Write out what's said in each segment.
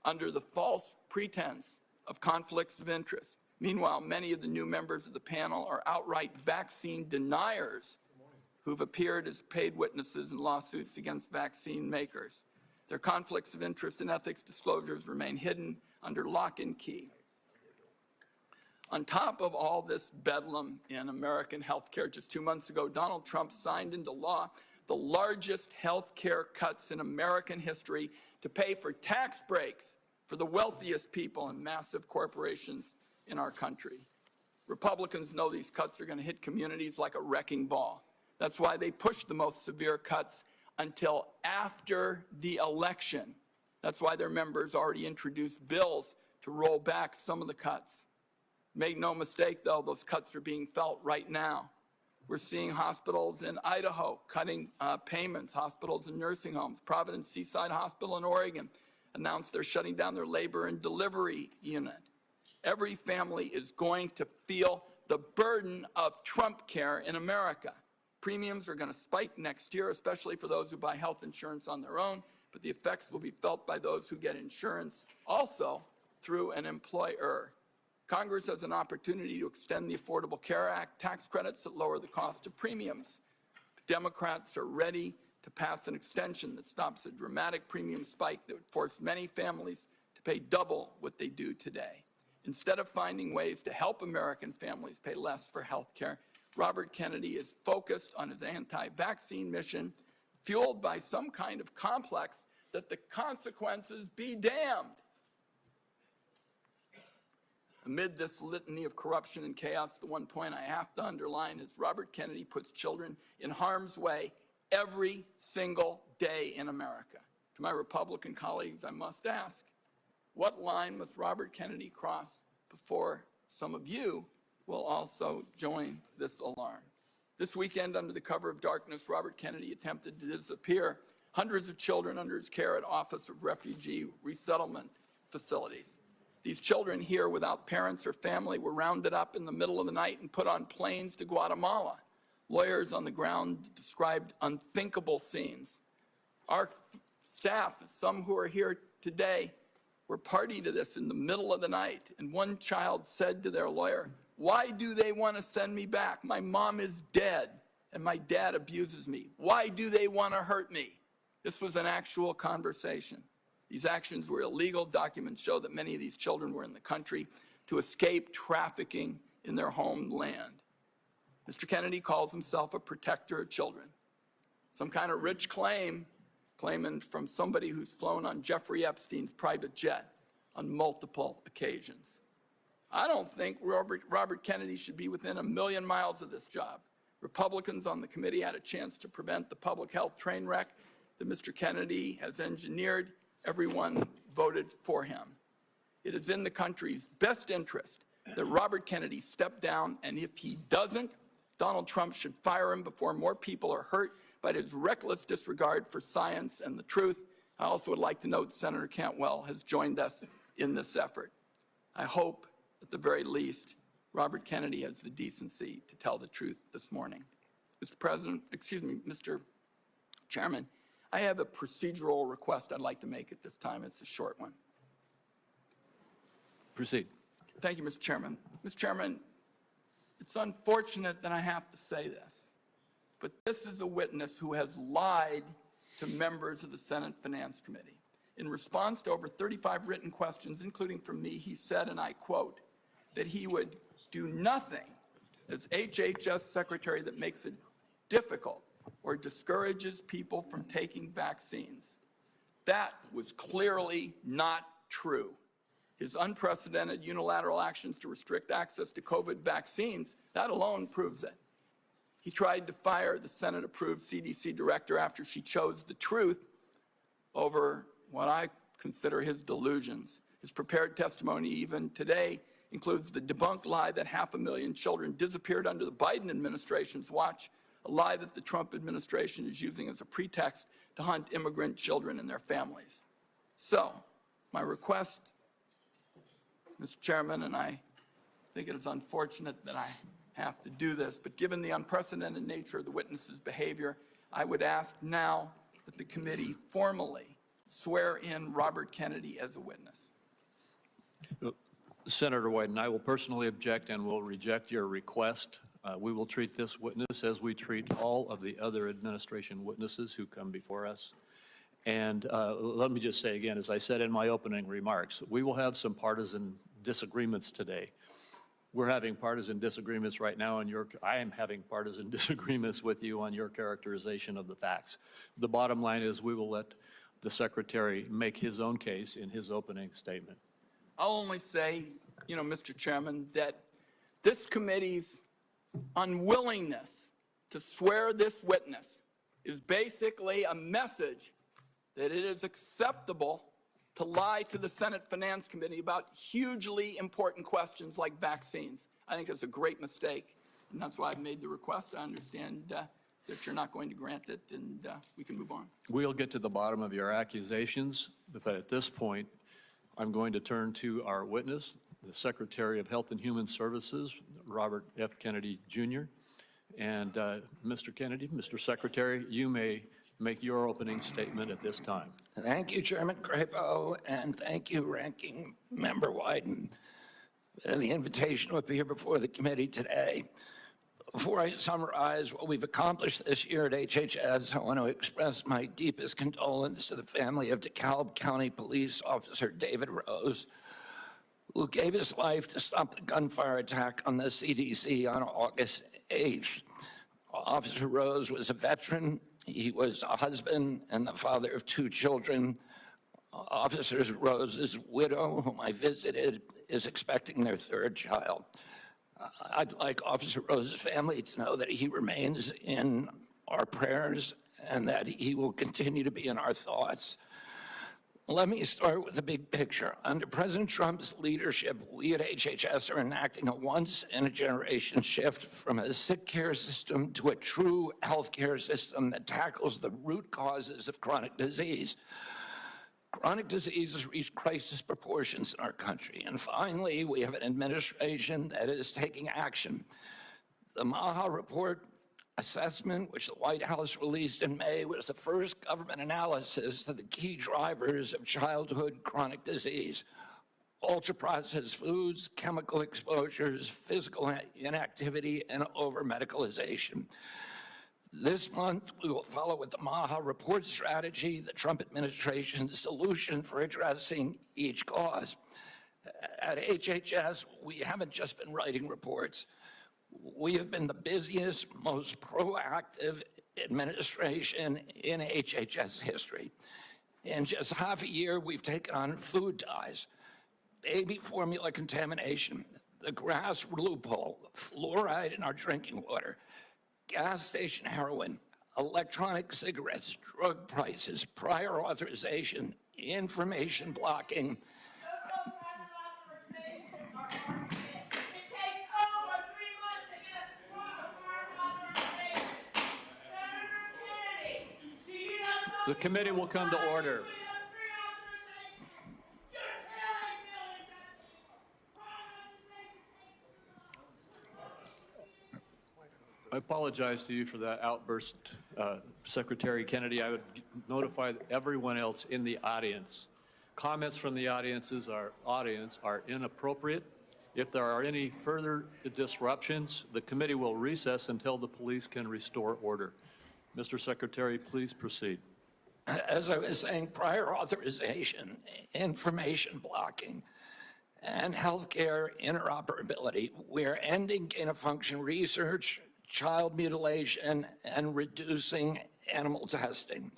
under the false pretense of conflicts of interest. Meanwhile, many of the new members of the panel are outright vaccine deniers who've appeared as paid witnesses in lawsuits against vaccine makers. Their conflicts of interest and ethics disclosures remain hidden under lock and key. On top of all this bedlam in American healthcare, just 2 months ago, Donald Trump signed into law the largest healthcare cuts in American history to pay for tax breaks for the wealthiest people and massive corporations in our country. Republicans know these cuts are going to hit communities like a wrecking ball. That's why they pushed the most severe cuts until after the election. That's why their members already introduced bills to roll back some of the cuts. Make no mistake, though, those cuts are being felt right now. We're seeing hospitals in Idaho cutting payments, hospitals and nursing homes. Providence Seaside Hospital in Oregon announced they're shutting down their labor and delivery unit. Every family is going to feel the burden of Trump care in America. Premiums are going to spike next year, especially for those who buy health insurance on their own, but the effects will be felt by those who get insurance also through an employer. Congress has an opportunity to extend the Affordable Care Act tax credits that lower the cost of premiums. Democrats are ready to pass an extension that stops a dramatic premium spike that would force many families to pay double what they do today. Instead of finding ways to help American families pay less for health care, Robert Kennedy is focused on his anti-vaccine mission, fueled by some kind of complex that the consequences be damned. Amid this litany of corruption and chaos, the one point I have to underline is Robert Kennedy puts children in harm's way every single day in America. To my Republican colleagues, I must ask, what line must Robert Kennedy cross before some of you will also join this alarm? This weekend, under the cover of darkness, Robert Kennedy attempted to disappear hundreds of children under his care at Office of Refugee Resettlement facilities. These children here without parents or family were rounded up in the middle of the night and put on planes to Guatemala. Lawyers on the ground described unthinkable scenes. Our staff, some who are here today, were party to this in the middle of the night. And one child said to their lawyer, "Why do they want to send me back? My mom is dead and my dad abuses me. Why do they want to hurt me?" This was an actual conversation. These actions were illegal. Documents show that many of these children were in the country to escape trafficking in their homeland. Mr. Kennedy calls himself a protector of children. Some kind of rich claiming from somebody who's flown on Jeffrey Epstein's private jet on multiple occasions. I don't think Robert Kennedy should be within a million miles of this job. Republicans on the committee had a chance to prevent the public health train wreck that Mr. Kennedy has engineered. Everyone voted for him. It is in the country's best interest that Robert Kennedy step down, and if he doesn't, Donald Trump should fire him before more people are hurt by his reckless disregard for science and the truth. I also would like to note Senator Cantwell has joined us in this effort. I hope, at the very least, Robert Kennedy has the decency to tell the truth this morning. Mr. Chairman, I have a procedural request I'd like to make at this time. It's a short one. Proceed. Thank you, Mr. Chairman. Mr. Chairman, it's unfortunate that I have to say this, but this is a witness who has lied to members of the Senate Finance Committee. In response to over 35 written questions, including from me, he said, and I quote, that he would do nothing as HHS Secretary that makes it difficult or discourages people from taking vaccines. That was clearly not true. His unprecedented unilateral actions to restrict access to COVID vaccines, that alone proves it. He tried to fire the Senate-approved CDC director after she chose the truth over what I consider his delusions. His prepared testimony even today includes the debunked lie that 500,000 children disappeared under the Biden administration's watch, a lie that the Trump administration is using as a pretext to hunt immigrant children and their families. So, my request, Mr. Chairman, and I think it is unfortunate that I have to do this, but given the unprecedented nature of the witness's behavior, I would ask now that the committee formally swear in Robert Kennedy as a witness? Senator Wyden, I will personally object and will reject your request. We will treat this witness as we treat all of the other administration witnesses who come before us. And let me just say again, as I said in my opening remarks, we will have some partisan disagreements today. We're having partisan disagreements right now, and I am having partisan disagreements with you on your characterization of the facts. The bottom line is we will let the Secretary make his own case in his opening statement. I'll only say, Mr. Chairman, that this committee's unwillingness to swear this witness is basically a message that it is acceptable to lie to the Senate Finance Committee about hugely important questions like vaccines. I think it's a great mistake, and that's why I've made the request. I understand that you're not going to grant it, and we can move on. We'll get to the bottom of your accusations, but at this point, I'm going to turn to our witness, the Secretary of Health and Human Services, Robert F. Kennedy, Jr. And Mr. Kennedy, Mr. Secretary, you may make your opening statement at this time. Thank you, Chairman Crapo, and thank you, Ranking Member Wyden, for the invitation to appear before the committee today. Before I summarize what we've accomplished this year at HHS, I want to express my deepest condolence to the family of DeKalb County Police Officer David Rose, who gave his life to stop the gunfire attack on the CDC on August 8th. Officer Rose was a veteran. He was a husband and the father of 2 children. Officer Rose's widow, whom I visited, is expecting their 3rd child. I'd like Officer Rose's family to know that he remains in our prayers and that he will continue to be in our thoughts. Let me start with the big picture. Under President Trump's leadership, we at HHS are enacting a once-in-a-generation shift from a sick care system to a true healthcare system that tackles the root causes of chronic disease. Chronic disease has reached crisis proportions in our country. And finally, we have an administration that is taking action. The MAHA report assessment, which the White House released in May, was the first government analysis of the key drivers of childhood chronic disease: ultra-processed foods, chemical exposures, physical inactivity, and over-medicalization. This month, we will follow with the MAHA report strategy, the Trump administration's solution for addressing each cause. At HHS, we haven't just been writing reports. We have been the busiest, most proactive administration in HHS history. In just half a year, we've taken on food dyes, baby formula contamination, the grass loophole, fluoride in our drinking water, gas station heroin, electronic cigarettes, drug prices, prior authorization, information blocking. The committee will come to order. I apologize to you for that outburst, Secretary Kennedy. I would notify everyone else in the audience. Comments from the audience are inappropriate. If there are any further disruptions, the committee will recess until the police can restore order. Mr. Secretary, please proceed. As I was saying, prior authorization, information blocking, and healthcare interoperability. We're ending gain-of-function research, child mutilation, and reducing animal testing.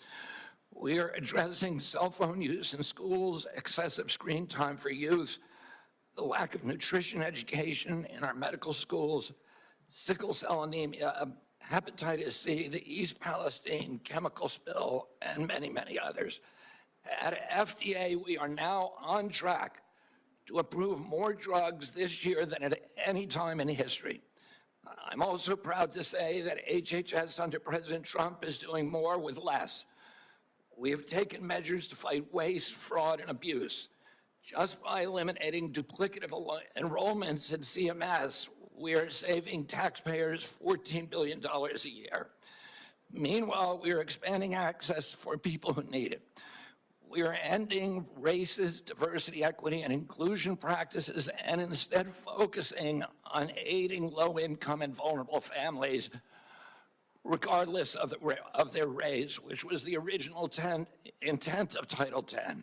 We are addressing cell phone use in schools, excessive screen time for youth, the lack of nutrition education in our medical schools, sickle cell anemia, hepatitis C, the East Palestine chemical spill, and many, many others. At FDA, we are now on track to approve more drugs this year than at any time in history. I'm also proud to say that HHS under President Trump is doing more with less. We have taken measures to fight waste, fraud, and abuse. Just by eliminating duplicative enrollments in CMS, we are saving taxpayers $14 billion a year. Meanwhile, we are expanding access for people who need it. We are ending racist diversity, equity, and inclusion practices and instead focusing on aiding low-income and vulnerable families, regardless of their race, which was the original intent of Title X.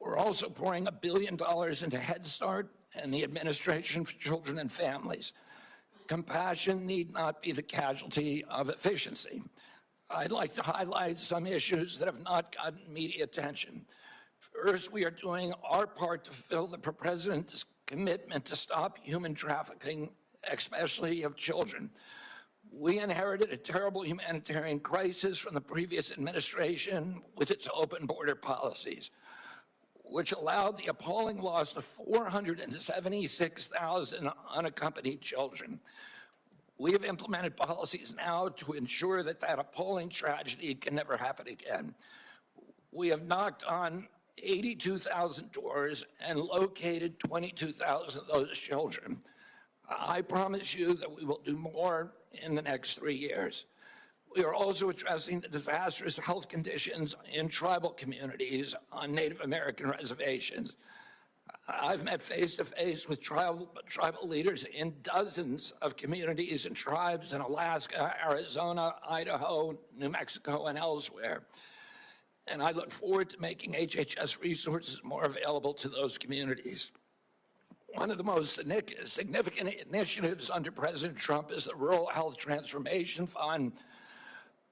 We're also pouring $1 billion into Head Start and the Administration for Children and Families. Compassion need not be the casualty of efficiency. I'd like to highlight some issues that have not gotten media attention. First, we are doing our part to fulfill the President's commitment to stop human trafficking, especially of children. We inherited a terrible humanitarian crisis from the previous administration with its open border policies, which allowed the appalling loss of 476,000 unaccompanied children. We have implemented policies now to ensure that that appalling tragedy can never happen again. We have knocked on 82,000 doors and located 22,000 of those children. I promise you that we will do more in the next 3 years. We are also addressing the disastrous health conditions in tribal communities on Native American reservations. I've met face-to-face with tribal leaders in dozens of communities and tribes in Alaska, Arizona, Idaho, New Mexico, and elsewhere. And I look forward to making HHS resources more available to those communities. One of the most significant initiatives under President Trump is the Rural Health Transformation Fund,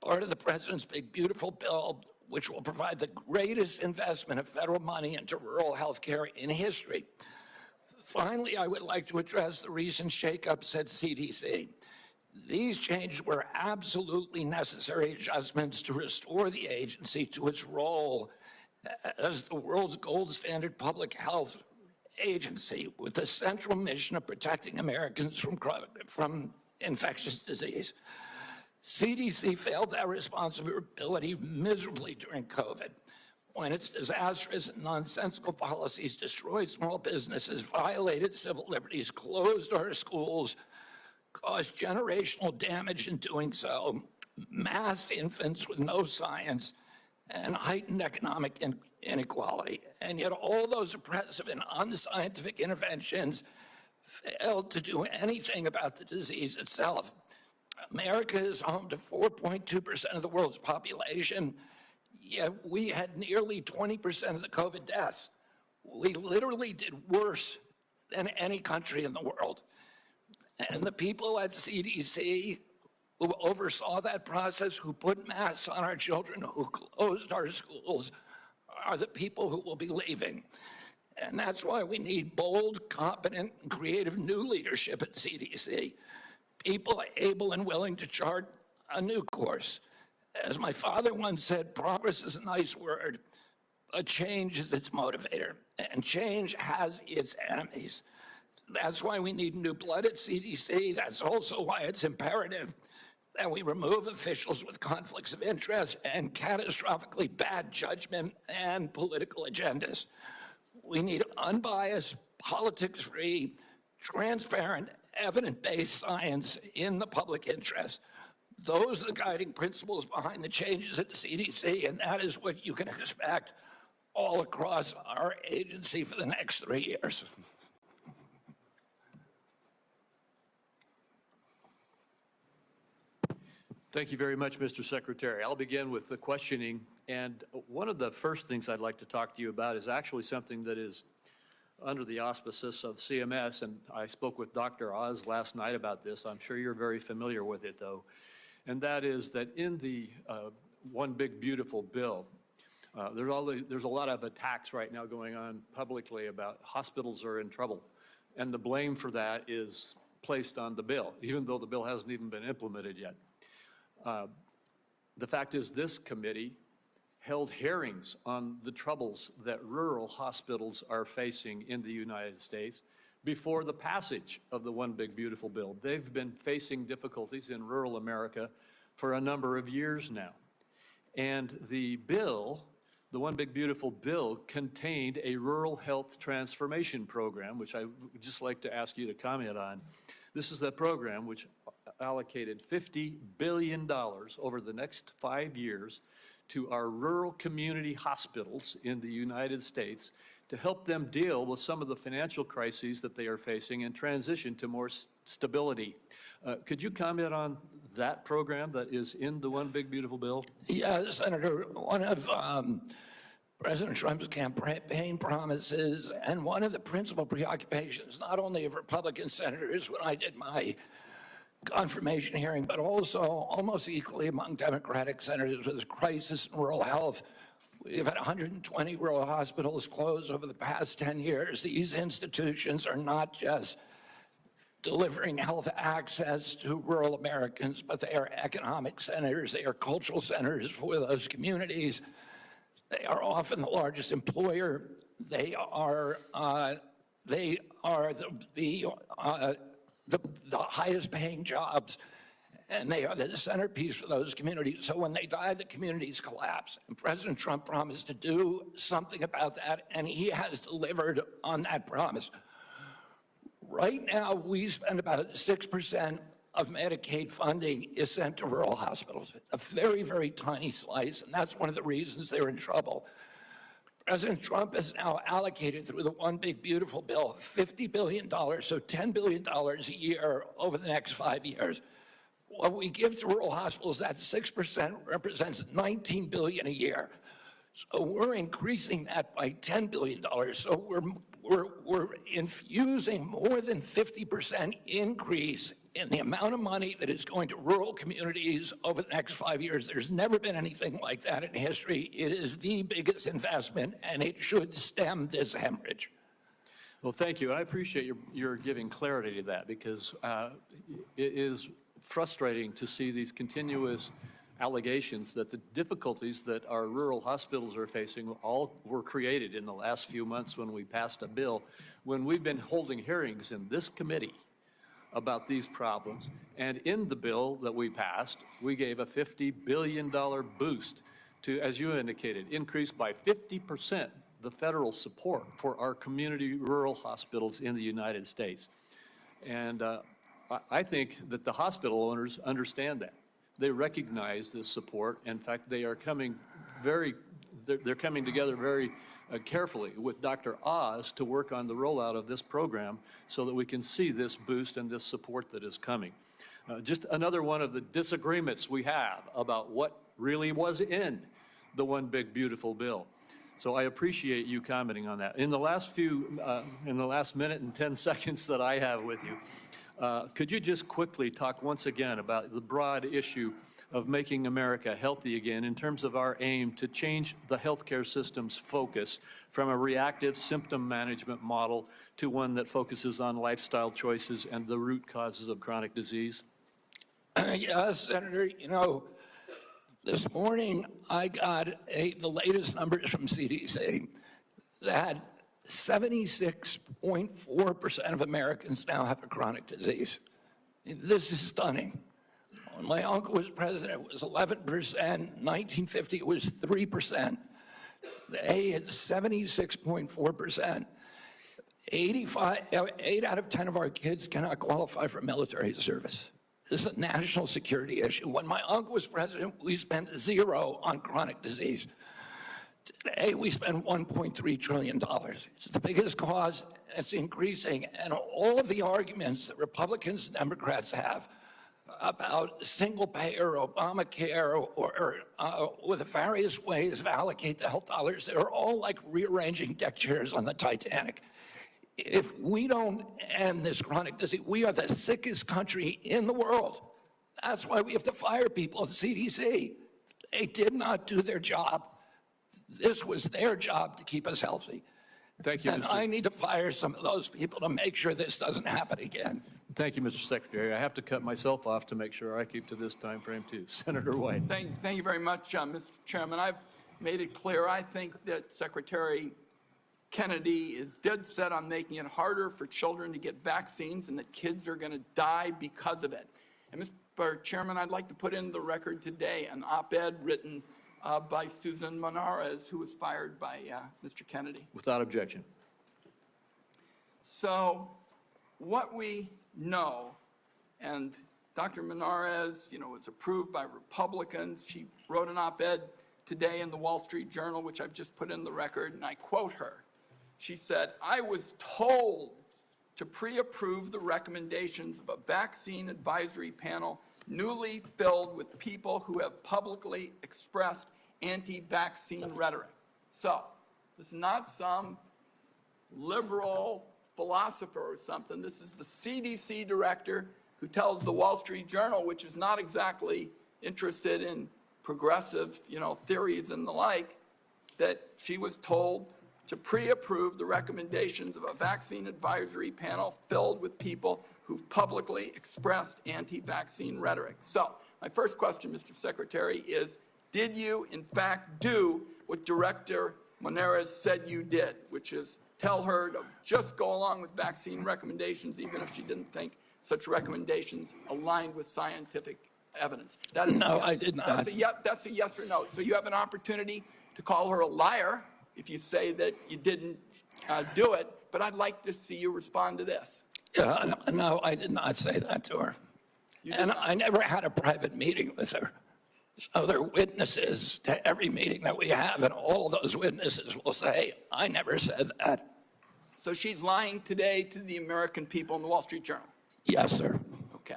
part of the President's Big Beautiful Bill, which will provide the greatest investment of federal money into rural health care in history. Finally, I would like to address the recent shakeups at CDC. These changes were absolutely necessary adjustments to restore the agency to its role as the world's gold standard public health agency with the central mission of protecting Americans from infectious disease. CDC failed that responsibility miserably during COVID, when its disastrous and nonsensical policies destroyed small businesses, violated civil liberties, closed our schools, caused generational damage in doing so, masked infants with no science, and heightened economic inequality. And yet all those oppressive and unscientific interventions failed to do anything about the disease itself. America is home to 4.2% of the world's population, yet we had nearly 20% of the COVID deaths. We literally did worse than any country in the world. And the people at CDC who oversaw that process, who put masks on our children, who closed our schools, are the people who will be leaving. And that's why we need bold, competent, and creative new leadership at CDC. People able and willing to chart a new course. As my father once said, progress is a nice word, but change is its motivator, and change has its enemies. That's why we need new blood at CDC. That's also why it's imperative that we remove officials with conflicts of interest and catastrophically bad judgment and political agendas. We need unbiased, politics-free, transparent, evidence-based science in the public interest. Those are the guiding principles behind the changes at the CDC, and that is what you can expect all across our agency for the next 3 years. Thank you very much, Mr. Secretary. I'll begin with the questioning. And one of the first things I'd like to talk to you about is actually something that is under the auspices of CMS, and I spoke with Dr. Oz last night about this. I'm sure you're very familiar with it, though. And that is that in the One Big Beautiful Bill, there's a lot of attacks right now going on publicly about hospitals are in trouble. And the blame for that is placed on the bill, even though the bill hasn't even been implemented yet. The fact is, this committee held hearings on the troubles that rural hospitals are facing in the United States before the passage of the One Big Beautiful Bill. They've been facing difficulties in rural America for a number of years now. And the bill, the One Big Beautiful Bill, contained a rural health transformation program, which I would just like to ask you to comment on. This is the program which allocated $50 billion over the next 5 years to our rural community hospitals in the United States to help them deal with some of the financial crises that they are facing and transition to more stability. Could you comment on that program that is in the One Big Beautiful Bill? Yeah, Senator, one of President Trump's campaign promises and one of the principal preoccupations, not only of Republican senators when I did my confirmation hearing, but also almost equally among Democratic senators, was crisis in rural health. We've had 120 rural hospitals close over the past 10 years. These institutions are not just delivering health access to rural Americans, but they are economic centers, they are cultural centers for those communities. They are often the largest employer. They are the highest paying jobs, and they are the centerpiece for those communities. So when they die, the communities collapse. And President Trump promised to do something about that, and he has delivered on that promise. Right now, we spend about 6% of Medicaid funding is sent to rural hospitals, a very, very tiny slice, and that's one of the reasons they're in trouble. President Trump has now allocated through the One Big Beautiful Bill $50 billion, so $10 billion a year over the next 5 years. What we give to rural hospitals, that 6% represents $19 billion a year. So we're increasing that by $10 billion. So we're infusing more than 50% increase in the amount of money that is going to rural communities over the next 5 years. There's never been anything like that in history. It is the biggest investment, and it should stem this hemorrhage. Well, thank you. I appreciate your giving clarity to that, because it is frustrating to see these continuous allegations that the difficulties that our rural hospitals are facing all were created in the last few months when we passed a bill, when we've been holding hearings in this committee about these problems. And in the bill that we passed, we gave a $50 billion boost to, as you indicated, increase by 50% the federal support for our community rural hospitals in the United States. And I think that the hospital owners understand that. They recognize this support. In fact, they are coming they're coming together very carefully with Dr. Oz to work on the rollout of this program so that we can see this boost and this support that is coming. Just another one of the disagreements we have about what really was in the One Big Beautiful Bill. So I appreciate you commenting on that. In the last minute and 10 seconds that I have with you, could you just quickly talk once again about the broad issue of making America healthy again in terms of our aim to change the healthcare system's focus from a reactive symptom management model to one that focuses on lifestyle choices and the root causes of chronic disease? Yes, Senator, you know, this morning I got the latest numbers from CDC that 76.4% of Americans now have a chronic disease. This is stunning. When my uncle was president, it was 11%. 1950, it was 3%. Today, it's 76.4%. 8 out of 10 of our kids cannot qualify for military service. This is a national security issue. When my uncle was president, we spent 0 on chronic disease. Today, we spend $1.3 trillion. It's the biggest cause, it's increasing. And all of the arguments that Republicans and Democrats have about single-payer, Obamacare, or the various ways to allocate the health dollars, they're all like rearranging deck chairs on the Titanic. If we don't end this chronic disease, we are the sickest country in the world. That's why we have to fire people at CDC. They did not do their job. This was their job to keep us healthy. Thank you, and I need to fire some of those people to make sure this doesn't happen again. Thank you, Mr. Secretary. I have to cut myself off to make sure I keep to this time frame too. Senator White. Thank you very much, Mr. Chairman. I've made it clear I think that Secretary Kennedy is dead set on making it harder for children to get vaccines and that kids are going to die because of it. And Mr. Chairman, I'd like to put in the record today an op-ed written by Susan Monarez, who was fired by Mr. Kennedy. Without objection. So what we know, and Dr. Monarez, was approved by Republicans. She wrote an op-ed today in the Wall Street Journal, which I've just put in the record, and I quote her. She said, "I was told to pre-approve the recommendations of a vaccine advisory panel newly filled with people who have publicly expressed anti-vaccine rhetoric." So, this is not some liberal philosopher or something. This is the CDC director who tells the Wall Street Journal, which is not exactly interested in progressive, theories and the like, that she was told to pre-approve the recommendations of a vaccine advisory panel filled with people who've publicly expressed anti-vaccine rhetoric. So, my first question, Mr. Secretary, is did you, in fact, do what Director Moneris said you did, which is tell her to just go along with vaccine recommendations, even if she didn't think such recommendations aligned with scientific evidence? That is No, I did not. That's a yes or no. So you have an opportunity to call her a liar if you say that you didn't do it, but I'd like to see you respond to this. No, I did not say that to her. And I never had a private meeting with her. So there are witnesses to every meeting that we have, and all of those witnesses will say, I never said that. So she's lying today to the American people in the Wall Street Journal. Yes, sir. Okay.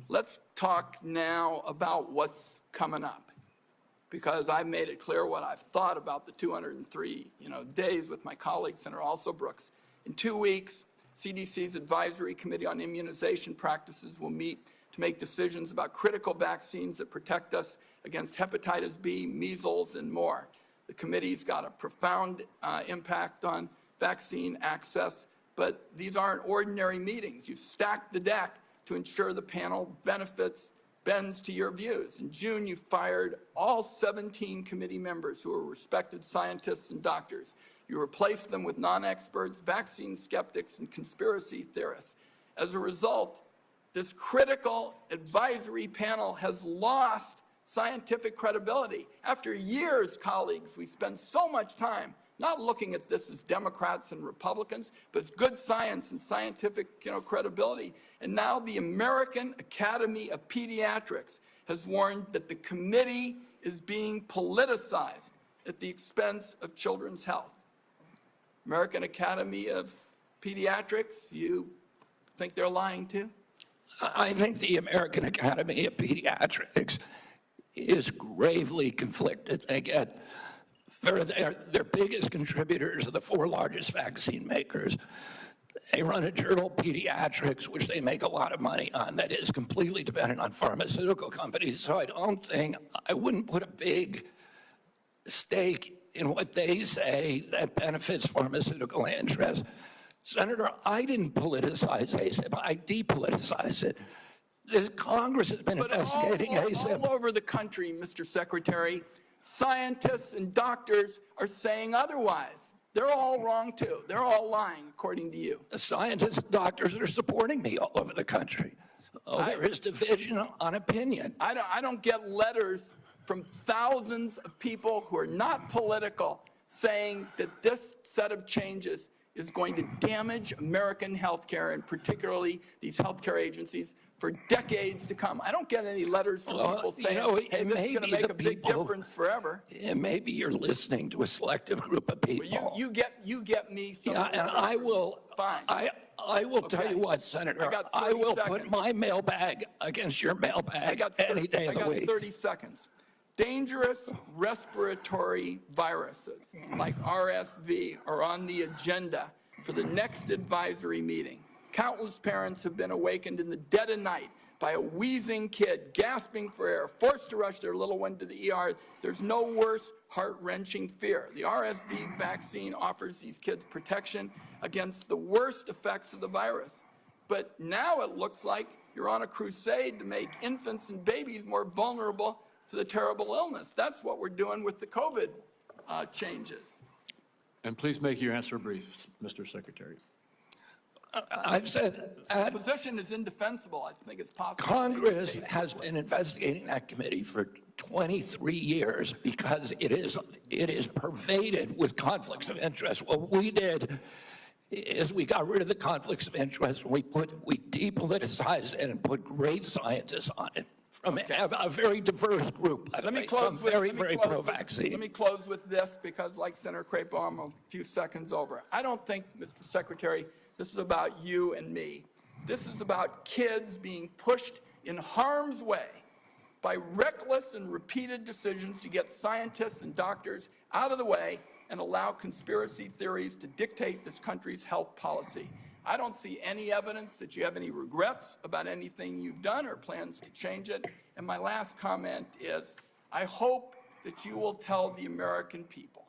Let's talk now about what's coming up, because I've made it clear what I've thought about the 203 days with my colleague, Senator Also Brooks. In 2 weeks, CDC's Advisory Committee on Immunization Practices will meet to make decisions about critical vaccines that protect us against hepatitis B, measles, and more. The committee's got a profound impact on vaccine access, but these aren't ordinary meetings. You've stacked the deck to ensure the panel bends to your views. In June, you fired all 17 committee members who are respected scientists and doctors. You replaced them with non-experts, vaccine skeptics, and conspiracy theorists. As a result, this critical advisory panel has lost scientific credibility. After years, colleagues, we spend so much time not looking at this as Democrats and Republicans, but as good science and scientific credibility. And now the American Academy of Pediatrics has warned that the committee is being politicized at the expense of children's health. American Academy of Pediatrics, you think they're lying too? I think the American Academy of Pediatrics is gravely conflicted. They get, their biggest contributors are the 4 largest vaccine makers. They run a journal, Pediatrics, which they make a lot of money on, that is completely dependent on pharmaceutical companies. So I wouldn't put a big stake in what they say that benefits pharmaceutical interests. Senator, I didn't politicize ACIP, I depoliticized it. The Congress has been investigating ACIP. All over the country, Mr. Secretary, scientists and doctors are saying otherwise. They're all wrong too. They're all lying, according to you. The scientists and doctors are supporting me all over the country. There is division on opinion. I don't get letters from thousands of people who are not political saying that this set of changes is going to damage American healthcare, and particularly these healthcare agencies, for decades to come. I don't get any letters from people saying, hey, this is going to make a big difference forever. Maybe you're listening to a selective group of people. Well, you get me some. Yeah, and I will. Fine. I will tell you what, Senator. I will put my mailbag against your mailbag any day of the week. I got 30 seconds. Dangerous respiratory viruses like RSV are on the agenda for the next advisory meeting. Countless parents have been awakened in the dead of night by a wheezing kid gasping for air, forced to rush their little one to the ER. There's no worse heart-wrenching fear. The RSV vaccine offers these kids protection against the worst effects of the virus. But now it looks like you're on a crusade to make infants and babies more vulnerable to the terrible illness. That's what we're doing with the COVID changes. And please make your answer brief, Mr. Secretary. I've said that. The position is indefensible. I think it's possible. Congress has been investigating that committee for 23 years because it is pervaded with conflicts of interest. What we did is we got rid of the conflicts of interest and we depoliticized it and put great scientists on it. from a very diverse group. Let me close with very pro-vaccine. Let me close with this, because like Senator Crapo, I'm a few seconds over. I don't think, Mr. Secretary, this is about you and me. This is about kids being pushed in harm's way by reckless and repeated decisions to get scientists and doctors out of the way and allow conspiracy theories to dictate this country's health policy. I don't see any evidence that you have any regrets about anything you've done or plans to change it. And my last comment is, I hope that you will tell the American people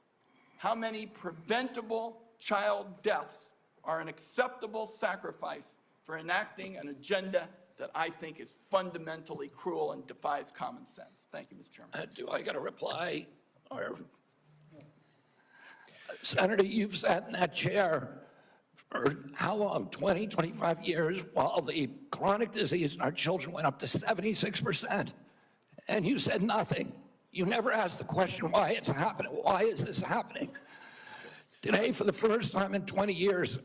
how many preventable child deaths are an acceptable sacrifice for enacting an agenda that I think is fundamentally cruel and defies common sense. Thank you, Mr. Chairman. Do I got a reply? Or, Senator, you've sat in that chair for how long? 20, 25 years, while the chronic disease in our children went up to 76%. And you said nothing. You never asked the question why it's happening. Why is this happening? Today, for the first time in 20 years,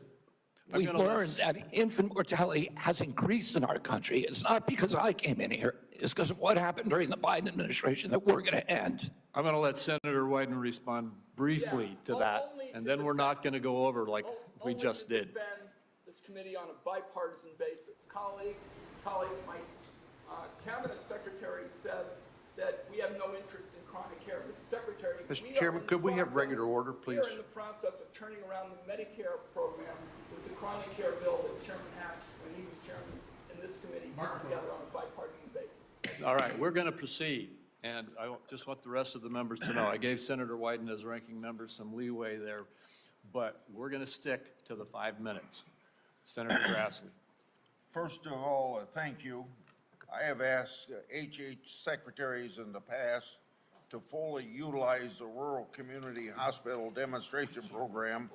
we learned that infant mortality has increased in our country. It's not because I came in here. It's because of what happened during the Biden administration that we're going to end. I'm going to let Senator Wyden respond briefly to that, and then we're not going to go over like we just did. Defend this committee on a bipartisan basis. Colleagues, my cabinet secretary says that we have no interest in chronic care. Mr. Secretary, Mr. Chairman, could we have regular order, please? We are in the process of turning around the Medicare program with the chronic care bill that Chairman Hatch, when he was chairman in this committee, put together on a bipartisan basis. All right, we're going to proceed, and I just want the rest of the members to know. I gave Senator Wyden as ranking member some leeway there, but we're going to stick to the 5 minutes. Senator Grassley. First of all, thank you. I have asked HH secretaries in the past to fully utilize the Rural Community Hospital Demonstration Program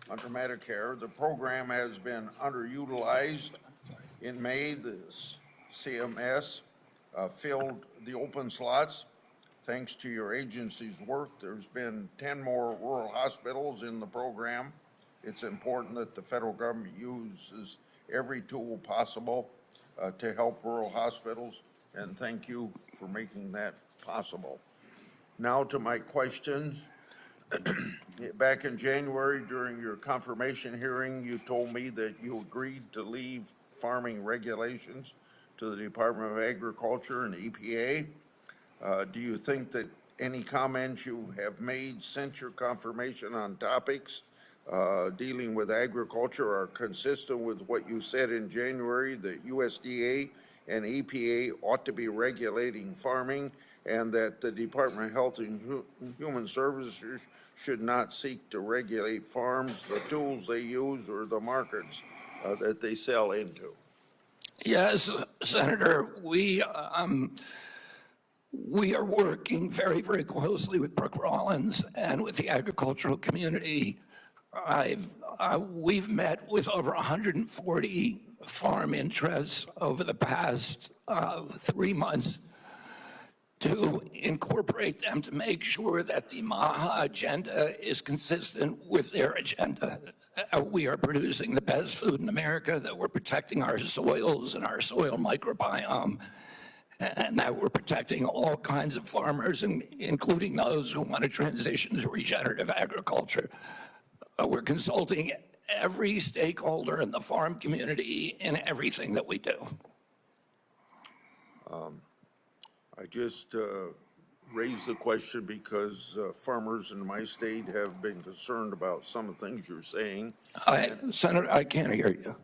under Medicare. The program has been underutilized. In May, the CMS filled the open slots. Thanks to your agency's work, there's been 10 more rural hospitals in the program. It's important that the federal government uses every tool possible to help rural hospitals, and thank you for making that possible. Now to my questions. Back in January, during your confirmation hearing, you told me that you agreed to leave farming regulations to the Department of Agriculture and EPA. Do you think that any comments you have made since your confirmation on topics dealing with agriculture are consistent with what you said in January, that USDA and EPA ought to be regulating farming, and that the Department of Health and Human Services should not seek to regulate farms, the tools they use, or the markets that they sell into? Yes, Senator, we are working very, very closely with Brooke Rollins and with the agricultural community. We've met with over 140 farm interests over the past 3 months to incorporate them to make sure that the MAHA agenda is consistent with their agenda. We are producing the best food in America, that we're protecting our soils and our soil microbiome, and that we're protecting all kinds of farmers, including those who want to transition to regenerative agriculture. We're consulting every stakeholder in the farm community in everything that we do. I just raised the question because farmers in my state have been concerned about some of the things you're saying. Senator, I can't hear you.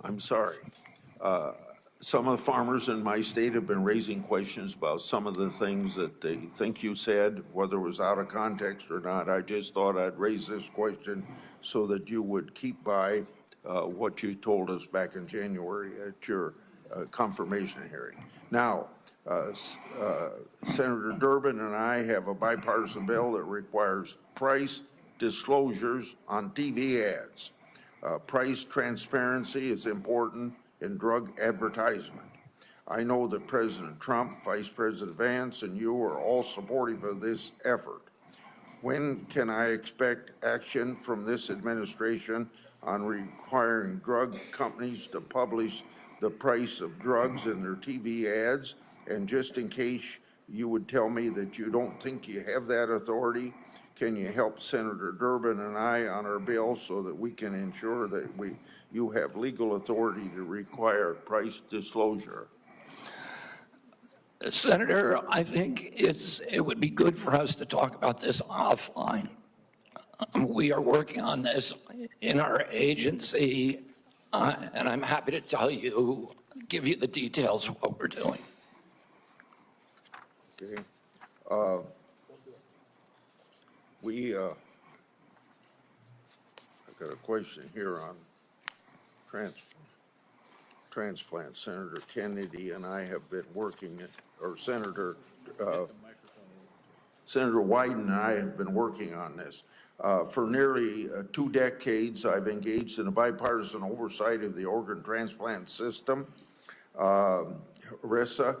I'm sorry. Some of the farmers in my state have been raising questions about some of the things that they think you said, whether it was out of context or not. I just thought I'd raise this question so that you would keep by what you told us back in January at your confirmation hearing. Now, Senator Durbin and I have a bipartisan bill that requires price disclosures on TV ads. Price transparency is important in drug advertisement. I know that President Trump, Vice President Vance, and you are all supportive of this effort. When can I expect action from this administration on requiring drug companies to publish the price of drugs in their TV ads? And just in case you would tell me that you don't think you have that authority, can you help Senator Durbin and I on our bill so that we can ensure that you have legal authority to require price disclosure? Senator, I think it would be good for us to talk about this offline. We are working on this in our agency, and I'm happy to give you the details of what we're doing. Okay. I've got a question here on transplant. Senator Kennedy and I have been working, or Senator Wyden and I have been working on this. For nearly 2 decades, I've engaged in a bipartisan oversight of the organ transplant system. RISA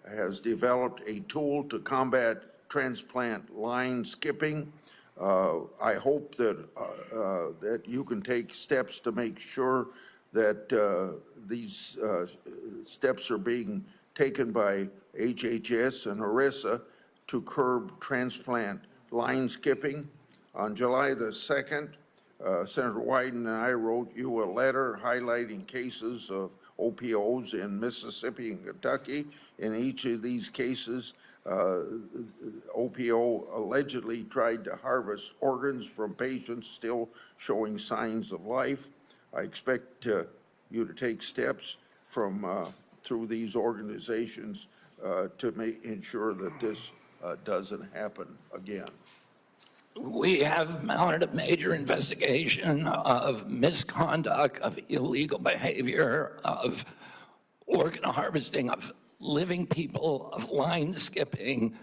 has developed a tool to combat transplant line skipping. I hope that you can take steps to make sure that these steps are being taken by HHS and ERISA to curb transplant line skipping. On July the 2nd, Senator Wyden and I wrote you a letter highlighting cases of OPOs in Mississippi and Kentucky. In each of these cases, OPO allegedly tried to harvest organs from patients still showing signs of life. I expect you to take steps through these organizations to ensure that this doesn't happen again. We have mounted a major investigation of misconduct, of illegal behavior, of organ harvesting, of living people, of line skipping,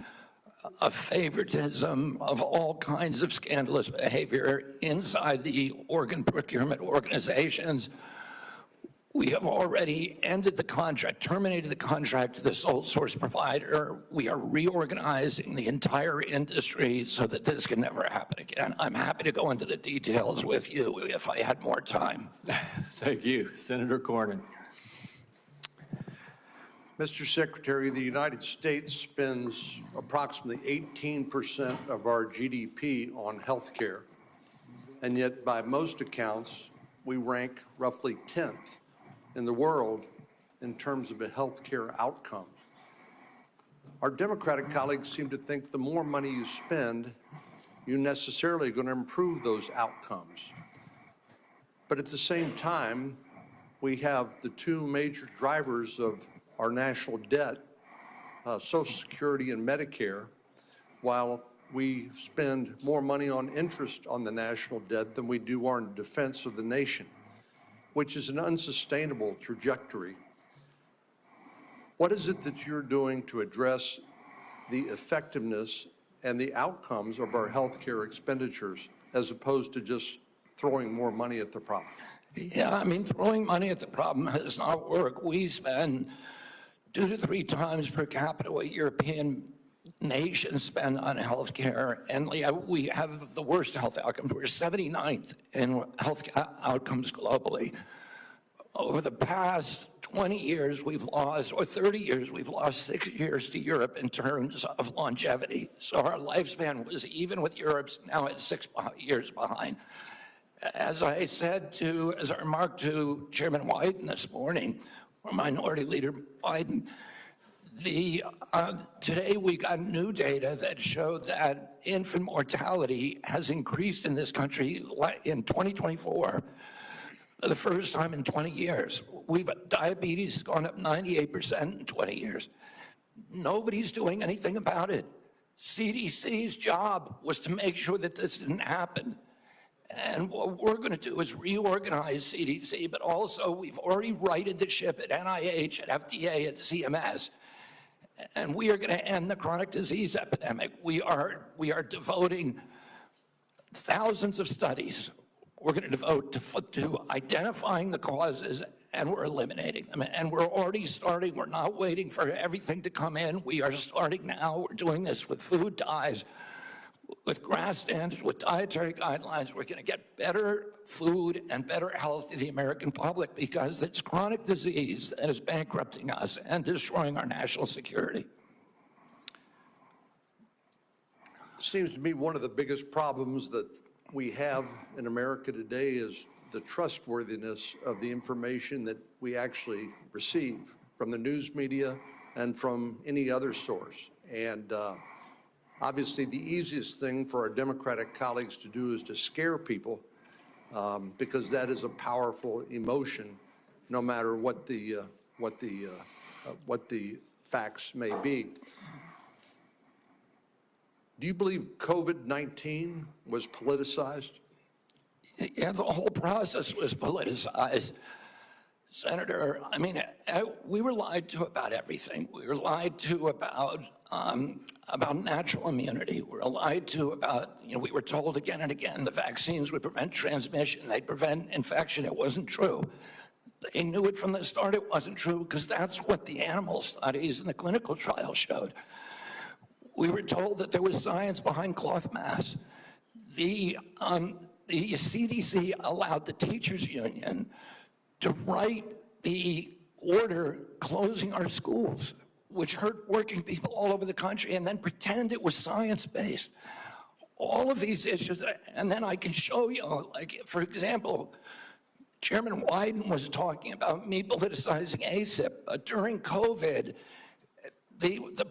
of favoritism, of all kinds of scandalous behavior inside the organ procurement organizations. We have already ended the contract, terminated the contract to the sole source provider. We are reorganizing the entire industry so that this can never happen again. I'm happy to go into the details with you if I had more time. Thank you. Senator Cornyn. Mr. Secretary, the United States spends approximately 18% of our GDP on health care, and yet by most accounts, we rank roughly 10th in the world in terms of a health care outcome. Our Democratic colleagues seem to think the more money you spend, you're necessarily going to improve those outcomes. But at the same time, we have the 2 major drivers of our national debt, Social Security and Medicare, while we spend more money on interest on the national debt than we do on defense of the nation, which is an unsustainable trajectory. What is it that you're doing to address the effectiveness and the outcomes of our healthcare expenditures as opposed to just throwing more money at the problem? Yeah, I mean, throwing money at the problem does not work. We spend 2 to 3 times per capita what European nations spend on health care, and we have the worst health outcomes. We're 79th in health outcomes globally. Over the past 20 years, we've lost, or 30 years, we've lost 6 years to Europe in terms of longevity. So our lifespan was even with Europe's, now it's 6 years behind. As I remarked to Chairman Wyden this morning, or Minority Leader Biden, today we got new data that showed that infant mortality has increased in this country in 2024 for the first time in 20 years. Diabetes has gone up 98% in 20 years. Nobody's doing anything about it. CDC's job was to make sure that this didn't happen. And what we're going to do is reorganize CDC, but also we've already righted the ship at NIH, at FDA, at CMS. And we are going to end the chronic disease epidemic. We are devoting thousands of studies. We're going to devote to identifying the causes, and we're eliminating them. And we're already starting. We're not waiting for everything to come in. We are starting now. We're doing this with food dyes. with grass standards, with dietary guidelines, we're going to get better food and better health to the American public, because it's chronic disease that is bankrupting us and destroying our national security. Seems to me one of the biggest problems that we have in America today is the trustworthiness of the information that we actually receive from the news media and from any other source. And obviously, the easiest thing for our Democratic colleagues to do is to scare people, because that is a powerful emotion, no matter what the facts may be. Do you believe COVID-19 was politicized? Yeah, the whole process was politicized. Senator, I mean, we were lied to about everything. We were lied to about natural immunity. We were lied to about, we were told again and again the vaccines would prevent transmission, they'd prevent infection. It wasn't true. They knew it from the start it wasn't true, because that's what the animal studies and the clinical trials showed. We were told that there was science behind cloth masks. The CDC allowed the teachers union to write the order closing our schools, which hurt working people all over the country, and then pretend it was science-based. All of these issues, and then I can show you, like, for example, Chairman Wyden was talking about me politicizing ACIP. During COVID,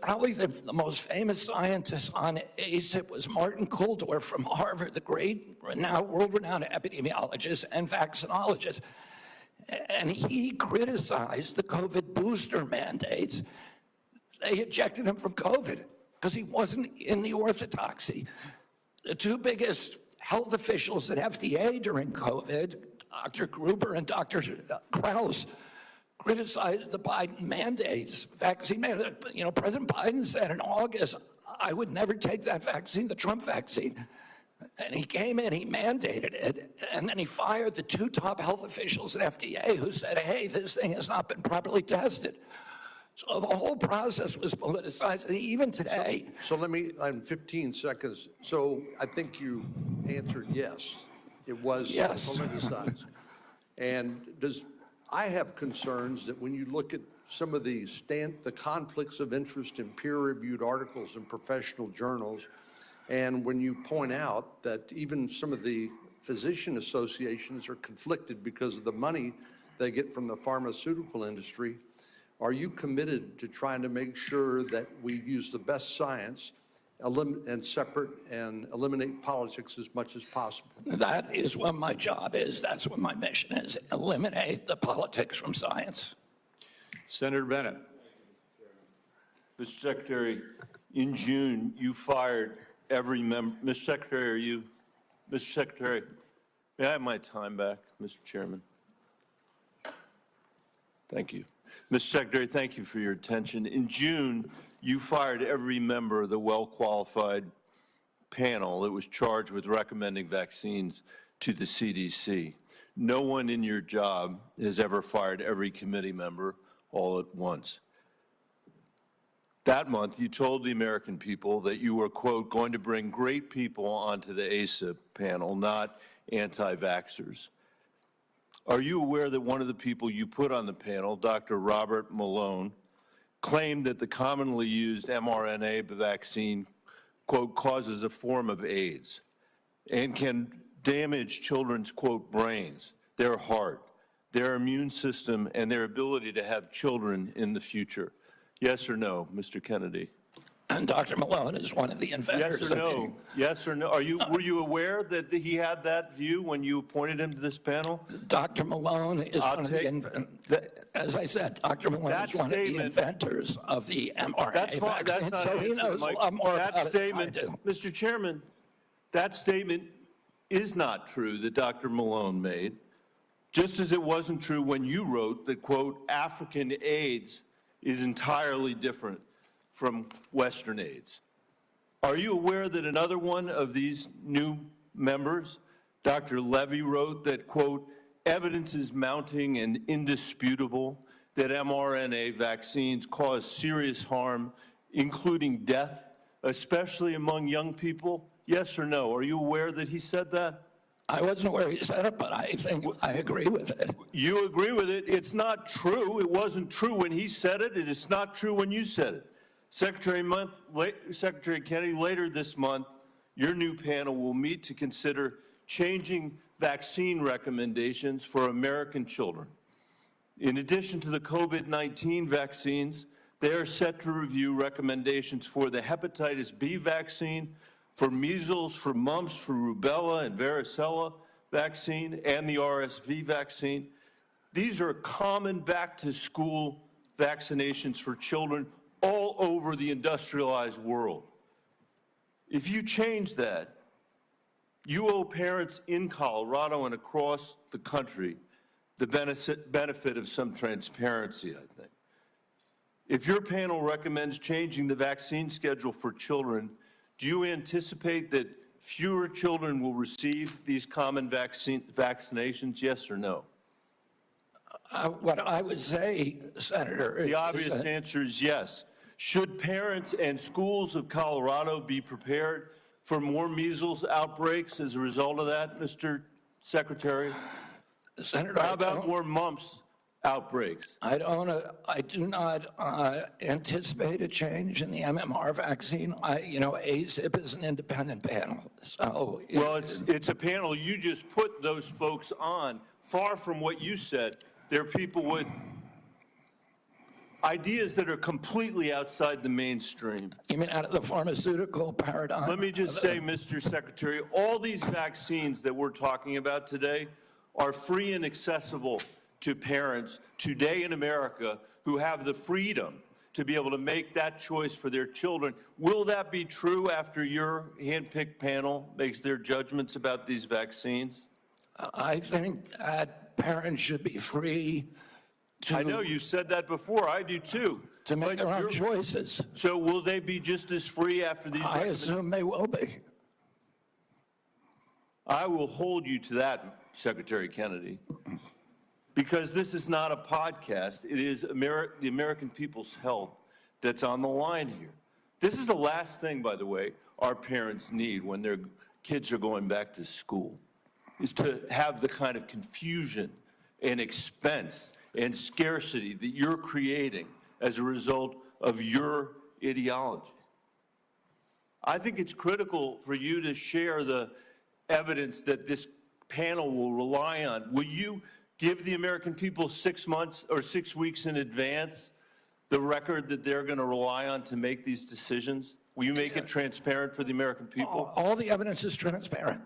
probably the most famous scientist on ACIP was Martin Kulldorff from Harvard, the great, world-renowned epidemiologist and vaccinologist. And he criticized the COVID booster mandates. They ejected him from COVID because he wasn't in the orthodoxy. The two biggest health officials at FDA during COVID, Dr. Gruber and Dr. Krause, criticized the Biden mandates, vaccine mandate. President Biden said in August, I would never take that vaccine, the Trump vaccine. And he came in, he mandated it, and then he fired the two top health officials at FDA who said, hey, this thing has not been properly tested. So the whole process was politicized, and even today. So let me, in 15 seconds, so I think you answered yes. It was politicized. And I have concerns that when you look at some of the conflicts of interest in peer-reviewed articles in professional journals, and when you point out that even some of the physician associations are conflicted because of the money they get from the pharmaceutical industry, are you committed to trying to make sure that we use the best science and eliminate politics as much as possible? That is what my job is. That's what my mission is. Eliminate the politics from science. Senator Bennett. Mr. Secretary, in June, you fired every member. Mr. Secretary, Mr. Secretary, may I have my time back, Mr. Chairman? Thank you. Mr. Secretary, thank you for your attention. In June, you fired every member of the well-qualified panel that was charged with recommending vaccines to the CDC. No one in your job has ever fired every committee member all at once. That month, you told the American people that you were, quote, going to bring great people onto the ACIP panel, not anti-vaxxers. Are you aware that one of the people you put on the panel, Dr. Robert Malone, claimed that the commonly used mRNA vaccine, quote, causes a form of AIDS and can damage children's, quote, brains, their heart, their immune system, and their ability to have children in the future? Yes or no, Mr. Kennedy? And Dr. Malone is one of the inventors. Yes or no? Yes or no? Were you aware that he had that view when you appointed him to this panel? Dr. Malone is one of the inventors. As I said, Dr. Malone is one of the inventors of the mRNA vaccine, so he knows a lot more about it than I do. Mr. Chairman, that statement is not true that Dr. Malone made, just as it wasn't true when you wrote that, quote, African AIDS is entirely different from Western AIDS. Are you aware that another one of these new members, Dr. Levy, wrote that, quote, evidence is mounting and indisputable that mRNA vaccines cause serious harm, including death, especially among young people? Yes or no? Are you aware that he said that? I wasn't aware he said it, but I think I agree with it. You agree with it. It's not true. It wasn't true when he said it. It is not true when you said it. Secretary Kennedy, later this month, your new panel will meet to consider changing vaccine recommendations for American children. In addition to the COVID-19 vaccines, they are set to review recommendations for the hepatitis B vaccine, for measles, for mumps, for rubella and varicella vaccine, and the RSV vaccine. These are common back-to-school vaccinations for children all over the industrialized world. If you change that, you owe parents in Colorado and across the country the benefit of some transparency, I think. If your panel recommends changing the vaccine schedule for children, do you anticipate that fewer children will receive these common vaccinations, yes or no? What I would say, Senator, The obvious answer is yes. Should parents and schools of Colorado be prepared for more measles outbreaks as a result of that, Mr. Secretary? Senator, How about more mumps outbreaks? I do not anticipate a change in the MMR vaccine. ACIP is an independent panel. So Well, it's a panel you just put those folks on. Far from what you said, they're people with ideas that are completely outside the mainstream. you mean out of the pharmaceutical paradigm? Let me just say, Mr. Secretary, all these vaccines that we're talking about today are free and accessible to parents today in America who have the freedom to be able to make that choice for their children. Will that be true after your handpicked panel makes their judgments about these vaccines? I think that parents should be free to, I know you said that before. I do too. to make But their own you're- choices. So will they be just as free after these? I assume they will be. I will hold you to that, Secretary Kennedy, because this is not a podcast. It is the American people's health that's on the line here. This is the last thing, by the way, our parents need when their kids are going back to school, is to have the kind of confusion and expense and scarcity that you're creating as a result of your ideology. I think it's critical for you to share the evidence that this panel will rely on. Will you give the American people 6 months or 6 weeks in advance the record that they're going to rely on to make these decisions? Will you make it transparent for the American people? All the evidence is transparent.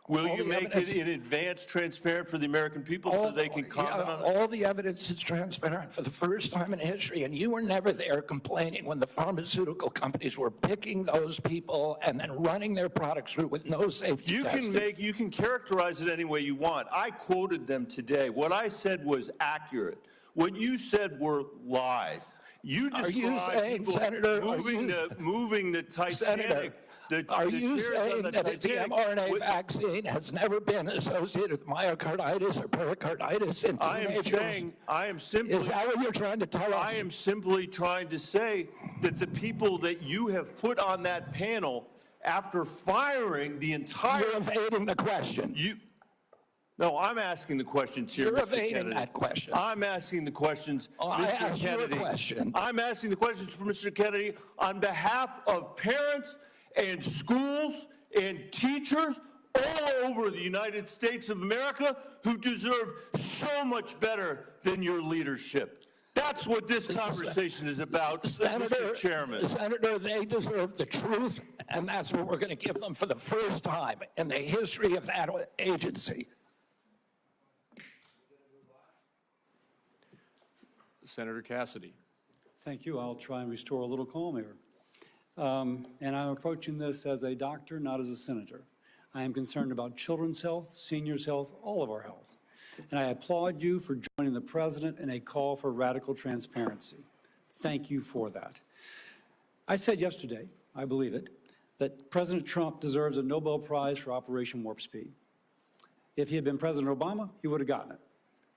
Will all you the make it evidence- in advance transparent for the American people so they can comment on it? All the evidence is transparent for the first time in history, and you were never there complaining when the pharmaceutical companies were picking those people and then running their products through with no safety testing. You can characterize it any way you want. I quoted them today. What I said was accurate. What you said were lies. You Are you described saying, people Senator, moving the Titanic. Senator, are you chairs on saying the that the Titanic mRNA with- vaccine has never been associated with myocarditis or pericarditis in I am teenagers? saying, I am simply. Is that what you're trying to tell us? I am simply trying to say that the people that you have put on that panel, after firing the entire. You're evading the question. No, I'm asking the questions here, You're Mr. evading Kennedy. that question. I'm asking the questions, Oh, I Mr. asked you a Kennedy. question. I'm asking the questions for Mr. Kennedy on behalf of parents and schools and teachers all over the United States of America who deserve so much better than your leadership. That's what this conversation is about, Mr. Chairman. Senator, they deserve the truth, and that's what we're going to give them for the first time in the history of that agency. Senator Cassidy. Thank you. I'll try and restore a little calm here. And I'm approaching this as a doctor, not as a senator. I am concerned about children's health, seniors' health, all of our health. And I applaud you for joining the president in a call for radical transparency. Thank you for that. I said yesterday, I believe it, that President Trump deserves a Nobel Prize for Operation Warp Speed. If he had been President Obama, he would have gotten it.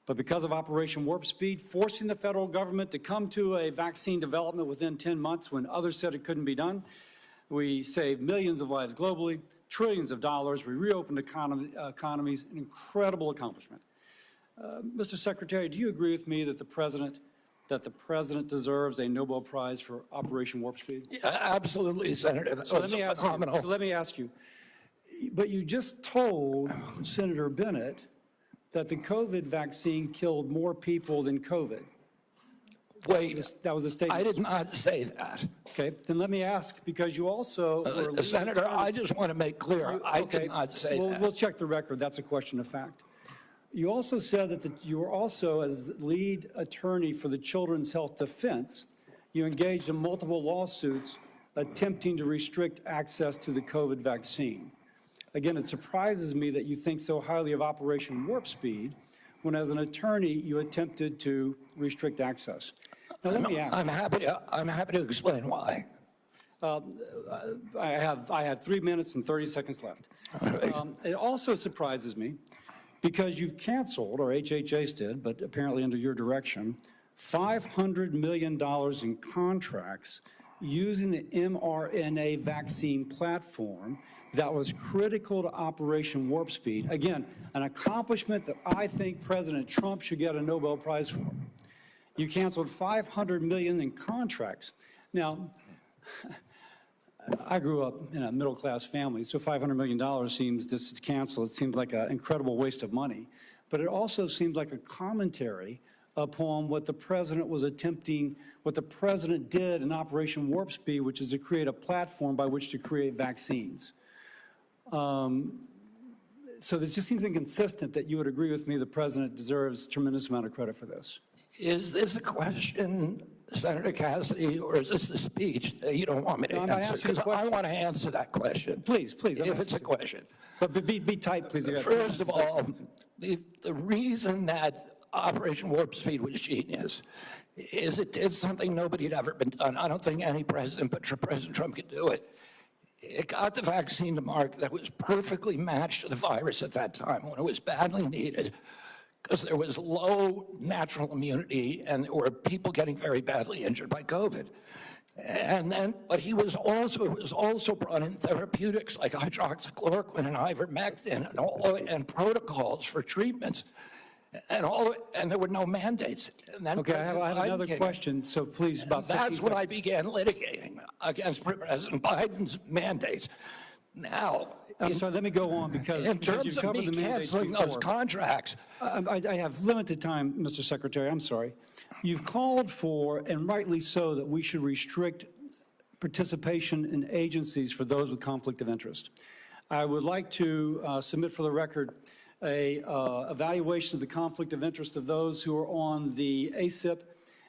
But because of Operation Warp Speed, forcing the federal government to come to a vaccine development within 10 months when others said it couldn't be done, we saved millions of lives globally, trillions of dollars. We reopened economies, an incredible accomplishment. Mr. Secretary, do you agree with me that the president deserves a Nobel Prize for Operation Warp Speed? Yeah, absolutely, Senator. That was phenomenal. So let me ask you, but you just told Senator Bennett that the COVID vaccine killed more people than COVID. Wait, That was a statement. I did not say that. Okay, then let me ask, because you also were lead Senator, attorney- I just want to make clear, I Okay, did not say that. We'll check the record. That's a question of fact. You also said that you were also, as lead attorney for the Children's Health Defense, you engaged in multiple lawsuits attempting to restrict access to the COVID vaccine. Again, it surprises me that you think so highly of Operation Warp Speed when, as an attorney, you attempted to restrict access. Now, let me ask. I'm happy to explain why. I had 3 minutes and 30 seconds left. It also surprises me because you've canceled, or HHS did, but apparently under your direction, $500 million in contracts using the mRNA vaccine platform that was critical to Operation Warp Speed. Again, an accomplishment that I think President Trump should get a Nobel Prize for. You canceled $500 million in contracts. Now, I grew up in a middle-class family, so $500 million seems, just to cancel, it seems like an incredible waste of money. But it also seems like a commentary upon what the president was attempting, what the president did in Operation Warp Speed, which is to create a platform by which to create vaccines. So this just seems inconsistent that you would agree with me the president deserves a tremendous amount of credit for this. Is this a question, Senator Cassidy, or is this a speech that you don't want me to No, I'm answer? asking you a Because I question. want to answer that question. Please, I'm If it's asking. a question. But be tight, please. First of all, the reason that Operation Warp Speed was genius is it did something nobody had ever been done. I don't think any president but President Trump could do it. It got the vaccine to market that was perfectly matched to the virus at that time when it was badly needed, because there was low natural immunity and there were people getting very badly injured by COVID. And then, but it was also brought in therapeutics like hydroxychloroquine and ivermectin and protocols for treatments. And there were no mandates. And then Okay, I have another Biden came in. question, so please, about 15 That's when I seconds. began litigating against President Biden's mandates. Now, I'm sorry, let me go on because in you've terms of covered me the mandates canceling those before. contracts, I have limited time, Mr. Secretary, I'm sorry. You've called for, and rightly so, that we should restrict participation in agencies for those with conflict of interest. I would like to submit for the record a evaluation of the conflict of interest of those who are on the ACIP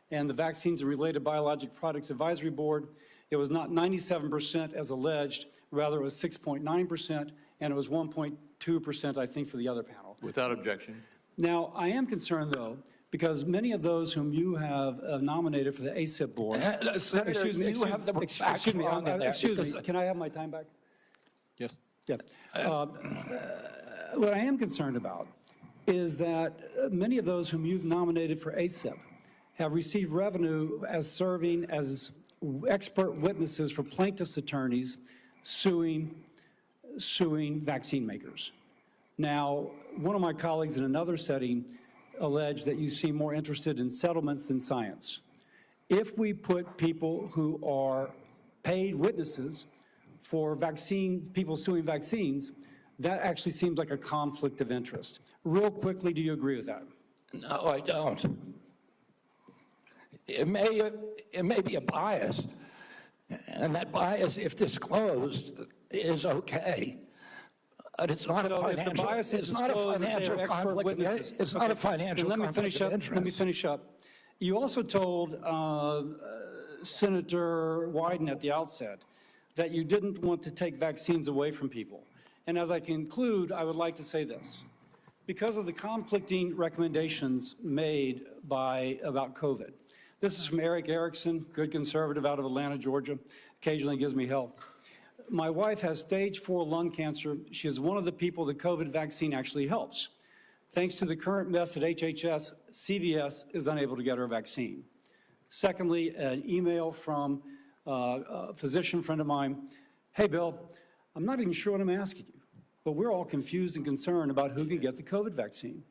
and the Vaccines and Related Biologic Products Advisory Board. It was not 97% as alleged, rather it was 6.9%, and it was 1.2%, I think, for the other panel. Without objection. Now, I am concerned, though, because many of those whom you have nominated for the ACIP board, Senator, excuse me, you have the facts excuse me, wrong in there excuse me, because- can I have my time back? Yes. Yeah. What I am concerned about is that many of those whom you've nominated for ACIP have received revenue as serving as expert witnesses for plaintiffs' attorneys suing vaccine makers. Now, one of my colleagues in another setting alleged that you seem more interested in settlements than science. If we put people who are paid witnesses for people suing vaccines, that actually seems like a conflict of interest. Real quickly, do you agree with that? No, I don't. It may be a bias, and that bias, if disclosed, is okay. But it's not a So if the financial. bias is It's not a disclosed that they are financial expert conflict. witnesses. It's not Okay, a financial then conflict of interest. Let me finish up. You also told Senator Wyden at the outset that you didn't want to take vaccines away from people. And as I conclude, I would like to say this. Because of the conflicting recommendations made about COVID. This is from Eric Erickson, good conservative out of Atlanta, Georgia, occasionally gives me help. My wife has stage 4 lung cancer. She is one of the people the COVID vaccine actually helps. Thanks to the current mess at HHS, CVS is unable to get her a vaccine. Secondly, an email from a physician friend of mine. Hey, Bill, I'm not even sure what I'm asking you, but we're all confused and concerned about who can get the COVID vaccine.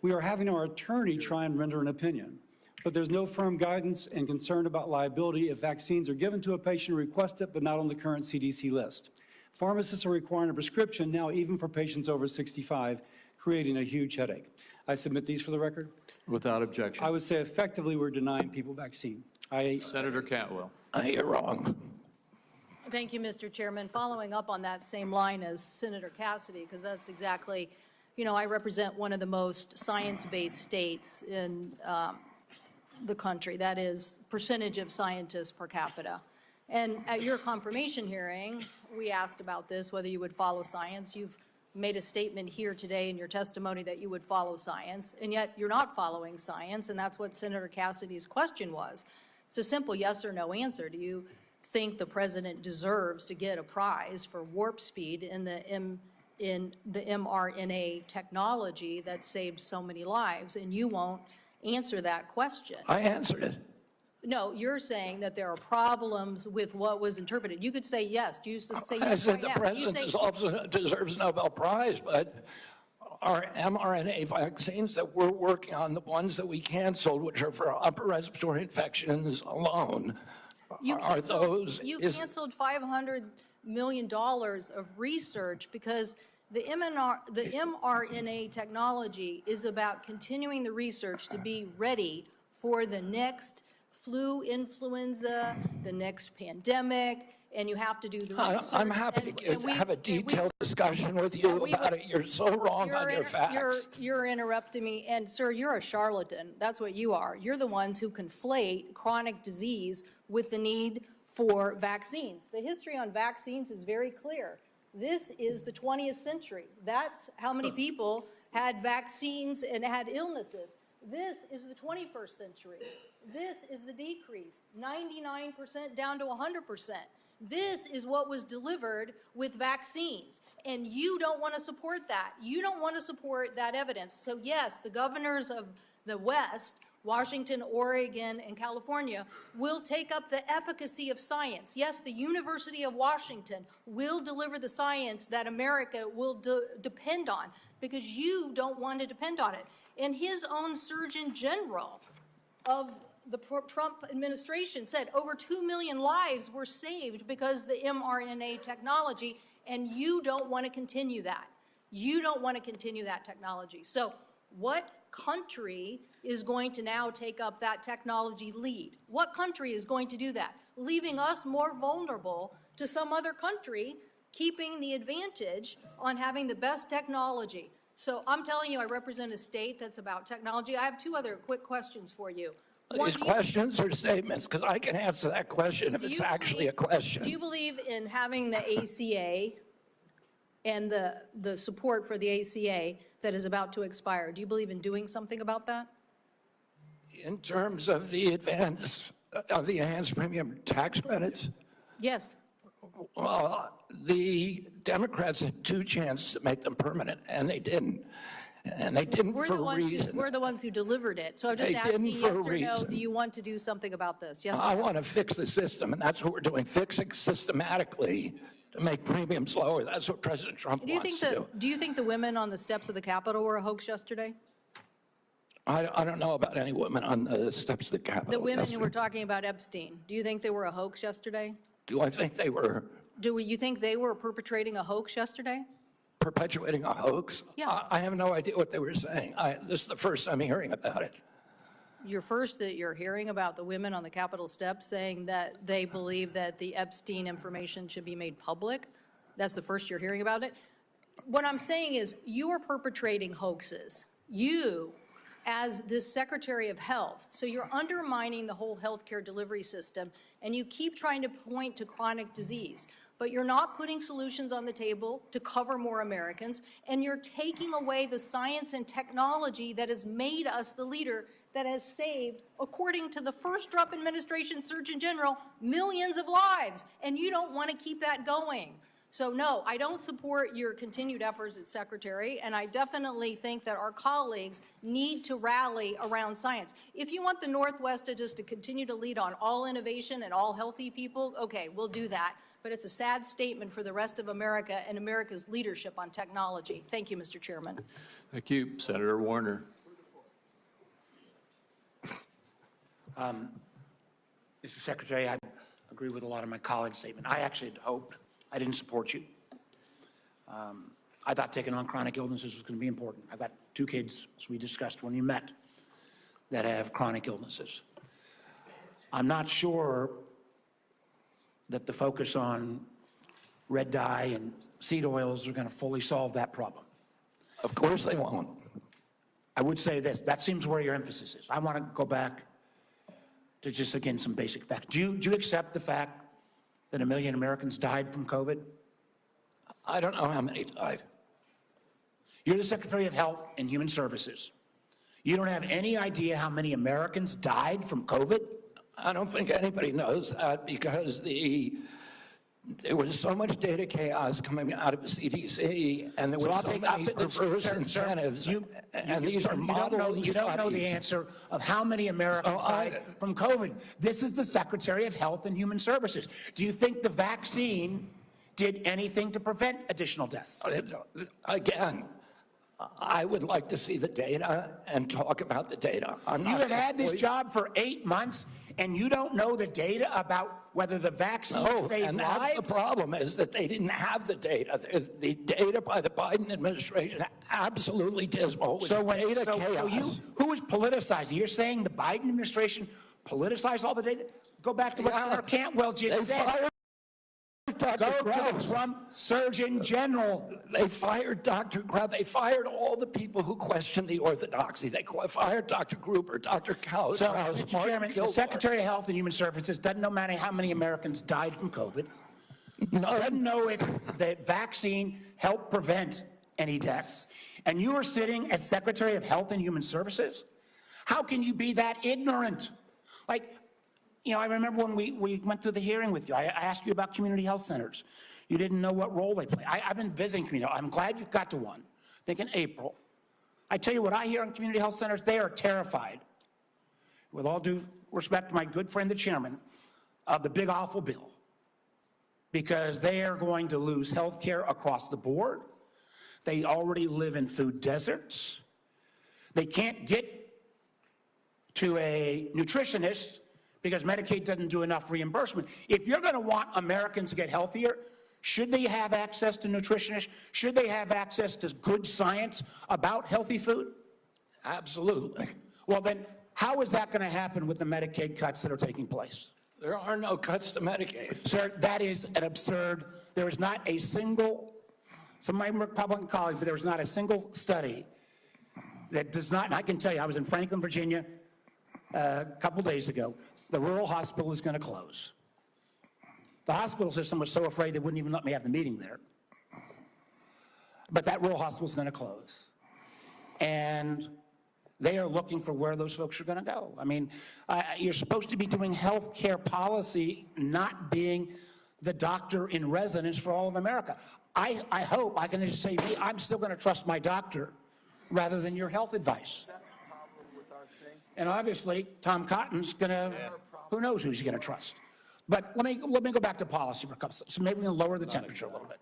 We are having our attorney try and render an opinion, but there's no firm guidance and concern about liability if vaccines are given to a patient who requests it but not on the current CDC list. Pharmacists are requiring a prescription now even for patients over 65, creating a huge headache. I submit these for the record. Without objection. I would say effectively we're denying people vaccine. Senator Cantwell. You're wrong. Thank you, Mr. Chairman. Following up on that same line as Senator Cassidy, because that's exactly, I represent one of the most science-based states in the country. That is percentage of scientists per capita. And at your confirmation hearing, we asked about this, whether you would follow science. You've made a statement here today in your testimony that you would follow science, and yet you're not following science, and that's what Senator Cassidy's question was. It's a simple yes or no answer. Do you think the president deserves to get a prize for warp speed in the mRNA technology that saved so many lives? And you won't answer that question. I answered it. No, you're saying that there are problems with what was interpreted. You could say yes. Do you say yes? I said the right now? president also deserves a Nobel Prize, but our mRNA vaccines that we're working on, the ones that we canceled, which are for upper respiratory infections alone, You are those? canceled $500 million of research because the mRNA technology is about continuing the research to be ready for the next flu, influenza, the next pandemic, and you have to do the research. I'm happy to have a detailed discussion with you about it. You're so wrong on your facts. You're interrupting me, and sir, you're a charlatan. That's what you are. You're the ones who conflate chronic disease with the need for vaccines. The history on vaccines is very clear. This is the 20th century. That's how many people had vaccines and had illnesses. This is the 21st century. This is the decrease, 99% down to 100%. This is what was delivered with vaccines, and you don't want to support that. You don't want to support that evidence. So yes, the governors of the West, Washington, Oregon, and California, will take up the efficacy of science. Yes, the University of Washington will deliver the science that America will depend on, because you don't want to depend on it. And his own Surgeon General of the Trump administration said over 2 million lives were saved because of the mRNA technology, and you don't want to continue that. You don't want to continue that technology. So what country is going to now take up that technology lead? What country is going to do that? Leaving us more vulnerable to some other country, keeping the advantage on having the best technology. So I'm telling you, I represent a state that's about technology. I have two other quick questions for you. These questions or statements? Because I can answer that question if it's actually a question. Do you believe in having the ACA and the support for the ACA that is about to expire? Do you believe in doing something about that? In terms of the enhanced premium tax credits? Yes. Well, the Democrats had two chances to make them permanent, and they didn't. And they didn't for a reason. We're the ones who delivered it. So I'm just asking, yes or no, do you want to do something about this? Yes or no? I want to fix the system, and that's what we're doing, fixing systematically to make premiums lower. That's what President Trump wants to do. Do you think the women on the steps of the Capitol were a hoax yesterday? I don't know about any women on the steps of the Capitol. The women who were talking about Epstein, do you think they were a hoax yesterday? Do I think they were? Do you think they were perpetrating a hoax yesterday? Perpetuating a hoax? Yeah. I have no idea what they were saying. This is the first I'm hearing about it. You're hearing about the women on the Capitol steps saying that they believe that the Epstein information should be made public? That's the first you're hearing about it? What I'm saying is you are perpetrating hoaxes. You, as this Secretary of Health, so you're undermining the whole healthcare delivery system, and you keep trying to point to chronic disease. But you're not putting solutions on the table to cover more Americans, and you're taking away the science and technology that has made us the leader that has saved, according to the first Trump administration Surgeon General, millions of lives, and you don't want to keep that going. So no, I don't support your continued efforts as Secretary, and I definitely think that our colleagues need to rally around science. If you want the Northwest to continue to lead on all innovation and all healthy people, okay, we'll do that. but it's a sad statement for the rest of America and America's leadership on technology. Thank you, Mr. Chairman. Thank you. Senator Warner. Mr. Secretary, I agree with a lot of my colleagues' statement. I actually had hoped, I didn't support you. I thought taking on chronic illnesses was going to be important. I've got 2 kids, as we discussed when you met, that have chronic illnesses. I'm not sure that the focus on red dye and seed oils are going to fully solve that problem. Of course they won't. I would say this, that seems where your emphasis is. I want to go back to just, again, some basic facts. Do you accept the fact that 1 million Americans died from COVID? I don't know how many died. You're the Secretary of Health and Human Services. You don't have any idea how many Americans died from COVID? I don't think anybody knows that because there was so much data chaos coming out of the CDC, and there were so many perverse incentives. And these are model studies. You don't know the answer of how many Americans died from COVID. This is the Secretary of Health and Human Services. Do you think the vaccine did anything to prevent additional deaths? Again, I would like to see the data and talk about the data. You have had this job for 8 months, and you don't know the data about whether the vaccine saved and lives? that's the problem, is that they didn't have the data. The data by the Biden administration absolutely dismal. So who is politicizing? You're saying the Biden administration politicized all the data? Go back to what Senator Cantwell just said. Go to the Trump Surgeon General. They fired Dr. Grau. They fired all the people who questioned the orthodoxy. They fired Dr. Gruber, Dr. Krause. So, Mr. Chairman, the Secretary of Health and Human Services doesn't know how many Americans died from COVID. Doesn't know if the vaccine helped prevent any deaths. And you are sitting as Secretary of Health and Human Services? How can you be that ignorant? Like, you know, I remember when we went through the hearing with you, I asked you about community health centers. You didn't know what role they play. I've been visiting community. I'm glad you got to one, I think in April. I tell you what I hear on community health centers, they are terrified, with all due respect to my good friend, the chairman, of the big awful bill, because they are going to lose health care across the board. They already live in food deserts. They can't get to a nutritionist because Medicaid doesn't do enough reimbursement. If you're going to want Americans to get healthier, should they have access to nutritionists? Should they have access to good science about healthy food? Absolutely. Well, then how is that going to happen with the Medicaid cuts that are taking place? There are no cuts to Medicaid. Sir, that is an absurd. There is not a single, some of my Republican colleagues, but there is not a single study that does not, and I can tell you, I was in Franklin, Virginia a couple days ago. The rural hospital is going to close. The hospital system was so afraid they wouldn't even let me have the meeting there. But that rural hospital is going to close. And they are looking for where those folks are going to go. I mean, you're supposed to be doing health care policy, not being the doctor in residence for all of America. I hope I can just say, I'm still going to trust my doctor rather than your health advice. And obviously, Tom Cotton's going to, who knows who he's going to trust. But let me go back to policy for a couple seconds. So maybe we can lower the temperature a little bit.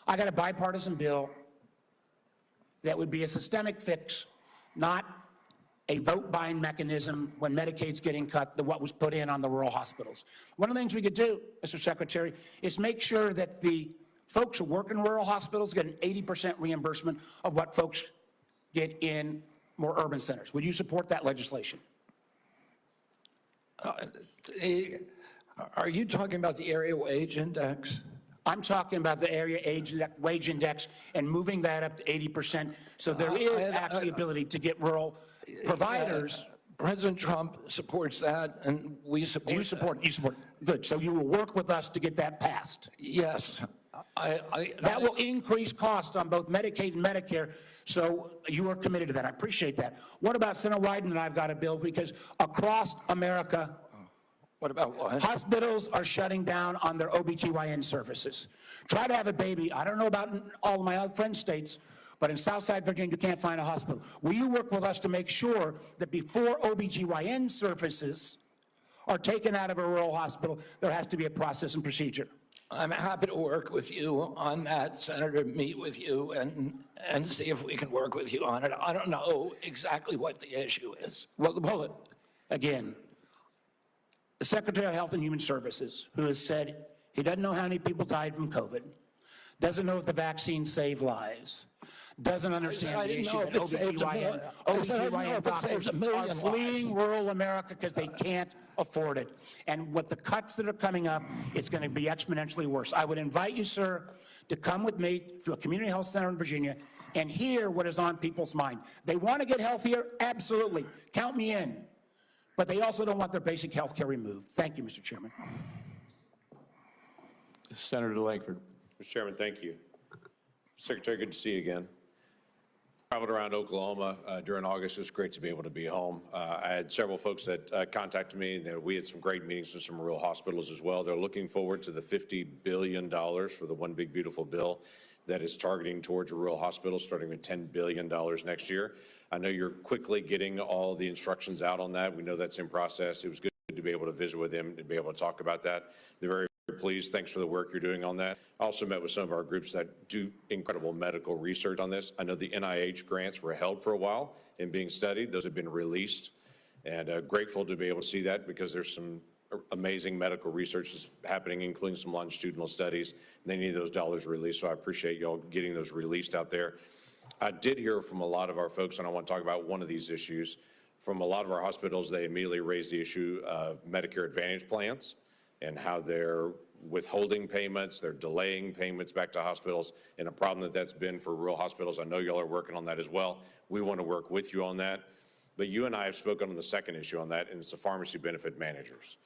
I got a bipartisan bill that would be a systemic fix, not a vote buying mechanism when Medicaid's getting cut, what was put in on the rural hospitals. One of the things we could do, Mr. Secretary, is make sure that the folks who work in rural hospitals get an 80% reimbursement of what folks get in more urban centers. Would you support that legislation? Are you talking about the area wage index? I'm talking about the area wage index and moving that up to 80%. So there is actually ability to get rural providers. President Trump supports that, and we support. Do you support? You support. Good. So you will work with us to get that passed. Yes. That will increase costs on both Medicaid and Medicare, so you are committed to that. I appreciate that. What about Senator Wyden and I've got a bill, because across America, what about what? Hospitals are shutting down on their OBGYN services. Try to have a baby. I don't know about in all of my other friend states, but in Southside Virginia, you can't find a hospital. Will you work with us to make sure that before OBGYN services are taken out of a rural hospital, there has to be a process and procedure? I'm happy to work with you on that, Senator, meet with you and see if we can work with you on it. I don't know exactly what the issue is. Well, again, the Secretary of Health and Human Services, who has said he doesn't know how many people died from COVID, doesn't know if the vaccine saved lives, doesn't understand the issue that OBGYN doctors are fleeing rural America because they can't afford it. And with the cuts that are coming up, it's going to be exponentially worse. I would invite you, sir, to come with me to a community health center in Virginia and hear what is on people's mind. They want to get healthier? Absolutely. Count me in. But they also don't want their basic health care removed. Thank you, Mr. Chairman. Senator Langford. Mr. Chairman, thank you. Secretary, good to see you again. Traveled around Oklahoma during August. It was great to be able to be home. I had several folks that contacted me. We had some great meetings with some rural hospitals as well. They're looking forward to the $50 billion for the One Big Beautiful Bill that is targeting towards rural hospitals, starting with $10 billion next year. I know you're quickly getting all the instructions out on that. We know that's in process. It was good to be able to visit with them and be able to talk about that. They're very pleased. Thanks for the work you're doing on that. I also met with some of our groups that do incredible medical research on this. I know the NIH grants were held for a while and being studied. Those have been released, and grateful to be able to see that because there's some amazing medical research that's happening, including some longitudinal studies. They need those dollars released, so I appreciate y'all getting those released out there. I did hear from a lot of our folks, and I want to talk about one of these issues. From a lot of our hospitals, they immediately raised the issue of Medicare Advantage plans and how they're withholding payments, they're delaying payments back to hospitals, and a problem that that's been for rural hospitals. I know y'all are working on that as well. We want to work with you on that. But you and I have spoken on the second issue on that, and it's the pharmacy benefit managers.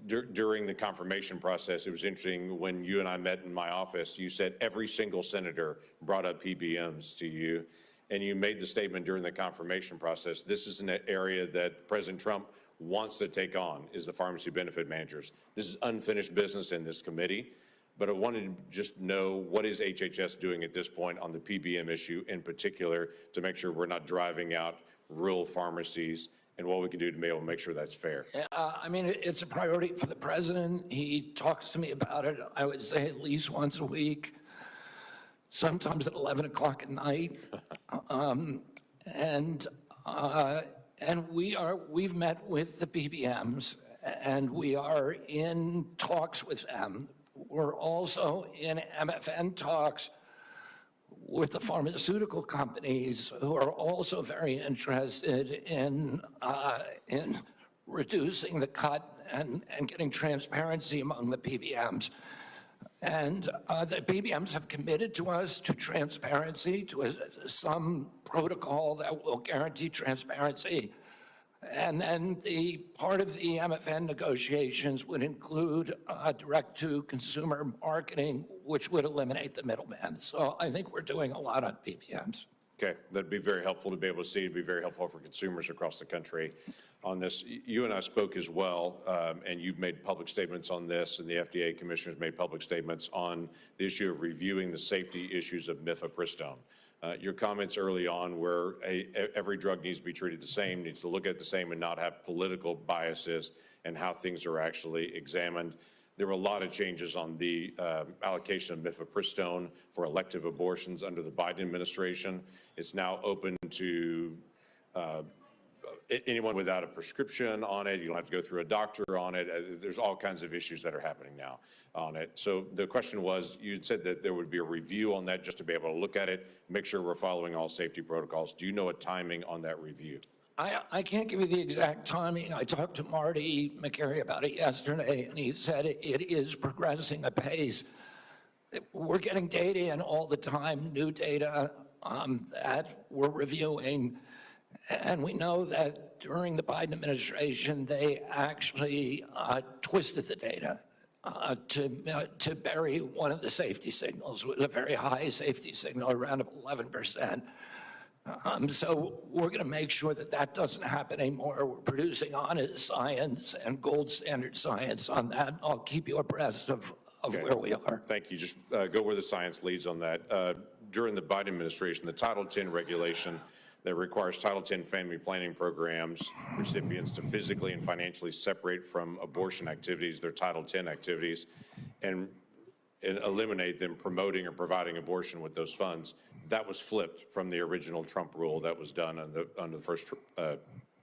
During the confirmation process, it was interesting when you and I met in my office, you said every single senator brought up PBMs to you, and you made the statement during the confirmation process, this is an area that President Trump wants to take on, is the pharmacy benefit managers. This is unfinished business in this committee, but I wanted to just know what is HHS doing at this point on the PBM issue in particular to make sure we're not driving out rural pharmacies and what we can do to be able to make sure that's fair. I mean, it's a priority for the president. He talks to me about it, I would say at least once a week, sometimes at 11 o'clock at night. And we've met with the PBMs, and we are in talks with them. We're also in MFN talks with the pharmaceutical companies who are also very interested in reducing the cut and getting transparency among the PBMs. And the PBMs have committed to us to transparency, to some protocol that will guarantee transparency. And then the part of the MFN negotiations would include direct-to-consumer marketing, which would eliminate the middleman. So I think we're doing a lot on PBMs. Okay, that'd be very helpful to be able to see. It'd be very helpful for consumers across the country on this. You and I spoke as well, and you've made public statements on this, and the FDA commissioners made public statements on the issue of reviewing the safety issues of mifepristone. Your comments early on were every drug needs to be treated the same, needs to look at the same and not have political biases and how things are actually examined. There were a lot of changes on the allocation of mifepristone for elective abortions under the Biden administration. It's now open to anyone without a prescription on it. You don't have to go through a doctor on it. There's all kinds of issues that are happening now on it. So the question was, you said that there would be a review on that just to be able to look at it, make sure we're following all safety protocols. Do you know a timing on that review? I can't give you the exact timing. I talked to Marty McCary about it yesterday, and he said it is progressing apace. We're getting data in all the time, new data that we're reviewing. And we know that during the Biden administration, they actually twisted the data to bury one of the safety signals with a very high safety signal, around 11%. So we're going to make sure that that doesn't happen anymore. We're producing honest science and gold standard science on that. I'll keep you abreast of where we are. Thank you. Just go where the science leads on that. During the Biden administration, the Title X regulation that requires Title X family planning programs recipients to physically and financially separate from abortion activities, their Title X activities, and eliminate them promoting or providing abortion with those funds. That was flipped from the original Trump rule that was done under the first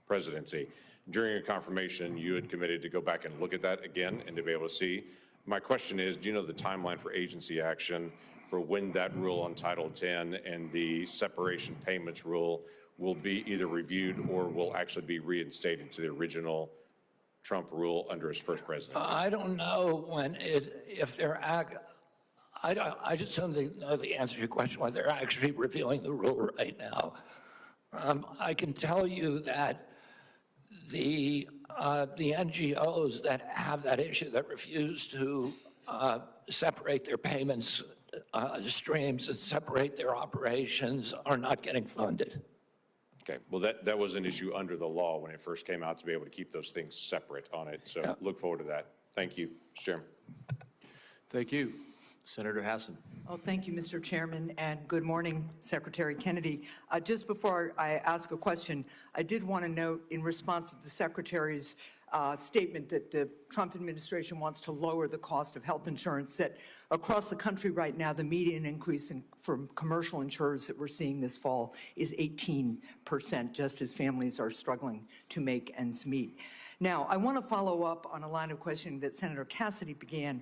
presidency. During your confirmation, you had committed to go back and look at that again and to be able to see. My question is, do you know the timeline for agency action for when that rule on Title X and the separation payments rule will be either reviewed or will actually be reinstated to the original Trump rule under his first presidency? I don't know if they're I just don't know the answer to your question, whether they're actually reviewing the rule right now. I can tell you that the NGOs that have that issue, that refuse to separate their payments streams and separate their operations, are not getting funded. Okay, well, that was an issue under the law when it first came out, to be able to keep those things separate on it. So Yeah. Look forward to that. Thank you, Mr. Chairman. Thank you. Senator Hassan. Oh, thank you, Mr. Chairman, and good morning, Secretary Kennedy. Just before I ask a question, I did want to note, in response to the Secretary's statement that the Trump administration wants to lower the cost of health insurance, that across the country right now, the median increase from commercial insurers that we're seeing this fall is 18%, just as families are struggling to make ends meet. Now, I want to follow up on a line of questioning that Senator Cassidy began.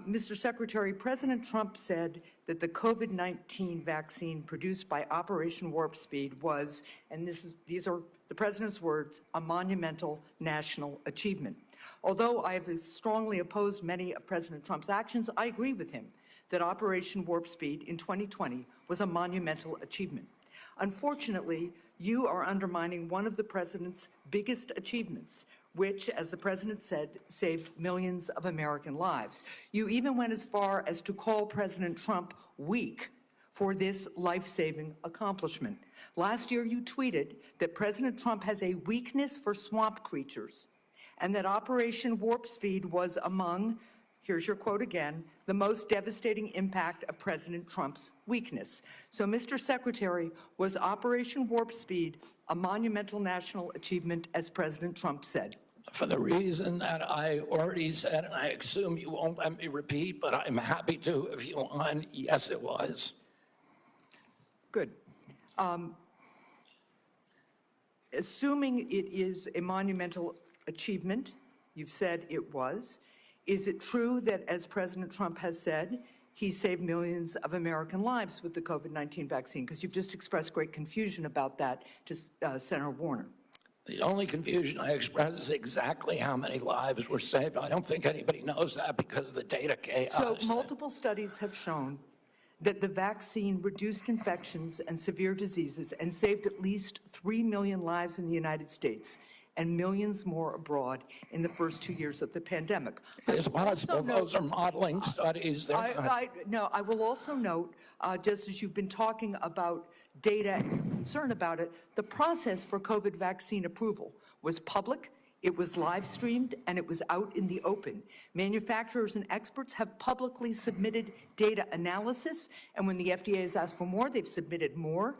Mr. Secretary, President Trump said that the COVID-19 vaccine produced by Operation Warp Speed was, and these are the President's words, a monumental national achievement. Although I have strongly opposed many of President Trump's actions, I agree with him that Operation Warp Speed in 2020 was a monumental achievement. Unfortunately, you are undermining one of the President's biggest achievements, which, as the President said, saved millions of American lives. You even went as far as to call President Trump weak for this life-saving accomplishment. Last year, you tweeted that President Trump has a weakness for swamp creatures, and that Operation Warp Speed was among, here's your quote again, the most devastating impact of President Trump's weakness. So, Mr. Secretary, was Operation Warp Speed a monumental national achievement, as President Trump said? For the reason that I already said, and I assume you won't let me repeat, but I'm happy to if you want, yes, it was. Good. Assuming it is a monumental achievement, you've said it was, is it true that, as President Trump has said, he saved millions of American lives with the COVID-19 vaccine? Because you've just expressed great confusion about that to Senator Warner. The only confusion I expressed is exactly how many lives were saved. I don't think anybody knows that because of the data chaos. So multiple studies have shown that the vaccine reduced infections and severe diseases and saved at least 3 million lives in the United States and millions more abroad in the first 2 years of the pandemic. It's possible those are modeling studies. No, I will also note, just as you've been talking about data and concern about it, the process for COVID vaccine approval was public, it was live streamed, and it was out in the open. Manufacturers and experts have publicly submitted data analysis, and when the FDA has asked for more, they've submitted more.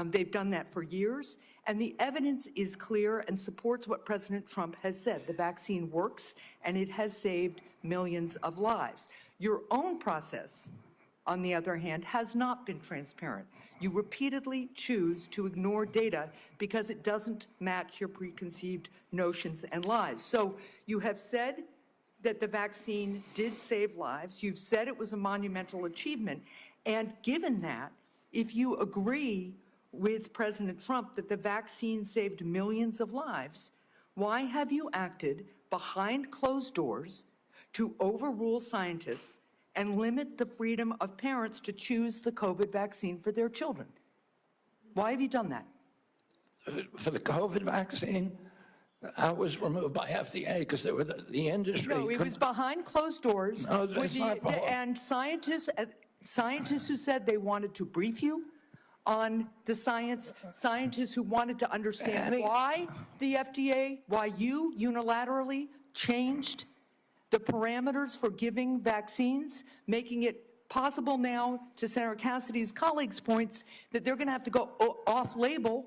They've done that for years, and the evidence is clear and supports what President Trump has said. The vaccine works, and it has saved millions of lives. Your own process, on the other hand, has not been transparent. You repeatedly choose to ignore data because it doesn't match your preconceived notions and lies. So you have said that the vaccine did save lives. You've said it was a monumental achievement. And given that, if you agree with President Trump that the vaccine saved millions of lives, why have you acted behind closed doors to overrule scientists and limit the freedom of parents to choose the COVID vaccine for their children? Why have you done that? For the COVID vaccine, I was removed by FDA because there was the industry. No, it was behind closed doors. No, that's not and scientists who said they wanted to brief you on the science, scientists who wanted to understand why the FDA, why you unilaterally changed the parameters for giving vaccines, making it possible now, to Senator Cassidy's colleagues' points, that they're going to have to go off-label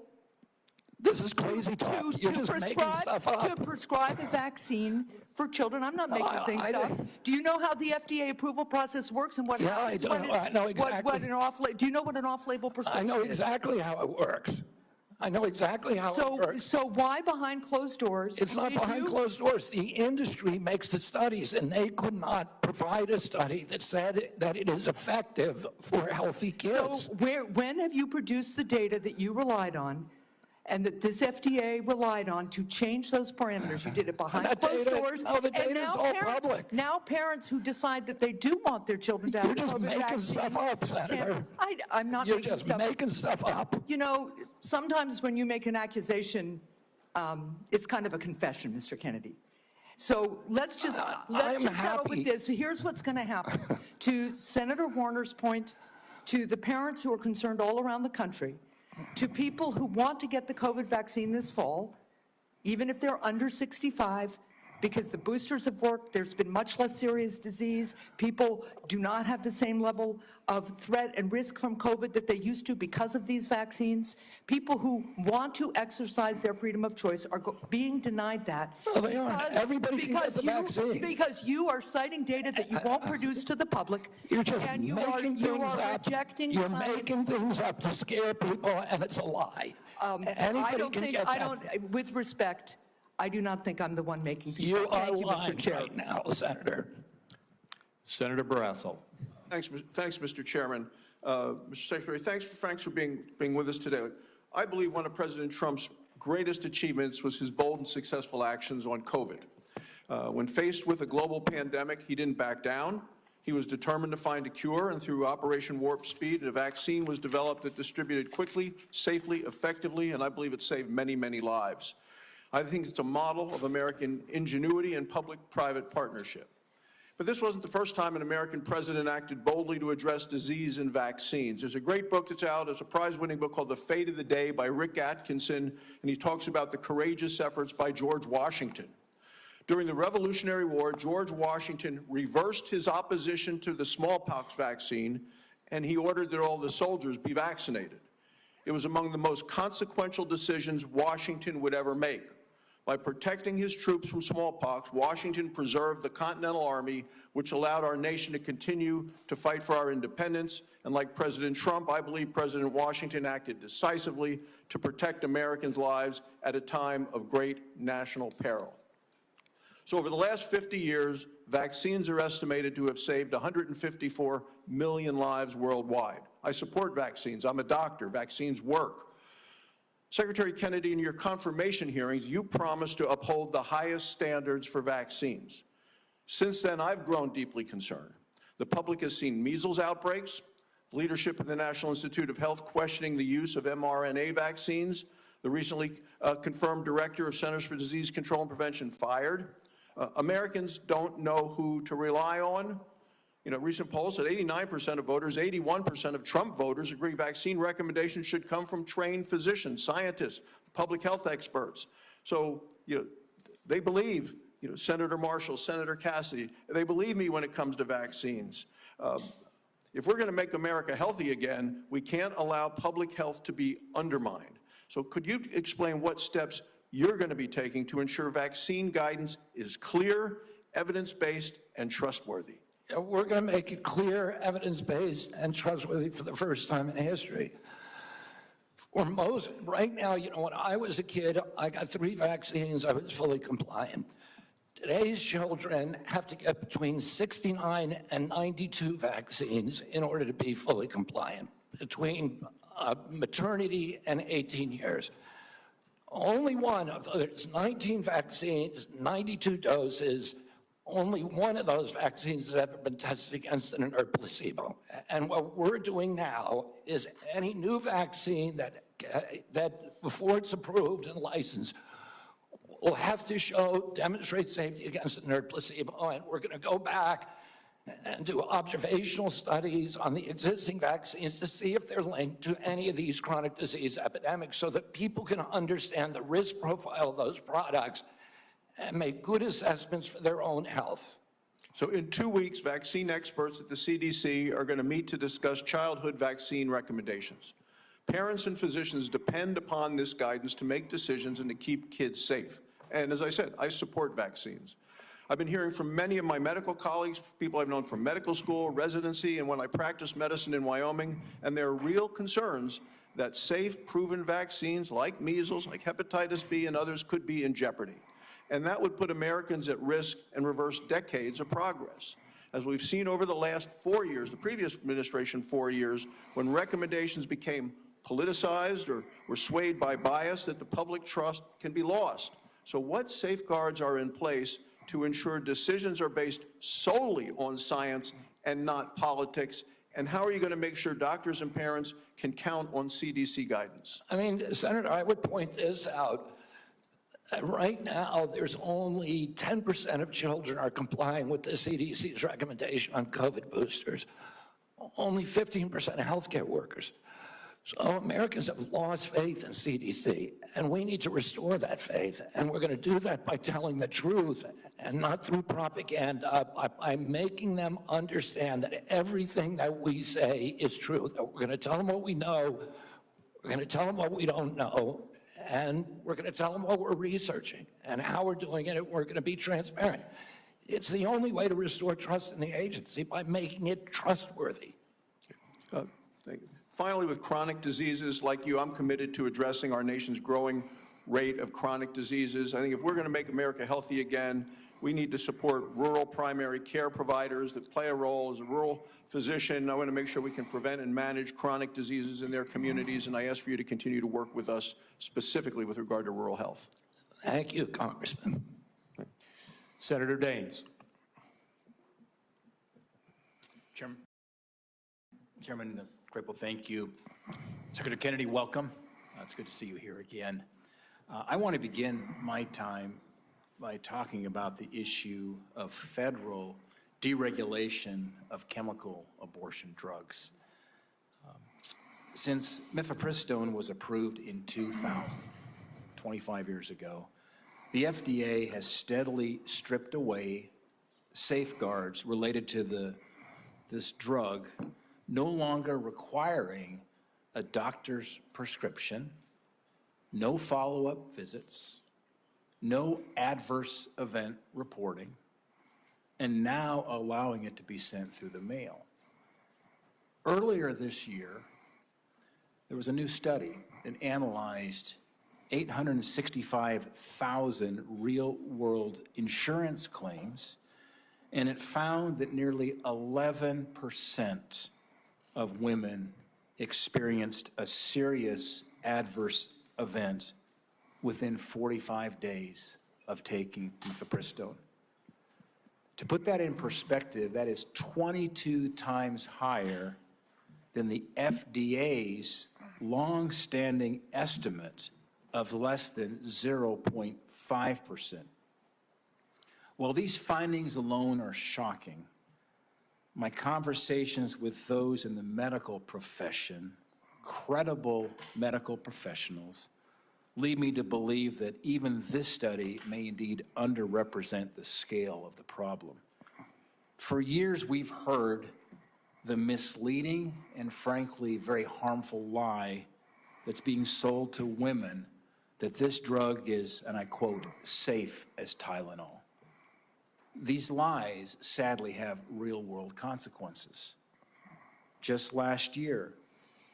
This is crazy talk. You're just making stuff up. to prescribe a vaccine for children. I'm not making things up. Do you know how the FDA approval process works and what happens when I know exactly. what an off-label? Do you know what an off-label prescription is? I know exactly how it works. I know exactly how it works. So why behind closed doors? It's not behind closed doors. The industry makes the studies, and they could not provide a study that said that it is effective for healthy kids. So when have you produced the data that you relied on and that this FDA relied on to change those parameters? You did it behind closed doors. No, the data is all public. Now parents who decide that they do want their children to have You're just COVID making vaccine stuff up, Senator. I'm not You're making just stuff up. making stuff up. You know, sometimes when you make an accusation, it's kind of a confession, Mr. Kennedy. So let's just settle with this. So here's what's going to happen. To Senator Warner's point, to the parents who are concerned all around the country, to people who want to get the COVID vaccine this fall, even if they're under 65, because the boosters have worked, there's been much less serious disease, people do not have the same level of threat and risk from COVID that they used to because of these vaccines. People who want to exercise their freedom of choice are being denied that. Well, they aren't. Everybody can get the vaccine. Because you are citing data that you won't produce to the public. You're just and you making things up. Rejecting You're science. making things up to scare people, and it's a lie. Anybody can get that. With respect, I do not think I'm the one making things You up. are Thank you, Mr. lying Chair. right now, Senator. Senator Barrasso. Thanks, Mr. Chairman. Mr. Secretary, thanks for being with us today. I believe one of President Trump's greatest achievements was his bold and successful actions on COVID. When faced with a global pandemic, he didn't back down. He was determined to find a cure, and through Operation Warp Speed, a vaccine was developed that distributed quickly, safely, effectively, and I believe it saved many, many lives. I think it's a model of American ingenuity and public-private partnership. But this wasn't the first time an American president acted boldly to address disease and vaccines. There's a great book that's out, it's a prize-winning book called The Fate of the Day by Rick Atkinson, and he talks about the courageous efforts by George Washington. During the Revolutionary War, George Washington reversed his opposition to the smallpox vaccine, and he ordered that all the soldiers be vaccinated. It was among the most consequential decisions Washington would ever make. By protecting his troops from smallpox, Washington preserved the Continental Army, which allowed our nation to continue to fight for our independence. And like President Trump, I believe President Washington acted decisively to protect Americans' lives at a time of great national peril. So over the last 50 years, vaccines are estimated to have saved 154 million lives worldwide. I support vaccines. I'm a doctor. Vaccines work. Secretary Kennedy, in your confirmation hearings, you promised to uphold the highest standards for vaccines. Since then, I've grown deeply concerned. The public has seen measles outbreaks, leadership at the National Institute of Health questioning the use of mRNA vaccines, the recently confirmed director of Centers for Disease Control and Prevention fired. Americans don't know who to rely on. You know, recent polls said 89% of voters, 81% of Trump voters agree vaccine recommendations should come from trained physicians, scientists, public health experts. So, you know, they believe, you know, Senator Marshall, Senator Cassidy, they believe me when it comes to vaccines. If we're going to make America healthy again, we can't allow public health to be undermined. So could you explain what steps you're going to be taking to ensure vaccine guidance is clear, evidence-based, and trustworthy? We're going to make it clear, evidence-based, and trustworthy for the first time in history. For most, right now, you know, when I was a kid, I got 3 vaccines, I was fully compliant. Today's children have to get between 69 and 92 vaccines in order to be fully compliant, between maternity and 18 years. Only one of those 19 vaccines, 92 doses, only one of those vaccines has ever been tested against an inert placebo. And what we're doing now is any new vaccine that before it's approved and licensed will have to demonstrate safety against an inert placebo. And we're going to go back and do observational studies on the existing vaccines to see if they're linked to any of these chronic disease epidemics so that people can understand the risk profile of those products and make good assessments for their own health. So in 2 weeks, vaccine experts at the CDC are going to meet to discuss childhood vaccine recommendations. Parents and physicians depend upon this guidance to make decisions and to keep kids safe. And as I said, I support vaccines. I've been hearing from many of my medical colleagues, people I've known from medical school, residency, and when I practiced medicine in Wyoming, and there are real concerns that safe, proven vaccines like measles, like hepatitis B and others could be in jeopardy. And that would put Americans at risk and reverse decades of progress. As we've seen over the last 4 years, the previous administration 4 years, when recommendations became politicized or were swayed by bias, that the public trust can be lost. So what safeguards are in place to ensure decisions are based solely on science and not politics? And how are you going to make sure doctors and parents can count on CDC guidance? I mean, Senator, I would point this out. Right now, there's only 10% of children are complying with the CDC's recommendation on COVID boosters. Only 15% of healthcare workers. So Americans have lost faith in CDC, and we need to restore that faith. And we're going to do that by telling the truth and not through propaganda, by making them understand that everything that we say is true, that we're going to tell them what we know, we're going to tell them what we don't know, and we're going to tell them what we're researching and how we're doing it, and we're going to be transparent. It's the only way to restore trust in the agency, by making it trustworthy. Thank you. Finally, with chronic diseases like you, I'm committed to addressing our nation's growing rate of chronic diseases. I think if we're going to make America healthy again, we need to support rural primary care providers that play a role. As a rural physician, I want to make sure we can prevent and manage chronic diseases in their communities, and I ask for you to continue to work with us specifically with regard to rural health. Thank you, Congressman. Senator Daines. Chairman Crapo, thank you. Secretary Kennedy, welcome. It's good to see you here again. I want to begin my time by talking about the issue of federal deregulation of chemical abortion drugs. Since mifepristone was approved in 2000, 25 years ago, the FDA has steadily stripped away safeguards related to this drug, no longer requiring a doctor's prescription, no follow-up visits, no adverse event reporting, and now allowing it to be sent through the mail. Earlier this year, there was a new study that analyzed 865,000 real-world insurance claims, and it found that nearly 11% of women experienced a serious adverse event within 45 days of taking mifepristone. To put that in perspective, that is 22 times higher than the FDA's long-standing estimate of less than 0.5%. While these findings alone are shocking, my conversations with those in the medical profession, credible medical professionals, lead me to believe that even this study may indeed underrepresent the scale of the problem. For years, we've heard the misleading and frankly very harmful lie that's being sold to women that this drug is, and I quote, safe as Tylenol. These lies sadly have real-world consequences. Just last year,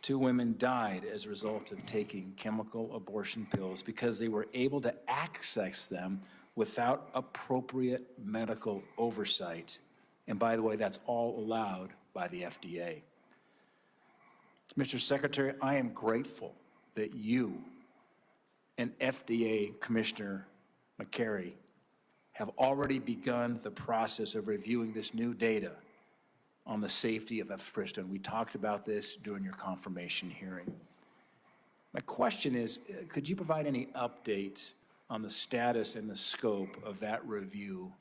2 women died as a result of taking chemical abortion pills because they were able to access them without appropriate medical oversight. And by the way, that's all allowed by the FDA. Mr. Secretary, I am grateful that you and FDA Commissioner McCary have already begun the process of reviewing this new data on the safety of mifepristone. We talked about this during your confirmation hearing. My question is, could you provide any updates on the status and the scope of that review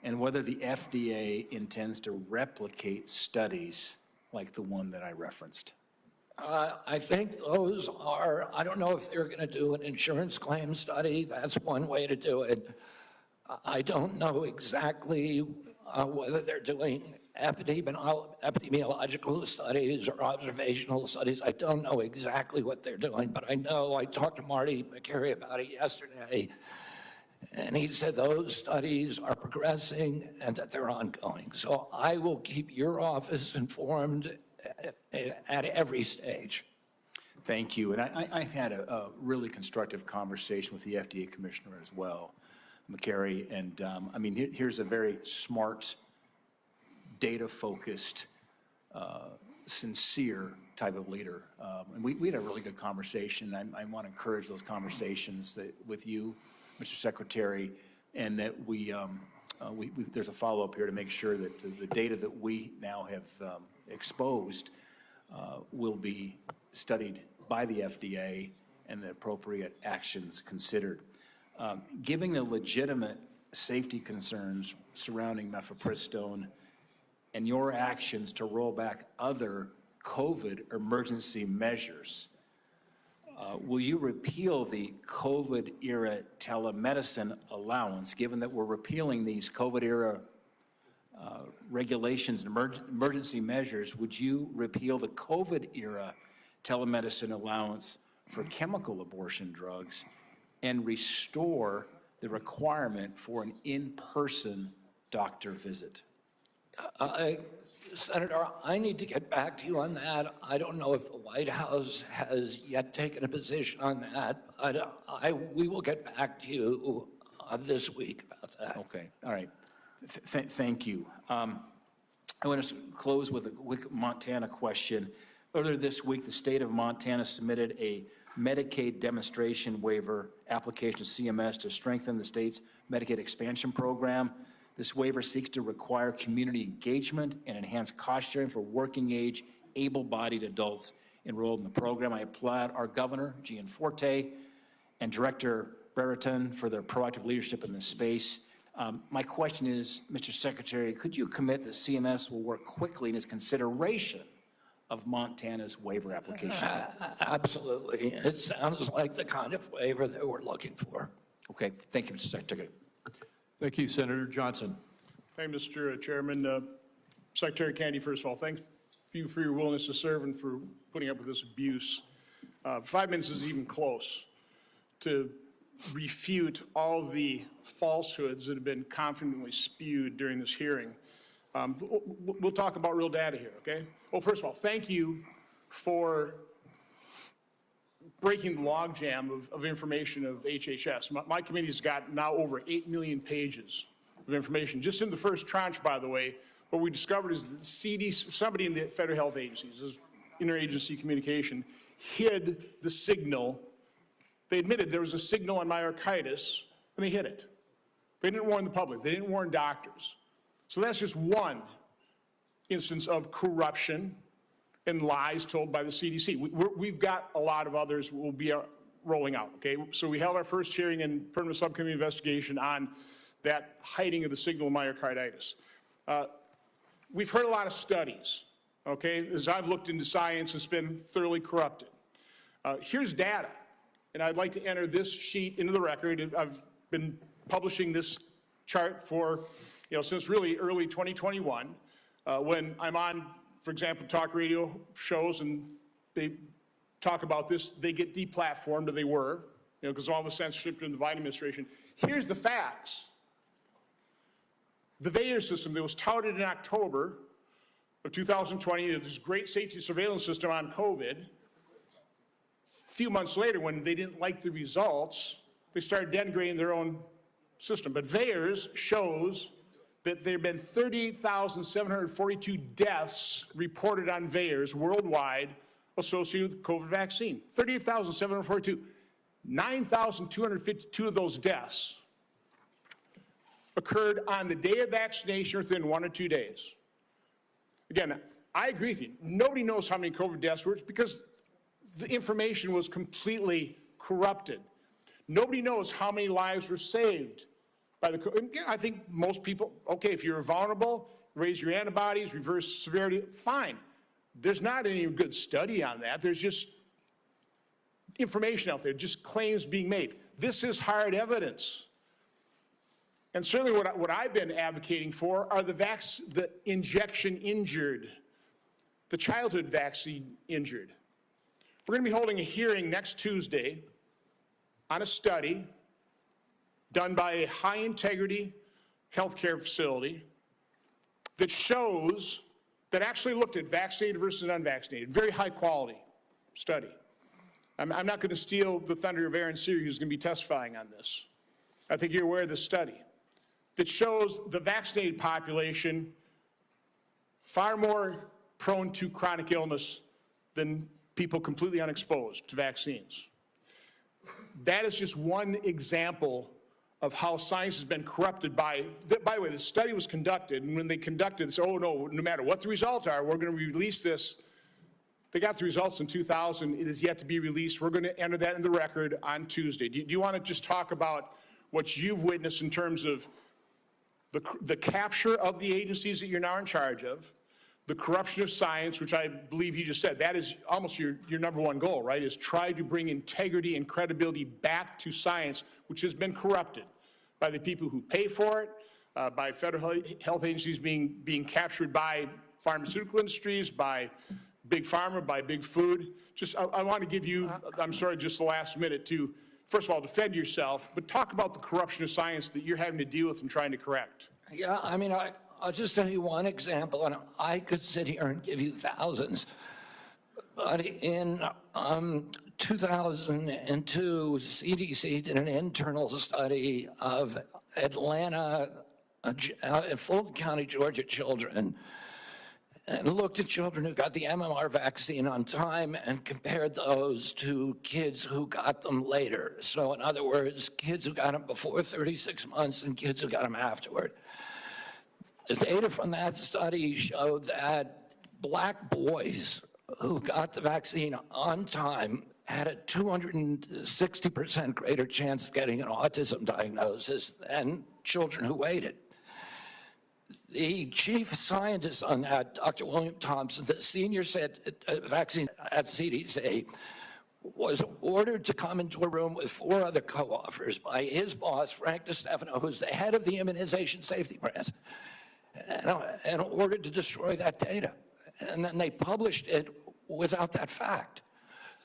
and whether the FDA intends to replicate studies like the one that I referenced? I think those are, I don't know if they're going to do an insurance claim study. That's one way to do it. I don't know exactly whether they're doing epidemiological studies or observational studies. I don't know exactly what they're doing, but I know I talked to Marty McCary about it yesterday, and he said those studies are progressing and that they're ongoing. So I will keep your office informed at every stage. Thank you. And I've had a really constructive conversation with the FDA commissioner as well, McCary. And I mean, here's a very smart, data-focused, sincere type of leader. And we had a really good conversation. I want to encourage those conversations with you, Mr. Secretary, and that there's a follow-up here to make sure that the data that we now have exposed will be studied by the FDA and the appropriate actions considered. Given the legitimate safety concerns surrounding mifepristone and your actions to roll back other COVID emergency measures, will you repeal the COVID-era telemedicine allowance, given that we're repealing these COVID-era regulations and emergency measures? Would you repeal the COVID-era telemedicine allowance for chemical abortion drugs and restore the requirement for an in-person doctor visit? Senator, I need to get back to you on that. I don't know if the White House has yet taken a position on that, but we will get back to you this week about that. Okay, all right. Thank you. I want to close with a quick Montana question. Earlier this week, the state of Montana submitted a Medicaid demonstration waiver application to CMS to strengthen the state's Medicaid expansion program. This waiver seeks to require community engagement and enhance cost sharing for working-age, able-bodied adults enrolled in the program. I applaud our governor, Gianforte, and Director Brereton for their proactive leadership in this space. My question is, Mr. Secretary, could you commit that CMS will work quickly in its consideration of Montana's waiver application? Absolutely. It sounds like the kind of waiver that we're looking for. Okay, thank you, Mr. Secretary. Thank you, Senator Johnson. Thank you, Mr. Chairman. Secretary Kennedy, first of all, thank you for your willingness to serve and for putting up with this abuse. 5 minutes is even close to refute all the falsehoods that have been confidently spewed during this hearing. We'll talk about real data here, okay? Well, first of all, thank you for breaking the logjam of information of HHS. My committee's got now over 8 million pages of information. Just in the first tranche, by the way, what we discovered is that CDC, somebody in the federal health agencies, this interagency communication, hid the signal. They admitted there was a signal on myocarditis, and they hid it. They didn't warn the public. They didn't warn doctors. So that's just one instance of corruption and lies told by the CDC. We've got a lot of others we'll be rolling out, okay? So we held our first hearing and permanent subcommittee investigation on that hiding of the signal of myocarditis. We've heard a lot of studies, okay? As I've looked into science, it's been thoroughly corrupted. Here's data, and I'd like to enter this sheet into the record. I've been publishing this chart for, since really early 2021, when I'm on, for example, talk radio shows and they talk about this, they get deplatformed, or they were, because of all the censorship in the Biden administration. Here's the facts. The VAERS system that was touted in October of 2020, this great safety surveillance system on COVID, a few months later, when they didn't like the results, they started denigrating their own system. But VAERS shows that there have been 38,742 deaths reported on VAERS worldwide associated with the COVID vaccine. 38,742. 9,252 of those deaths occurred on the day of vaccination within 1 or 2 days. Again, I agree with you. Nobody knows how many COVID deaths were because the information was completely corrupted. Nobody knows how many lives were saved by the COVID. I think most people, okay, if you're vulnerable, raise your antibodies, reverse severity, fine. There's not any good study on that. There's just information out there, just claims being made. This is hard evidence. And certainly what I've been advocating for are the injection injured, the childhood vaccine injured. We're going to be holding a hearing next Tuesday on a study done by a high-integrity healthcare facility that shows, that actually looked at vaccinated versus unvaccinated, very high-quality study. I'm not going to steal the thunder of Aaron Sear, who's going to be testifying on this. I think you're aware of this study that shows the vaccinated population far more prone to chronic illness than people completely unexposed to vaccines. That is just one example of how science has been corrupted by the way, the study was conducted, and when they conducted this, oh no, no matter what the results are, we're going to release this. They got the results in 2000. It is yet to be released. We're going to enter that in the record on Tuesday. Do you want to just talk about what you've witnessed in terms of the capture of the agencies that you're now in charge of, the corruption of science, which I believe you just said, that is almost your number one goal, right, is try to bring integrity and credibility back to science, which has been corrupted by the people who pay for it, by federal health agencies being captured by pharmaceutical industries, by big pharma, by big food. Just, I want to give you, I'm sorry, just the last minute to, first of all, defend yourself, but talk about the corruption of science that you're having to deal with and trying to correct. Yeah, I mean, I'll just tell you one example, and I could sit here and give you thousands. But in 2002, CDC did an internal study of Atlanta and Fulton County, Georgia children, and looked at children who got the MMR vaccine on time and compared those to kids who got them later. So in other words, kids who got them before 36 months and kids who got them afterward. The data from that study showed that black boys who got the vaccine on time had a 260% greater chance of getting an autism diagnosis than children who waited. The chief scientist on that, Dr. William Thompson, the senior vaccine at CDC, was ordered to come into a room with 4 other co-authors by his boss, Frank DiStefano, who's the head of the immunization safety branch, and ordered to destroy that data. And then they published it without that fact.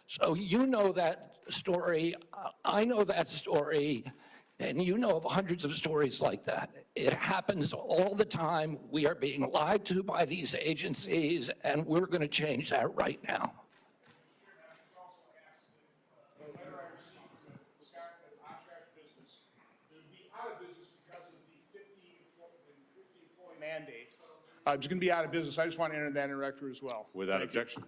So you know that story, I know that story, and you know of hundreds of stories like that. It happens all the time. We are being lied to by these agencies, and we're going to change that right now. Mandate. It's going to be out of business. I just want to enter that in record as well. Without objection.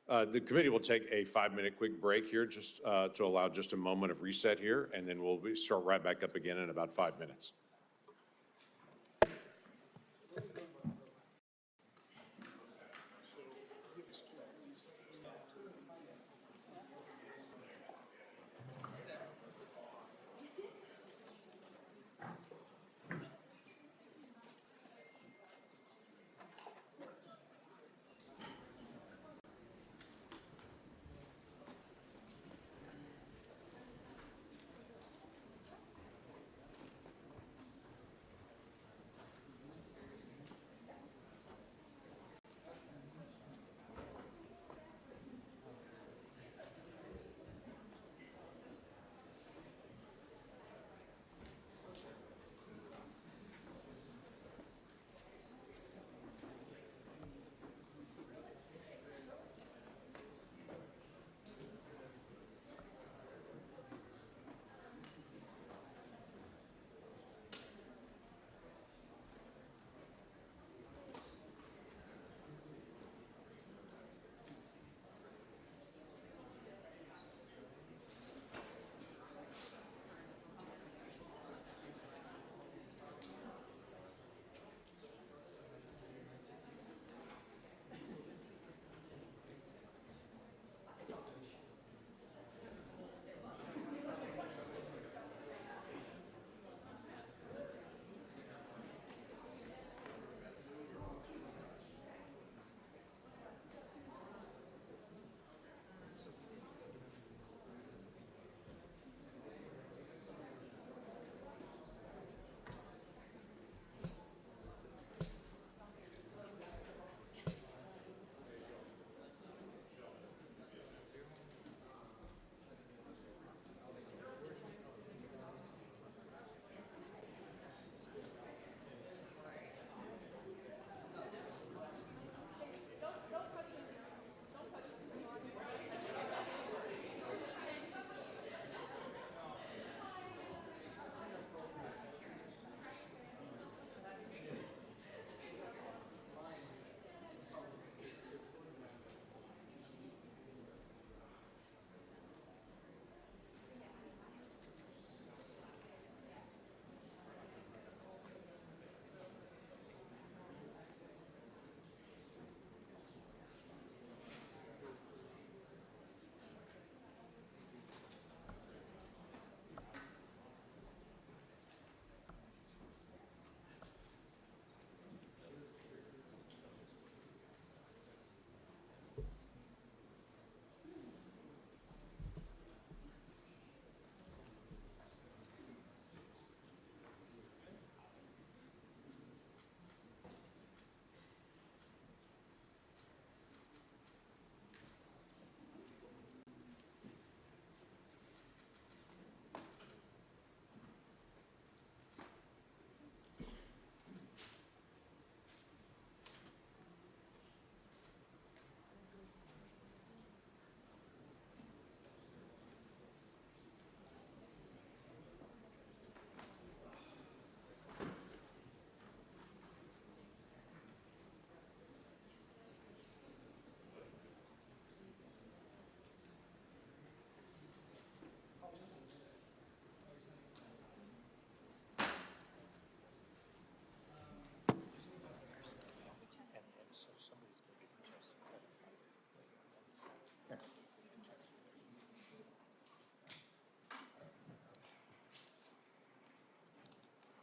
The committee will take a 5-minute quick break here just to allow just a moment of reset here, and then we'll start right back up again in about 5 minutes.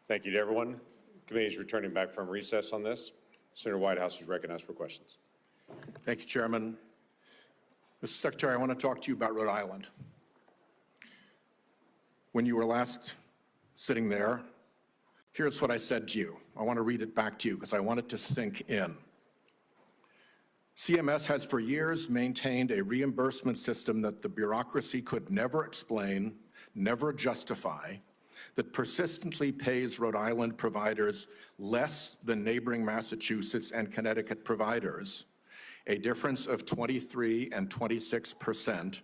Thank you to everyone. Committee is returning back from recess on this. Senator Whitehouse is recognized for questions. Thank you, Chairman. Mr. Secretary, I want to talk to you about Rhode Island. When you were last sitting there, here's what I said to you. I want to read it back to you because I want it to sink in. CMS has for years maintained a reimbursement system that the bureaucracy could never explain, never justify, that persistently pays Rhode Island providers less than neighboring Massachusetts and Connecticut providers, a difference of 23 and 26%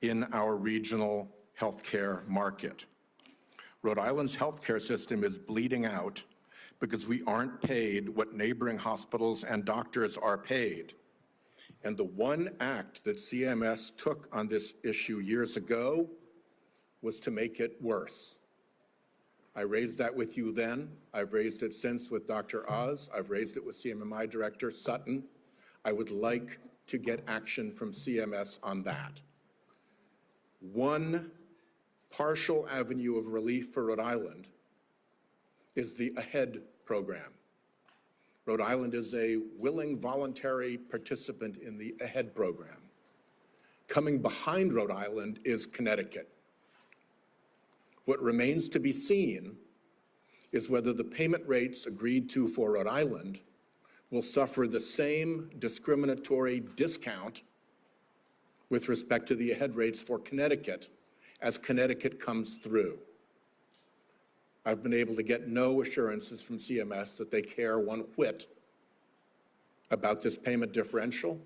in our regional healthcare market. Rhode Island's healthcare system is bleeding out because we aren't paid what neighboring hospitals and doctors are paid. And the one act that CMS took on this issue years ago was to make it worse. I raised that with you then. I've raised it since with Dr. Oz. I've raised it with CMMI Director Sutton. I would like to get action from CMS on that. One partial avenue of relief for Rhode Island is the AHEAD program. Rhode Island is a willing voluntary participant in the AHEAD program. Coming behind Rhode Island is Connecticut. What remains to be seen is whether the payment rates agreed to for Rhode Island will suffer the same discriminatory discount with respect to the AHEAD rates for Connecticut as Connecticut comes through. I've been able to get no assurances from CMS that they care one whit about this payment differential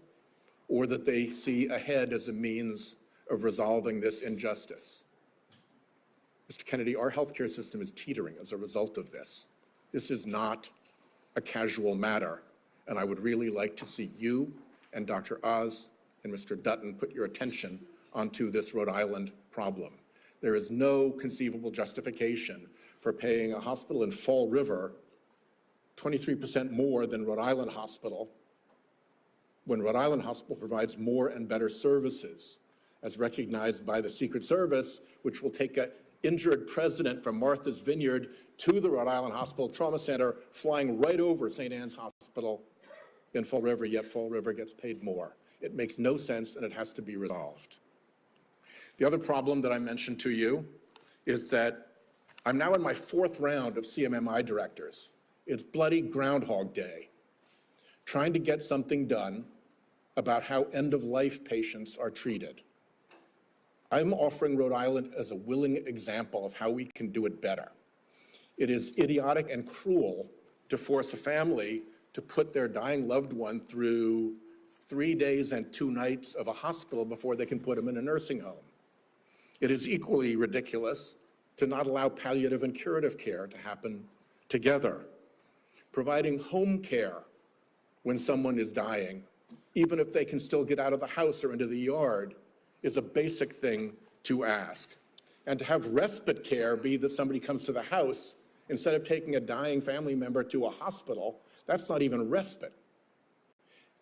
or that they see AHEAD as a means of resolving this injustice. Mr. Kennedy, our healthcare system is teetering as a result of this. This is not a casual matter, and I would really like to see you and Dr. Oz and Mr. Dutton put your attention onto this Rhode Island problem. There is no conceivable justification for paying a hospital in Fall River 23% more than Rhode Island Hospital when Rhode Island Hospital provides more and better services, as recognized by the Secret Service, which will take an injured president from Martha's Vineyard to the Rhode Island Hospital Trauma Center, flying right over St. Anne's Hospital in Fall River, yet Fall River gets paid more. It makes no sense, and it has to be resolved. The other problem that I mentioned to you is that I'm now in my 4th round of CMMI directors. It's bloody Groundhog Day, trying to get something done about how end-of-life patients are treated. I'm offering Rhode Island as a willing example of how we can do it better. It is idiotic and cruel to force a family to put their dying loved one through 3 days and 2 nights of a hospital before they can put them in a nursing home. It is equally ridiculous to not allow palliative and curative care to happen together. Providing home care when someone is dying, even if they can still get out of the house or into the yard, is a basic thing to ask. And to have respite care be that somebody comes to the house instead of taking a dying family member to a hospital, that's not even respite.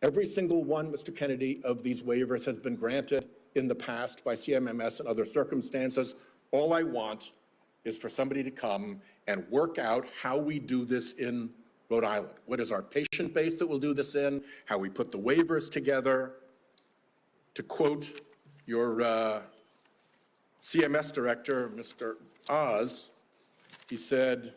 Every single one, Mr. Kennedy, of these waivers has been granted in the past by CMMS and other circumstances. All I want is for somebody to come and work out how we do this in Rhode Island. What is our patient base that we'll do this in, how we put the waivers together. To quote your CMS director, Mr. Oz, he said,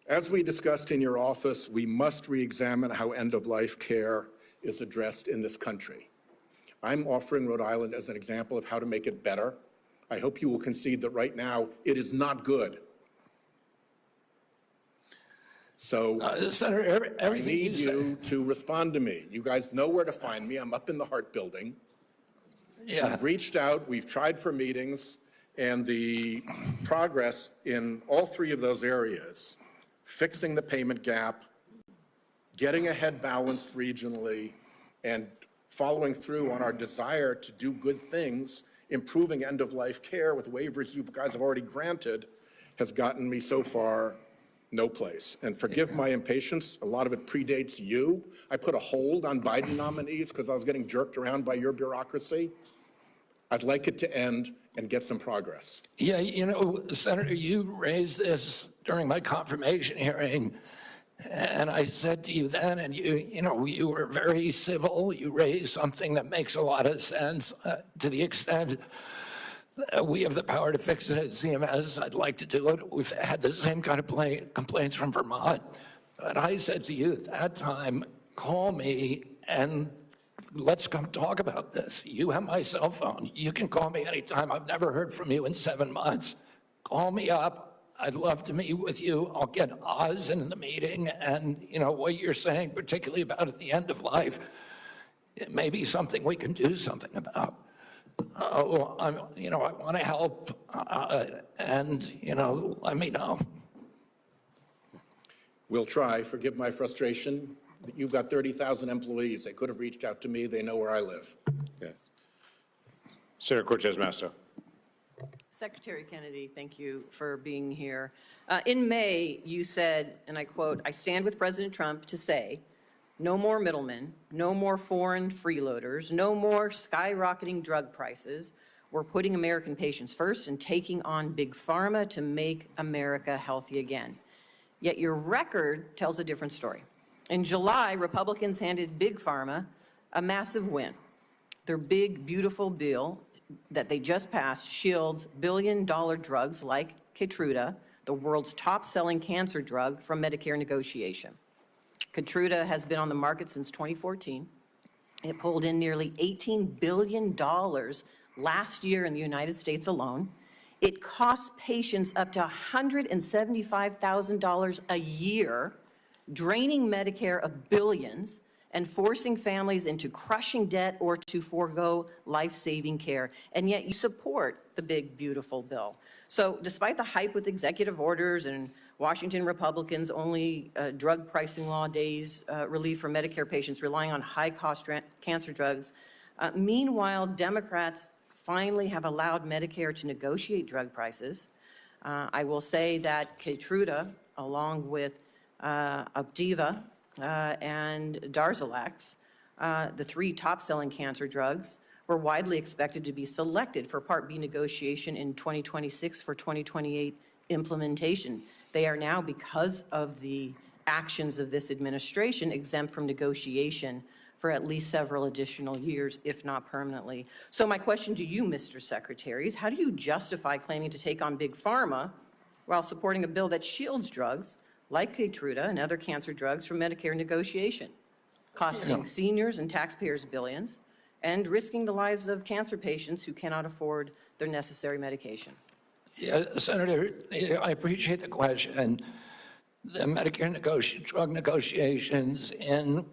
as we discussed in your office, we must re-examine how end-of-life care is addressed in this country. I'm offering Rhode Island as an example of how to make it better. I hope you will concede that right now it is not good. So Senator, I need you to respond to me. You guys know where to find me. I'm up in the Hart Building. Yeah. We've reached out, we've tried for meetings, and the progress in all 3 of those areas, fixing the payment gap, getting ahead balanced regionally, and following through on our desire to do good things, improving end-of-life care with waivers you guys have already granted, has gotten me so far no place. And forgive my impatience, a lot of it predates you. I put a hold on Biden nominees because I was getting jerked around by your bureaucracy. I'd like it to end and get some progress. Yeah, you know, Senator, you raised this during my confirmation hearing, and I said to you then, and you were very civil. You raised something that makes a lot of sense to the extent that we have the power to fix it at CMS. I'd like to do it. We've had the same kind of complaints from Vermont. But I said to you at that time, call me and let's come talk about this. You have my cell phone. You can call me anytime. I've never heard from you in 7 months. Call me up. I'd love to meet with you. I'll get Oz in the meeting, and what you're saying, particularly about at the end of life, it may be something we can do something about. I want to help, and let me know. We'll try. Forgive my frustration. You've got 30,000 employees. They could have reached out to me. They know where I live. Yes. Senator Cortez Masto. Secretary Kennedy, thank you for being here. In May, you said, and I quote, "I stand with President Trump to say, no more middlemen, no more foreign freeloaders, no more skyrocketing drug prices. We're putting American patients first and taking on big pharma to make America healthy again." Yet your record tells a different story. In July, Republicans handed big pharma a massive win. Their big, beautiful bill that they just passed shields billion-dollar drugs like Keytruda, the world's top-selling cancer drug, from Medicare negotiation. Keytruda has been on the market since 2014. It pulled in nearly $18 billion last year in the United States alone. It costs patients up to $175,000 a year, draining Medicare of billions and forcing families into crushing debt or to forego life-saving care. And yet you support the big, beautiful bill. So despite the hype with executive orders and Washington Republicans only drug pricing law days relief for Medicare patients relying on high-cost cancer drugs, meanwhile, Democrats finally have allowed Medicare to negotiate drug prices. I will say that Keytruda, along with Opdivo, and Darzalex, the 3 top-selling cancer drugs, were widely expected to be selected for Part B negotiation in 2026 for 2028 implementation. They are now, because of the actions of this administration, exempt from negotiation for at least several additional years, if not permanently. So my question to you, Mr. Secretary, is how do you justify claiming to take on big pharma while supporting a bill that shields drugs like Keytruda and other cancer drugs from Medicare negotiation, costing seniors and taxpayers billions, and risking the lives of cancer patients who cannot afford their necessary medication? Yeah, Senator, I appreciate the question. The Medicare drug negotiations in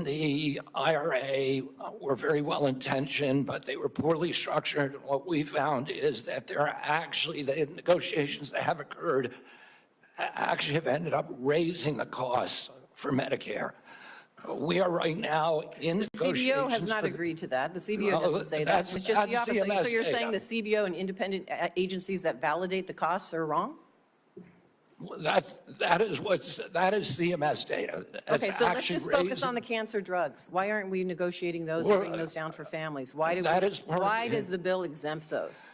the IRA were very well intentioned, but they were poorly structured. And what we found is that there are actually, the negotiations that have occurred actually have ended up raising the costs for Medicare. We are right now in negotiations. The CBO has not agreed to that. The CBO doesn't say that. It's just the opposite. So you're saying the CBO and independent agencies that validate the costs are wrong? That is CMS data. Okay, so let's just focus on the cancer drugs. Why aren't we negotiating those and bringing those down for families? Why does the bill exempt those?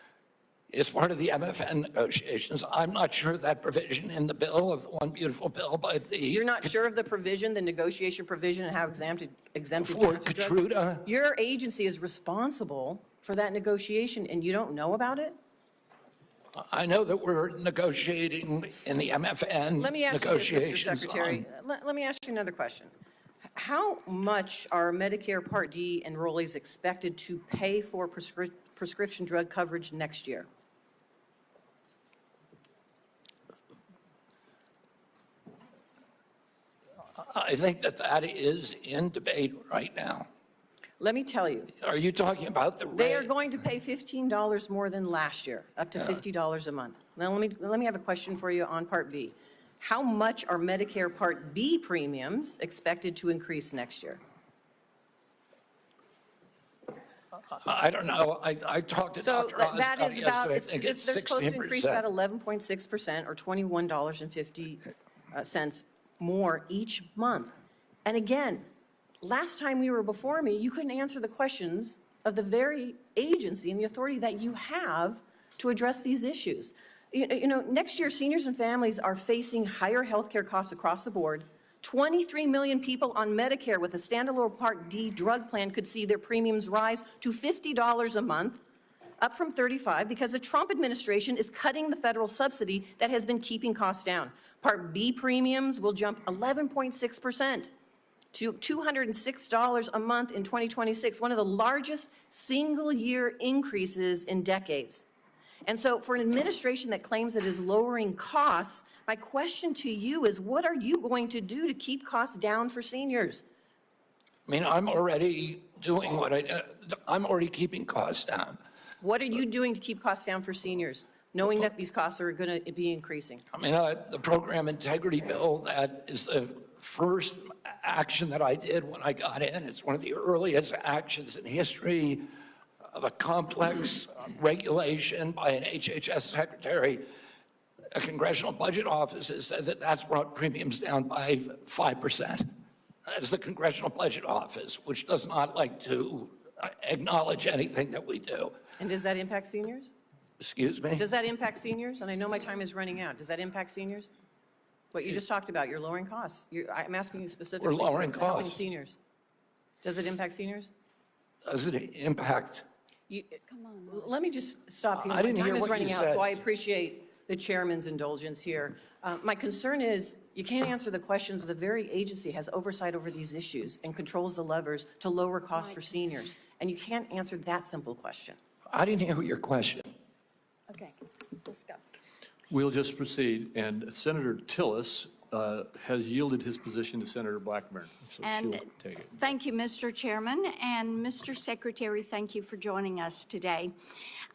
It's part of the MFN negotiations. I'm not sure of that provision in the bill, of the one beautiful bill, but the... You're not sure of the provision, the negotiation provision, and how exempted for Keytruda? Drugs? Your agency is responsible for that negotiation, and you don't know about it? I know that we're negotiating in the MFN Let me ask negotiations. you this, Mr. Secretary. Let me ask you another question. How much are Medicare Part D enrollees expected to pay for prescription drug coverage next year? I think that is in debate right now. Let me tell you. Are you talking about the rate? They are going to pay $15 more than last year, up to $50 a month. Now, let me have a question for you on Part B. How much are Medicare Part B premiums expected to increase next year? I don't know. I talked to Dr. Oz that is about, I think it's they're supposed to increase about 16%. 11.6% or $21.50 more each month. And again, last time we were before me, you couldn't answer the questions of the very agency and the authority that you have to address these issues. Next year, seniors and families are facing higher healthcare costs across the board. 23 million people on Medicare with a standalone Part D drug plan could see their premiums rise to $50 a month, up from $35, because the Trump administration is cutting the federal subsidy that has been keeping costs down. Part B premiums will jump 11.6% to $206 a month in 2026, one of the largest single-year increases in decades. And so for an administration that claims it is lowering costs, my question to you is, what are you going to do to keep costs down for seniors? I mean, I'm already doing I'm already keeping costs down. What are you doing to keep costs down for seniors, knowing that these costs are going to be increasing? I mean, the program integrity bill, that is the first action that I did when I got in. It's one of the earliest actions in history of a complex regulation by an HHS secretary. A congressional budget office has said that that's brought premiums down by 5%. That is the congressional budget office, which does not like to acknowledge anything that we do. And does that impact seniors? Excuse me? Does that impact seniors? And I know my time is running out. Does that impact seniors? What you just talked about, you're lowering costs. I'm asking you specifically. We're lowering for helping costs. seniors. Does it impact seniors? Does it impact? Come on. Let me just stop here. I didn't My hear time is what running you out, said. so I appreciate the chairman's indulgence here. My concern is you can't answer the questions. The very agency has oversight over these issues and controls the levers to lower costs for seniors. And you can't answer that simple question. I didn't hear your question. Okay, let's go. We'll just proceed. And Senator Tillis has yielded his position to Senator Blackburn, so she'll take it. Thank you, Mr. Chairman, and Mr. Secretary, thank you for joining us today.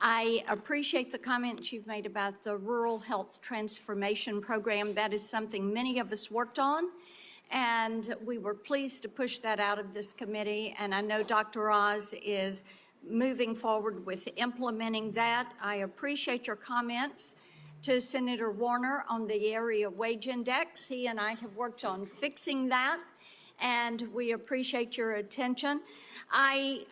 I appreciate the comments you've made about the Rural Health Transformation Program. That is something many of us worked on, and we were pleased to push that out of this committee, and I know Dr. Oz is moving forward with implementing that. I appreciate your comments to Senator Warner on the area wage index. He and I have worked on fixing that, and we appreciate your attention. I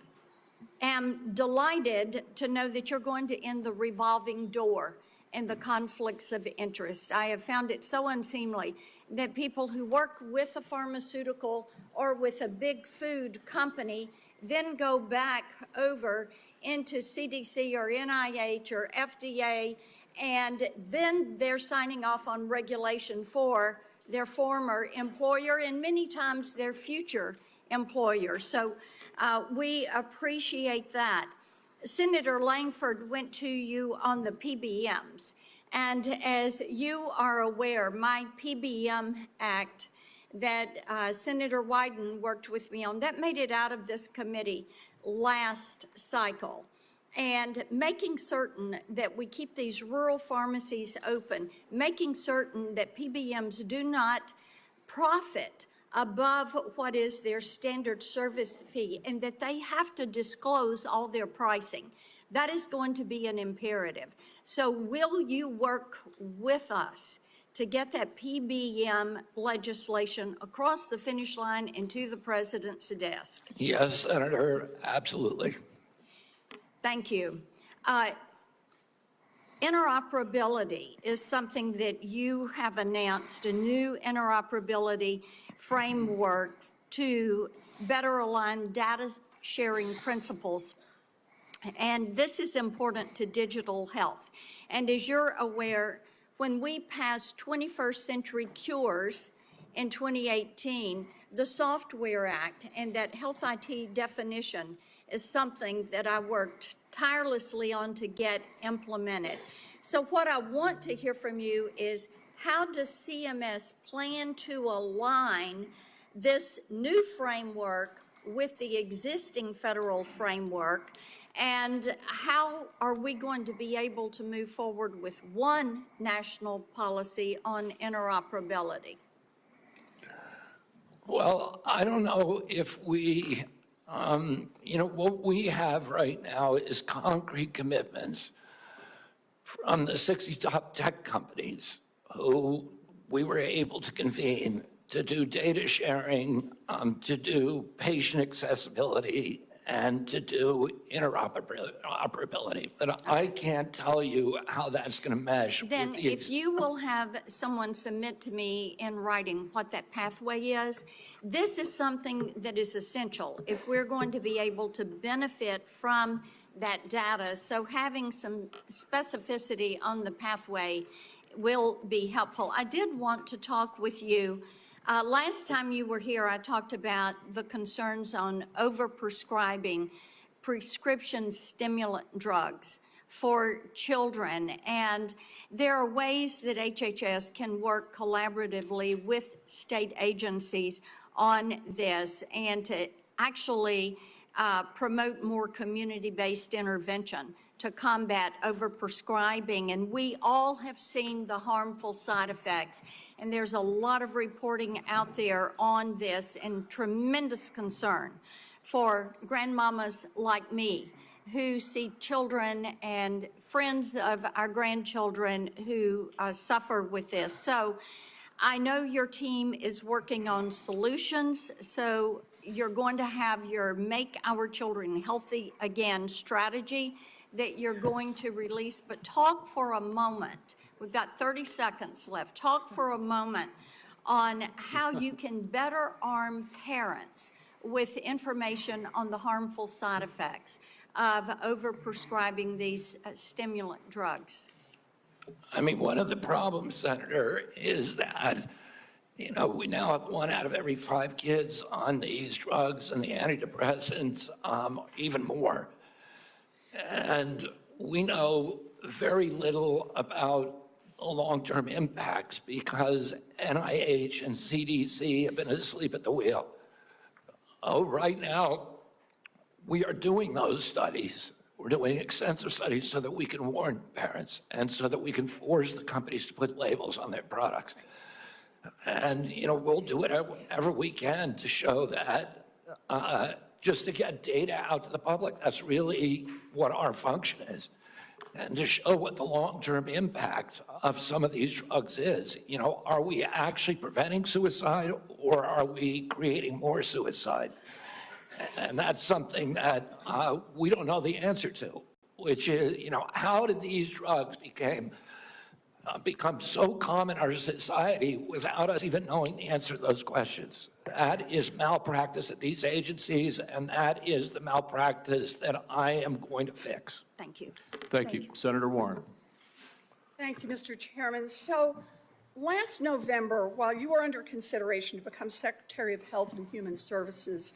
am delighted to know that you're going to end the revolving door and the conflicts of interest. I have found it so unseemly that people who work with a pharmaceutical or with a big food company then go back over into CDC or NIH or FDA, and then they're signing off on regulation for their former employer and many times their future employer. So we appreciate that. Senator Langford went to you on the PBMs. And as you are aware, my PBM Act that Senator Wyden worked with me on, that made it out of this committee last cycle. And making certain that we keep these rural pharmacies open, making certain that PBMs do not profit above what is their standard service fee, and that they have to disclose all their pricing. That is going to be an imperative. So will you work with us to get that PBM legislation across the finish line and to the president's desk? Yes, Senator, absolutely. Thank you. Interoperability is something that you have announced, a new interoperability framework to better align data sharing principles. And this is important to digital health. And as you're aware, when we passed 21st Century Cures in 2018, the Software Act and that health IT definition is something that I worked tirelessly on to get implemented. So what I want to hear from you is, how does CMS plan to align this new framework with the existing federal framework? And how are we going to be able to move forward with one national policy on interoperability? Well, I don't know if we, what we have right now is concrete commitments from the 60 top tech companies who we were able to convene to do data sharing, to do patient accessibility and to do interoperability. But I can't tell you how that's going to mesh. Then if you will have someone submit to me in writing what that pathway is, this is something that is essential if we're going to be able to benefit from that data. So having some specificity on the pathway will be helpful. I did want to talk with you. Last time you were here, I talked about the concerns on overprescribing prescription stimulant drugs for children. And there are ways that HHS can work collaboratively with state agencies on this and to actually promote more community-based intervention to combat overprescribing. And we all have seen the harmful side effects. And there's a lot of reporting out there on this and tremendous concern for grandmamas like me who see children and friends of our grandchildren who suffer with this. So I know your team is working on solutions. So you're going to have your Make Our Children Healthy Again strategy that you're going to release, but talk for a moment. We've got 30 seconds left. Talk for a moment on how you can better arm parents with information on the harmful side effects of overprescribing these stimulant drugs. I mean, one of the problems, Senator, is that, you know, we now have 1 out of every 5 kids on these drugs and the antidepressants, even more. And we know very little about the long-term impacts because NIH and CDC have been asleep at the wheel. Right now, we are doing those studies. We're doing extensive studies so that we can warn parents and so that we can force the companies to put labels on their products. And, you know, we'll do whatever we can to show that, just to get data out to the public. That's really what our function is. And to show what the long-term impact of some of these drugs is. You know, are we actually preventing suicide or are we creating more suicide? And that's something that we don't know the answer to, which is, you know, how did these drugs become so common in our society without us even knowing the answer to those questions? That is malpractice at these agencies, and that is the malpractice that I am going to fix. Thank you. Thank you. Senator Warren. Thank you, Mr. Chairman. So last November, while you were under consideration to become Secretary of Health and Human Services,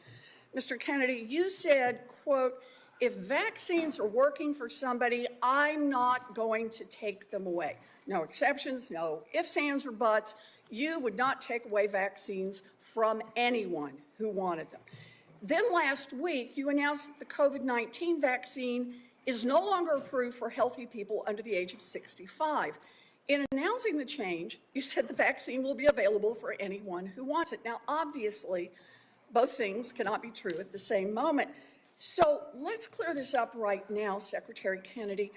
Mr. Kennedy, you said, quote, if vaccines are working for somebody, I'm not going to take them away. No exceptions, no ifs, ands, or buts. You would not take away vaccines from anyone who wanted them. Then last week, you announced that the COVID-19 vaccine is no longer approved for healthy people under the age of 65. In announcing the change, you said the vaccine will be available for anyone who wants it. Now, obviously, both things cannot be true at the same moment. So let's clear this up right now, Secretary Kennedy.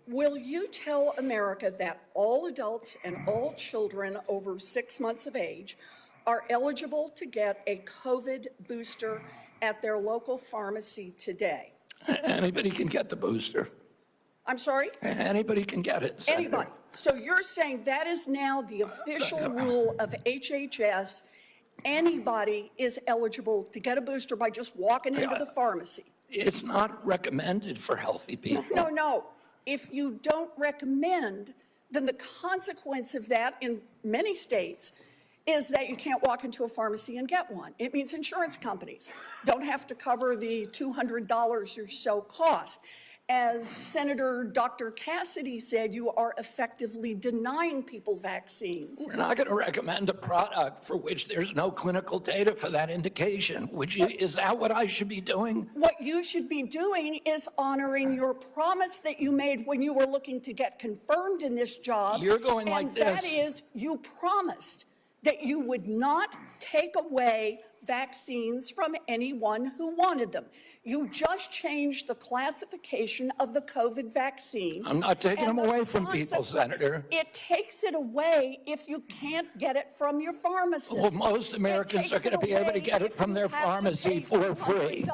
Will you tell America that all adults and all children over 6 months of age are eligible to get a COVID booster at their local pharmacy today? Anybody can get the booster. I'm sorry? Anybody can get it, Senator. Anybody. So you're saying that is now the official rule of HHS. Anybody is eligible to get a booster by just walking into the pharmacy. It's not recommended for healthy people. No. If you don't recommend, then the consequence of that in many states is that you can't walk into a pharmacy and get one. It means insurance companies don't have to cover the $200 or so cost. As Senator Dr. Cassidy said, you are effectively denying people vaccines. We're not going to recommend a product for which there's no clinical data for that indication. Is that what I should be doing? What you should be doing is honoring your promise that you made when you were looking to get confirmed in this job. You're going like and this. That is, you promised that you would not take away vaccines from anyone who wanted them. You just changed the classification of the COVID vaccine. I'm not taking them away from people, Senator. It takes it away if you can't get it from your pharmacist. Well, most Americans are going to be able to get it from their pharmacy for free.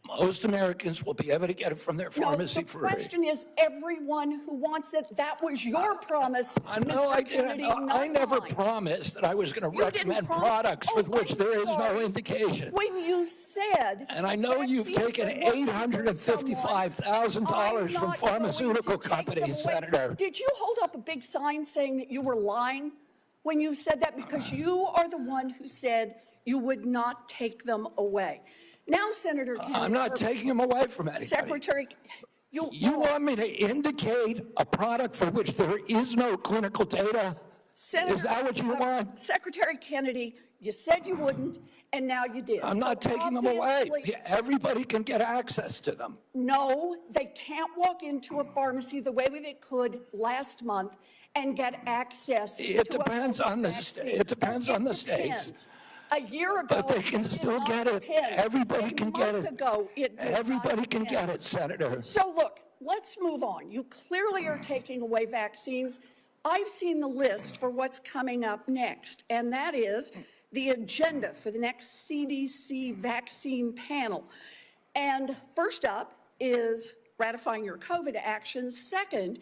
Most Americans will be able to get it from their pharmacy No, the free. question is everyone who wants it. That was your promise, No, I Mr. didn't. Kennedy, I not never mine. promised that I was going to You didn't recommend promise- products with which I'm there is no sorry. indication. When you said. And I know you've vaccines taken are working for $855,000 from someone, pharmaceutical I'm not going to take them companies, away. Senator. Did you hold up a big sign saying that you were lying when you said that? Because you are the one who said you would not take them away. Now, Senator Kennedy. I'm not taking them away from anybody. Secretary, You want me to indicate a product for which there is no clinical data? Is that what you want? Secretary Kennedy, you said you wouldn't, and now you did. I'm not So taking them away. obviously- Everybody can get access to them. No, they can't walk into a pharmacy the way they could last month and get access. It to a depends on the vaccine. it depends on the It states. depends. A year ago. But they can it did still not get it. depend. Everybody A can get month it. ago, it did not Everybody can depend. get it, Senator. So look, let's move on. You clearly are taking away vaccines. I've seen the list for what's coming up next, and that is the agenda for the next CDC vaccine panel. And first up is ratifying your COVID actions. Second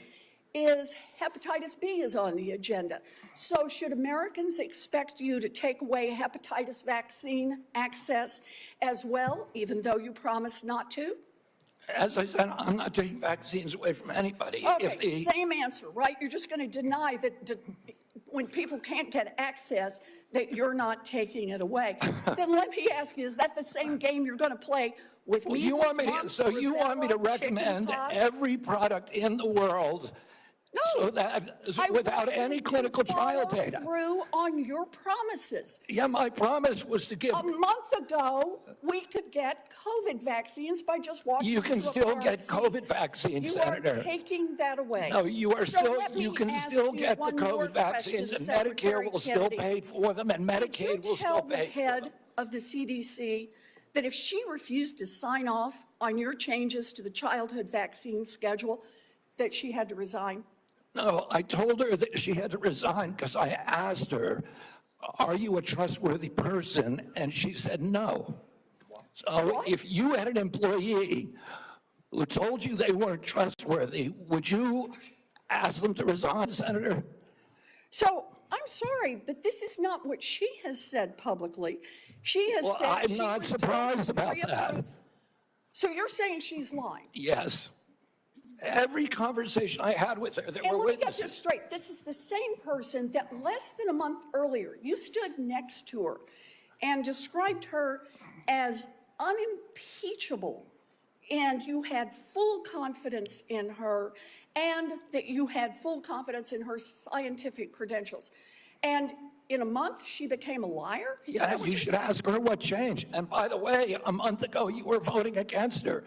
is hepatitis B is on the agenda. So should Americans expect you to take away hepatitis vaccine access as well, even though you promised not to? As I said, I'm not taking vaccines away from anybody. Okay, same answer, right? You're just going to deny that when people can't get access, that you're not taking it away. Then let me ask you, is that the same game you're going to play with Well, measles, you want me to, mumps, so you want me to rubella, recommend chickenpox? every product in the world so that, without any clinical trial data? Through on your promises. Yeah, my promise was to give. A month ago, we could get COVID vaccines by just walking You can into a still get pharmacy. COVID vaccines, You Senator. are taking that away. No, you are So still, let me you can ask still you get the one more COVID vaccines, and question, Medicare Secretary will still Kennedy. pay for them, and Medicaid will still pay for them. Tell the head of the CDC that if she refused to sign off on your changes to the childhood vaccine schedule, that she had to resign? No, I told her that she had to resign because I asked her, are you a trustworthy person? And she said no. So if you had an employee who told you they weren't trustworthy, would you ask them to resign, Senator? So I'm sorry, but this is not what she has said publicly. She has Well, said I'm she not would surprised about pre-approve. that. So you're saying she's lying? Yes. Every conversation I had with her, there And were let me get this witnesses. straight. This is the same person that less than a month earlier, you stood next to her and described her as unimpeachable, and you had full confidence in her, and that you had full confidence in her scientific credentials. And in a month, she became a liar? Is Yeah, that what you you're should saying? ask her what changed. And by the way, a month ago, you were voting against her.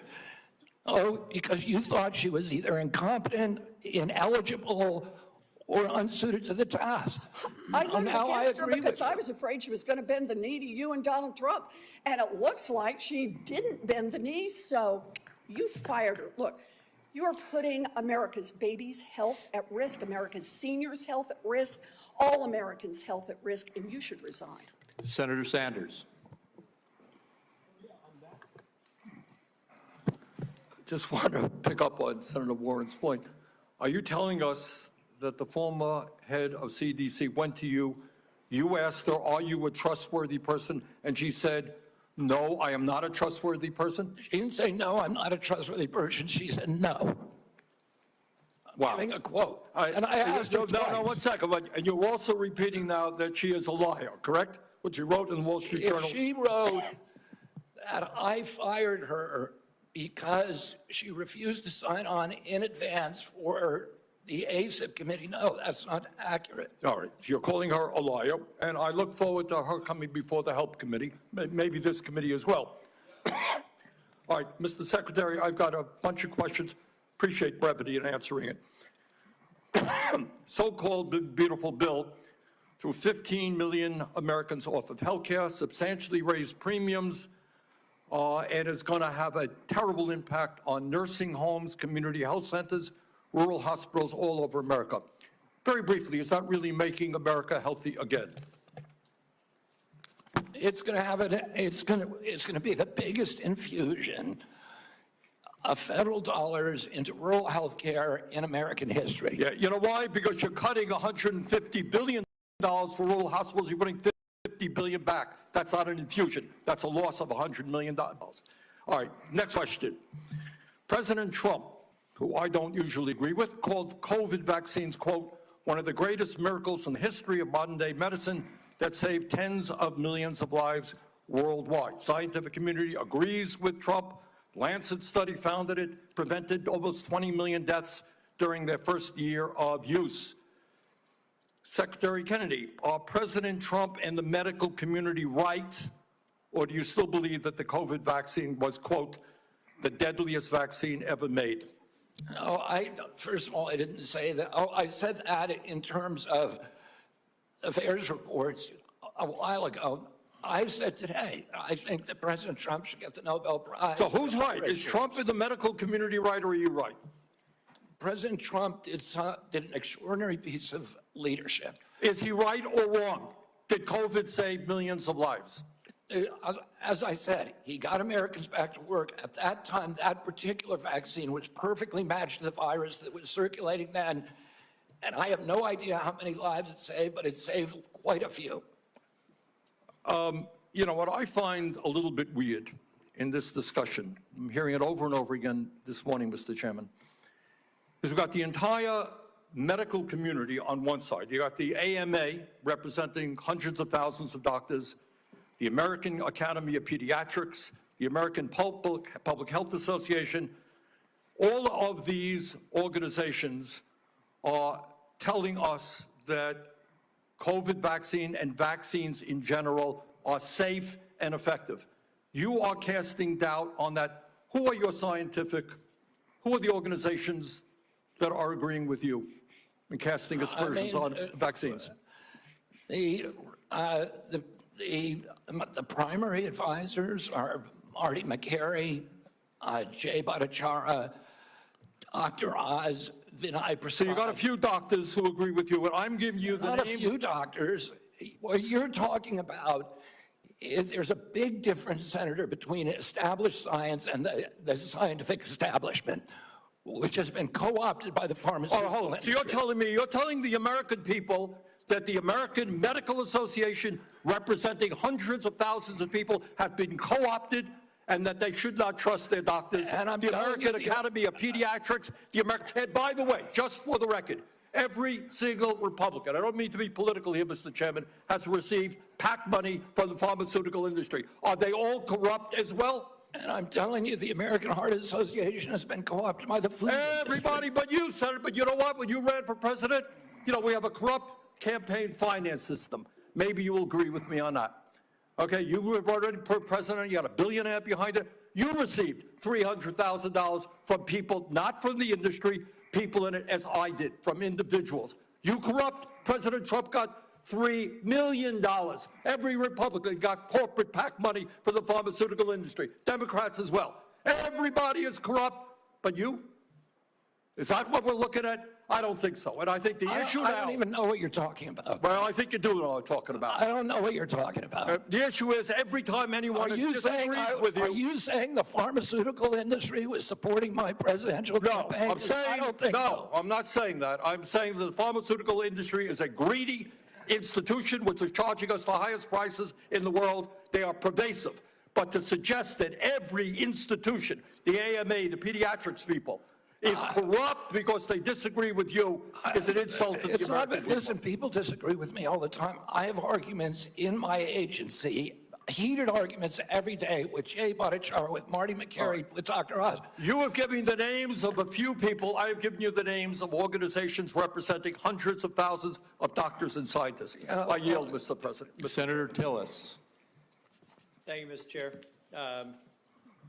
Oh, because you thought she was either incompetent, ineligible, or unsuited to the task. I voted Now I against her agree because with I you. was afraid she was going to bend the knee to you and Donald Trump. And it looks like she didn't bend the knee, so you fired her. Look, you are putting America's babies' health at risk, America's seniors' health at risk, all Americans' health at risk, and you should resign. Senator Sanders. Just want to pick up on Senator Warren's point. Are you telling us that the former head of CDC went to you, you asked her, are you a trustworthy person? And she said, no, I am not a trustworthy person? She didn't say, no, I'm not a trustworthy person. She said, no. Wow. Giving a quote. All right. And I asked her No, twice. 1 second. And you're also repeating now that she is a liar, correct? What she wrote in the Wall Street Journal? If she wrote that I fired her because she refused to sign on in advance for the ACIP committee, no, that's not accurate. All right, so you're calling her a liar, and I look forward to her coming before the Health Committee, maybe this committee as well. All right, Mr. Secretary, I've got a bunch of questions. Appreciate brevity in answering it. So-called beautiful bill threw 15 million Americans off of health care, substantially raised premiums, and is going to have a terrible impact on nursing homes, community health centers, rural hospitals all over America. Very briefly, is that really making America healthy again? It's going to have it's going to be the biggest infusion of federal dollars into rural health care in American history. Yeah, you know why? Because you're cutting $150 billion for rural hospitals. You're putting $50 billion back. That's not an infusion. That's a loss of $100 million. All right, next question. President Trump, who I don't usually agree with, called COVID vaccines, quote, one of the greatest miracles in the history of modern-day medicine that saved tens of millions of lives worldwide. Scientific community agrees with Trump. Lancet study found that it prevented almost 20 million deaths during their first year of use. Secretary Kennedy, are President Trump and the medical community right, or do you still believe that the COVID vaccine was, quote, the deadliest vaccine ever made? No, first of all, I didn't say that. Oh, I said that in terms of affairs reports a while ago. I said today, I think that President Trump should get the Nobel Prize. So who's right? Is Trump in the medical community right, or are you right? President Trump did an extraordinary piece of leadership. Is he right or wrong? Did COVID save millions of lives? As I said, he got Americans back to work. At that time, that particular vaccine was perfectly matched to the virus that was circulating then. And I have no idea how many lives it saved, but it saved quite a few. You know, what I find a little bit weird in this discussion, I'm hearing it over and over again this morning, Mr. Chairman, is we've got the entire medical community on one side. You got the AMA representing hundreds of thousands of doctors, the American Academy of Pediatrics, the American Public Health Association. All of these organizations are telling us that COVID vaccine and vaccines in general are safe and effective. You are casting doubt on that. Who are your who are the organizations that are agreeing with you and casting aspersions on vaccines? The primary advisors are Marty McCary, Jay Bhattacharya, Dr. Oz, Vinay Prasad. So you got a few doctors who agree with you, and I'm giving you the Not a few doctors. What you're talking about is there's a big difference, Senator, between established science and the scientific establishment, which has been co-opted by the pharmaceutical hold on. industry. So you're telling the American people that the American Medical Association, representing hundreds of thousands of people, have been co-opted and that they should not trust their doctors. And the American Academy of Pediatrics, and by the way, just for the record, every single Republican, I don't mean to be political here, Mr. Chairman, has received PAC money from the pharmaceutical industry. Are they all corrupt as well? And I'm telling you, the American Heart Association has been co-opted by the food Everybody but you, Senator. But you know what? When you ran for president, you know, we have a corrupt campaign finance system. Maybe you will agree with me on that. Okay, you were running for president, you got a billionaire behind it. You received $300,000 from people, not from the industry, people in it, as I did, from individuals. You corrupt. President Trump got $3 million. Every Republican got corporate PAC money for the pharmaceutical industry. Democrats as well. Everybody is corrupt, but you? Is that what we're looking at? I don't think so. And I think the issue now... I don't even know what you're talking about. Well, I think you do know what I'm talking about. I don't know what you're talking about. The issue is every time anyone disagrees with you... Are you saying the pharmaceutical industry was supporting my presidential campaign? I'm saying, I don't think so. I'm not saying that. I'm saying that the pharmaceutical industry is a greedy institution which is charging us the highest prices in the world. They are pervasive. But to suggest that every institution, the AMA, the pediatrics people, is corrupt because they disagree with you is an insult to the American people. Listen, people disagree with me all the time. I have arguments in my agency, heated arguments every day with Jay Bhattacharya, with Marty McCary, with Dr. Oz. You have given the names of a few people. I have given you the names of organizations representing hundreds of thousands of doctors and scientists. I yield, Mr. President. Senator Tillis. Thank you, Mr. Chair.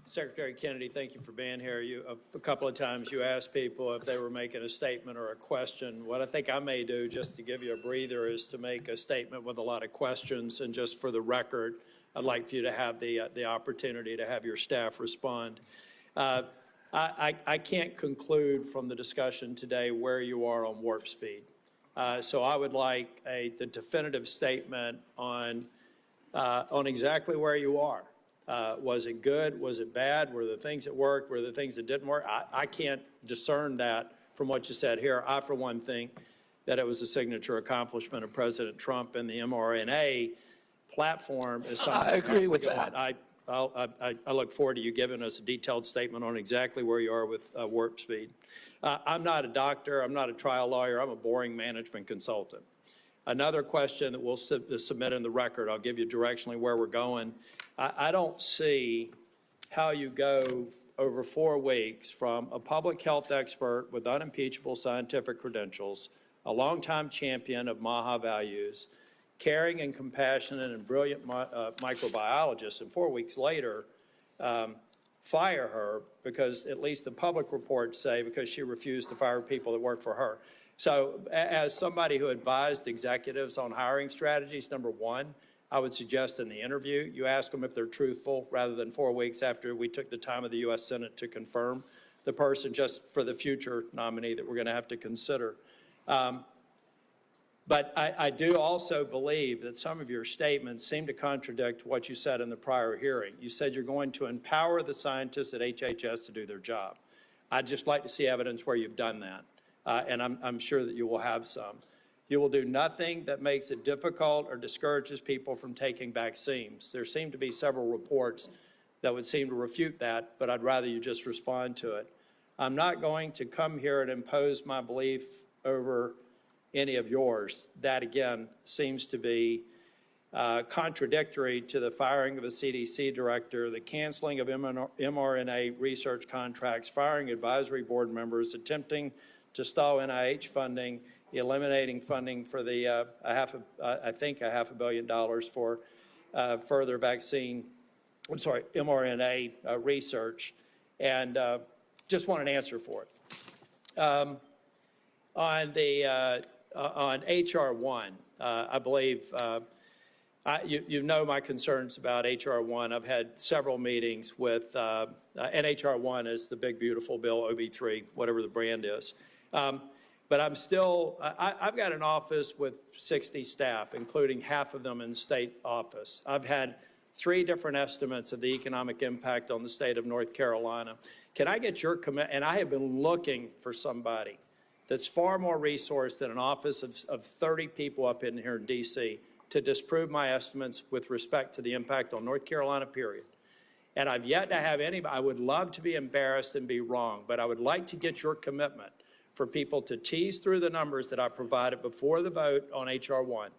Secretary Kennedy, thank you for being here. A couple of times you asked people if they were making a statement or a question. What I think I may do, just to give you a breather, is to make a statement with a lot of questions. And just for the record, I'd like for you to have the opportunity to have your staff respond. I can't conclude from the discussion today where you are on warp speed. So I would like the definitive statement on on exactly where you are. Was it good? Was it bad? Were there things that worked? Were there things that didn't work? I can't discern that from what you said here. I, for one, think that it was a signature accomplishment of President Trump, and the mRNA platform is something. I agree with that. I look forward to you giving us a detailed statement on exactly where you are with warp speed. I'm not a doctor. I'm not a trial lawyer. I'm a boring management consultant. Another question that we'll submit in the record, I'll give you directionally where we're going. I don't see how you go over 4 weeks from a public health expert with unimpeachable scientific credentials, a longtime champion of MAHA values, caring and compassionate and brilliant microbiologist, and 4 weeks later, fire her because at least the public reports say because she refused to fire people that work for her. So as somebody who advised executives on hiring strategies, number one, I would suggest in the interview, you ask them if they're truthful rather than 4 weeks after we took the time of the U.S. Senate to confirm the person, just for the future nominee that we're going to have to consider. But I do also believe that some of your statements seem to contradict what you said in the prior hearing. You said you're going to empower the scientists at HHS to do their job. I'd just like to see evidence where you've done that, and I'm sure that you will have some. You will do nothing that makes it difficult or discourages people from taking vaccines. There seem to be several reports that would seem to refute that, but I'd rather you just respond to it. I'm not going to come here and impose my belief over any of yours. That, again, seems to be contradictory to the firing of a CDC director, the canceling of mRNA research contracts, firing advisory board members, attempting to stall NIH funding, eliminating funding for the I think $500 million for further mRNA research, and just want an answer for it. On H.R. 1, I believe you know my concerns about H.R. 1. I've had several meetings with, and H.R. 1 is the big, beautiful bill, OB3, whatever the brand is. But I'm still, I've got an office with 60 staff, including half of them in state office. I've had 3 different estimates of the economic impact on the state of North Carolina. Can I get your commitment? And I have been looking for somebody that's far more resourced than an office of 30 people up in here in D.C. to disprove my estimates with respect to the impact on North Carolina, period. And I've yet to have anybody. I would love to be embarrassed and be wrong, but I would like to get your commitment for people to tease through the numbers that I provided before the vote on H.R. 1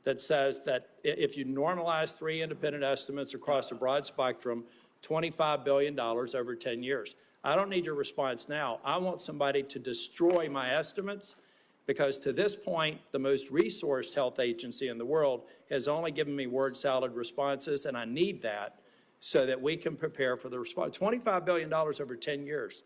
that says that if you normalize 3 independent estimates across a broad spectrum, $25 billion over 10 years. I don't need your response now. I want somebody to destroy my estimates, because to this point, the most resourced health agency in the world has only given me word salad responses, and I need that so that we can prepare for the response. $25 billion over 10 years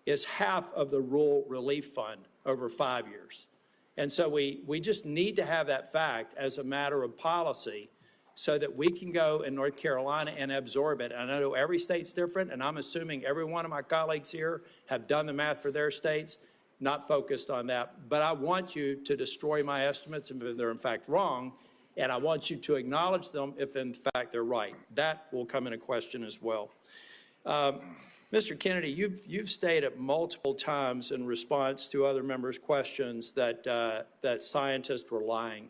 is half of the rural relief fund over 5 years. And so we just need to have that fact as a matter of policy so that we can go in North Carolina and absorb it. And I know every state's different, and I'm assuming every one of my colleagues here have done the math for their states, not focused on that. But I want you to destroy my estimates if they're in fact wrong, and I want you to acknowledge them if in fact they're right. That will come into question as well. Mr. Kennedy, you've stated multiple times in response to other members' questions that scientists were lying.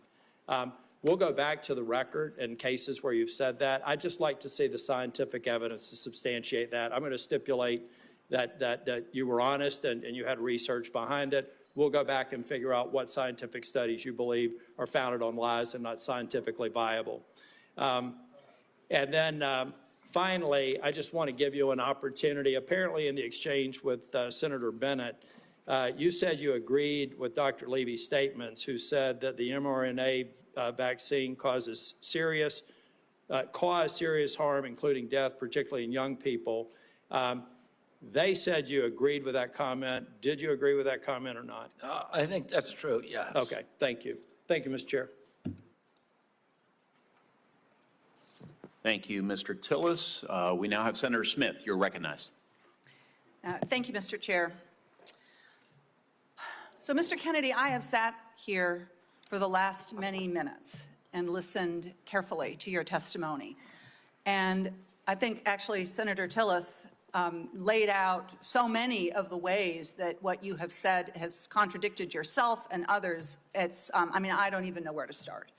We'll go back to the record in cases where you've said that. I'd just like to see the scientific evidence to substantiate that. I'm going to stipulate that you were honest and you had research behind it. We'll go back and figure out what scientific studies you believe are founded on lies and not scientifically viable. And then finally, I just want to give you an opportunity. Apparently in the exchange with Senator Bennett, you said you agreed with Dr. Levy's statements, who said that the mRNA vaccine caused serious harm, including death, particularly in young people. They said you agreed with that comment. Did you agree with that comment or not? I think that's true, yes. Okay, thank you. Thank you, Mr. Chair. Thank you, Mr. Tillis. We now have Senator Smith. You're recognized. Thank you, Mr. Chair. So, Mr. Kennedy, I have sat here for the last many minutes, and listened carefully to your testimony. And I think actually Senator Tillis laid out so many of the ways that what you have said has contradicted yourself and others. It's, I mean, I don't even know where to start.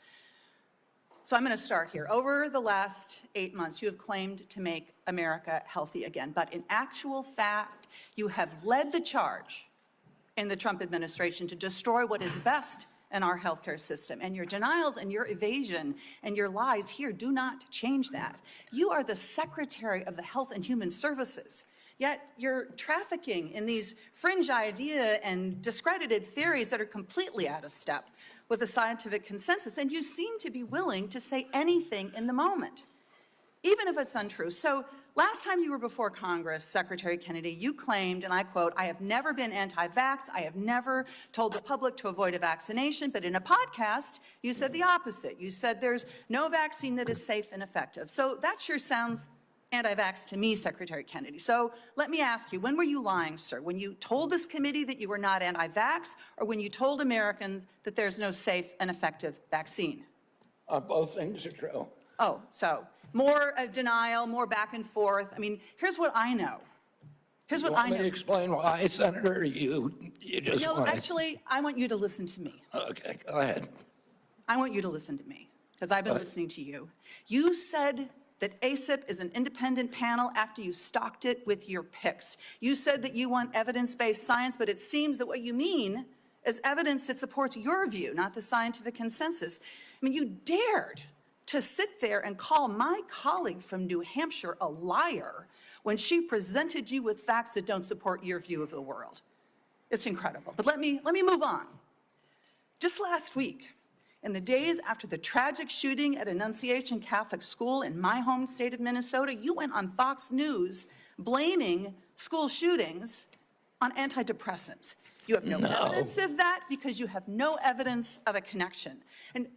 So I'm going to start here. Over the last 8 months, you have claimed to make America healthy again. But in actual fact, you have led the charge in the Trump administration to destroy what is best in our healthcare system. And your denials and your evasion and your lies here do not change that. You are the Secretary of the Health and Human Services. Yet you're trafficking in these fringe idea and discredited theories that are completely out of step with the scientific consensus, and you seem to be willing to say anything in the moment, even if it's untrue. So last time you were before Congress, Secretary Kennedy, you claimed, and I quote, "I have never been anti-vax. I have never told the public to avoid a vaccination." But in a podcast, you said the opposite. You said there's no vaccine that is safe and effective. So that sure sounds anti-vax to me, Secretary Kennedy. So let me ask you, when were you lying, sir? When you told this committee that you were not anti-vax, or when you told Americans that there's no safe and effective vaccine? Both things are true. Oh, so more denial, more back and forth. I mean, here's what I know. Here's what I know. You want me to explain why, Senator? You just No, want to... actually, I want you to listen to me. Okay, go ahead. I want you to listen to me, because I've been listening to you. You said that ACIP is an independent panel after you stocked it with your picks. You said that you want evidence-based science, but it seems that what you mean is evidence that supports your view, not the scientific consensus. I mean, you dared to sit there and call my colleague from New Hampshire a liar when she presented you with facts that don't support your view of the world. It's incredible. But let me move on. Just last week, in the days after the tragic shooting at Annunciation Catholic School in my home state of Minnesota, you went on Fox News blaming school shootings on antidepressants. You have no evidence of that because you have no evidence of a connection. And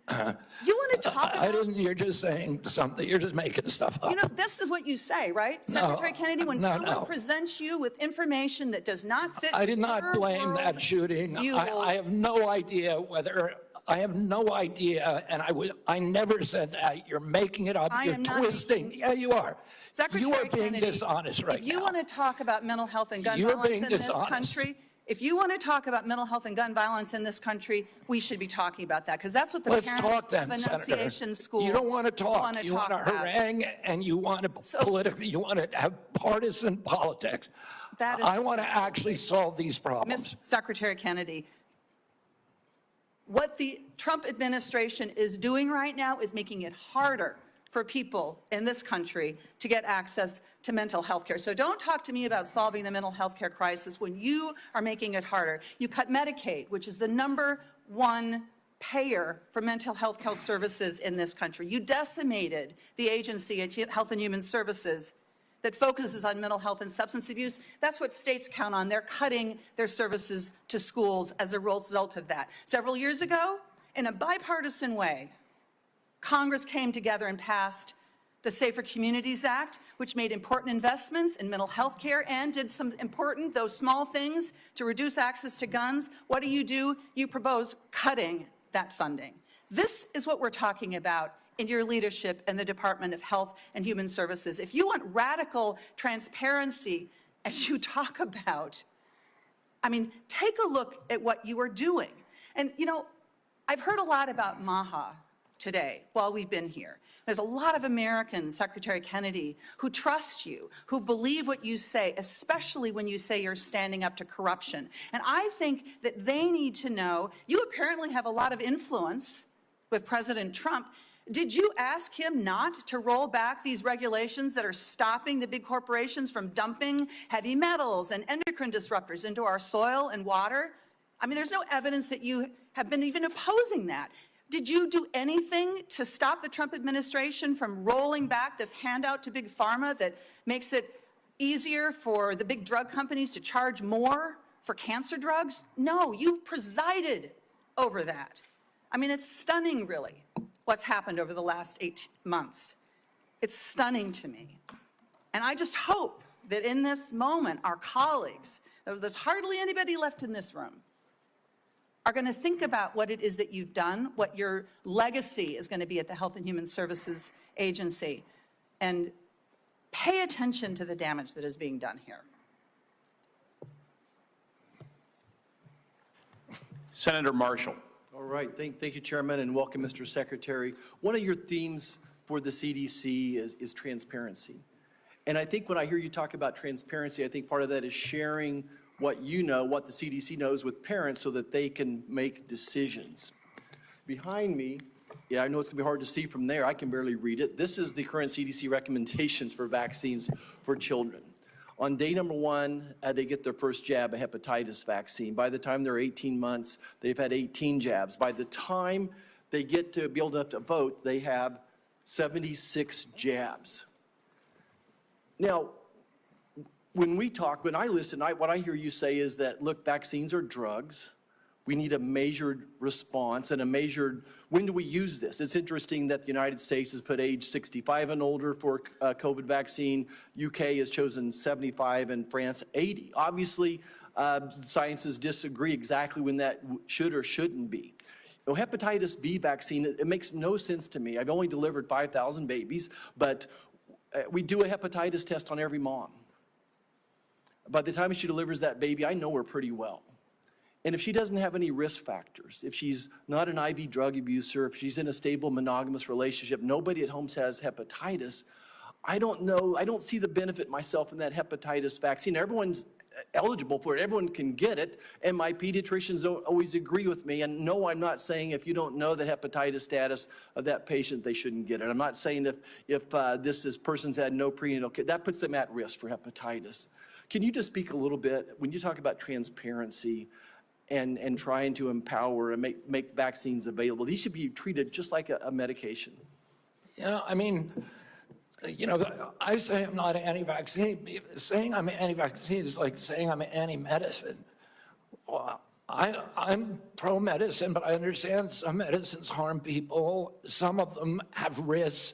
you want to talk about... You're just saying something. You're just making stuff up. You know, this is what you say, right? No, Secretary Kennedy, when someone no. presents you with information that does not fit I did not your blame that world shooting. view, I have no idea whether... I have no idea, and I never said that. You're making it up. You're twisting. Yeah, you are. Secretary you are being Kennedy, dishonest right now. If you want to talk about mental health and gun You're violence being in this dishonest. country, if you want to talk about mental health and gun violence in this country, we should be talking about that, because that's what the Let's parents talk then, of Senator. Annunciation School You don't want to talk. want to You want to about. harangue, and you want to politically. You want to have partisan politics. That is I want to actually solve these problems. Ms. Secretary Kennedy, what the Trump administration is doing right now is making it harder for people in this country to get access to mental health care. So don't talk to me about solving the mental health care crisis when you are making it harder. You cut Medicaid, which is the #1 payer for mental health care services in this country. You decimated the agency at Health and Human Services that focuses on mental health and substance abuse. That's what states count on. They're cutting their services to schools as a result of that. Several years ago, in a bipartisan way, Congress came together and passed the Safer Communities Act, which made important investments in mental health care and did some important, though small things, to reduce access to guns. What do? You propose cutting that funding. This is what we're talking about in your leadership in the Department of Health and Human Services. If you want radical transparency, as you talk about, I mean, take a look at what you are doing. And, you know, I've heard a lot about MAHA today while we've been here. There's a lot of Americans, Secretary Kennedy, who trust you, who believe what you say, especially when you say you're standing up to corruption. And I think that they need to know, you apparently have a lot of influence with President Trump. Did you ask him not to roll back these regulations that are stopping the big corporations from dumping heavy metals and endocrine disruptors into our soil and water? I mean, there's no evidence that you have been even opposing that. Did you do anything to stop the Trump administration from rolling back this handout to big pharma that makes it easier for the big drug companies to charge more for cancer drugs? No, you presided over that. I mean, it's stunning, really, what's happened over the last 8 months. It's stunning to me. And I just hope that in this moment, our colleagues, there's hardly anybody left in this room, are going to think about what it is that you've done, what your legacy is going to be at the Health and Human Services Agency, and pay attention to the damage that is being done here. Senator Marshall. All right. Thank you, Chairman, and welcome, Mr. Secretary. One of your themes for the CDC is transparency. And I think when I hear you talk about transparency, I think part of that is sharing what you know, what the CDC knows with parents so that they can make decisions. Behind me, yeah, I know it's going to be hard to see from there. I can barely read it. This is the current CDC recommendations for vaccines for children. On day number 1, they get their first jab, a hepatitis vaccine. By the time they're 18 months, they've had 18 jabs. By the time they get to be old enough to vote, they have 76 jabs. Now, when I listen, what I hear you say is that, look, vaccines are drugs. We need a measured response and a measured, when do we use this? It's interesting that the United States has put age 65 and older for COVID vaccine. UK has chosen 75 and France 80. Obviously, scientists disagree exactly when that should or shouldn't be. Hepatitis B vaccine, it makes no sense to me. I've only delivered 5,000 babies, but we do a hepatitis test on every mom. By the time she delivers that baby, I know her pretty well. And if she doesn't have any risk factors, if she's not an IV drug abuser, if she's in a stable monogamous relationship, nobody at home has hepatitis, I don't know, I don't see the benefit myself in that hepatitis vaccine. Everyone's eligible for it, everyone can get it, and my pediatricians always agree with me. And no, I'm not saying if you don't know the hepatitis status of that patient, they shouldn't get it. I'm not saying if this person's had no prenatal care, that puts them at risk for hepatitis. Can you just speak a little bit, when you talk about transparency, and trying to empower and make vaccines available, these should be treated just like a medication. Yeah, I mean, you know, I say I'm not anti-vaccine. Saying I'm anti-vaccine is like saying I'm anti-medicine. Well, I'm pro-medicine, but I understand some medicines harm people. Some of them have risks.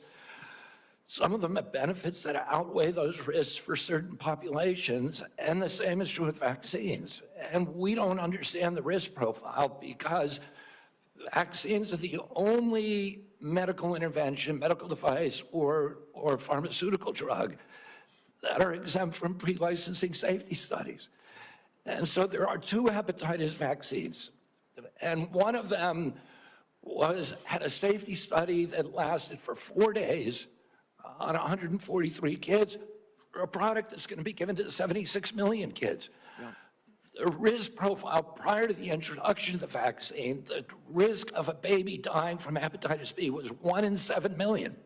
Some of them have benefits that outweigh those risks for certain populations, and the same is true with vaccines. And we don't understand the risk profile because vaccines are the only medical intervention, medical device, or pharmaceutical drug that are exempt from pre-licensing safety studies. And so there are 2 hepatitis vaccines, and one of them had a safety study that lasted for 4 days on 143 kids for a product that's going to be given to 76 million kids. Yeah. The risk profile prior to the introduction of the vaccine, the risk of a baby dying from hepatitis B was 1 in 7 million.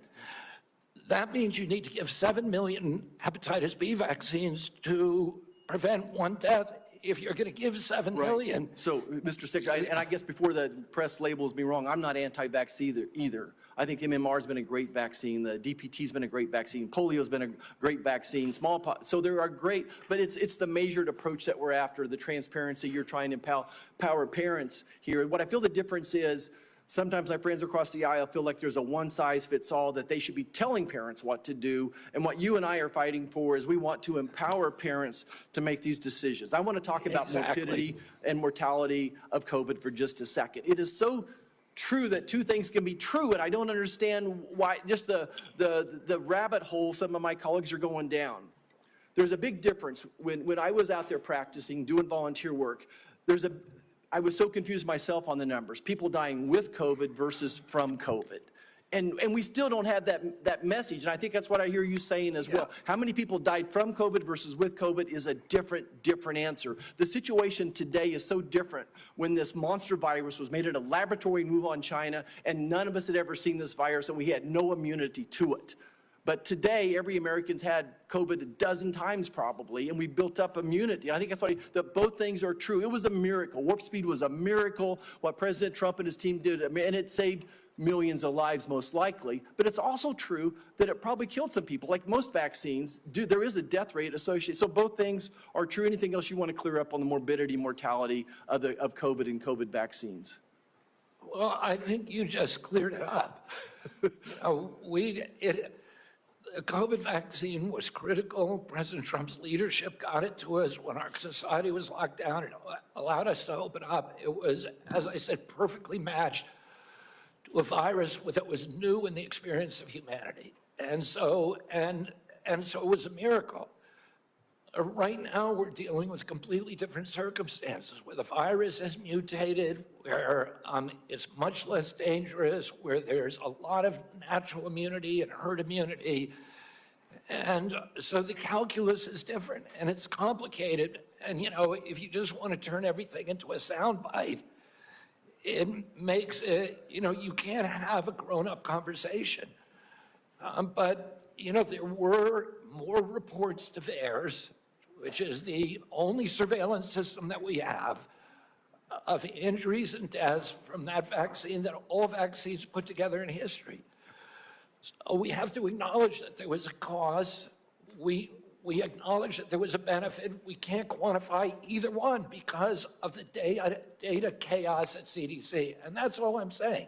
That means you need to give 7 million hepatitis B vaccines to prevent 1 death if you're going to give 7 million. So, Mr. Secretary, and I guess before the press labels me wrong, I'm not anti-vax either. I think MMR has been a great vaccine. The DPT's been a great vaccine. Polio's been a great vaccine. Smallpox. So there are great, but it's the measured approach that we're after, the transparency. You're trying to empower parents here. What I feel the difference is, sometimes my friends across the aisle feel like there's a one-size-fits-all, that they should be telling parents what to do. And what you and I are fighting for is we want to empower parents to make these decisions. I want to talk about morbidity and mortality of COVID for just a second. It is so true that 2 things can be true, and I don't understand why, just the rabbit hole some of my colleagues are going down. There's a big difference. When I was out there practicing, doing volunteer work, I was so confused myself on the numbers. People dying with COVID versus from COVID. And we still don't have that message, and I think that's what I hear you saying as well. How many people died from COVID versus with COVID is a different answer. The situation today is so different when this monster virus was made at a laboratory in Wuhan, China, and none of us had ever seen this virus, and we had no immunity to it. But today, every American's had COVID a dozen times probably, and we built up immunity. And I think that's why both things are true. It was a miracle. Warp speed was a miracle, what President Trump and his team did, and it saved millions of lives most likely. But it's also true that it probably killed some people. Like most vaccines do, there is a death rate associated. So both things are true. Anything else you want to clear up on the morbidity, mortality of COVID and COVID vaccines? Well, I think you just cleared it up. You know, the COVID vaccine was critical. President Trump's leadership got it to us when our society was locked down. It allowed us to open up. It was, as I said, perfectly matched to a virus that was new in the experience of humanity. And so it was a miracle. Right now, we're dealing with completely different circumstances, where the virus has mutated, where it's much less dangerous, where there's a lot of natural immunity and herd immunity. And so the calculus is different, and it's complicated. And, you know, if you just want to turn everything into a soundbite, it makes it, you know, you can't have a grown-up conversation. But, you know, there were more reports to VAERS, which is the only surveillance system that we have, of injuries and deaths from that vaccine than all vaccines put together in history. So we have to acknowledge that there was a cause. We acknowledge that there was a benefit. We can't quantify either one because of the data chaos at CDC, and that's all I'm saying.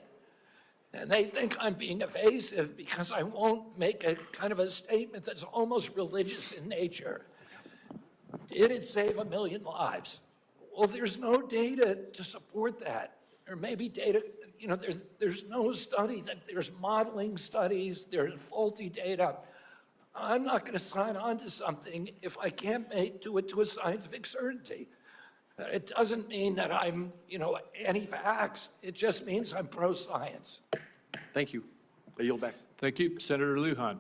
And they think I'm being evasive because I won't make a kind of a statement that's almost religious in nature. Did it save 1 million lives? Well, there's no data to support that. There may be data, you know, there's no study, there's modeling studies, there's faulty data. I'm not going to sign on to something if I can't do it to a scientific certainty. It doesn't mean that I'm, you know, anti-vax. It just means I'm pro-science. Thank you. I yield back. Thank you. Senator Lujan.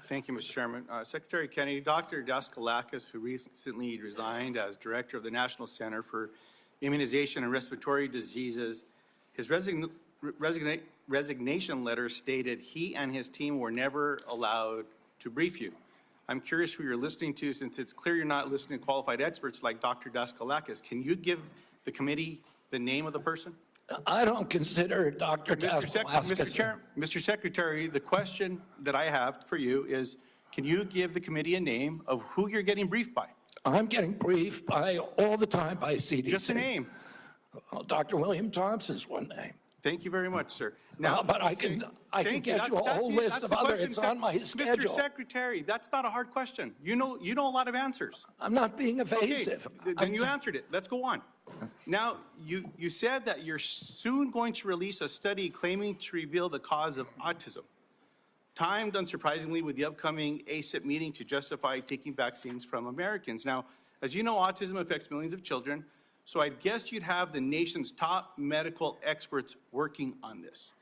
Thank you, Mr. Chairman. Secretary Kennedy, Dr. Daskalakis, who recently resigned as director of the National Center for Immunization and Respiratory Diseases, his resignation letter stated he and his team were never allowed to brief you. I'm curious who you're listening to, since it's clear you're not listening to qualified experts like Dr. Daskalakis. Can you give the committee the name of the person? I don't consider Dr. Daskalakis. Mr. Secretary, the question that I have for you is, can you give the committee a name of who you're getting briefed by? I'm getting briefed by all the time by CDC. Just a name. Well, Dr. William Thompson's one name. Thank you very much, sir. Now, but I can get you a whole list of other. It's on my schedule. Mr. Secretary, that's not a hard question. You know a lot of answers. I'm not being evasive. Okay, then you answered it. Let's go on. Now, you said that you're soon going to release a study claiming to reveal the cause of autism, timed unsurprisingly with the upcoming ACIP meeting to justify taking vaccines from Americans. Now, as you know, autism affects millions of children, so I guess you'd have the nation's top medical experts working on this.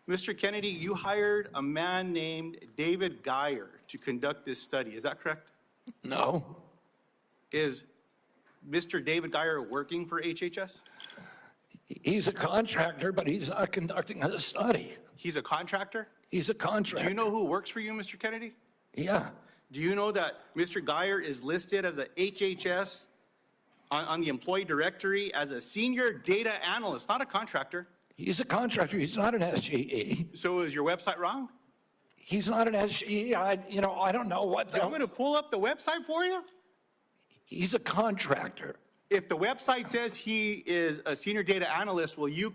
Mr. Kennedy, you hired a man named David Geyer to conduct this study. Is that correct? No. Is Mr. David Geyer working for HHS? He's a contractor, but he's not conducting a study. He's a contractor? He's a contractor. Do you know who works for you, Mr. Kennedy? Yeah. Do you know that Mr. Geyer is listed as a HHS on the employee directory as a senior data analyst, not a contractor? He's a contractor. He's not an SGE. So is your website wrong? He's not an SGE. I don't know what. I'm going to pull up the website for you. He's a contractor. If the website says he is a senior data analyst, will you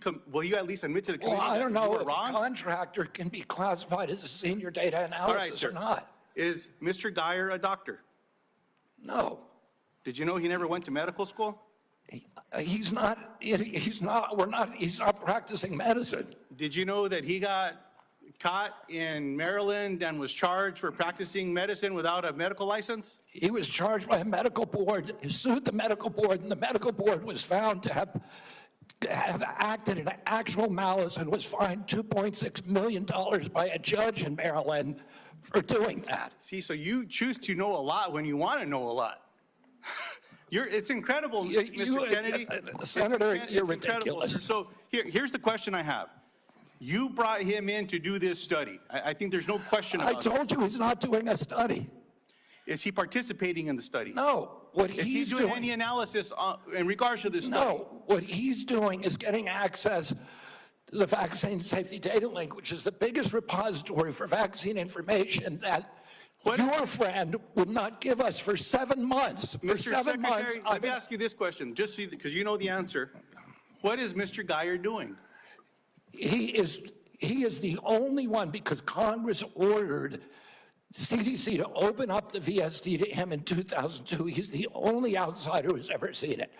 at least admit to the committee well, I don't know if wrong? a contractor can be classified as a senior data analyst or not. Is Mr. Geyer a doctor? No. Did you know he never went to medical school? He's not practicing medicine. Did you know that he got caught in Maryland and was charged for practicing medicine without a medical license? He was charged by a medical board. He sued the medical board, and the medical board was found to have acted in actual malice and was fined $2.6 million by a judge in Maryland for doing that. See, so you choose to know a lot when you want to know a lot. It's incredible, Mr. Kennedy. Senator, you're ridiculous. So here's the question I have. You brought him in to do this study. I think there's no question about it. I told you he's not doing a study. Is he participating in the study? No. Is he doing any analysis in regards to this study? No. What he's doing is getting access to the Vaccine Safety Data Link, which is the biggest repository for vaccine information that your friend would not give us for 7 months. For Mr. 7 months. Secretary, let me ask you this question, just because you know the answer. What is Mr. Geyer doing? He is the only one, because Congress ordered CDC to open up the VSD to him in 2002. He's the only outsider who's ever seen it.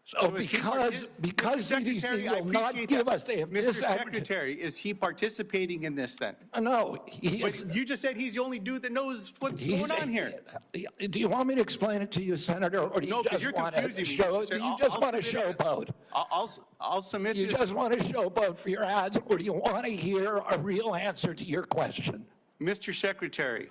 So because CDC will not give us, they have Mr. Secretary, is he participating in this then? No, he But is. you just said he's the only dude that knows what's going on here. Do you want me to explain it to you, Senator, or do you No, because just you're want to confusing me. show? Sir, Do you just want to submit showboat? I'll submit You this. just want to showboat for your ads, or do you want to hear a real answer to your question? Mr. Secretary,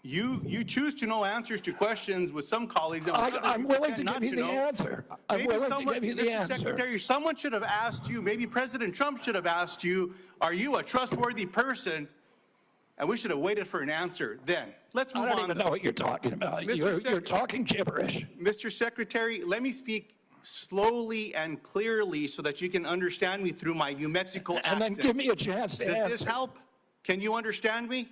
you choose to know answers to questions with some colleagues. And with others I'm you willing to tend not give you the know. answer. I'm Maybe willing to someone- give you the Mr. answer. Secretary, someone should have asked you, maybe President Trump should have asked you, are you a trustworthy person? And we should have waited for an answer then. Let's move on. I don't even know what you're talking about. You're talking gibberish. Mr. Secretary, let me speak slowly and clearly so that you can understand me through my New Mexico accent. And then give me a chance to Does answer. this help? Can you understand me?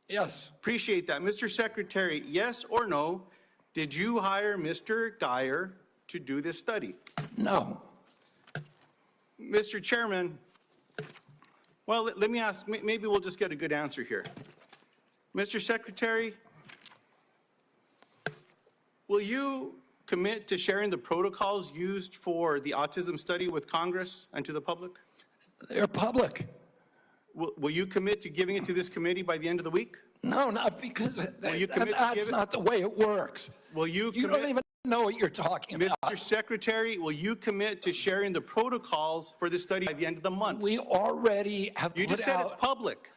Yes. Appreciate that. Mr. Secretary, yes or no, did you hire Mr. Geyer to do this study? No. Mr. Chairman, well, let me ask, maybe we'll just get a good answer here. Mr. Secretary, will you commit to sharing the protocols used for the autism study with Congress and to the public? They're public. Will you commit to giving it to this committee by the end of the week? No, not because that's that's not the way it works. Will you You don't even know what you're talking about. Mr. Secretary, will you commit to sharing the protocols for this study by the end of the month? We already have You put just said out. it's public.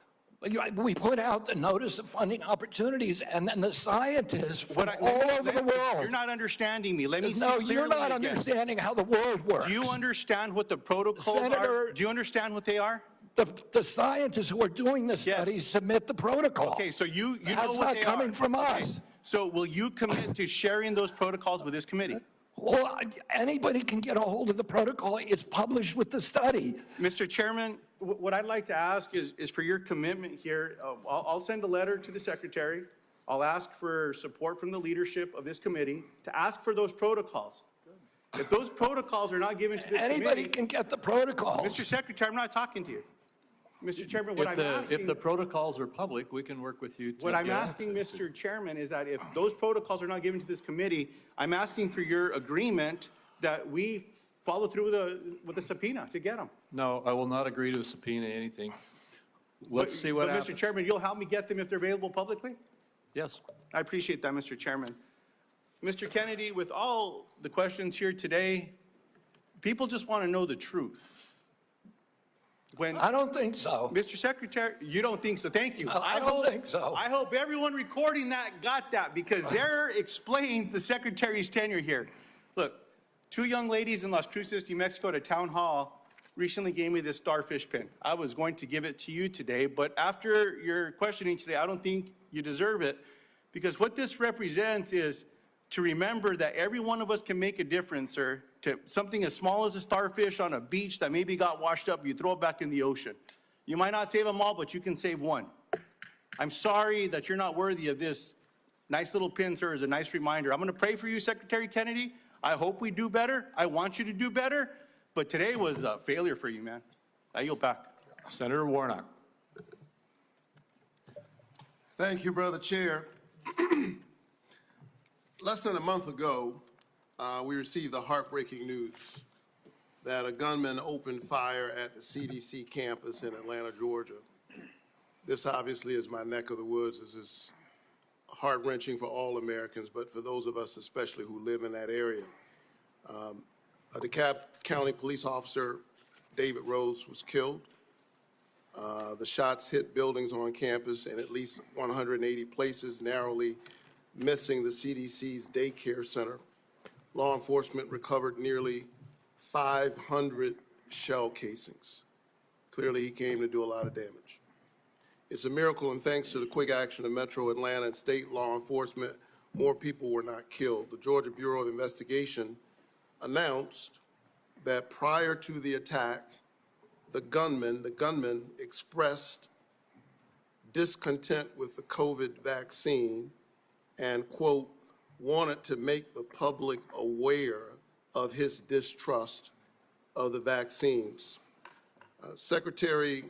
We put out the notice of funding opportunities, and then the scientists from all over the world. You're not understanding me. Let me speak No, clearly you're not again. understanding how the world works. Do you understand what the protocols Senator, are? Do you understand what they are? The scientists who are doing the studies submit the protocol. Okay, so you know That's what not they coming are. from Okay, us. So will you commit to sharing those protocols with this committee? Well, anybody can get a hold of the protocol. It's published with the study. Mr. Chairman, what I'd like to ask is for your commitment here. I'll send a letter to the Secretary. I'll ask for support from the leadership of this committee to ask for those protocols. If those protocols are not given to this Anybody committee. can get the protocols. Mr. Secretary, I'm not talking to you. Mr. Chairman, what I'm asking. If the protocols are public, we can work with you to. What I'm get asking, access. Mr. Chairman, is that if those protocols are not given to this committee, I'm asking for your agreement that we follow through with the subpoena to get them. No, I will not agree to subpoena anything. Let's see what But happens. Mr. Chairman, you'll help me get them if they're available publicly? Yes. I appreciate that, Mr. Chairman. Mr. Kennedy, with all the questions here today, people just want to know the truth. I don't think so. Mr. Secretary, you don't think so? Thank you. I don't think so. I hope everyone recording that got that, because there explains the Secretary's tenure here. Look, 2 young ladies in Las Cruces, New Mexico at a town hall recently gave me this starfish pin. I was going to give it to you today, but after your questioning today, I don't think you deserve it, because what this represents is to remember that every one of us can make a difference, sir, to something as small as a starfish on a beach that maybe got washed up, you throw it back in the ocean. You might not save them all, but you can save one. I'm sorry that you're not worthy of this. Nice little pin, sir, is a nice reminder. I'm going to pray for you, Secretary Kennedy. I hope we do better. I want you to do better. But today was a failure for you, man. I yield back. Senator Warnock. Thank you, Brother Chair. Less than a month ago, we received the heartbreaking news that a gunman opened fire at the CDC campus in Atlanta, Georgia. This obviously is my neck of the woods. This is heart-wrenching for all Americans, but for those of us especially who live in that area. A DeKalb County police officer, David Rose, was killed. The shots hit buildings on campus in at least 180 places, narrowly missing the CDC's daycare center. Law enforcement recovered nearly 500 shell casings. Clearly, he came to do a lot of damage. It's a miracle, and thanks to the quick action of Metro Atlanta and state law enforcement, more people were not killed. The Georgia Bureau of Investigation announced that prior to the attack, the gunman expressed discontent with the COVID vaccine and, quote, wanted to make the public aware of his distrust of the vaccines. Secretary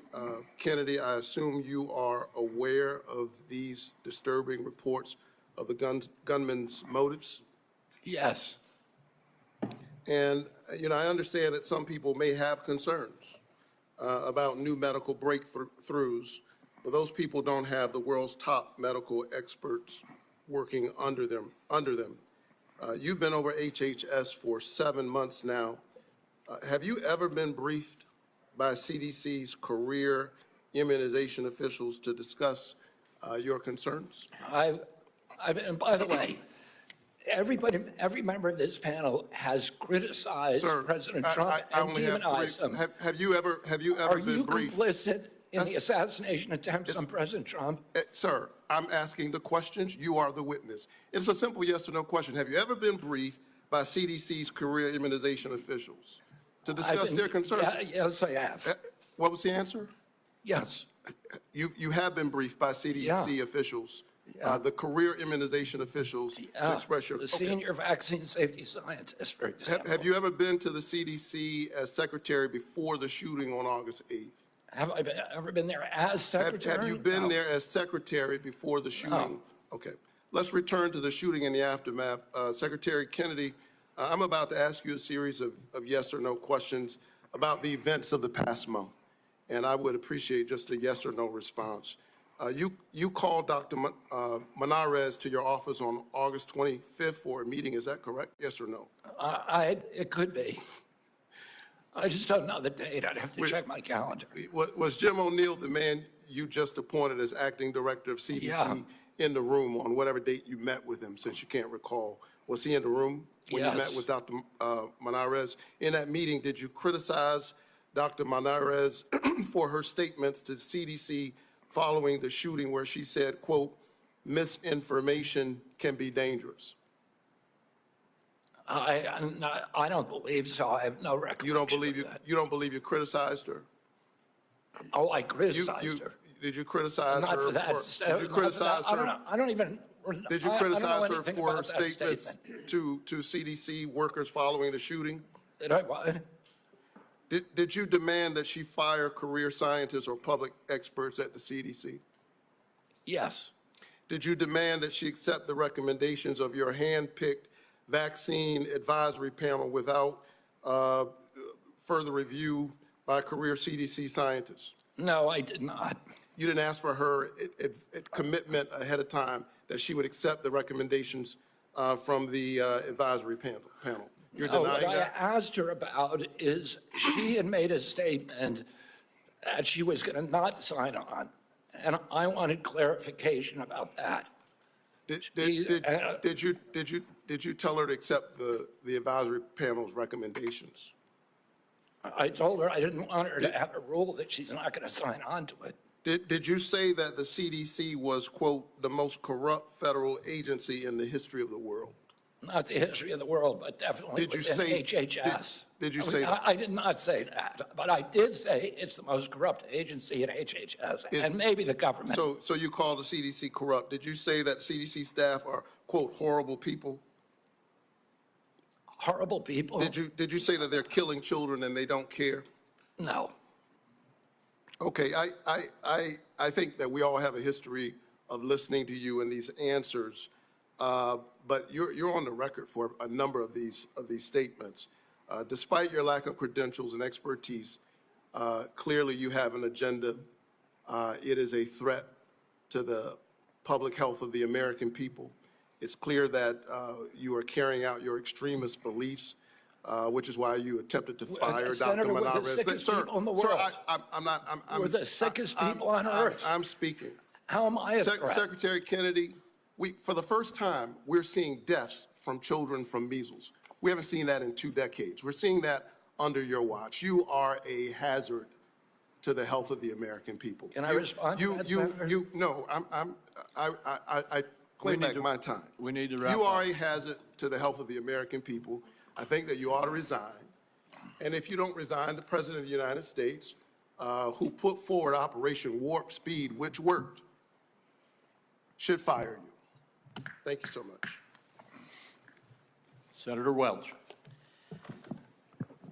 Kennedy, I assume you are aware of these disturbing reports of the gunman's motives? Yes. And, I understand that some people may have concerns about new medical breakthroughs, but those people don't have the world's top medical experts working under them. You've been over HHS for 7 months now. Have you ever been briefed by CDC's career immunization officials to discuss your concerns? And by the way, every member of this panel has criticized President Trump and demonized him. Have you ever Are been you briefed? complicit in the assassination attempts on President Trump? Sir, I'm asking the questions. You are the witness. It's a simple yes or no question. Have you ever been briefed by CDC's career immunization officials to discuss their concerns? Yes, I have. What was the answer? Yes. You have been briefed by CDC officials, the career immunization officials, to express your... The senior vaccine safety scientist, for example. Have you ever been to the CDC as secretary before the shooting on August 8th? Have I ever been there as secretary? Have you been there as secretary before the shooting? No. Okay. Let's return to the shooting and the aftermath. Secretary Kennedy, I'm about to ask you a series of yes or no questions about the events of the past month, and I would appreciate just a yes or no response. You called Dr. Manarez to your office on August 25th for a meeting. Is that correct? Yes or no? It could be. I just don't know the date. I'd have to check my calendar. Was Jim O'Neill the man you just appointed as acting director of CDC in the room on whatever date you met with him, since you can't recall? Was he in the room when you met with Dr. Manarez? In that meeting, did you criticize Dr. Manarez for her statements to CDC following the shooting where she said, quote, misinformation can be dangerous? I don't believe so. I have no recollection. You don't believe you criticized her? Oh, I criticized her. Did you criticize Not her? for that. Did you criticize her? I don't even. Did you criticize her for her statements to CDC workers following the shooting? Did I what? Did you demand that she fire career scientists or public experts at the CDC? Yes. Did you demand that she accept the recommendations of your hand-picked vaccine advisory panel without further review by career CDC scientists? No, I did not. You didn't ask for her commitment ahead of time that she would accept the recommendations from the advisory panel? You're denying what that? I asked her about is she had made a statement that she was going to not sign on, and I wanted clarification about that. Did you tell her to accept the advisory panel's recommendations? I told her I didn't want her to have a rule that she's not going to sign on to it. Did you say that the CDC was, quote, the most corrupt federal agency in the history of the world? Not the history of the world, but definitely within HHS. Did you say that? I did not say that, but I did say it's the most corrupt agency in HHS, and maybe the government. So you called the CDC corrupt. Did you say that CDC staff are, quote, horrible people? Horrible people? Did you say that they're killing children and they don't care? No. Okay, I think that we all have a history of listening to you and these answers, but you're on the record for a number of these statements. Despite your lack of credentials and expertise, clearly you have an agenda. It is a threat to the public health of the American people. It's clear that you are carrying out your extremist beliefs, which is why you attempted to fire Dr. Senator, Manarez. we're the sickest people in the world. We're the sickest people on earth. I'm speaking. How am I a threat? Secretary Kennedy, for the first time, we're seeing deaths from children from measles. We haven't seen that in 2 decades. We're seeing that under your watch. You are a hazard to the health of the American people. Can I respond to that, Senator? No, I claim back my time. We need to wrap You are up. a hazard to the health of the American people. I think that you ought to resign. And if you don't resign, the President of the United States, who put forward Operation Warp Speed, which worked, should fire you. Thank you so much. Senator Welch.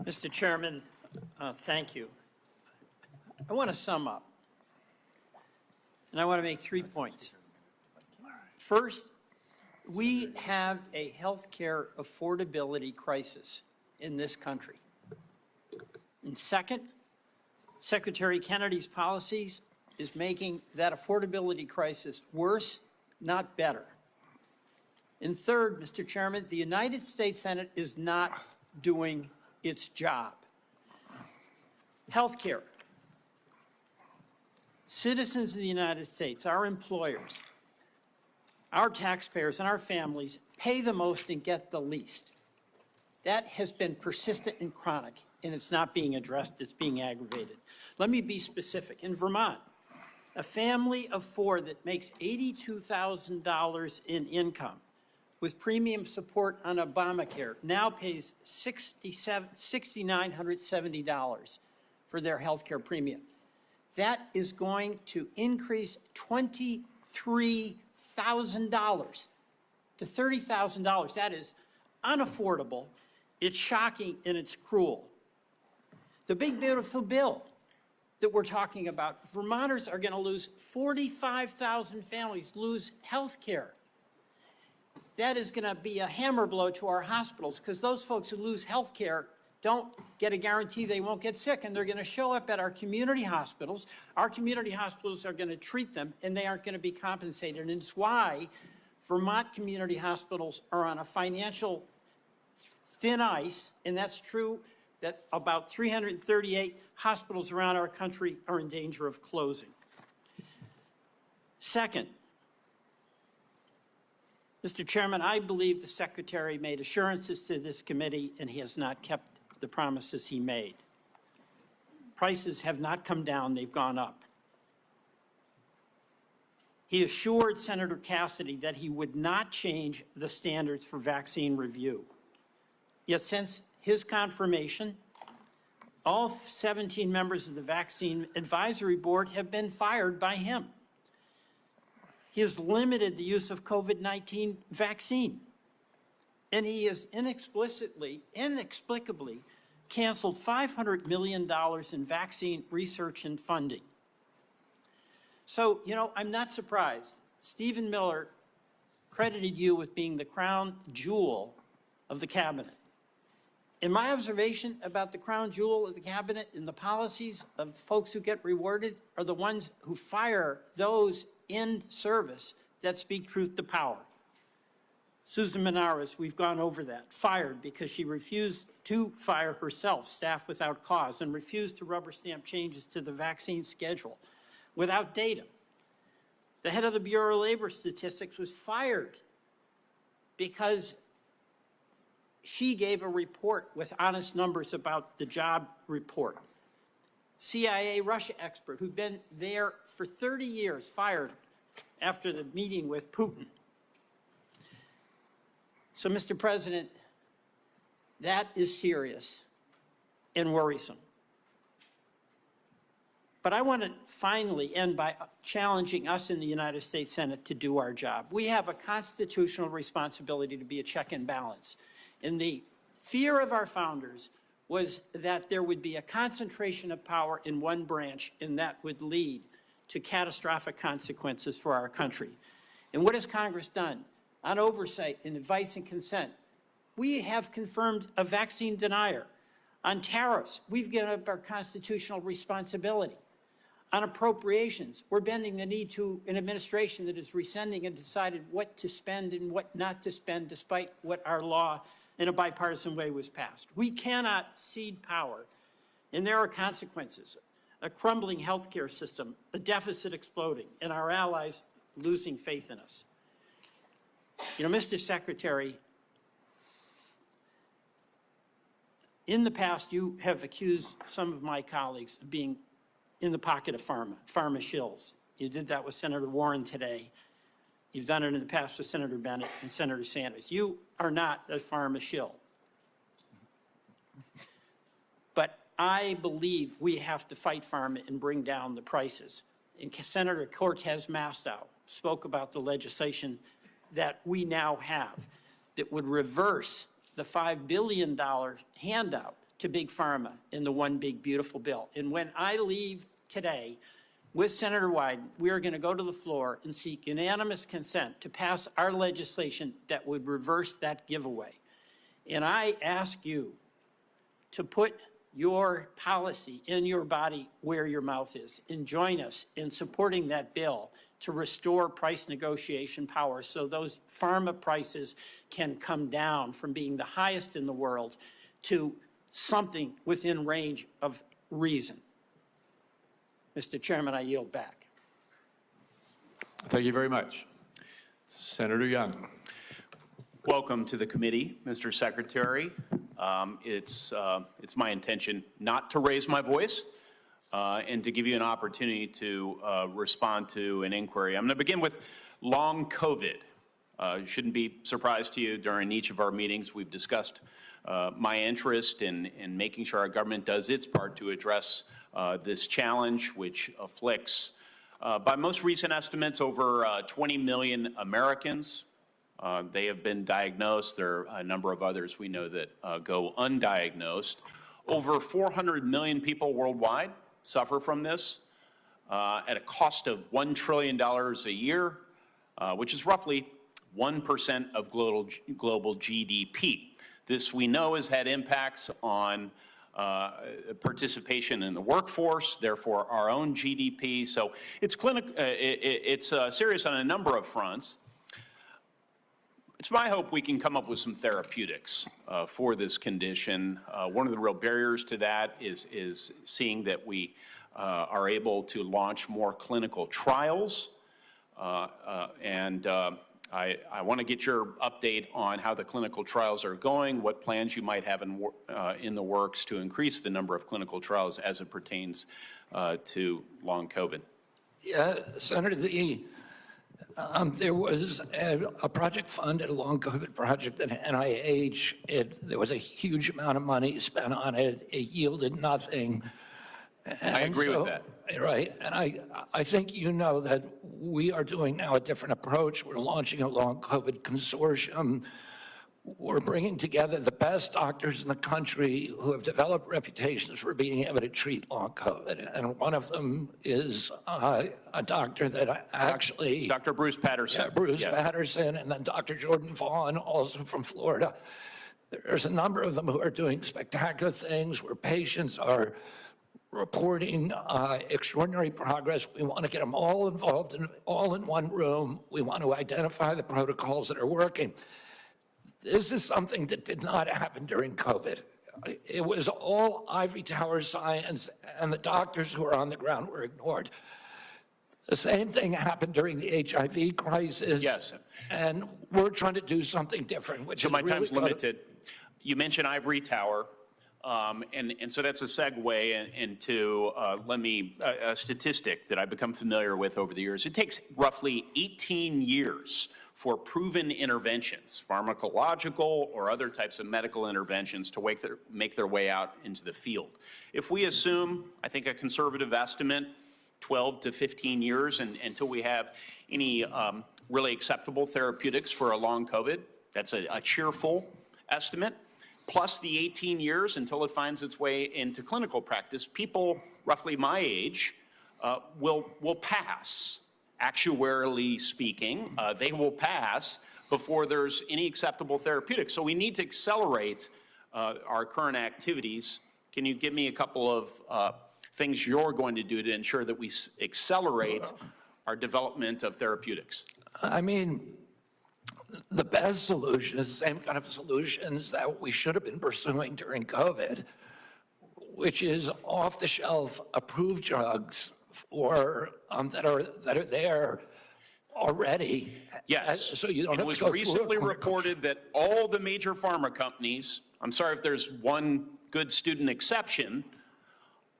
Mr. Chairman, thank you. I want to sum up, and I want to make 3 points. First, we have a healthcare affordability crisis in this country. And second, Secretary Kennedy's policies is making that affordability crisis worse, not better. And third, Mr. Chairman, the United States Senate is not doing its job. Healthcare. Citizens of the United States, our employers, our taxpayers and our families pay the most and get the least. That has been persistent and chronic, and it's not being addressed, it's being aggravated. Let me be specific. In Vermont, a family of 4 that makes $82,000 in income with premium support on Obamacare now pays $6,970 for their health care premium. That is going to increase $23,000 to $30,000. That is unaffordable, it's shocking, and it's cruel. The big beautiful bill that we're talking about, Vermonters are going to lose 45,000 families lose health care. That is going to be a hammer blow to our hospitals, because those folks who lose health care don't get a guarantee they won't get sick, and they're going to show up at our community hospitals. Our community hospitals are going to treat them, and they aren't going to be compensated. And it's why Vermont community hospitals are on a financial thin ice, and that's true that about 338 hospitals around our country are in danger of closing. Second, Mr. Chairman, I believe the Secretary made assurances to this committee, and he has not kept the promises he made. Prices have not come down, they've gone up. He assured Senator Cassidy that he would not change the standards for vaccine review. Yet since his confirmation, all 17 members of the Vaccine Advisory Board have been fired by him. He has limited the use of COVID-19 vaccine, and he has inexplicably canceled $500 million in vaccine research and funding. So, you know, I'm not surprised. Stephen Miller credited you with being the crown jewel of the cabinet. And my observation about the crown jewel of the cabinet and the policies of folks who get rewarded are the ones who fire those in service that speak truth to power. Susan Menares, we've gone over that, fired because she refused to fire herself, staff without cause, and refused to rubber stamp changes to the vaccine schedule without data. The head of the Bureau of Labor Statistics was fired because she gave a report with honest numbers about the job report. CIA Russia expert who'd been there for 30 years, fired after the meeting with Putin. So, Mr. President, that is serious and worrisome. But I want to finally end by challenging us in the United States Senate to do our job. We have a constitutional responsibility to be a check and balance. And the fear of our founders was that there would be a concentration of power in one branch, and that would lead to catastrophic consequences for our country. And what has Congress done? On oversight and advice and consent, we have confirmed a vaccine denier. On tariffs, we've given up our constitutional responsibility. On appropriations, we're bending the knee to an administration that is rescinding and decided what to spend and what not to spend, despite what our law in a bipartisan way was passed. We cannot cede power, and there are consequences. A crumbling healthcare system, a deficit exploding, and our allies losing faith in us. You know, Mr. Secretary, in the past, you have accused some of my colleagues of being in the pocket of pharma shills. You did that with Senator Warren today. You've done it in the past with Senator Bennett and Senator Sanders. You are not a pharma shill. But I believe we have to fight pharma and bring down the prices. And Senator Cortez Masto spoke about the legislation that we now have that would reverse the $5 billion handout to Big Pharma in the One Big Beautiful Bill. And when I leave today, with Senator Wyden, we are going to go to the floor and seek unanimous consent to pass our legislation that would reverse that giveaway. And I ask you to put your policy in your body where your mouth is, and join us in supporting that bill to restore price negotiation power so those pharma prices can come down from being the highest in the world to something within range of reason. Mr. Chairman, I yield back. Thank you very much. Senator Young. Welcome to the committee, Mr. Secretary. It's my intention not to raise my voice and to give you an opportunity to respond to an inquiry. I'm going to begin with long COVID. It shouldn't be a surprise to you. During each of our meetings, we've discussed my interest in making sure our government does its part to address this challenge, which afflicts, by most recent estimates, over 20 million Americans. They have been diagnosed. There are a number of others we know that go undiagnosed. Over 400 million people worldwide suffer from this at a cost of $1 trillion a year, which is roughly 1% of global GDP. This, we know, has had impacts on participation in the workforce, therefore our own GDP. So it's serious on a number of fronts. It's my hope we can come up with some therapeutics for this condition. One of the real barriers to that is seeing that we are able to launch more clinical trials. I want to get your update on how the clinical trials are going, what plans you might have in the works to increase the number of clinical trials as it pertains to long COVID. Yeah, Senator, there was a project funded, a long COVID project at NIH. There was a huge amount of money spent on it. It yielded nothing. I agree with that. Right, and I think you know that we are doing now a different approach. We're launching a long COVID consortium. We're bringing together the best doctors in the country who have developed reputations for being able to treat long COVID. And one of them is a doctor that actually... Dr. Bruce Patterson. Yeah, Bruce Patterson, and then Dr. Jordan Vaughn, also from Florida. There's a number of them who are doing spectacular things where patients are reporting extraordinary progress. We want to get them all involved, all in one room. We want to identify the protocols that are working. This is something that did not happen during COVID. It was all ivory tower science, and the doctors who are on the ground were ignored. The same thing happened during the HIV crisis. Yes. And we're trying to do something different, which so is my really time's limited. You mentioned ivory tower. And so that's a segue into a statistic that I've become familiar with over the years. It takes roughly 18 years for proven interventions, pharmacological or other types of medical interventions, to make their way out into the field. If we assume, I think a conservative estimate, 12 to 15 years until we have any really acceptable therapeutics for a long COVID, that's a cheerful estimate. Plus the 18 years until it finds its way into clinical practice, people roughly my age will pass. Actuarially speaking, they will pass before there's any acceptable therapeutics. So we need to accelerate our current activities. Can you give me a couple of things you're going to do to ensure that we accelerate our development of therapeutics? I mean, the best solution is the same kind of solutions that we should have been pursuing during COVID, which is off-the-shelf approved drugs for that are there already. Yes. So you don't it have was to go recently reported that all the major pharma companies, I'm sorry if there's one good student exception,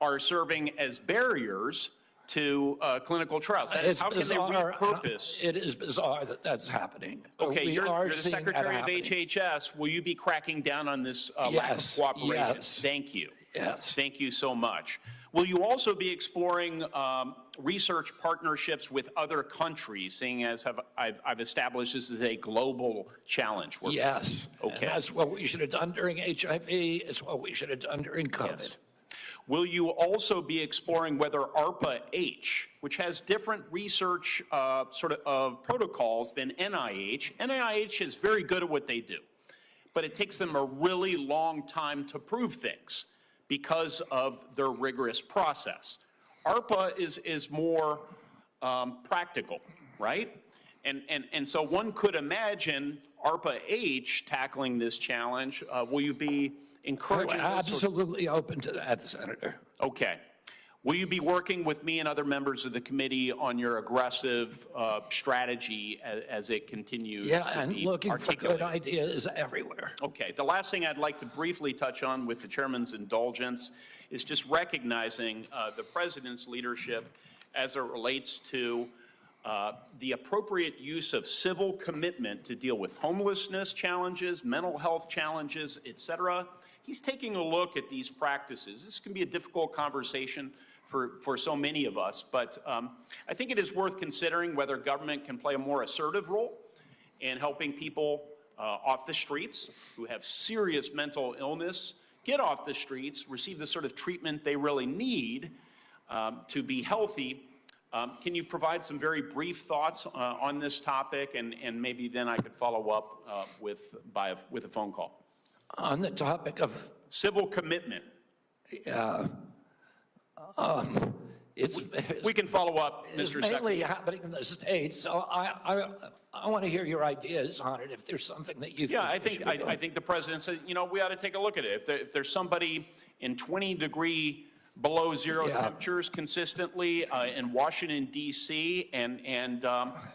are serving as barriers to clinical trials. How can they repurpose? It is bizarre that that's happening. Okay, you're the Secretary of HHS. Will you be cracking down on this lack of cooperation? Yes. Thank you. Yes. Thank you so much. Will you also be exploring research partnerships with other countries, seeing as I've established this is a global challenge? Yes. Okay. And that's what we should have done during HIV. It's what we should have done during COVID. Yes. Will you also be exploring whether ARPA-H, which has different research protocols than NIH, NIH is very good at what they do, but it takes them a really long time to prove things because of their rigorous process. ARPA is more practical, right? And so one could imagine ARPA-H tackling this challenge. Will you be encouraging this? Absolutely open to that, Senator. Okay. Will you be working with me and other members of the committee on your aggressive strategy as it continues Yeah, to and be looking for good articulated? ideas everywhere. Okay. The last thing I'd like to briefly touch on with the chairman's indulgence is just recognizing the president's leadership as it relates to the appropriate use of civil commitment to deal with homelessness challenges, mental health challenges, et cetera. He's taking a look at these practices. This can be a difficult conversation for so many of us, but I think it is worth considering whether government can play a more assertive role in helping people off the streets who have serious mental illness get off the streets, receive the sort of treatment they really need to be healthy. Can you provide some very brief thoughts on this topic, and maybe then I could follow up with a phone call? On the topic of civil commitment. Yeah. We can follow up, Mr. It's Secretary. mainly happening in the States, so I want to hear your ideas on it if there's something that you think. Yeah, I think the president said, you know, we ought to take a look at it. If there's somebody in 20-degree below zero temperatures consistently in Washington, D.C., and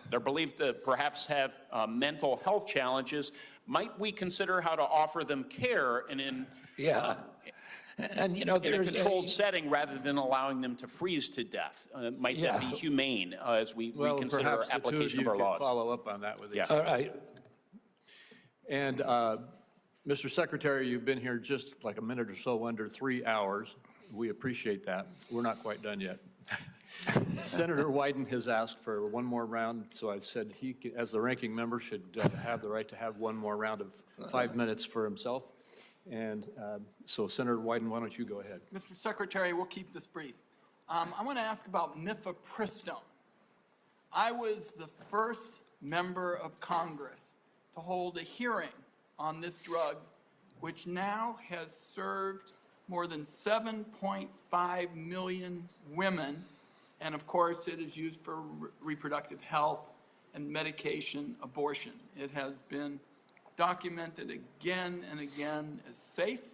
they're believed to perhaps have mental health challenges, might we consider how to offer them care in a controlled setting rather than allowing them to freeze to death? Might that be humane as we reconsider our application of our laws? Follow up on that with Yeah. All right. And Mr. Secretary, you've been here just like a minute or so under 3 hours. We appreciate that. We're not quite done yet. Senator Wyden has asked for one more round, so I said he, as the ranking member, should have the right to have one more round of 5 minutes for himself. And so, Senator Wyden, why don't you go ahead? Mr. Secretary, we'll keep this brief. I want to ask about mifepristone. I was the first member of Congress to hold a hearing on this drug, which now has served more than 7.5 million women. And of course, it is used for reproductive health and medication abortion. It has been documented again and again as safe,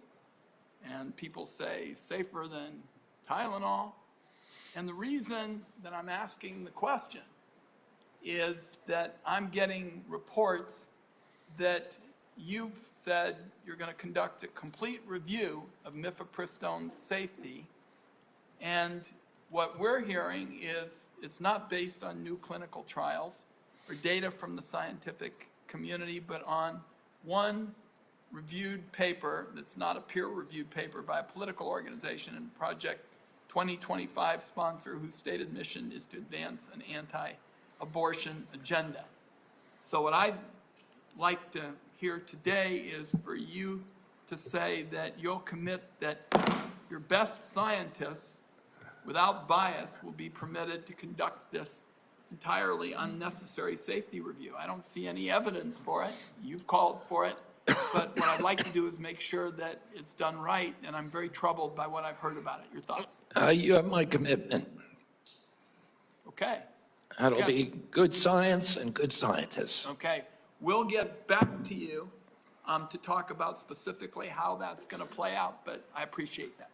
and people say safer than Tylenol. And the reason that I'm asking the question is that I'm getting reports that you've said you're going to conduct a complete review of mifepristone's safety, and what we're hearing is it's not based on new clinical trials or data from the scientific community, but on one reviewed paper that's not a peer-reviewed paper by a political organization and Project 2025 sponsor whose stated mission is to advance an anti-abortion agenda. So what I'd like to hear today is for you to say that you'll commit that your best scientists, without bias, will be permitted to conduct this entirely unnecessary safety review. I don't see any evidence for it. You've called for it. But what I'd like to do is make sure that it's done right, and I'm very troubled by what I've heard about it. Your thoughts? You have my commitment. Okay. That'll be good science and good scientists. Okay. We'll get back to you to talk about specifically how that's going to play out, but I appreciate that.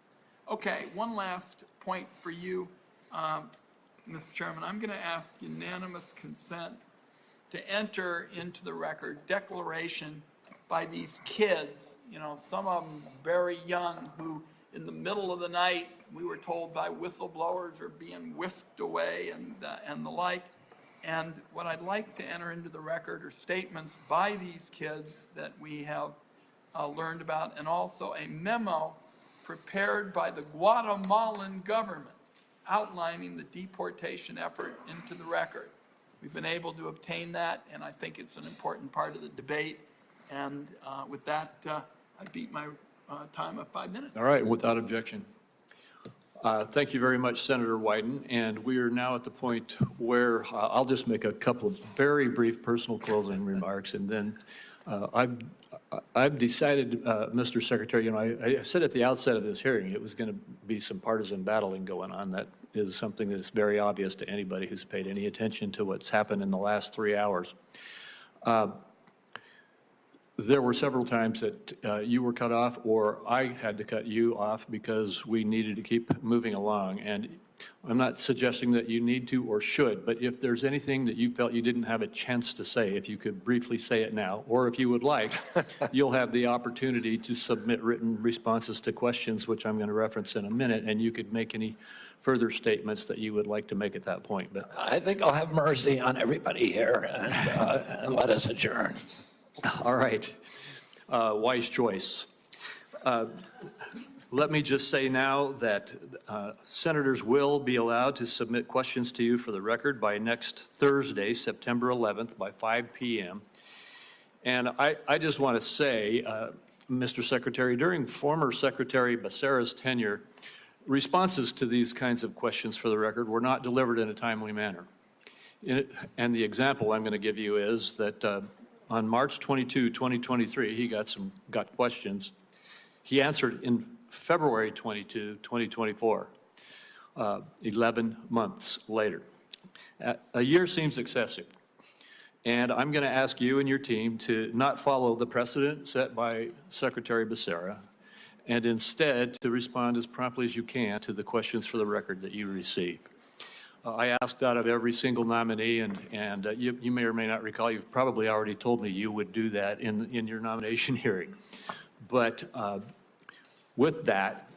Okay, one last point for you, Mr. Chairman. I'm going to ask unanimous consent to enter into the record declaration by these kids, you know, some of them very young, who in the middle of the night, we were told by whistleblowers, are being whisked away and the like. And what I'd like to enter into the record are statements by these kids that we have learned about, and also a memo prepared by the Guatemalan government outlining the deportation effort into the record. We've been able to obtain that, and I think it's an important part of the debate. And with that, I beat my time of 5 minutes. All right, without objection. Thank you very much, Senator Wyden. And we are now at the point where I'll just make a couple of very brief personal closing remarks, and then I've decided, Mr. Secretary, you know, I said at the outset of this hearing it was going to be some partisan battling going on. That is something that is very obvious to anybody who's paid any attention to what's happened in the last 3 hours. There were several times that you were cut off or I had to cut you off because we needed to keep moving along. And I'm not suggesting that you need to or should, but if there's anything that you felt you didn't have a chance to say, if you could briefly say it now, or if you would like, you'll have the opportunity to submit written responses to questions, which I'm going to reference in a minute, and you could make any further statements that you would like to make at that point. But I think I'll have mercy on everybody here and let us adjourn. All right. Wise choice. Let me just say now that senators will be allowed to submit questions to you for the record by next Thursday, September 11th, by 5 p.m. And I just want to say, Mr. Secretary, during former Secretary Becerra's tenure, responses to these kinds of questions for the record were not delivered in a timely manner. And the example I'm going to give you is that on March 22, 2023, he got questions. He answered in February 22, 2024, 11 months later. A year seems excessive. And I'm going to ask you and your team to not follow the precedent set by Secretary Becerra, and instead to respond as promptly as you can to the questions for the record that you receive. I asked that of every single nominee, and you may or may not recall, you've probably already told me you would do that in your nomination hearing. But with that,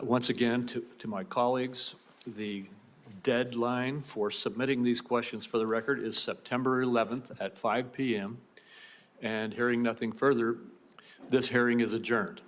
once again, to my colleagues, the deadline for submitting these questions for the record is September 11th at 5 p.m. And hearing nothing further, this hearing is adjourned.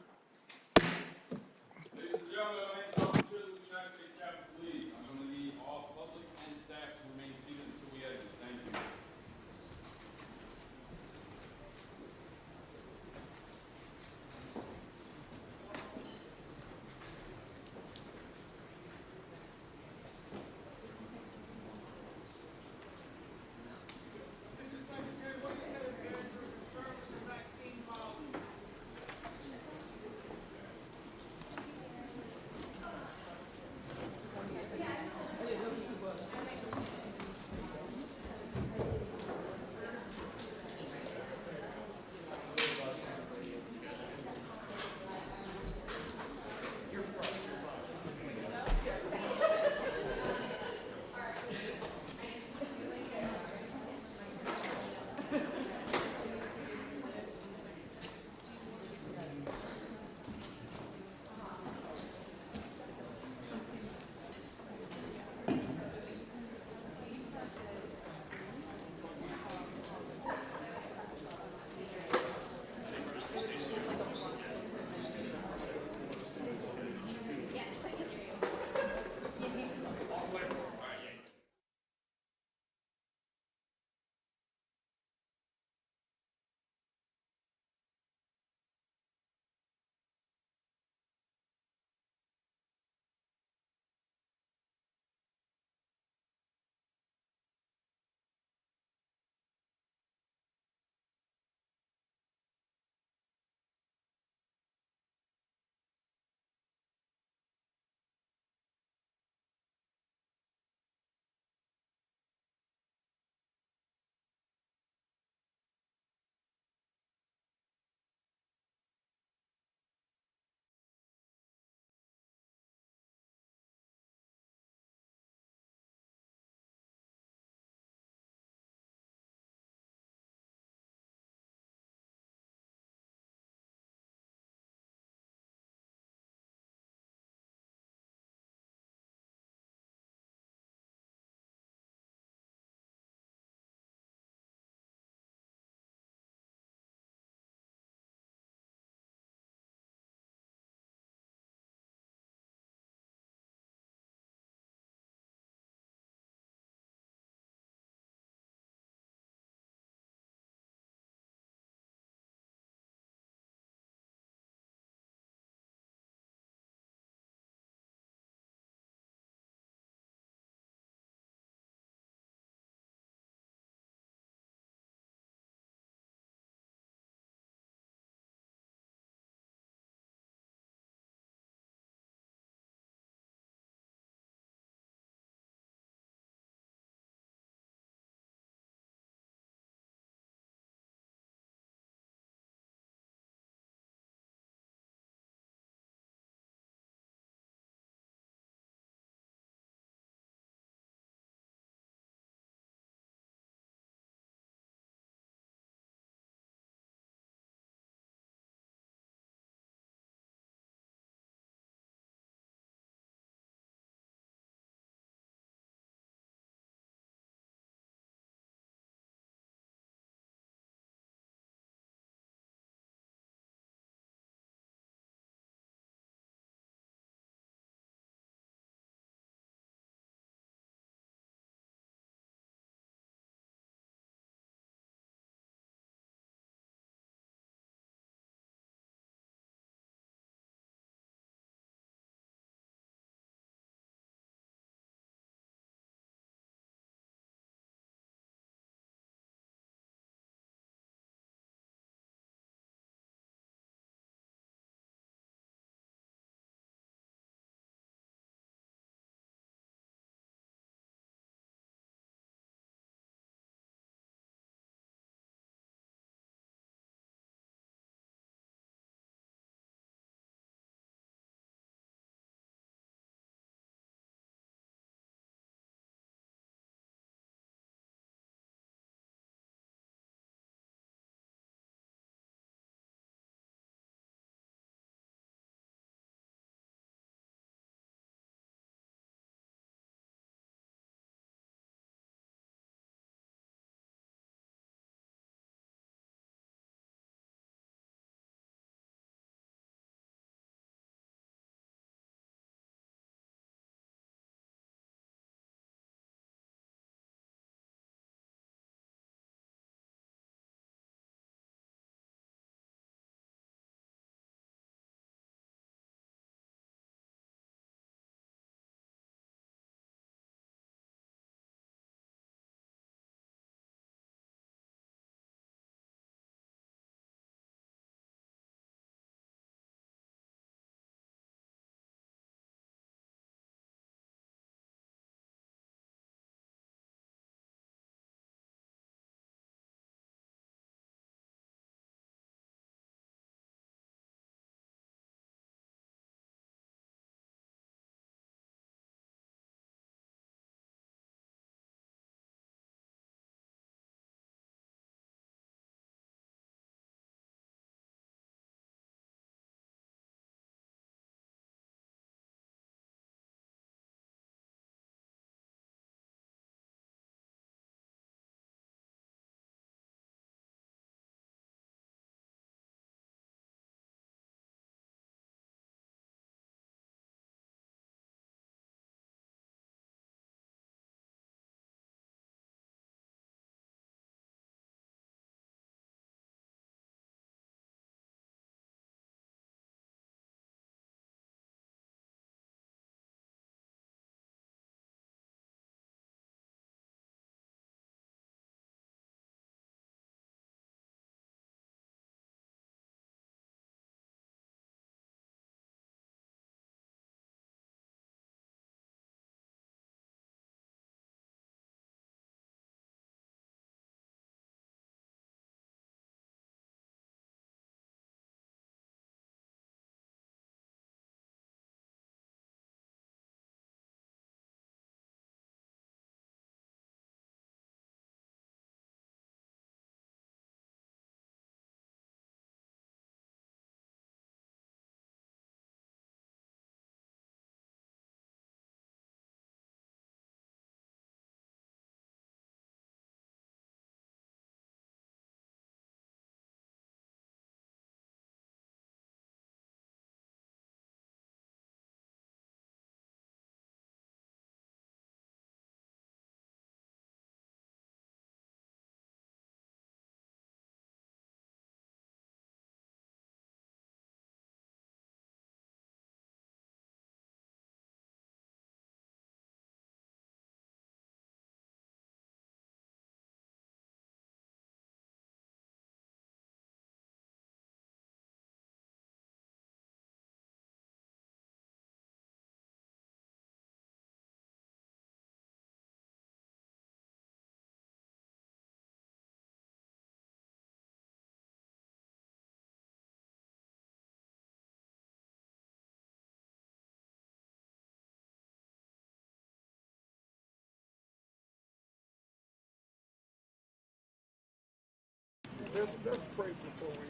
let's pray before we.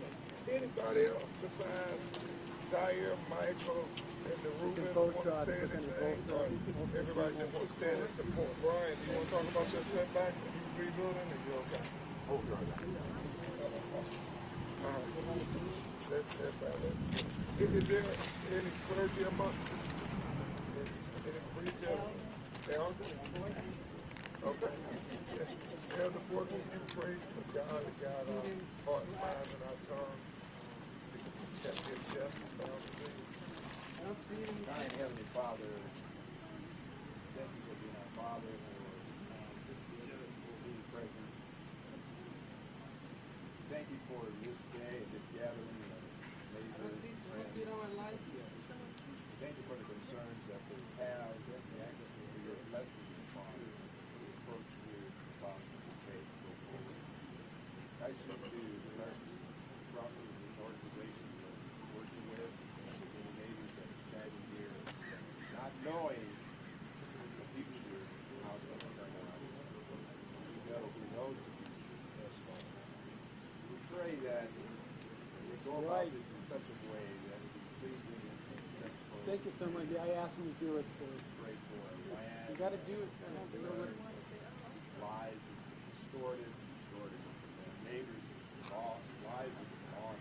Anybody else besides Zaire, Michael, and the Ruben want to say anything? Or everybody just want to stand and support? Brian, you want to talk about your setbacks and you rebuilding, and you okay? Oh, God. Is there any clergy among any preacher, elder? Okay. Elder Porter, you pray for God to guide our heart, mind, and our tongue. That gives justice to our beliefs. Our Heavenly Father, thank you for being our Father, for being present. Thank you for this day and this gathering of neighbors and friends. Thank you for the concerns that we have, for your blessings upon the approach we possibly take to go forward. I should do bless properly the organizations that we're working with, and the neighbors that are standing here, not knowing the future, how it's going to turn out. We know who knows the future best. We pray that we go about this in such a way that it be pleasing and acceptable. Thank you so much. Yeah, I asked him to do it, so. Pray for our land. You got to do it. Lives are distorted, neighbors are lost, lives are lost.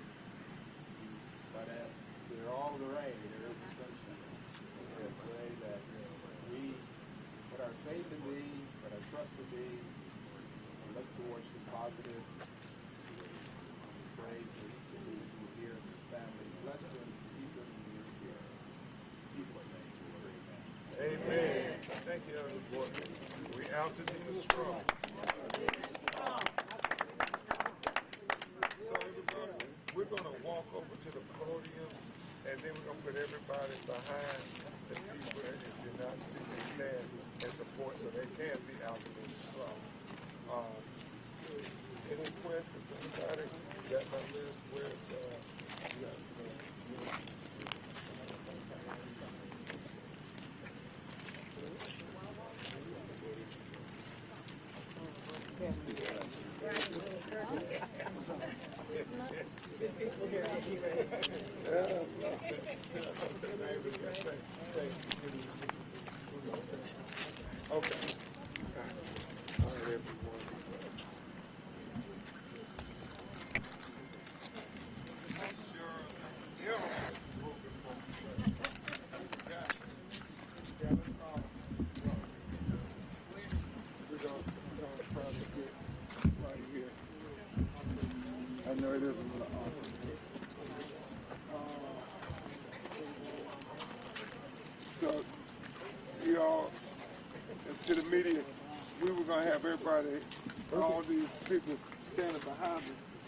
But they're all the rain, there is the sunshine. We pray that we put our faith in Thee, put our trust in Thee, and look towards the positive. Pray for those who are here, family, bless them, keep them in your care. Keep them in your care. Amen. Thank you, Elder Porter. We out to do strong. So everybody, we're going to walk over to the podium, and then we're going to put everybody behind the people that if you're not speaking, stand and support so they can see out to do strong. Any questions? Anybody got my list? Where's okay. All right, everyone. I know it is a little awkward. So, you all, to the media, we were going to have everybody, all these people standing behind us.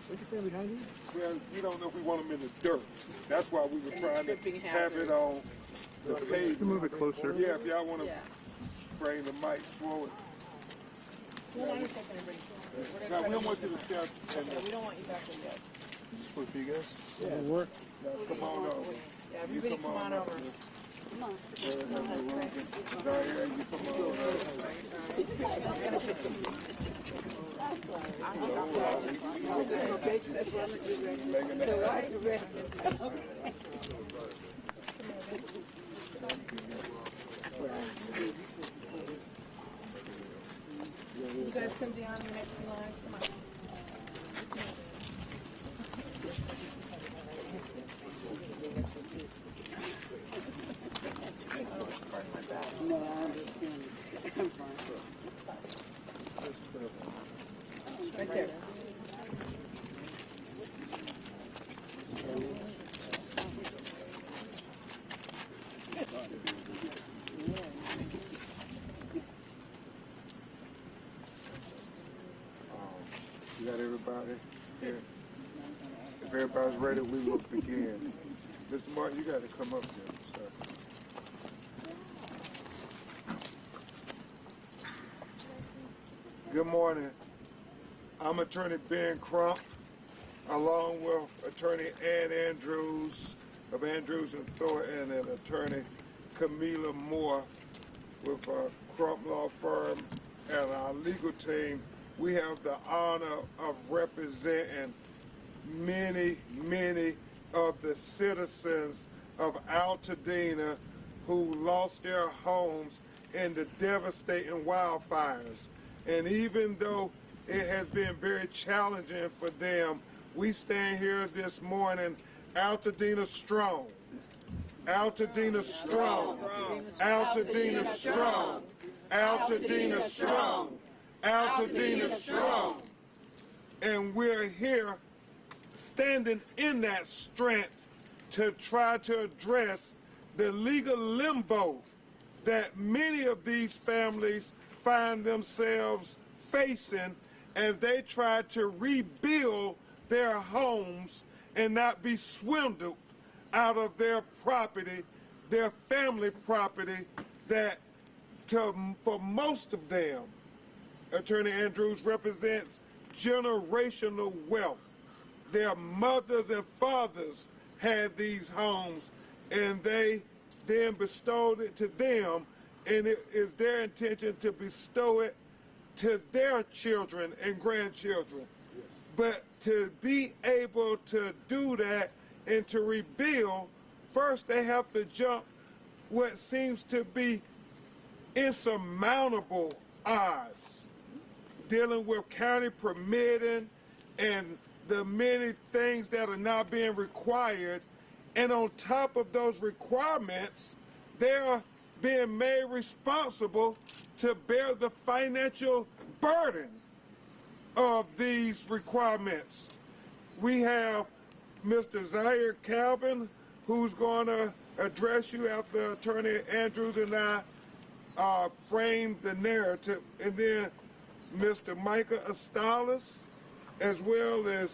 They can stand behind you? Well, we don't know if we want them in the dirt. That's why we were trying to have it on the page. Move it closer. Yeah, if y'all want to bring the mic forward. Now, we don't want you to step. We don't want you back in yet. Supposed to be you guys? Yeah. It'll work. Come on over. Yeah, everybody come on over. Come on. Zaire, you come on over. You guys come down the next line. Come on. No, I understand. I'm fine. Right there. You got everybody here? If everybody's ready, we will begin. Mr. Martin, you got to come up here, sir. Good morning. I'm Attorney Ben Crump, along with Attorney Ann Andrews of Andrews and Thor and an Attorney Camila Moore with Crump Law Firm and our legal team. We have the honor of representing many, many of the citizens of Altadena who lost their homes in the devastating wildfires. And even though it has been very challenging for them, we stand here this morning, Altadena strong. Altadena strong. Altadena strong. Altadena strong. Altadena strong. And we're here standing in that strength to try to address the legal limbo that many of these families find themselves facing as they try to rebuild their homes and not be swindled out of their property, their family property, that for most of them, Attorney Andrews, represents generational wealth. Their mothers and fathers had these homes, and they then bestowed it to them, and it is their intention to bestow it to their children and grandchildren. Yes. But to be able to do that and to rebuild, first they have to jump what seems to be insurmountable odds, dealing with county permitting and the many things that are now being required. And on top of those requirements, they are being made responsible to bear the financial burden of these requirements. We have Mr. Zaire Calvin, who's going to address you after Attorney Andrews and I framed the narrative, and then Mr. Micah Astalis, as well as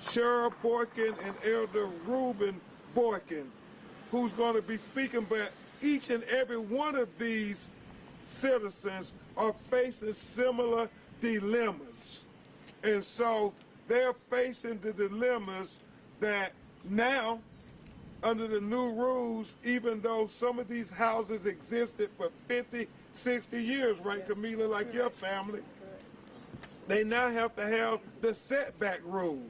Cheryl Boykin and Elder Reuben Boykin, who's going to be speaking. But each and every one of these citizens are facing similar dilemmas. And so they're facing the dilemmas that now, under the new rules, even though some of these houses existed for 50, 60 years, right, Camila, like your family, they now have to have the setback rule,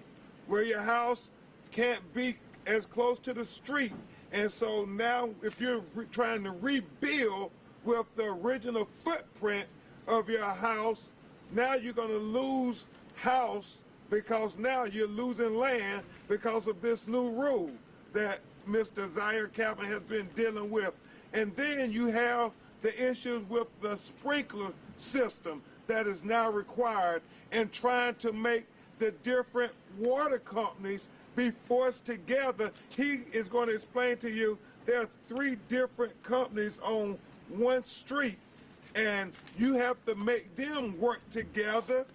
where your house can't be as close to the street. And so now, if you're trying to rebuild with the original footprint of your house, now you're going to lose house because now you're losing land because of this new rule that Mr. Zaire Calvin has been dealing with. And then you have the issues with the sprinkler system that is now required, and trying to make the different water companies be forced together. He is going to explain to you there are 3 different companies on one street, and you have to make them work together,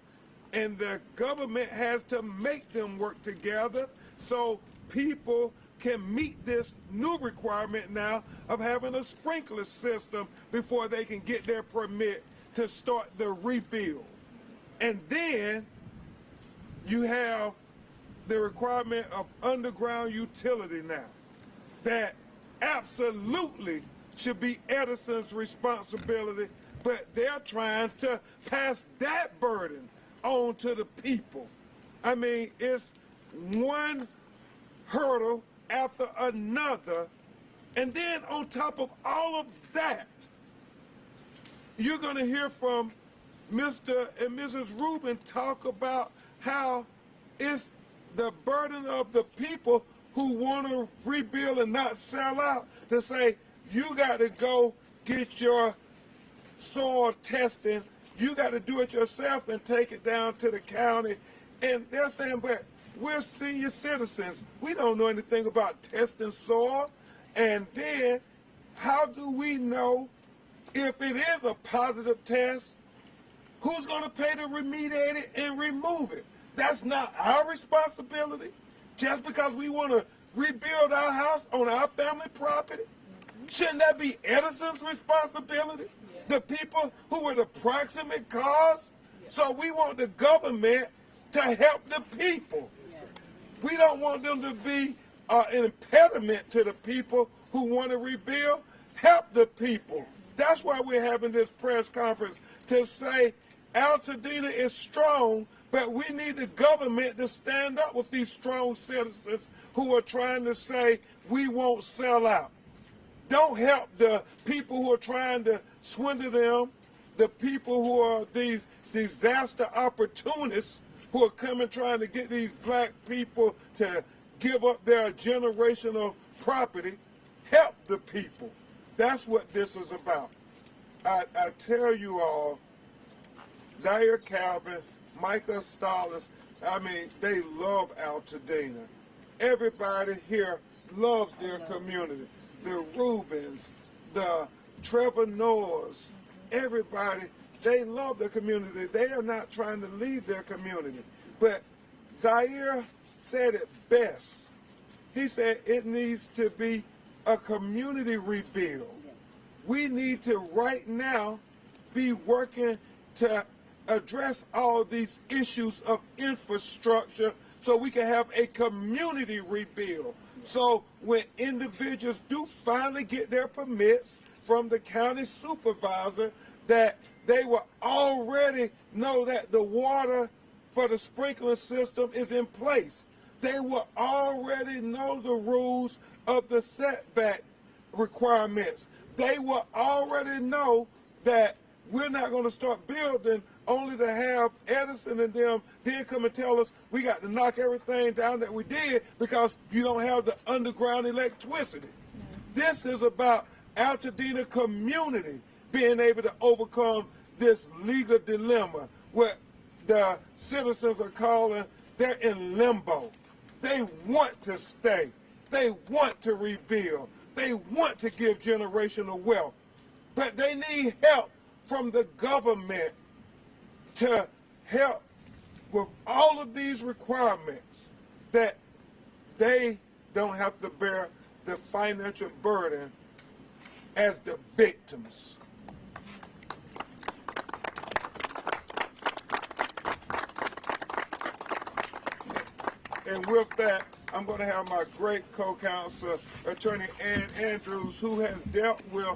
and the government has to make them work together so people can meet this new requirement now of having a sprinkler system before they can get their permit to start the rebuild. And then you have the requirement of underground utility now that absolutely should be Edison's responsibility, but they're trying to pass that burden on to the people. I mean, it's one hurdle after another, and then on top of all of that, you're going to hear from Mr. and Mrs. Rubin talk about how it's the burden of the people who want to rebuild and not sell out to say, you got to go get your soil testing, you got to do it yourself and take it down to the county. And they're saying, but we're senior citizens. We don't know anything about testing soil. And then how do we know if it is a positive test? Who's going to pay to remediate it and remove it? That's not our responsibility. Just because we want to rebuild our house on our family property, shouldn't that be Edison's responsibility? The people who were the proximate cause? So we want the government to help the people. We don't want them to be an impediment to the people who want to rebuild. Help the people. That's why we're having this press conference, to say, Altadena is strong, but we need the government to stand up with these strong citizens who are trying to say we won't sell out. Don't help the people who are trying to swindle them, the people who are these disaster opportunists who are coming trying to get these black people to give up their generational property. Help the people. That's what this is about. I tell you all, Zaire Calvin, Micah Stallings, I mean, they love Altadena. Everybody here loves their community. The Rubens, the Trevor Noahs, everybody, they love their community. They are not trying to leave their community. But Zaire said it best. He said it needs to be a community rebuild. We need to right now be working to address all these issues of infrastructure so we can have a community rebuild. So when individuals do finally get their permits from the county supervisor, that they will already know that the water for the sprinkler system is in place. They will already know the rules of the setback requirements. They will already know that we're not going to start building only to have Edison and them then come and tell us we got to knock everything down that we did because you don't have the underground electricity. This is about Altadena community being able to overcome this legal dilemma where the citizens are calling, they're in limbo. They want to stay. They want to rebuild. They want to give generational wealth. But they need help from the government to help with all of these requirements that they don't have to bear the financial burden as the victims. And with that, I'm going to have my great co-counsel, Attorney Ann Andrews, who has dealt with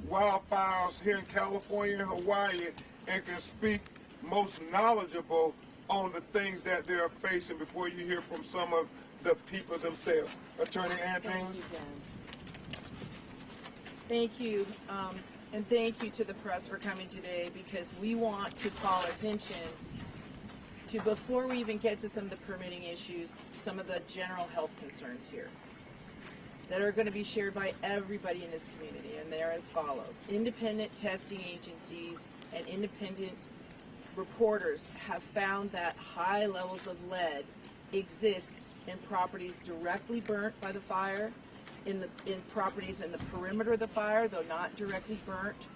wildfires here in California and Hawaii and can speak most knowledgeable on the things that they're facing before you hear from some of the people themselves. Attorney Andrews. Thank you, and thank you to the press for coming today, because we want to call attention to, before we even get to some of the permitting issues, some of the general health concerns here that are going to be shared by everybody in this community, and they're as follows. Independent testing agencies and independent reporters have found that high levels of lead exist in properties directly burnt by the fire, in properties in the perimeter of the fire, though not directly burnt,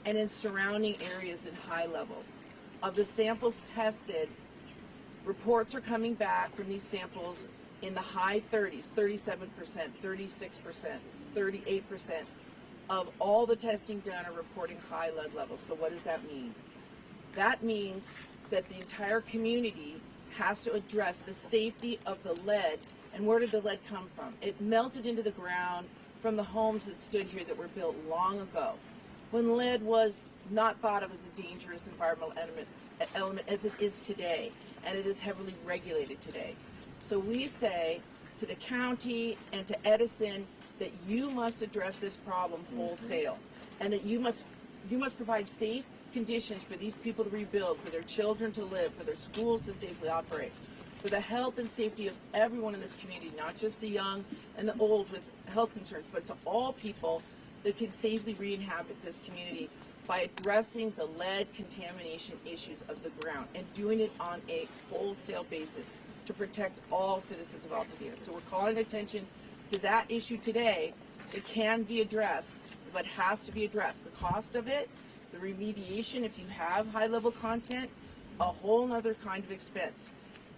and in surrounding areas in high levels. Of the samples tested, reports are coming back from these samples in the high 30s, 37%, 36%, 38% of all the testing done are reporting high lead levels. So what does that mean? That means that the entire community has to address the safety of the lead. And where did the lead come from? It melted into the ground from the homes that stood here that were built long ago, when lead was not thought of as a dangerous environmental element as it is today, and it is heavily regulated today. So we say to the county and to Edison that you must address this problem wholesale, and that you must provide safe conditions for these people to rebuild, for their children to live, for their schools to safely operate, for the health and safety of everyone in this community, not just the young and the old with health concerns, but to all people that can safely re-inhabit this community by addressing the lead contamination issues of the ground and doing it on a wholesale basis to protect all citizens of Altadena. So we're calling attention to that issue today. It can be addressed, but has to be addressed. The cost of it, the remediation, if you have high-level content, a whole other kind of expense.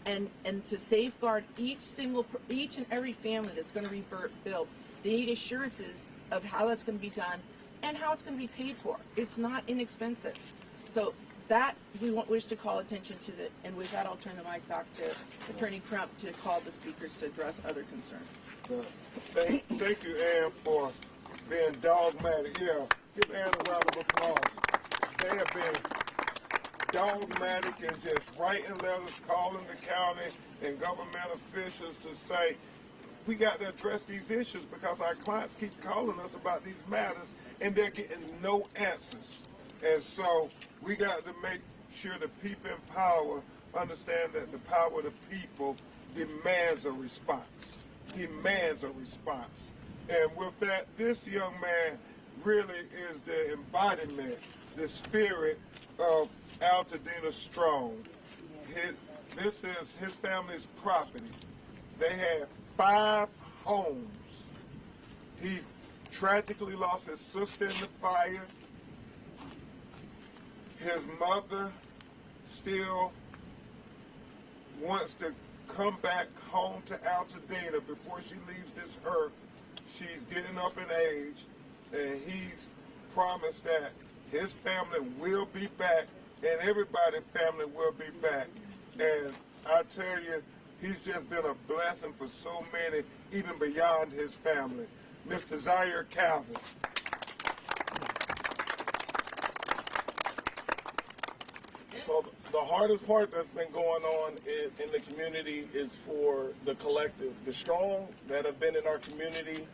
And to safeguard each and every family that's going to rebuild, they need assurances of how that's going to be done and how it's going to be paid for. It's not inexpensive. So that we wish to call attention to and with that I'll turn the mic back to Attorney Crump to call the speakers to address other concerns. Thank you, Ann, for being dogmatic. Yeah, give Ann a round of applause. They have been dogmatic and just writing letters, calling the county and government officials to say, we got to address these issues because our clients keep calling us about these matters and they're getting no answers. And so we got to make sure the people in power understand that the power of the people demands a response. Demands a response. And with that, this young man really is the embodiment, the spirit of Altadena Strong. This is his family's property. They had 5 homes. He tragically lost his sister in the fire. His mother still wants to come back home to Altadena before she leaves this earth. She's getting up in age, and he's promised that his family will be back, and everybody's family will be back. And I tell you, he's just been a blessing for so many, even beyond his family. Mr. Zaire Calvin. So the hardest part that's been going on in the community is for the collective. The strong that have been in our community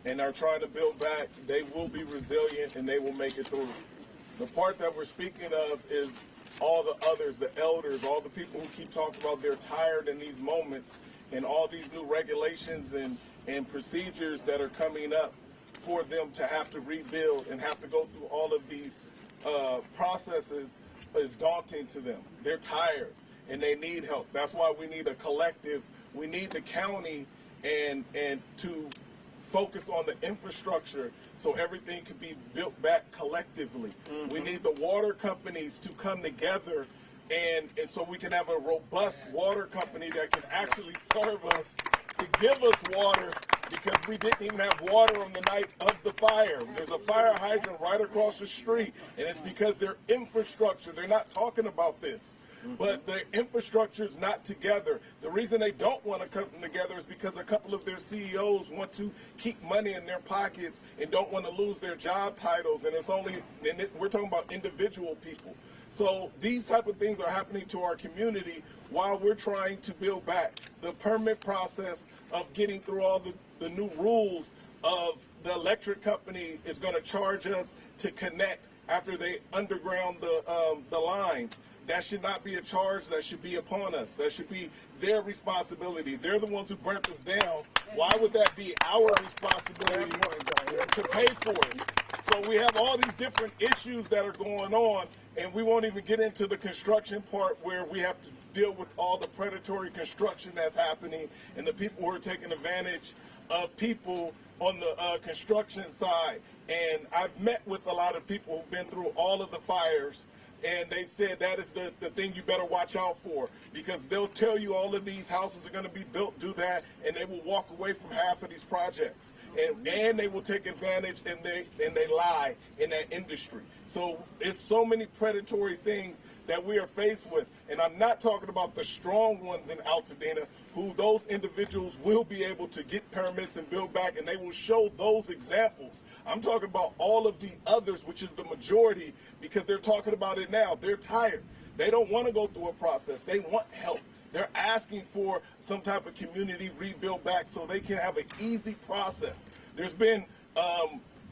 and are trying to build back, they will be resilient and they will make it through. The part that we're speaking of is all the others, the elders, all the people who keep talking about they're tired in these moments, and all these new regulations and procedures that are coming up for them to have to rebuild and have to go through all of these processes is daunting to them. They're tired and they need help. That's why we need a collective. We need the county and to focus on the infrastructure so everything can be built back collectively. Mm-hmm. We need the water companies to come together and so we can have a robust water company that can actually serve us, to give us water, because we didn't even have water on the night of the fire. There's a fire hydrant right across the street, and it's because their infrastructure, they're not talking about this, but their infrastructure is not together. The reason they don't want to come together is because a couple of their CEOs want to keep money in their pockets and don't want to lose their job titles, and we're talking about individual people. So these type of things are happening to our community while we're trying to build back. The permit process of getting through all the new rules of the electric company is going to charge us to connect after they underground the line. That should not be a charge that should be upon us. That should be their responsibility. They're the ones who burnt us down. Why would that be our responsibility to pay for it? So we have all these different issues that are going on, and we won't even get into the construction part where we have to deal with all the predatory construction that's happening and the people who are taking advantage of people on the construction side. And I've met with a lot of people who've been through all of the fires, and they've said that is the thing you better watch out for, because they'll tell you all of these houses are going to be built, do that, and they will walk away from half of these projects, and they will take advantage, and they lie in that industry. So it's so many predatory things that we are faced with. And I'm not talking about the strong ones in Altadena, who those individuals will be able to get permits and build back, and they will show those examples. I'm talking about all of the others, which is the majority, because they're talking about it now. They're tired. They don't want to go through a process. They want help. They're asking for some type of community rebuild back so they can have an easy process. There's been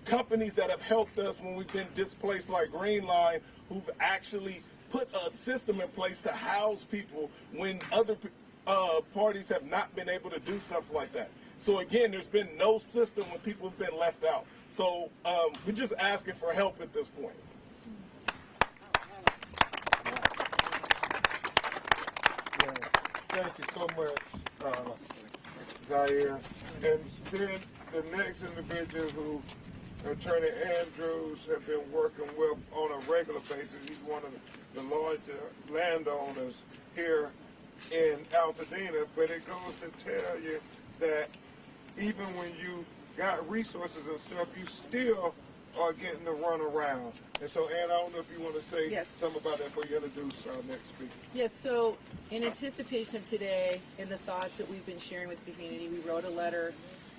companies that have helped us when we've been displaced, like Green Line, who've actually put a system in place to house people when other parties have not been able to do stuff like that. So again, there's been no system when people have been left out. So we're just asking for help at this point. Yeah, thank you so much, Zaire. And then the next individual who Attorney Andrews have been working with on a regular basis. He's one of the larger landowners here in Altadena, but it goes to tell you that even when you got resources and stuff, you still are getting to run around. And so, Ann, I don't know if you want to say something about that before you introduce our next speaker. Yes, so in anticipation of today and the thoughts that we've been sharing with the community, we wrote a letter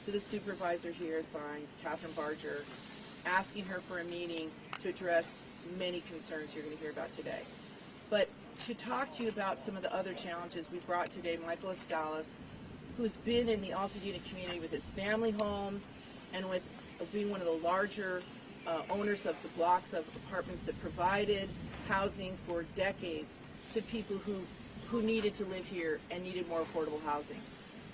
to the supervisor here, signed Catherine Barger, asking her for a meeting to address many concerns you're going to hear about today. But to talk to you about some of the other challenges, we brought today Michael Estalis, who's been in the Altadena community with his family homes and with being one of the larger owners of the blocks of apartments that provided housing for decades to people who needed to live here and needed more affordable housing.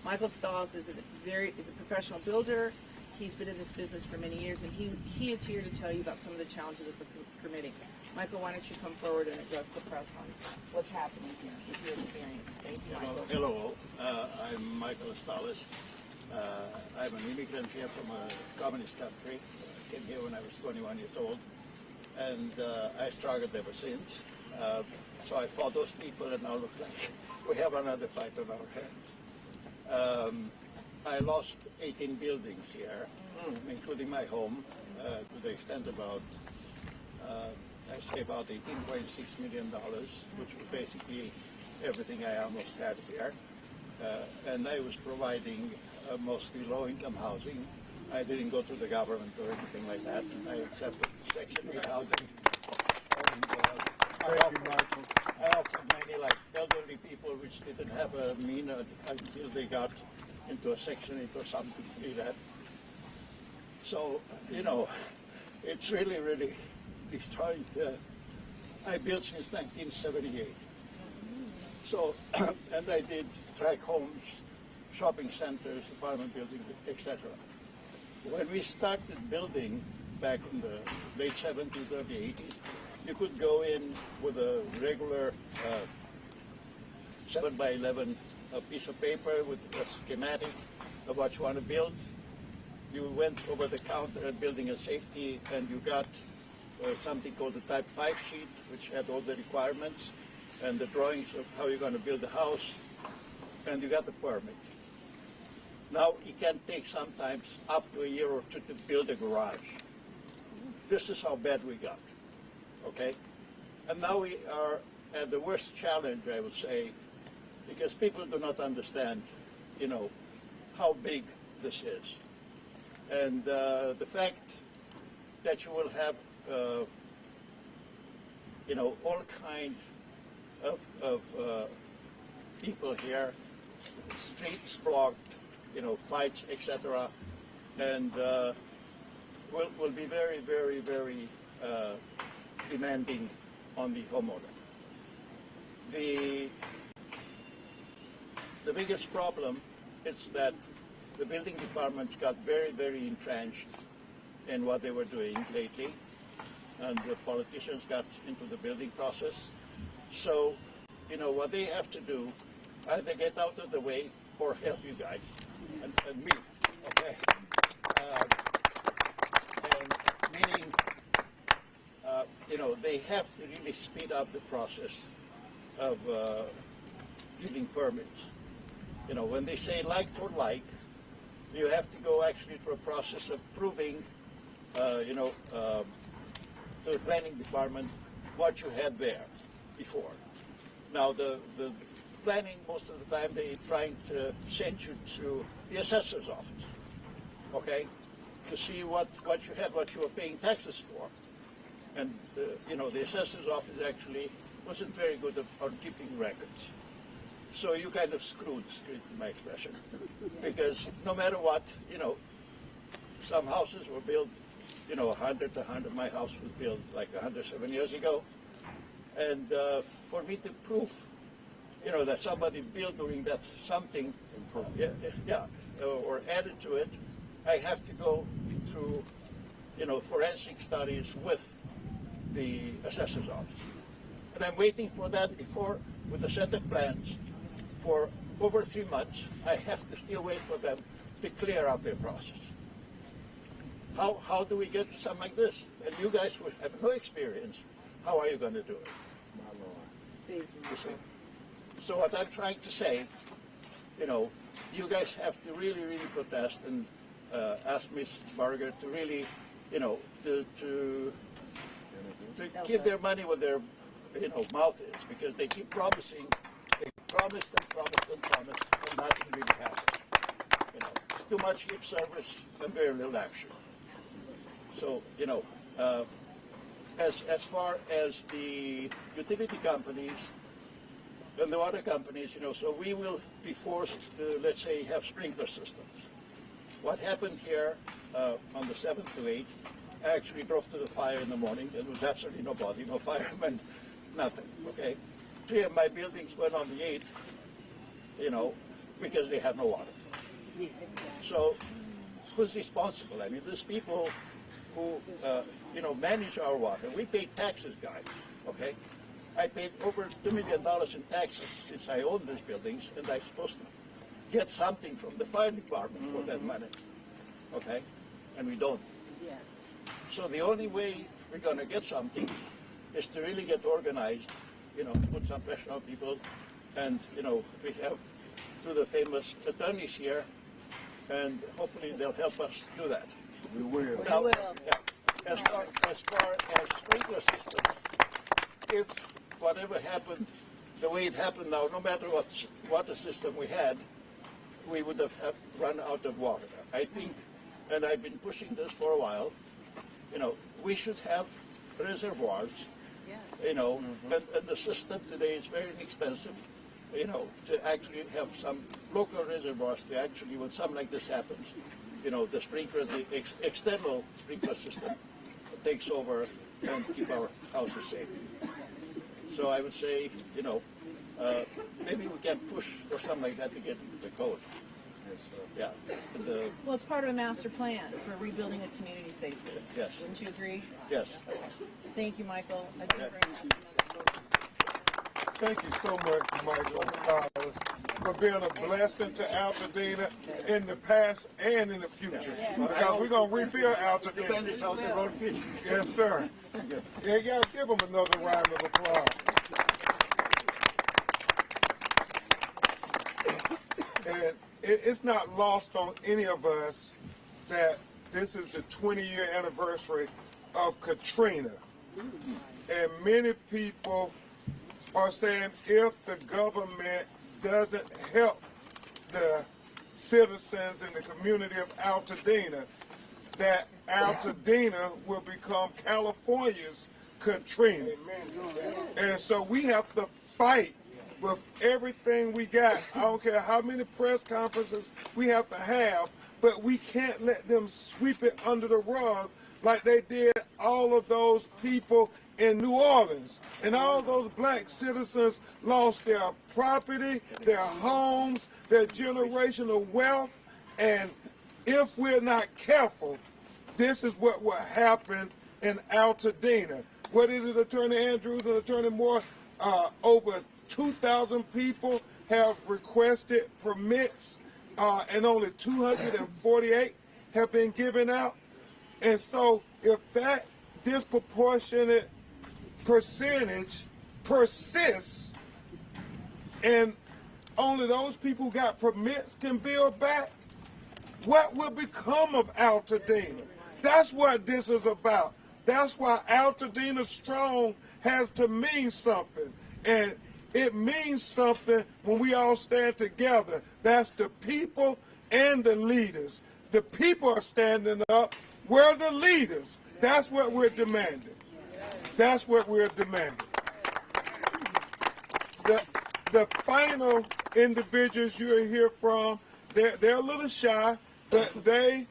Michael Estalis is a professional builder. He's been in this business for many years, and he is here to tell you about some of the challenges of the permitting. Michael, why don't you come forward and address the press on what's happening here with your experience? Thank you, Michael. Hello, I'm Michael Estalis. I'm an immigrant here from a communist country. I came here when I was 21 years old, and I struggled ever since. So I fought those people, and now look like we have another fight on our hands. I lost 18 buildings here, including my home, to the extent about I say about $18.6 million, which was basically everything I almost had here. And I was providing mostly low-income housing. I didn't go to the government or anything like that. I accepted Section 8 housing. And I offered many like elderly people which didn't have a mean until they got into a Section 8 or something like that. So, you know, it's really, really destroyed. I built since 1978. So, and I did tract homes, shopping centers, apartment buildings, etc. When we started building back in the late 70s, early 80s, you could go in with a regular 7 by 11 piece of paper with a schematic of what you want to build. You went over the counter at building a safety, and you got something called the Type 5 sheet, which had all the requirements and the drawings of how you're going to build the house, and you got the permit. Now, it can take sometimes up to a year or two to build a garage. This is how bad we got, okay? And now we are at the worst challenge, I would say, because people do not understand, you know, how big this is. And the fact that you will have, you know, all kinds of people here, streets blocked, you know, fights, etc., and will be very, very, very demanding on the homeowner. The biggest problem is that the building departments got very, very entrenched in what they were doing lately, and the politicians got into the building process. So, you know, what they have to do, either get out of the way or help you guys and me, okay? And meaning, you know, they have to really speed up the process of giving permits. You know, when they say like for like, you have to go actually through a process of proving, you know, to the planning department what you had there before. Now, the planning, most of the time, they're trying to send you to the assessor's office, okay, to see what you had, what you were paying taxes for. And, you know, the assessor's office actually wasn't very good on keeping records. So you kind of screwed my expression, because no matter what, you know, some houses were built, you know, 100. My house was built like 107 years ago. And for me to prove, you know, that somebody built during that something, or added to it, I have to go through, you know, forensic studies with the assessor's office. And I'm waiting for that before, with a set of plans, for over 3 months. I have to still wait for them to clear up their process. How do we get to something like this? And you guys will have no experience. How are you going to do it? My Lord. You see? So what I'm trying to say, you know, you guys have to really, really protest and ask Ms. Barger to really, you know, to keep their money where their, you know, mouth is, because they keep promising. They promised and nothing really happens. You know, it's too much lip service and very little action. So, you know, as far as the utility companies and the water companies, so we will be forced to, let's say, have sprinkler systems. What happened here on the 7th to 8th, I actually drove to the fire in the morning. There was absolutely nobody, no firemen, nothing, okay? 3 of my buildings went on the 8th, because they had no water. So who's responsible? I mean, there's people who, manage our water. We pay taxes, guys, okay? I paid over $2 million in taxes since I own these buildings, and I'm supposed to get something from the fire department for that money, okay? And we don't. Yes. So the only way we're going to get something is to really get organized, put some pressure on people, and, we have 2 of the famous attorneys here, and hopefully they'll help us do that. We will. Now, yeah, as far as sprinkler systems, if whatever happened, the way it happened now, no matter what water system we had, we would have run out of water. I think, and I've been pushing this for a while, we should have reservoirs, and the system today is very inexpensive, to actually have some local reservoirs to actually, when something like this happens, the sprinkler, the external sprinkler system takes over and keep our houses safe. So I would say, maybe we can push for something like that to get into the code. Yes, sir. Yeah. Well, it's part of a master plan for rebuilding a community safely. Yes. Wouldn't you agree? Yes. Thank you, Michael. I think we're going to Thank you so much, Michael, for being a blessing to Altadena in the past and in the future. Because we're going to rebuild Altadena. Yes, sir. Yeah, y'all give them another round of applause. And it's not lost on any of us that this is the 20-year anniversary of Katrina. And many people are saying if the government doesn't help the citizens in the community of Altadena, that Altadena will become California's Katrina. And so we have to fight with everything we got. I don't care how many press conferences we have to have, but we can't let them sweep it under the rug like they did all of those people in New Orleans. And all those black citizens lost their property, their homes, their generational wealth. And if we're not careful, this is what will happen in Altadena. What is it, Attorney Andrews and Attorney Moore? Over 2,000 people have requested permits, and only 248 have been given out. And so if that disproportionate percentage persists and only those people who got permits can build back, what will become of Altadena? That's what this is about. That's why Altadena Strong has to mean something. And it means something when we all stand together. That's the people and the leaders. The people are standing up. We're the leaders. That's what we're demanding. That's what we're demanding. The final individuals you'll hear from, they're a little shy, but they,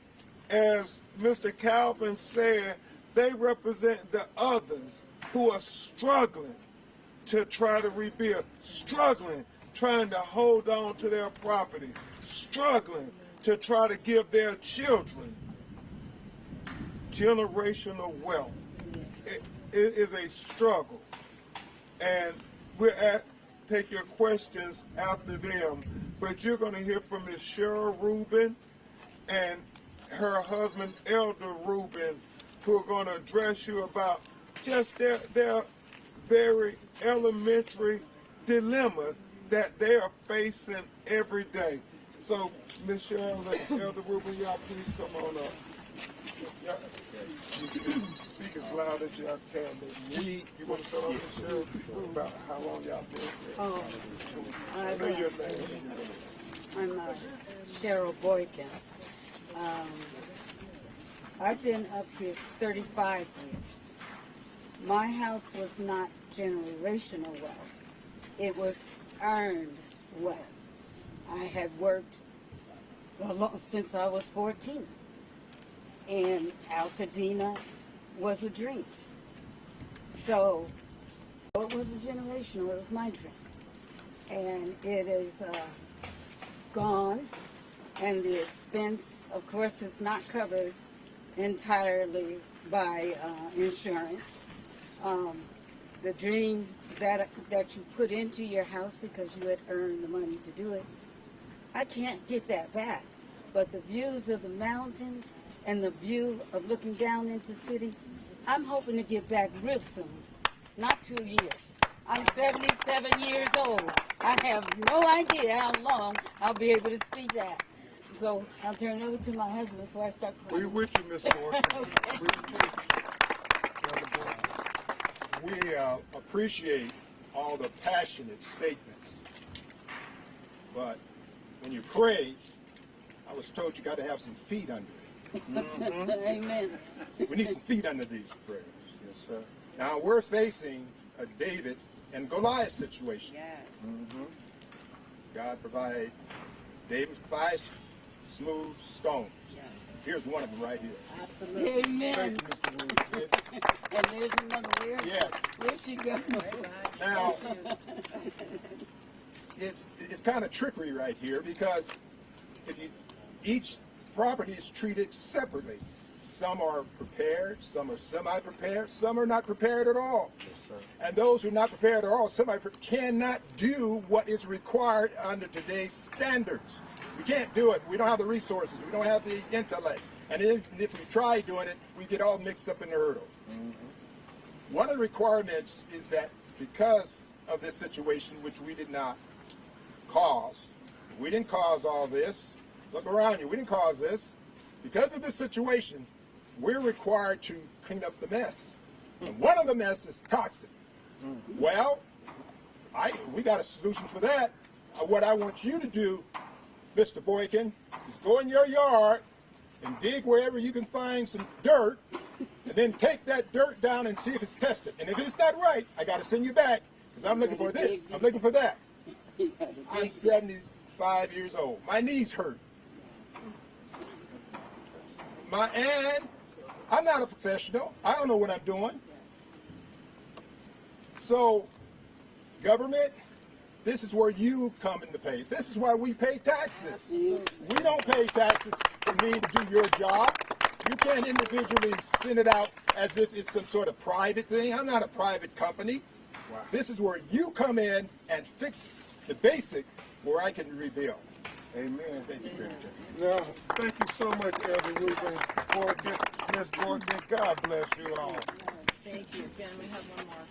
as Mr. Calvin said, they represent the others who are struggling to try to rebuild, struggling, trying to hold on to their property, struggling to try to give their children generational wealth. It is a struggle. And we'll take your questions after them, but you're going to hear from Ms. Cheryl Rubin and her husband, Elder Rubin, who are going to address you about just their very elementary dilemma that they are facing every day. So, Ms. Cheryl and Elder Rubin, y'all please come on up. Yeah. Speak as loud as y'all can. You want to start off, Ms. Cheryl, about how long y'all been here? Oh, Say your name. I'm Cheryl Boykin. I've been up here 35 years. My house was not generational wealth. It was earned wealth. I had worked since I was 14. And Altadena was a dream. So it wasn't generational, it was my dream. And it is gone, and the expense, of course, is not covered entirely by insurance. The dreams that you put into your house because you had earned the money to do it, I can't get that back. But the views of the mountains and the view of looking down into city, I'm hoping to get back real soon, not 2 years. I'm 77 years old. I have no idea how long I'll be able to see that. So I'll turn it over to my husband before I start crying. We with you, Ms. Moore. We appreciate all the passionate statements, but when you pray, I was told you got to have some feet under it. Amen. We need some feet under these prayers. Yes, sir. Now we're facing a David and Goliath situation. Yes. God provide David 5 smooth stones. Yes. Here's one of them right here. Absolutely. Amen. Thank you, Mr. Williams. And there's another where? Yes. Where'd she go? Now, it's kind of trickery right here because each property is treated separately. Some are prepared, some are semi-prepared, some are not prepared at all. Yes, sir. And those who are not prepared at all, cannot do what is required under today's standards. We can't do it. We don't have the resources. We don't have the intellect. And if we try doing it, we get all mixed up in the hurdles. One of the requirements is that because of this situation, which we did not cause, we didn't cause all this. Look around you. We didn't cause this. Because of this situation, we're required to clean up the mess. And one of the mess is toxic. Well, we got a solution for that. What I want you to do, Mr. Boykin, is go in your yard and dig wherever you can find some dirt, and then take that dirt down and see if it's tested. And if it's not right, I got to send you back, because I'm looking for this, I'm looking for that. I'm 75 years old. My knees hurt. And I'm not a professional. I don't know what I'm doing. So, government, this is where you come into pay. This is why we pay taxes. We don't pay taxes for me to do your job. You can't individually send it out as if it's some sort of private thing. I'm not a private company. Wow. This is where you come in and fix the basic where I can rebuild. Amen. Thank you, Prairie. Now, thank you so much, Elder Ruben Boykin, Ms. Boykin. God bless you all. Thank you. Ben, we have one more.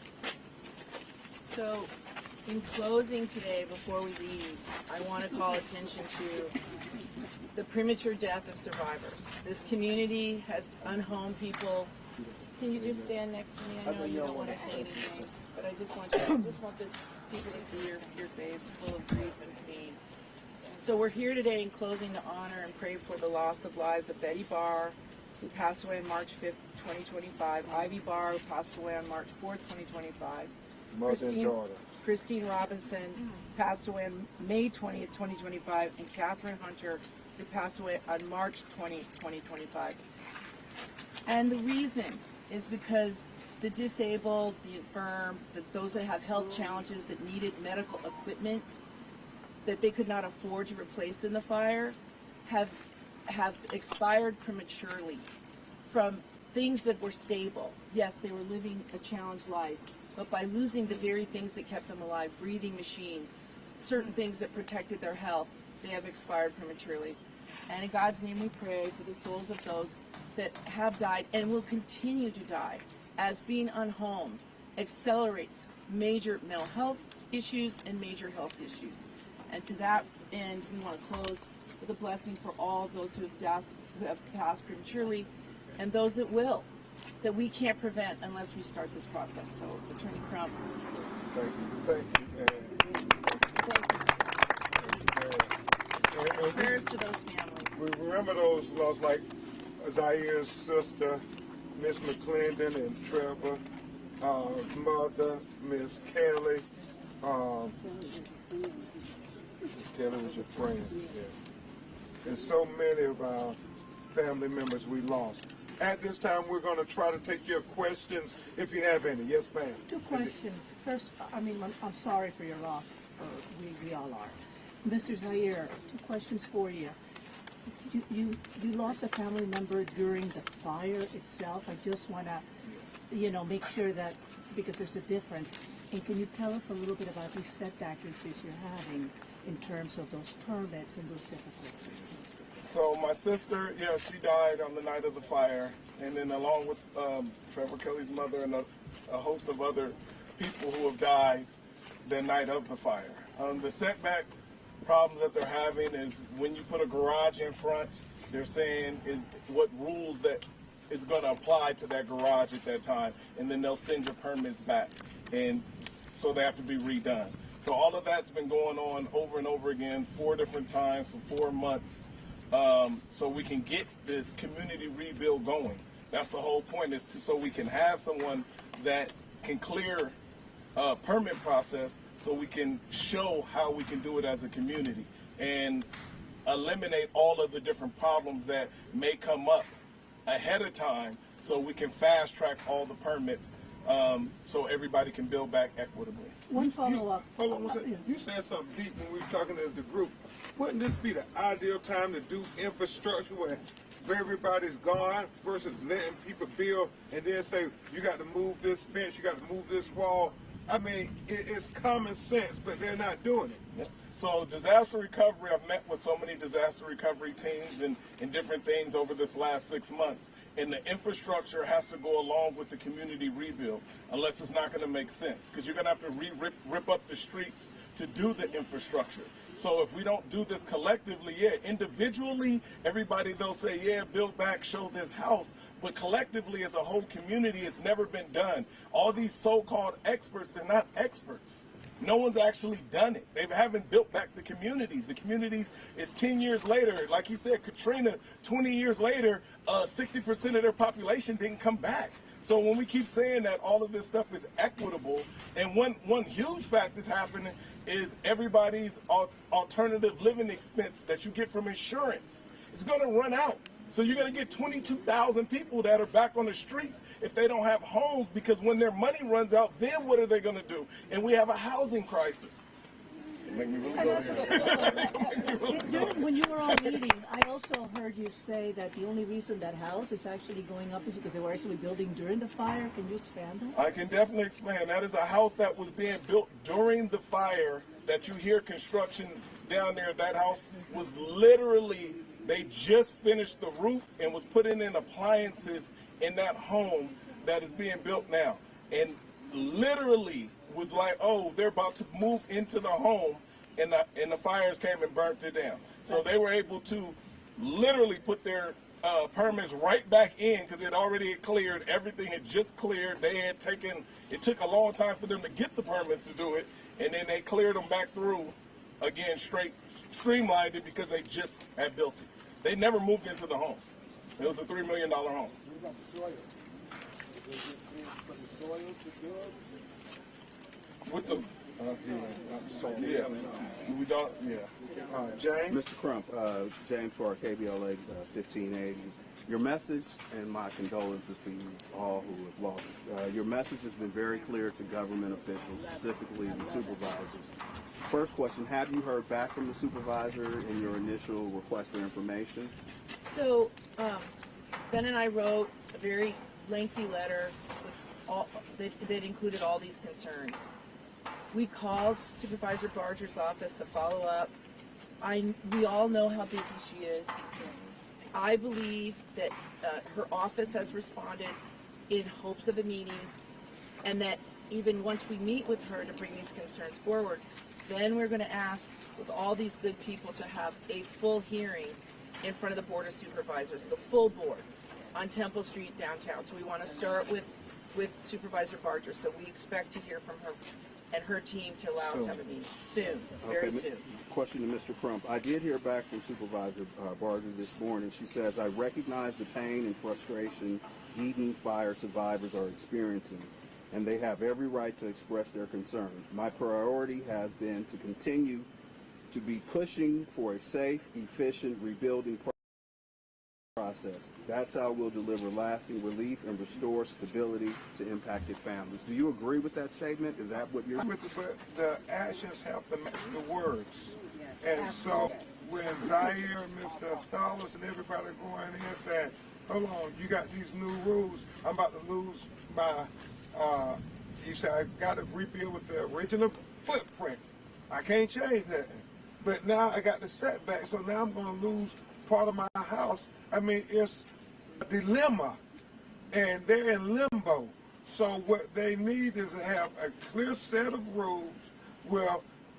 So, in closing today, before we leave, I want to call attention to the premature death of survivors. This community has unhomed people. Can you just stand next to me? I know you don't want to say anything, but I just want this people to see your face full of grief and pain. So we're here today in closing to honor and pray for the loss of lives of Betty Barr, who passed away on March 5th, 2025, Ivy Barr, who passed away on March 4th, 2025, Mother and daughter. Christine Robinson passed away on May 20th, 2025, and Catherine Hunter, who passed away on March 20, 2025. And the reason is because the disabled, the infirm, those that have health challenges that needed medical equipment that they could not afford to replace in the fire have expired prematurely from things that were stable. Yes, they were living a challenged life, but by losing the very things that kept them alive, breathing machines, certain things that protected their health, they have expired prematurely. And in God's name we pray for the souls of those that have died and will continue to die, as being unhomed accelerates major mental health issues and major health issues. And to that end, we want to close with a blessing for all those who have passed prematurely and those that will, that we can't prevent unless we start this process. So, Attorney Crump. Thank you. Prayers to those families. We remember those lost, like Zaya's sister, Miss McClendon and Trevor, mother, Miss Kelly. Miss Kelly was your friend, yeah. And so many of our family members we lost. At this time, we're going to try to take your questions if you have any. Yes, ma'am. Two questions. First, I'm sorry for your loss. We all are. Mr. Zaire, two questions for you. You lost a family member during the fire itself. I just want to, make sure that, because there's a difference. And can you tell us a little bit about these setback issues you're having in terms of those permits and those difficulties? So my sister, she died on the night of the fire, and then along with Trevor Kelly's mother and a host of other people who have died the night of the fire. The setback problem that they're having is when you put a garage in front, they're saying what rules that is going to apply to that garage at that time, and then they'll send your permits back, and so they have to be redone. So all of that's been going on over and over again 4 different times for 4 months. So we can get this community rebuild going. That's the whole point, is so we can have someone that can clear permit process so we can show how we can do it as a community and eliminate all of the different problems that may come up ahead of time so we can fast track all the permits so everybody can build back equitably. One follow-up. Hold on one second. You said something deep when we were talking as the group. Wouldn't this be the ideal time to do infrastructure where everybody's gone versus letting people build and then say, you got to move this fence, you got to move this wall? I mean, it's common sense, but they're not doing it. Yeah. So disaster recovery, I've met with so many disaster recovery teams and different things over this last 6 months. And the infrastructure has to go along with the community rebuild, unless it's not going to make sense. Because you're going to have to rip up the streets to do the infrastructure. So if we don't do this collectively, individually, everybody, they'll say, build back, show this house. But collectively, as a whole community, it's never been done. All these so-called experts, they're not experts. No one's actually done it. They haven't built back the communities. The communities is 10 years later. Like you said, Katrina, 20 years later, 60% of their population didn't come back. So when we keep saying that all of this stuff is equitable, and one huge fact that's happening is everybody's alternative living expense that you get from insurance is going to run out. So you're going to get 22,000 people that are back on the streets if they don't have homes, because when their money runs out, then what are they going to do? And we have a housing crisis. Make me really go there. When you were all meeting, I also heard you say that the only reason that house is actually going up is because they were actually building during the fire. Can you expand on that? I can definitely expand. That is a house that was being built during the fire that you hear construction down there. That house was literally, they just finished the roof and was putting in appliances in that home that is being built now. And literally was like, oh, they're about to move into the home, and the fires came and burnt it down. So they were able to literally put their permits right back in because it already had cleared. Everything had just cleared. They had taken, it took a long time for them to get the permits to do it, and then they cleared them back through again, streamlined it because they just had built it. They never moved into the home. It was a $3 million home. What about the soil? Is it for the soil to build? With the we don't, James? Mr. Crump, James for KBLA 1580. Your message, and my condolences to you all who have lost. Your message has been very clear to government officials, specifically the supervisors. First question, have you heard back from the supervisor in your initial request for information? So, Ben and I wrote a very lengthy letter with all, that included all these concerns. We called Supervisor Barger's office to follow up. We all know how busy she is. I believe that her office has responded in hopes of a meeting, and that even once we meet with her to bring these concerns forward, then we're going to ask with all these good people to have a full hearing in front of the Board of Supervisors, the full board, on Temple Street downtown. So we want to start with Supervisor Barger. So we expect to hear from her and her team to allow us to have a meeting soon, very soon. Question to Mr. Crump. I did hear back from Supervisor Barger this morning. She says, I recognize the pain and frustration Eden fire survivors are experiencing. and they have every right to express their concerns. My priority has been to continue to be pushing for a safe, efficient rebuilding process. That's how we'll deliver lasting relief and restore stability to impacted families. Do you agree with that statement? Is that what you're... But the actions have to match the words. And so when Zaire, Mr. Stallers, and everybody going in saying, hold on, you got these new rules, I'm about to lose my, you said I got to rebuild with the original footprint. I can't change that. But now I got the setback, so now I'm going to lose part of my house. I mean, it's a dilemma, and they're in limbo. So what they need is to have a clear set of rules with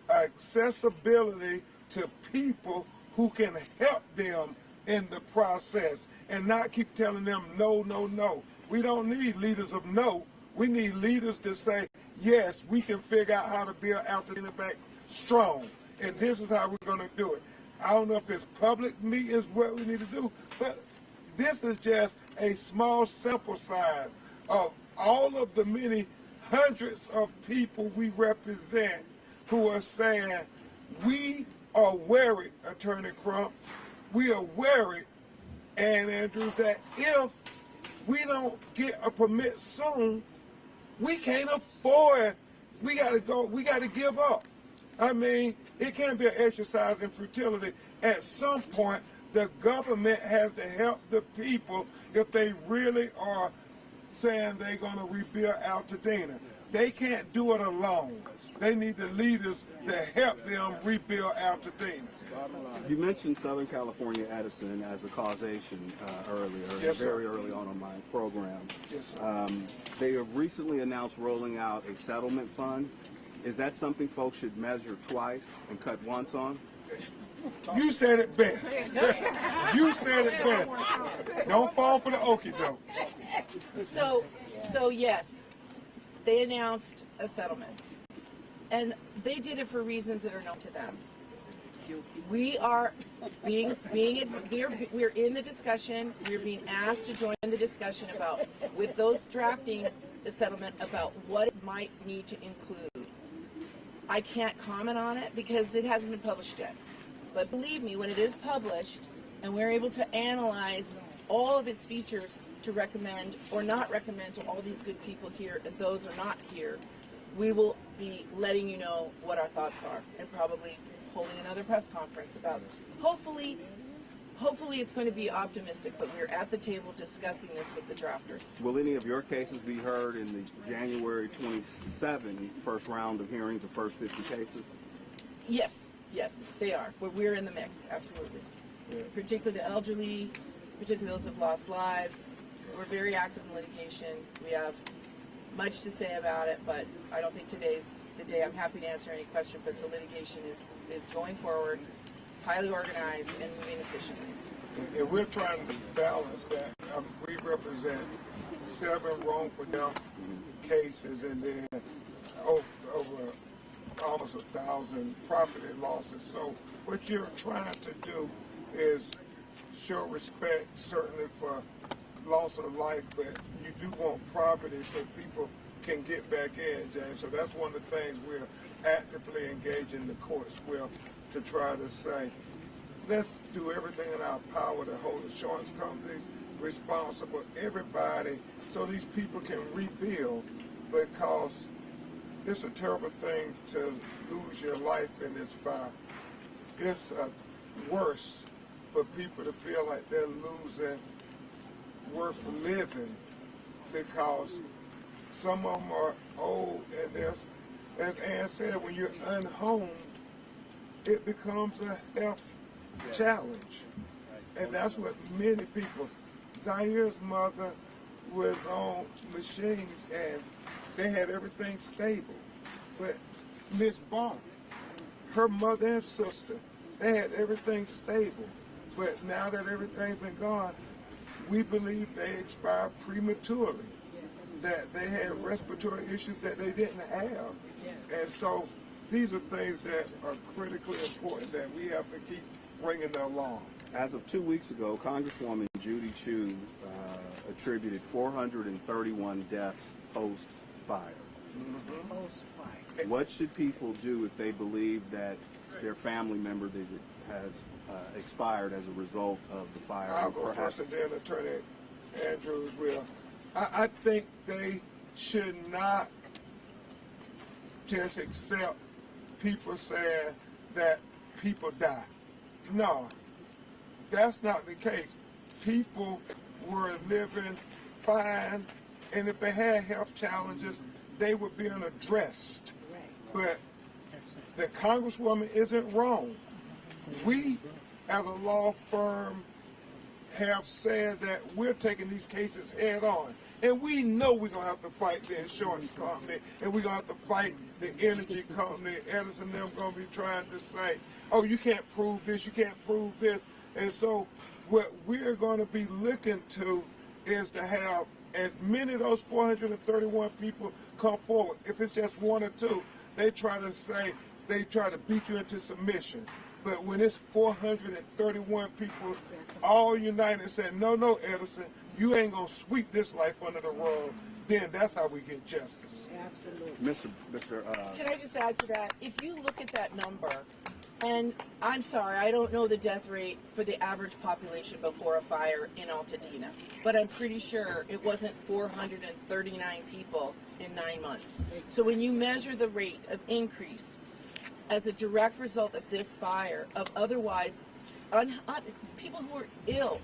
accessibility to people who can help them in the process and not keep telling them no, no, no. We don't need leaders of no. We need leaders to say, yes, we can figure out how to build out the back strong, and this is how we're going to do it. I don't know if it's public meetings, what we need to do, but this is just a small sample size of all of the many hundreds of people we represent who are saying, we are worried, Attorney Crump, we are worried, Ann Andrews, that if we don't get a permit soon, we can't afford, we got to give up. I mean, it can't be an exercise in futility. At some point, the government has to help the people if they really are saying they're going to rebuild Altadena. They can't do it alone. They need the leaders to help them rebuild Altadena. You mentioned Southern California Edison as a causation earlier, yes, very early on my program. Yes, sir. They have recently announced rolling out a settlement fund. Is that something folks should measure twice and cut once on? You said it best. You said it best. Don't fall for the okie doke. So yes, they announced a settlement, and they did it for reasons that are known to them. We are we're in the discussion. We're being asked to join the discussion about, with those drafting the settlement, about what it might need to include. I can't comment on it because it hasn't been published yet. But believe me, when it is published and we're able to analyze all of its features to recommend or not recommend to all these good people here and those are not here, we will be letting you know what our thoughts are and probably holding another press conference about, hopefully it's going to be optimistic, but we're at the table discussing this with the drafters. Will any of your cases be heard in the January 27 first round of hearings, the first 50 cases? Yes, they are. We're in the mix, absolutely. Particularly the elderly, particularly those who have lost lives. We're very active in litigation. We have much to say about it, but I don't think today's the day. I'm happy to answer any question, but the litigation is going forward, highly organized and moving efficiently. And we're trying to balance that. We represent 7 wrongful death cases and then over almost 1,000 property losses. So what you're trying to do is show respect, certainly for loss of life, but you do want property so people can get back in, James. So that's one of the things we're actively engaging the courts with, to try to say, let's do everything in our power to hold insurance companies responsible, everybody, so these people can rebuild, because it's a terrible thing to lose your life in this fire. It's worse for people to feel like they're losing worth living, because some of them are old, and there's, as Ann said, when you're unhomed, it becomes a health challenge. And that's what many people, Zaire's mother was on machines and they had everything stable. But Miss Barr, her mother and sister, they had everything stable. But now that everything's been gone, we believe they expired prematurely, that they had respiratory issues that they didn't have. And so these are things that are critically important that we have to keep bringing along. As of 2 weeks ago, Congresswoman Judy Chu attributed 431 deaths post post-fire. What should people do if they believe that their family member that has expired as a result of the fire? I'll go first and then Attorney Andrews will. I think they should not just accept people saying that people die. No, that's not the case. People were living fine, and if they had health challenges, they were being addressed. But the Congresswoman isn't wrong. We, as a law firm, have said that we're taking these cases head on. And we know we're going to have to fight the insurance company, and we're going to have to fight the energy company. Edison and them going to be trying to say, oh, you can't prove this, you can't prove this. And so what we're going to be looking to is to have as many of those 431 people come forward. If it's just one or two, they try to beat you into submission. But when it's 431 people all united and said, no, Edison, you ain't going to sweep this life under the rug, then that's how we get justice. Absolutely. Can I just add to that? If you look at that number, and I'm sorry, I don't know the death rate for the average population before a fire in Altadena, but I'm pretty sure it wasn't 439 people in 9 months. So when you measure the rate of increase as a direct result of this fire, of otherwise people who were ill,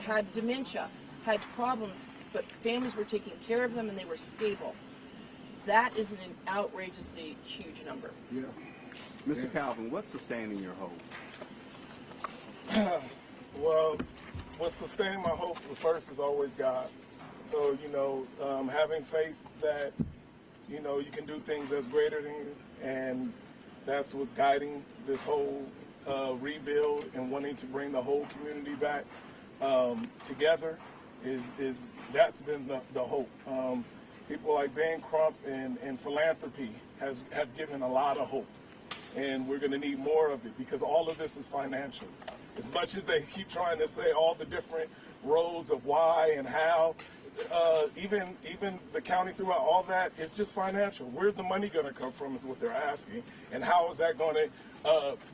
had dementia, had problems, but families were taking care of them and they were stable, that is an outrageously huge number. Yeah. Mr. Calvin, what's sustaining your hope? Well, what's sustaining my hope first is always God. So, having faith that, you can do things that's greater than you, and that's what's guiding this whole rebuild and wanting to bring the whole community back together is that's been the hope. People like Ben Crump and philanthropy have given a lot of hope. And we're going to need more of it because all of this is financial. As much as they keep trying to say all the different roads of why and how, even the county sewer, all that, it's just financial. Where's the money going to come from is what they're asking. And how is that going to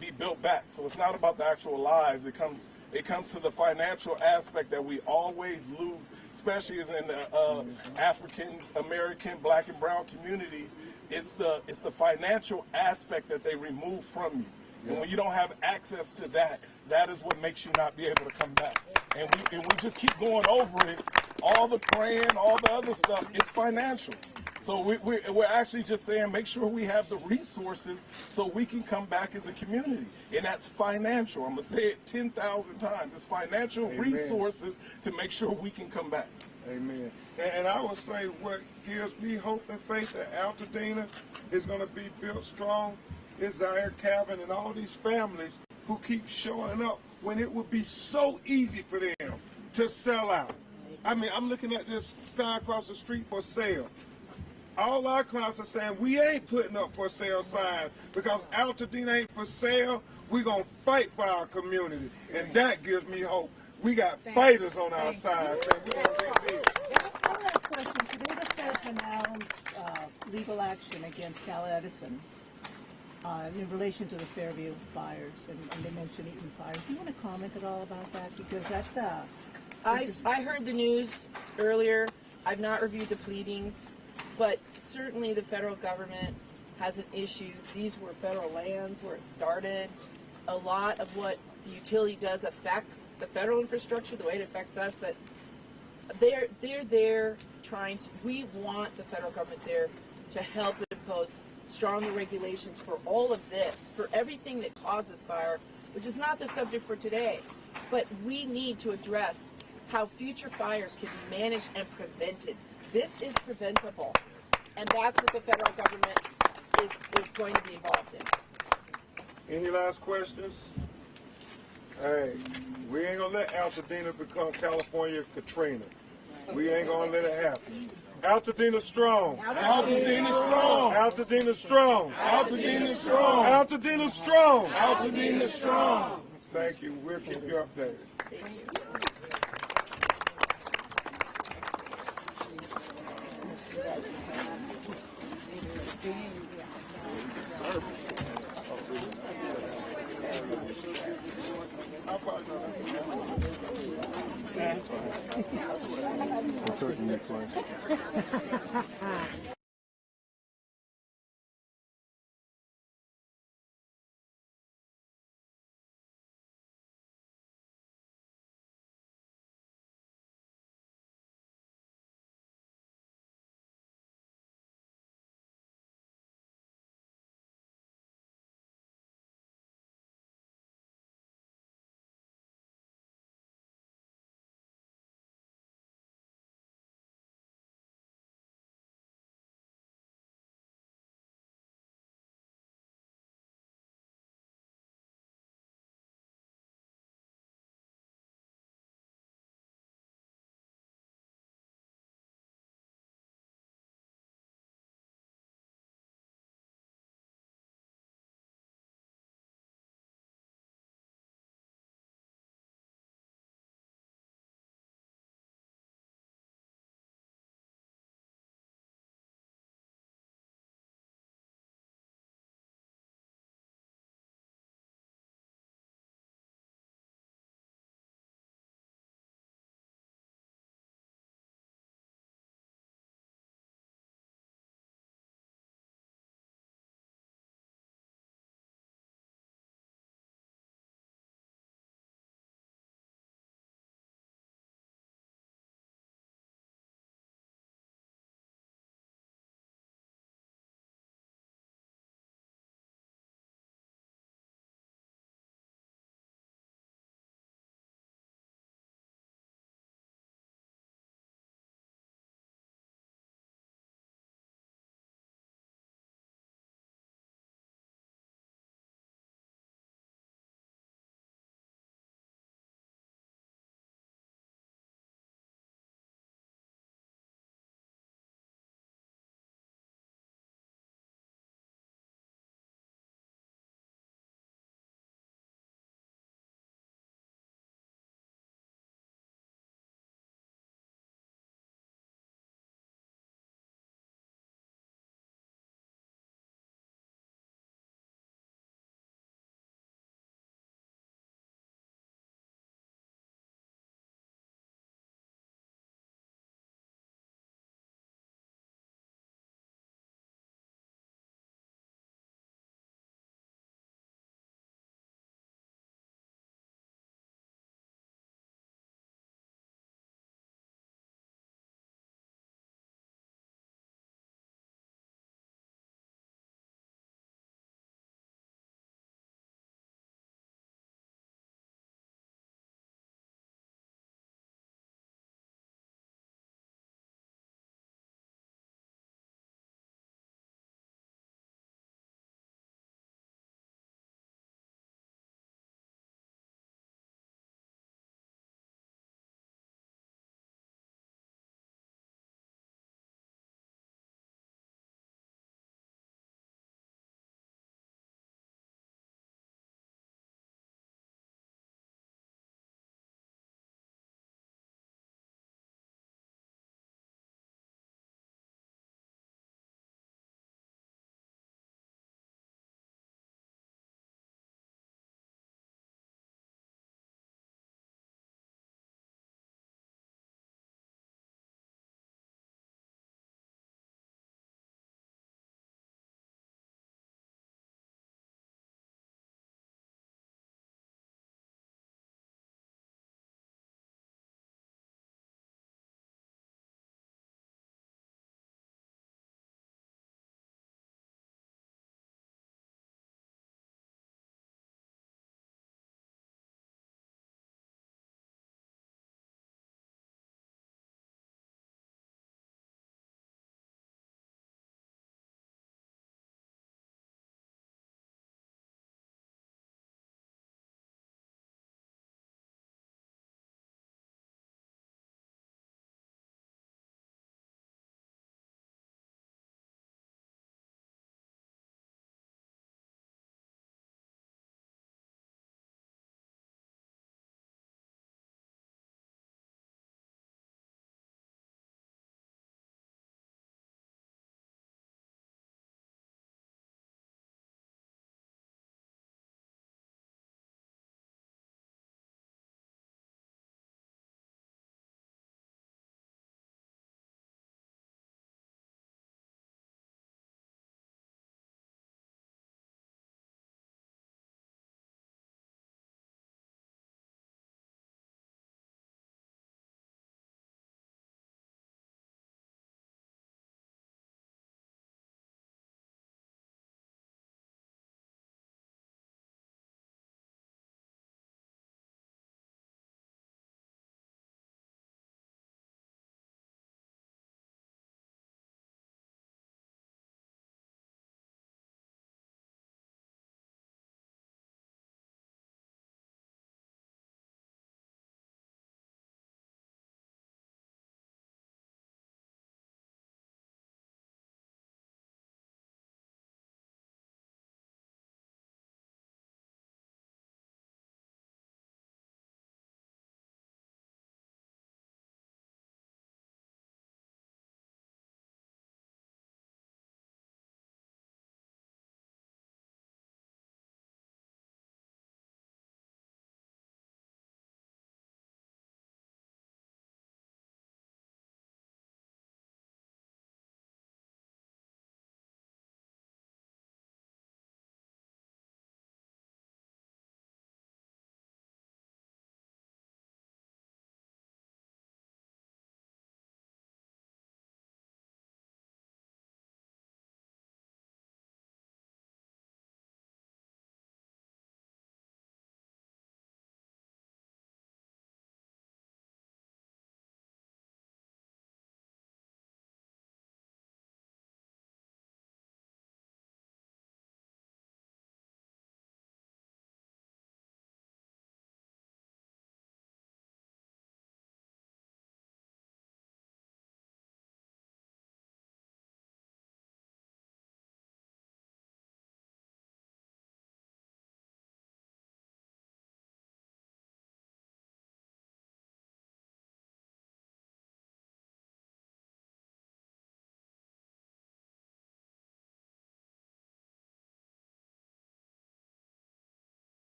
be built back? So it's not about the actual lives. It comes to the financial aspect that we always lose, especially as in the African American, Black and brown communities. It's the financial aspect that they remove from you. And when you don't have access to that, that is what makes you not be able to come back. And we just keep going over it. All the praying, all the other stuff, it's financial. So we're actually just saying make sure we have the resources so we can come back as a community. And that's financial. I'm going to say it 10,000 times. It's financial resources to make sure we can come back. Amen. And I would say what gives me hope and faith that Altadena is going to be built strong is Zaire Calvin and all these families who keep showing up when it would be so easy for them to sell out. I mean, I'm looking at this sign across the street for sale. All our clients are saying we ain't putting up for sale signs because Altadena ain't for sale. We're going to fight for our community. And that gives me hope. We got fighters on our side saying we're going to get big. One last question. Today the Fed announced legal action against Cal Edison in relation to the Fairview fires, and they mentioned Eaton fires. Do you want to comment at all about that? Because that's I heard the news earlier. I've not reviewed the pleadings, but certainly the federal government has an issue. These were federal lands where it started. A lot of what the utility does affects the federal infrastructure, the way it affects us, but they're there trying to, we want the federal government there to help impose stronger regulations for all of this, for everything that causes fire, which is not the subject for today, but we need to address how future fires can be managed and prevented. This is preventable, and that's what the federal government is going to be involved in. Any last questions? Hey, we ain't gonna let Altadena become California Katrina. We ain't gonna let it happen. Altadena strong. Altadena strong. Altadena strong. Altadena strong. Altadena strong. Altadena strong. Thank you. We'll keep you updated.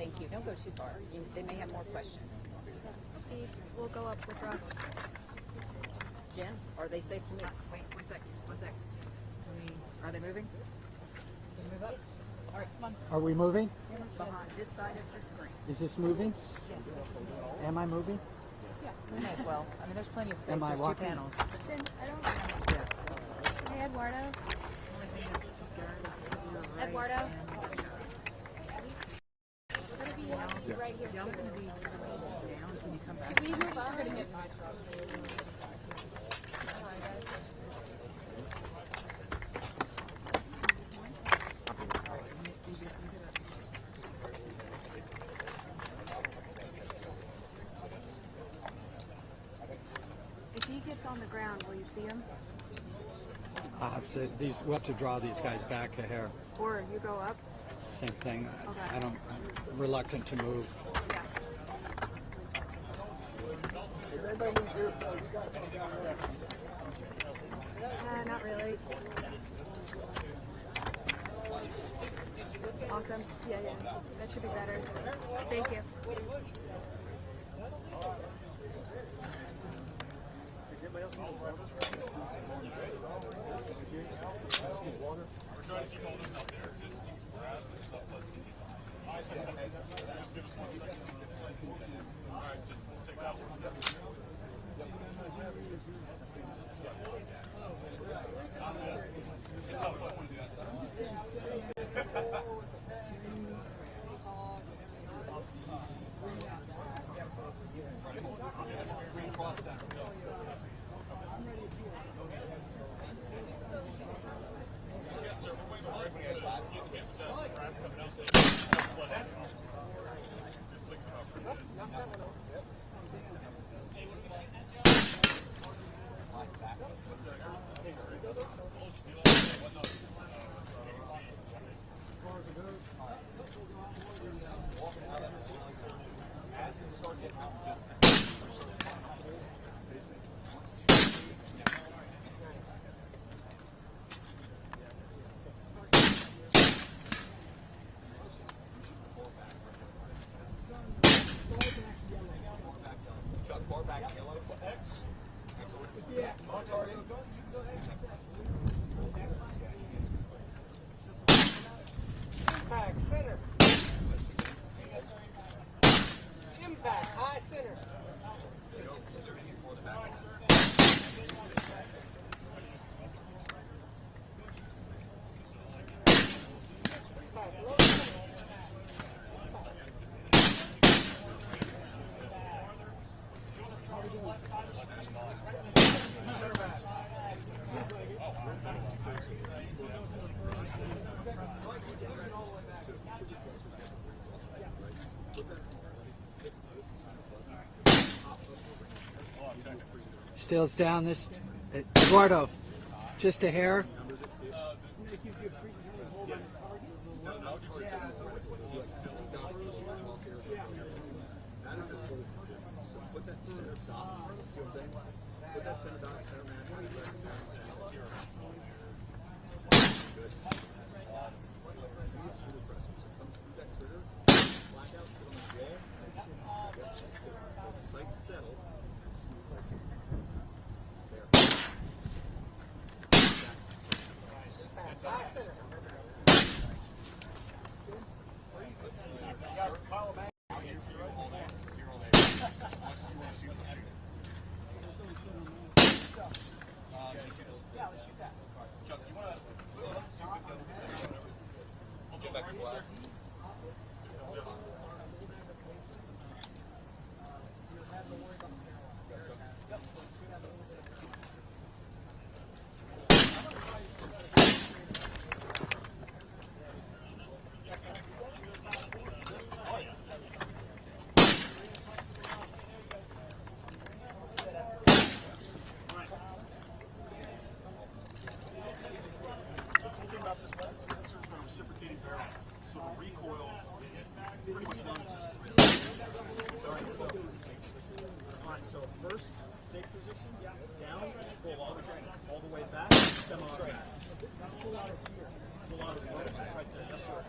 Thank you. Don't go too far. They may have more questions. Okay, we'll go up with Russ. Jen, are they safe to move? Wait, one sec. Are they moving? Can you move up? All right, come on. Are we moving? Behind this side of the screen. Is this moving? Yes. Am I moving? Yeah, we may as well. I mean, there's plenty of space. Am I There's two walking? panels. Then I don't. Hey, Eduardo. Eduardo. What if you have to be right here? Y'all can be down. Can you come back? If we move up, we're gonna get If he gets on the ground, will you see him? I have to. We'll have to draw these guys back a hair. Or you go up? Same thing. Okay. I'm reluctant to move. Not really. Awesome. Yeah. That should be better. Thank you. We're trying to keep all those out there. Just grass and stuff doesn't need. Just give us 1 second. All right, just take that one. Yes, sir. We're waiting on everything. Grass coming out. This thing's about pretty good. Impact center. Impact high center. Stills down this. Eduardo, just a hair. So first, safe position, down, full auto train, all the way back, semi-auto. Full auto is here. Full auto is right there, yes sir.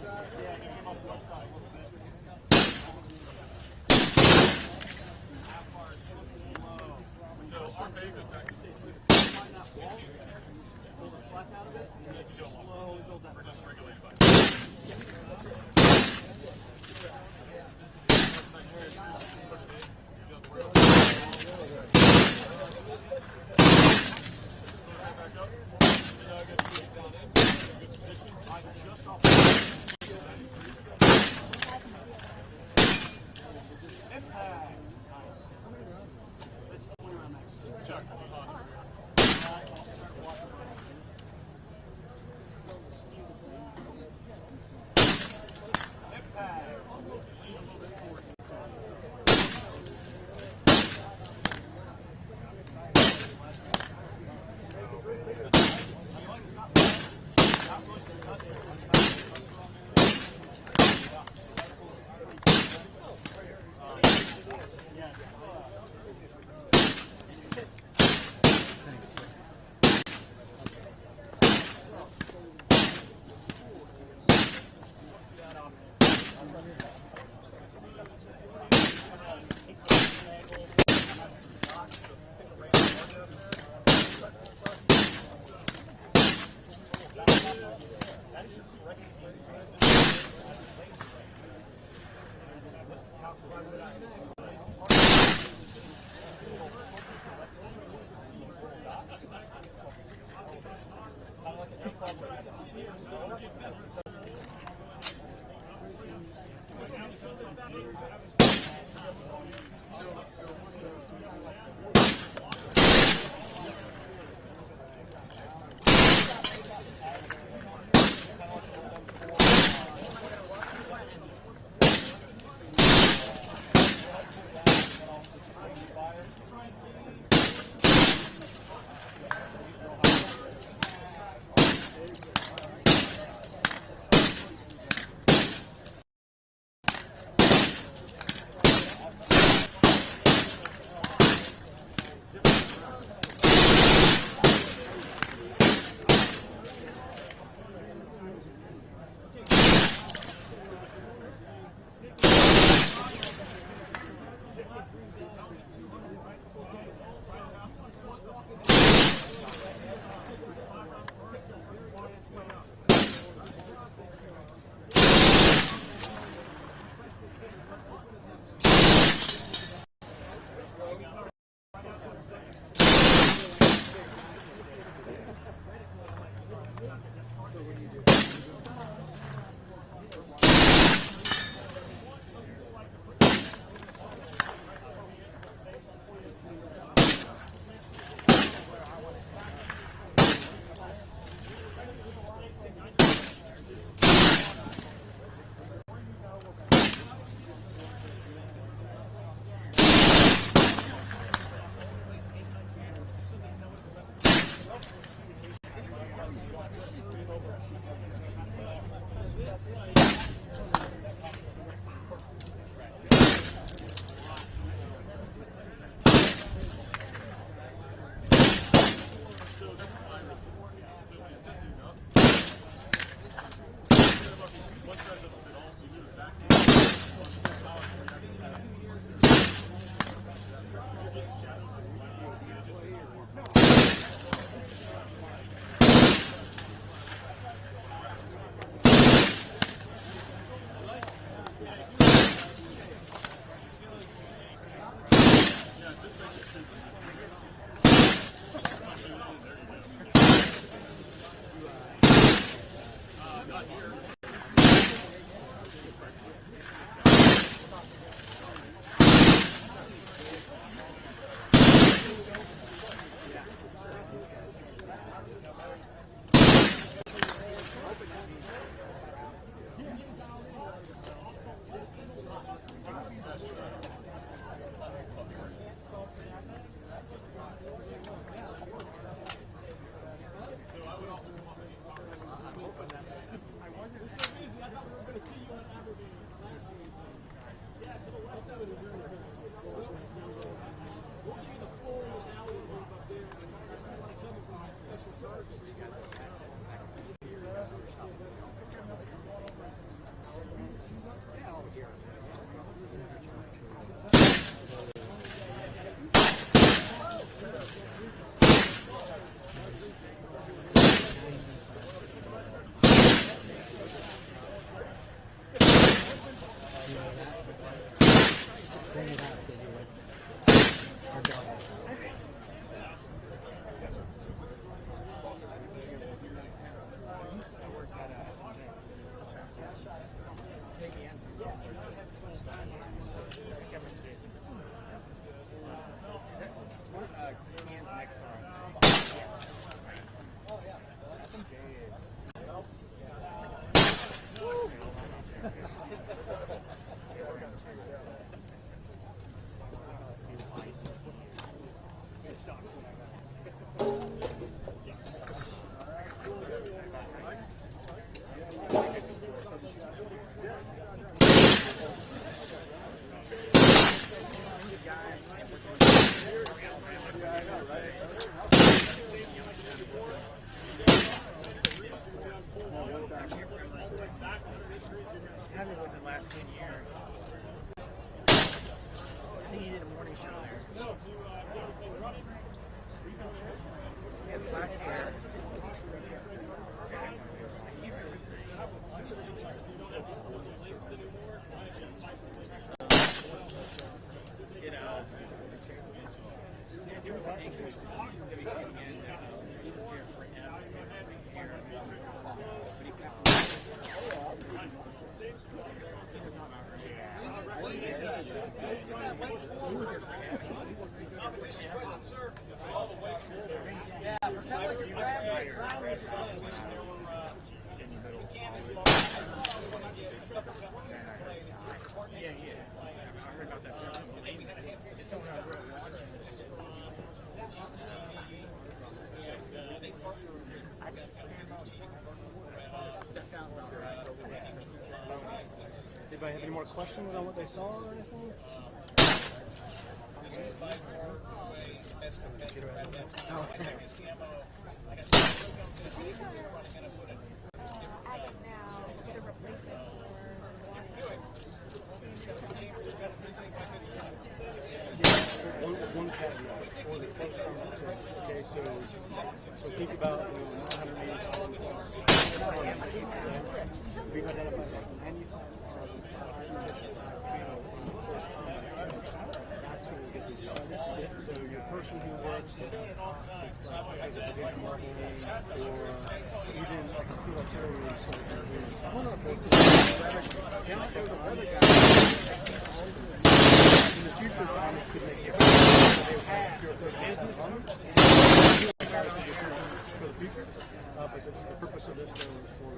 So survey goes back to find that wall, pull the slack out of it, and then slowly build that. We're just regulated by yeah, that's it. Just off impact. Nice. Let's point around next. Check. This is on the steel. Impact. Lean a little bit forward. It's not bad. Not really concussive. Anybody have any more questions on what they saw or anything? One caveat for the first one. Okay, so think about we've identified like 95 that's who will get these jobs. So your person who works at the division level or even at the field artillery soldier who's one of the other guys in the future comments could make it for the future. But the purpose of this though is for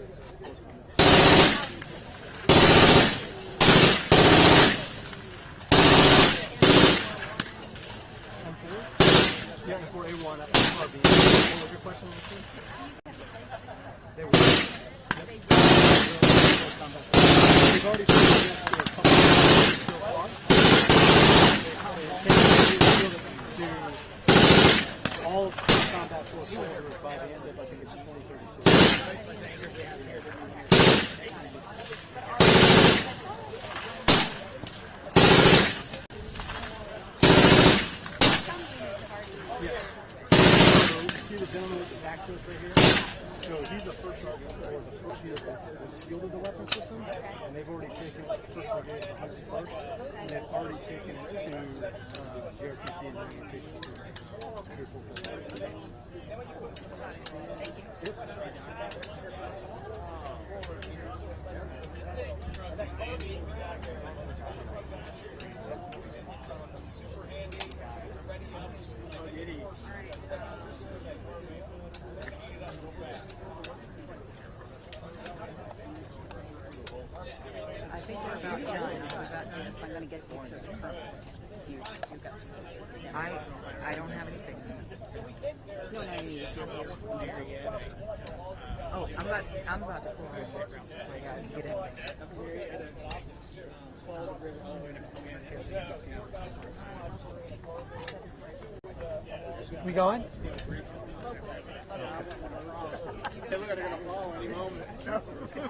yeah, for A1 at RB. What was your question on this one? They were. We've already seen this to a couple so far. To all combat force soldiers by the end of, I think it's 2032. Yes. So you see the gentleman with the back to us right here? So he's the first or the first year that was fielded the weapon system, and they've already taken like the first brigade to Hudson Clark, and they've already taken it to JRPC and orientation. Super handy, super ready ups. I think we're about done. I'm going to get pictures from you. I don't have any signatures. No, oh, I'm about to pull her. I got to get in. We going? They look like they're going to fall any moment.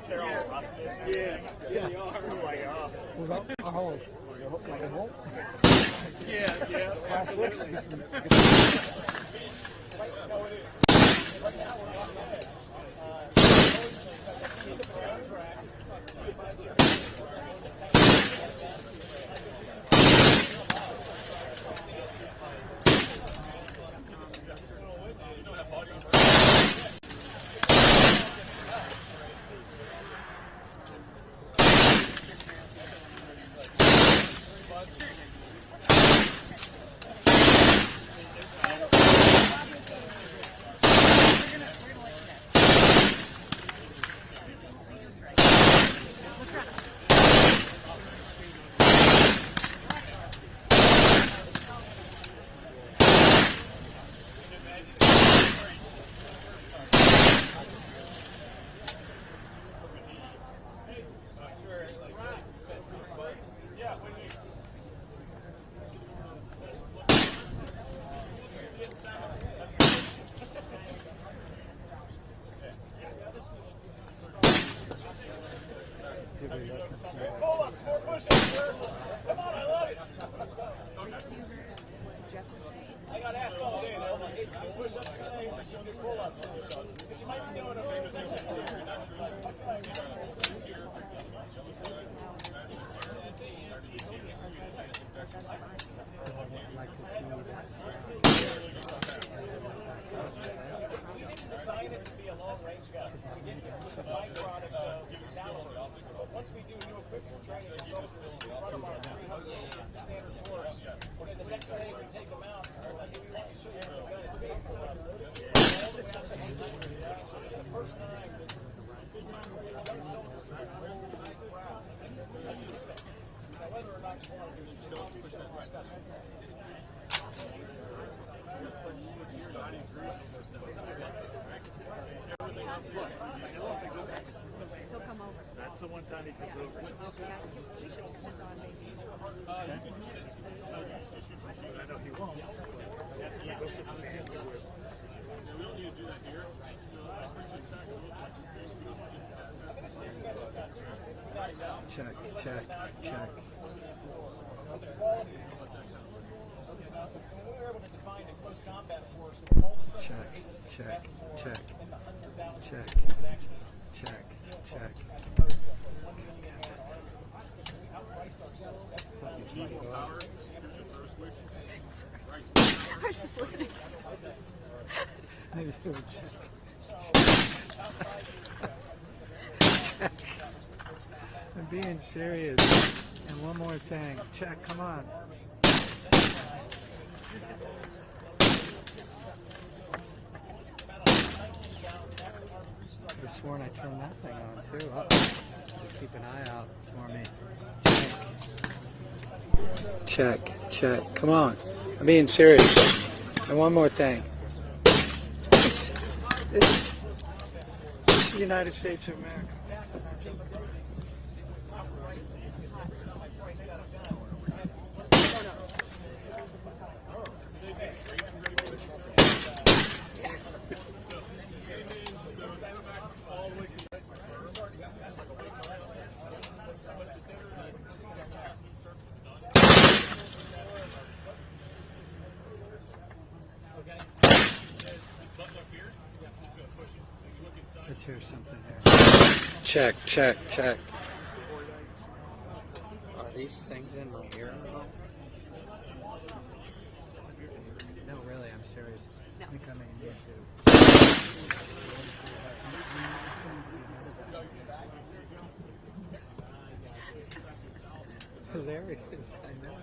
They're all up. Yeah, they are. Like, who's up? A hole. Like a hole? Yeah. Class 6. Once we do new equipment training, run them on a standard course. The next day we take them out. We want to show you how the gun is made. It's the first time whether or not you want to do discussion. He'll come over. That's the one time he comes over. We should have this on maybe. I know he won't. That's he goes to the hand with. We don't need to do that here. Check, check, check. Check, check, check, check, check, check. I was just listening. I'm being serious. And one more thing. Check, come on. I could have sworn I turned that thing on too. Uh-oh. Keep an eye out for me. Check, check. Come on. I'm being serious. And one more thing. This is the United States of America. Let's hear something here. Check, check, check. Are these things in my ear? No, really, I'm serious. I think I may need to. Hilarious, I know.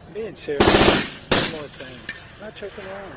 I'm being serious. One more thing. I'm not joking around.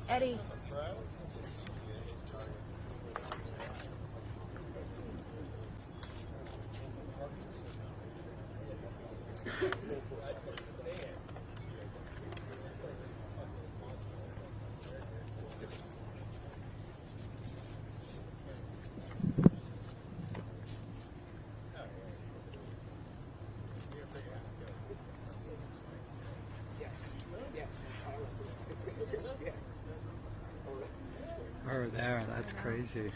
Eddie. It's crazy.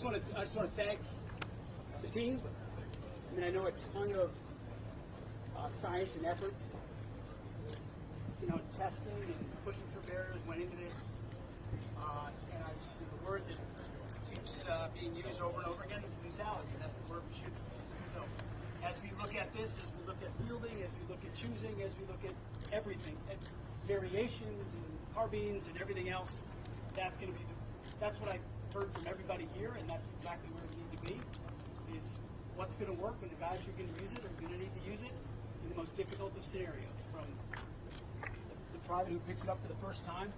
Well, I just want to thank the team. I mean, I know a ton of science and effort, testing and pushing through barriers went into this. And the word that keeps being used over and over again is lethality. That's the word we should use. So, as we look at this, as we look at fielding, as we look at choosing, as we look at everything, at variations and carbines and everything else, that's going to be that's what I heard from everybody here, and that's exactly where we need to be. Is what's going to work when the guys who are going to use it are going to need to use it in the most difficult of scenarios, from the private who picks it up for the first time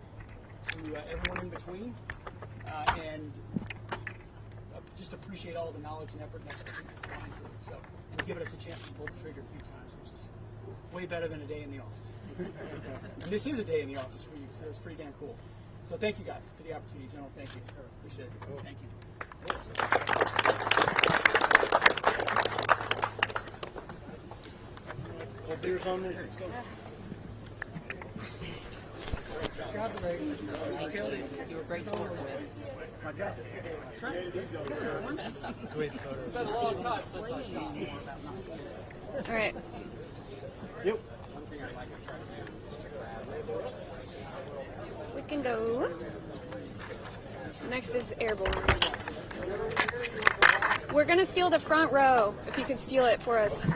to everyone in between, and just appreciate all the knowledge and effort and expertise that's gone into it. So, and giving us a chance to pull the trigger a few times, which is way better than a day in the office. And this is a day in the office for you, so that's pretty damn cool. So thank you guys for the opportunity. General, thank you. Appreciate it. Thank you. Well, beer's on there. Let's go. You were great to work with. My job. It's been a long time since I shot. All right. Yep. We can go. Next is airborne. We're going to steal the front row, if you could steal it for us.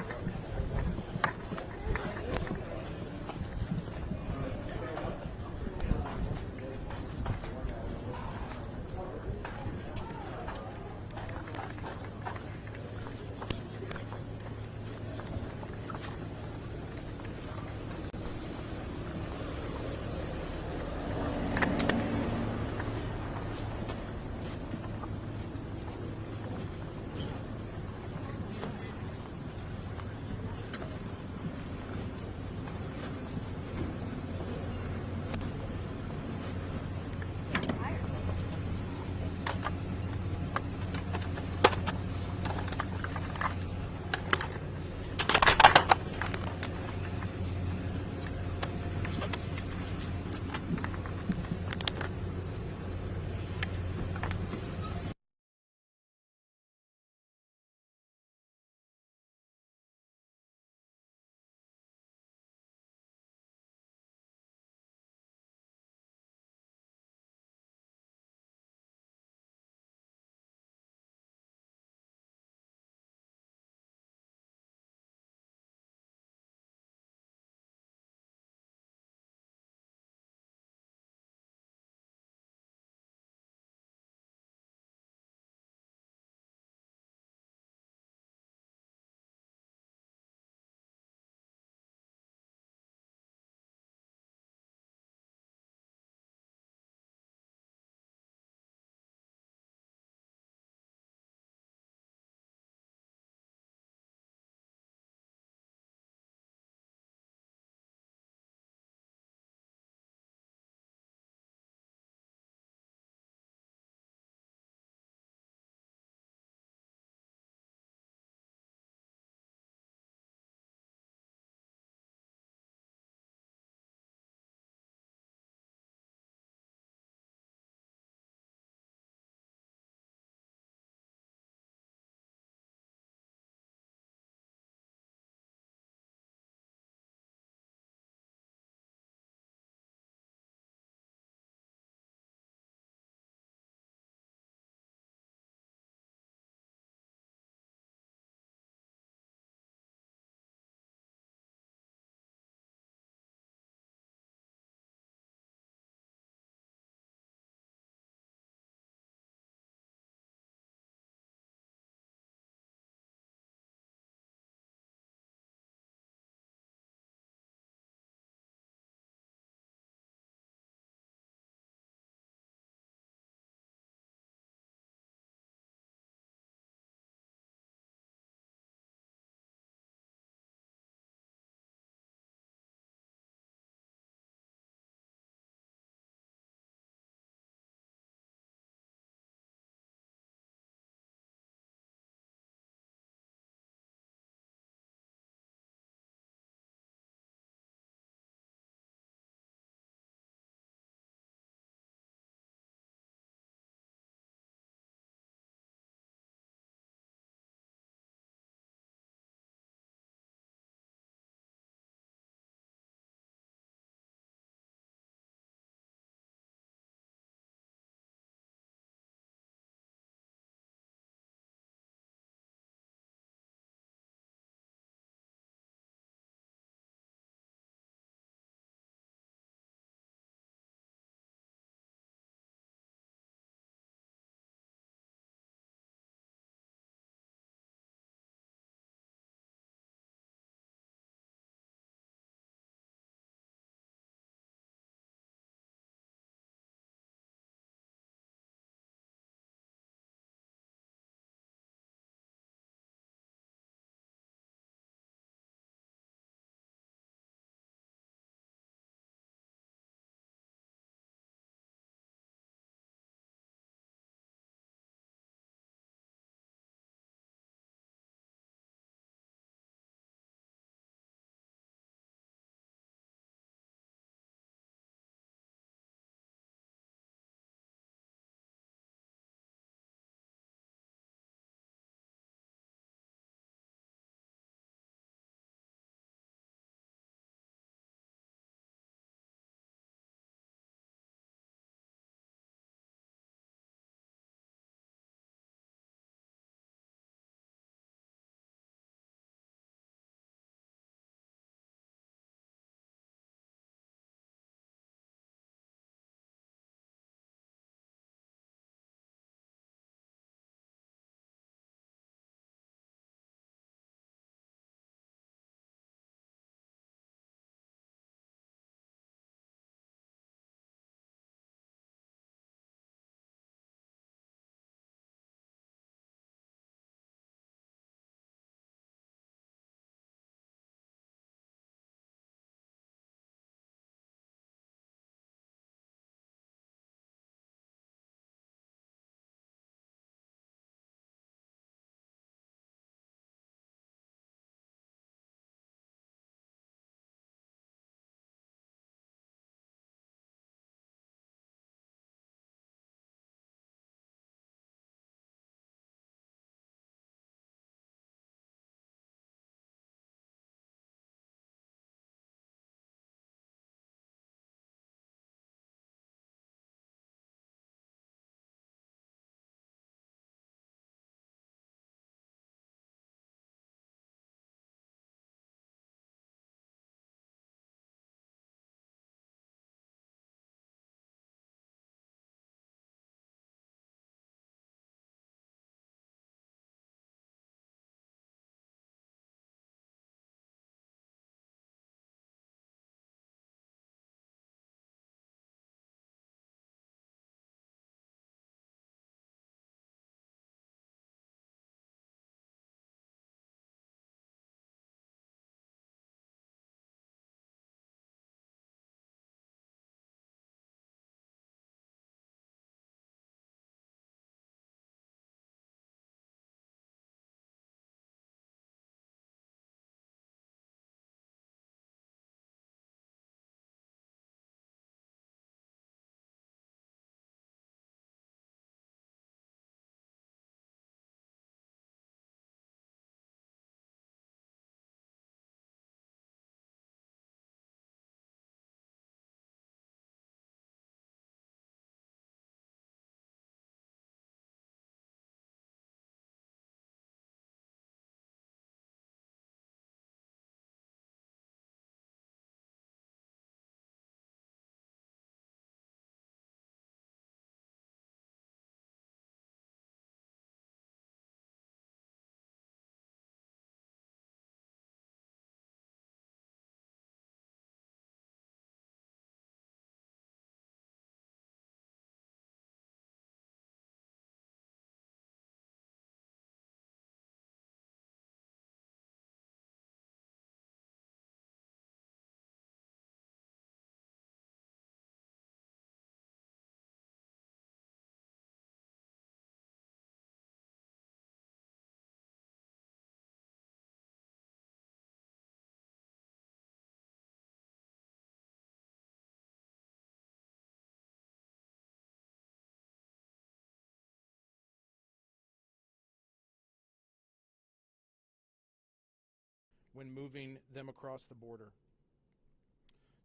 when moving them across the border.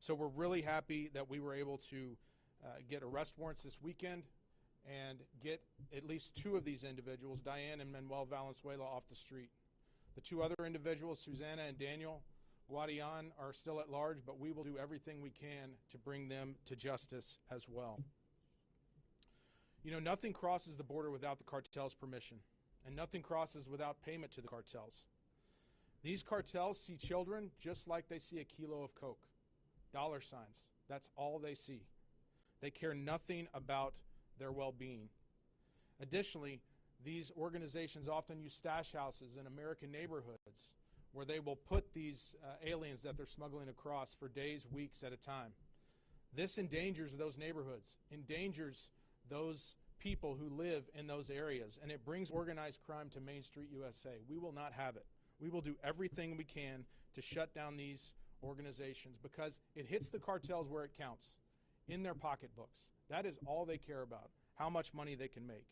So we're really happy that we were able to get arrest warrants this weekend and get at least 2 of these individuals, Diane and Manuel Valenzuela, off the street. The 2 other individuals, Susanna and Daniel Guadian, are still at large, but we will do everything we can to bring them to justice as well. You know, nothing crosses the border without the cartel's permission, and nothing crosses without payment to the cartels. These cartels see children just like they see a kilo of Coke. Dollar signs. That's all they see. They care nothing about their well-being. Additionally, these organizations often use stash houses in American neighborhoods where they will put these aliens that they're smuggling across for days, weeks at a time. This endangers those neighborhoods, endangers those people who live in those areas, and it brings organized crime to Main Street USA. We will not have it. We will do everything we can to shut down these organizations because it hits the cartels where it counts, in their pocketbooks. That is all they care about, how much money they can make.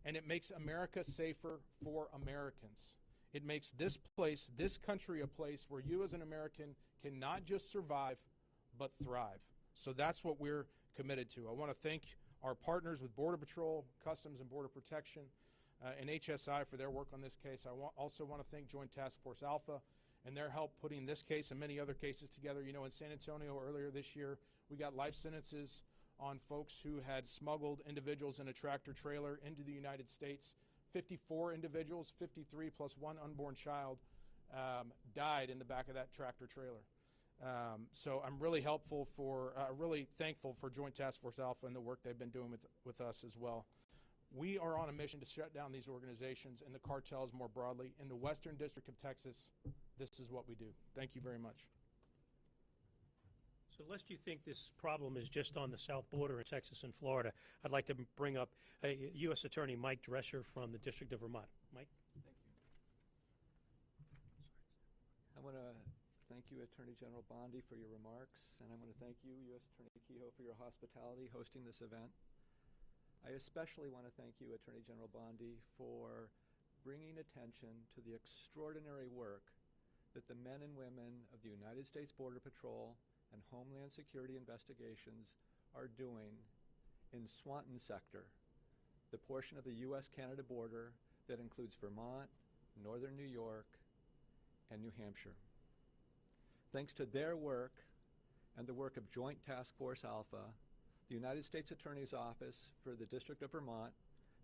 And it makes America safer for Americans. It makes this place, this country, a place where you as an American can not just survive, but thrive. So that's what we're committed to. I want to thank our partners with Border Patrol, Customs and Border Protection, and HSI for their work on this case. I also want to thank Joint Task Force Alpha and their help putting this case and many other cases together. You know, in San Antonio earlier this year, we got life sentences on folks who had smuggled individuals in a tractor trailer into the United States. 54 individuals, 53 plus 1 unborn child, died in the back of that tractor trailer. So I'm really really thankful for Joint Task Force Alpha and the work they've been doing with us as well. We are on a mission to shut down these organizations and the cartels more broadly. In the Western District of Texas, this is what we do. Thank you very much. So lest you think this problem is just on the south border in Texas and Florida, I'd like to bring up U.S. Attorney Mike Drescher from the District of Vermont. Mike? Thank you. I want to thank you, Attorney General Bondi, for your remarks, and I want to thank you, U.S. Attorney Kehoe, for your hospitality hosting this event. I especially want to thank you, Attorney General Bondi, for bringing attention to the extraordinary work that the men and women of the United States Border Patrol and Homeland Security investigations are doing in Swanton sector, the portion of the U.S.-Canada border that includes Vermont, Northern New York, and New Hampshire. Thanks to their work and the work of Joint Task Force Alpha, the United States Attorney's Office for the District of Vermont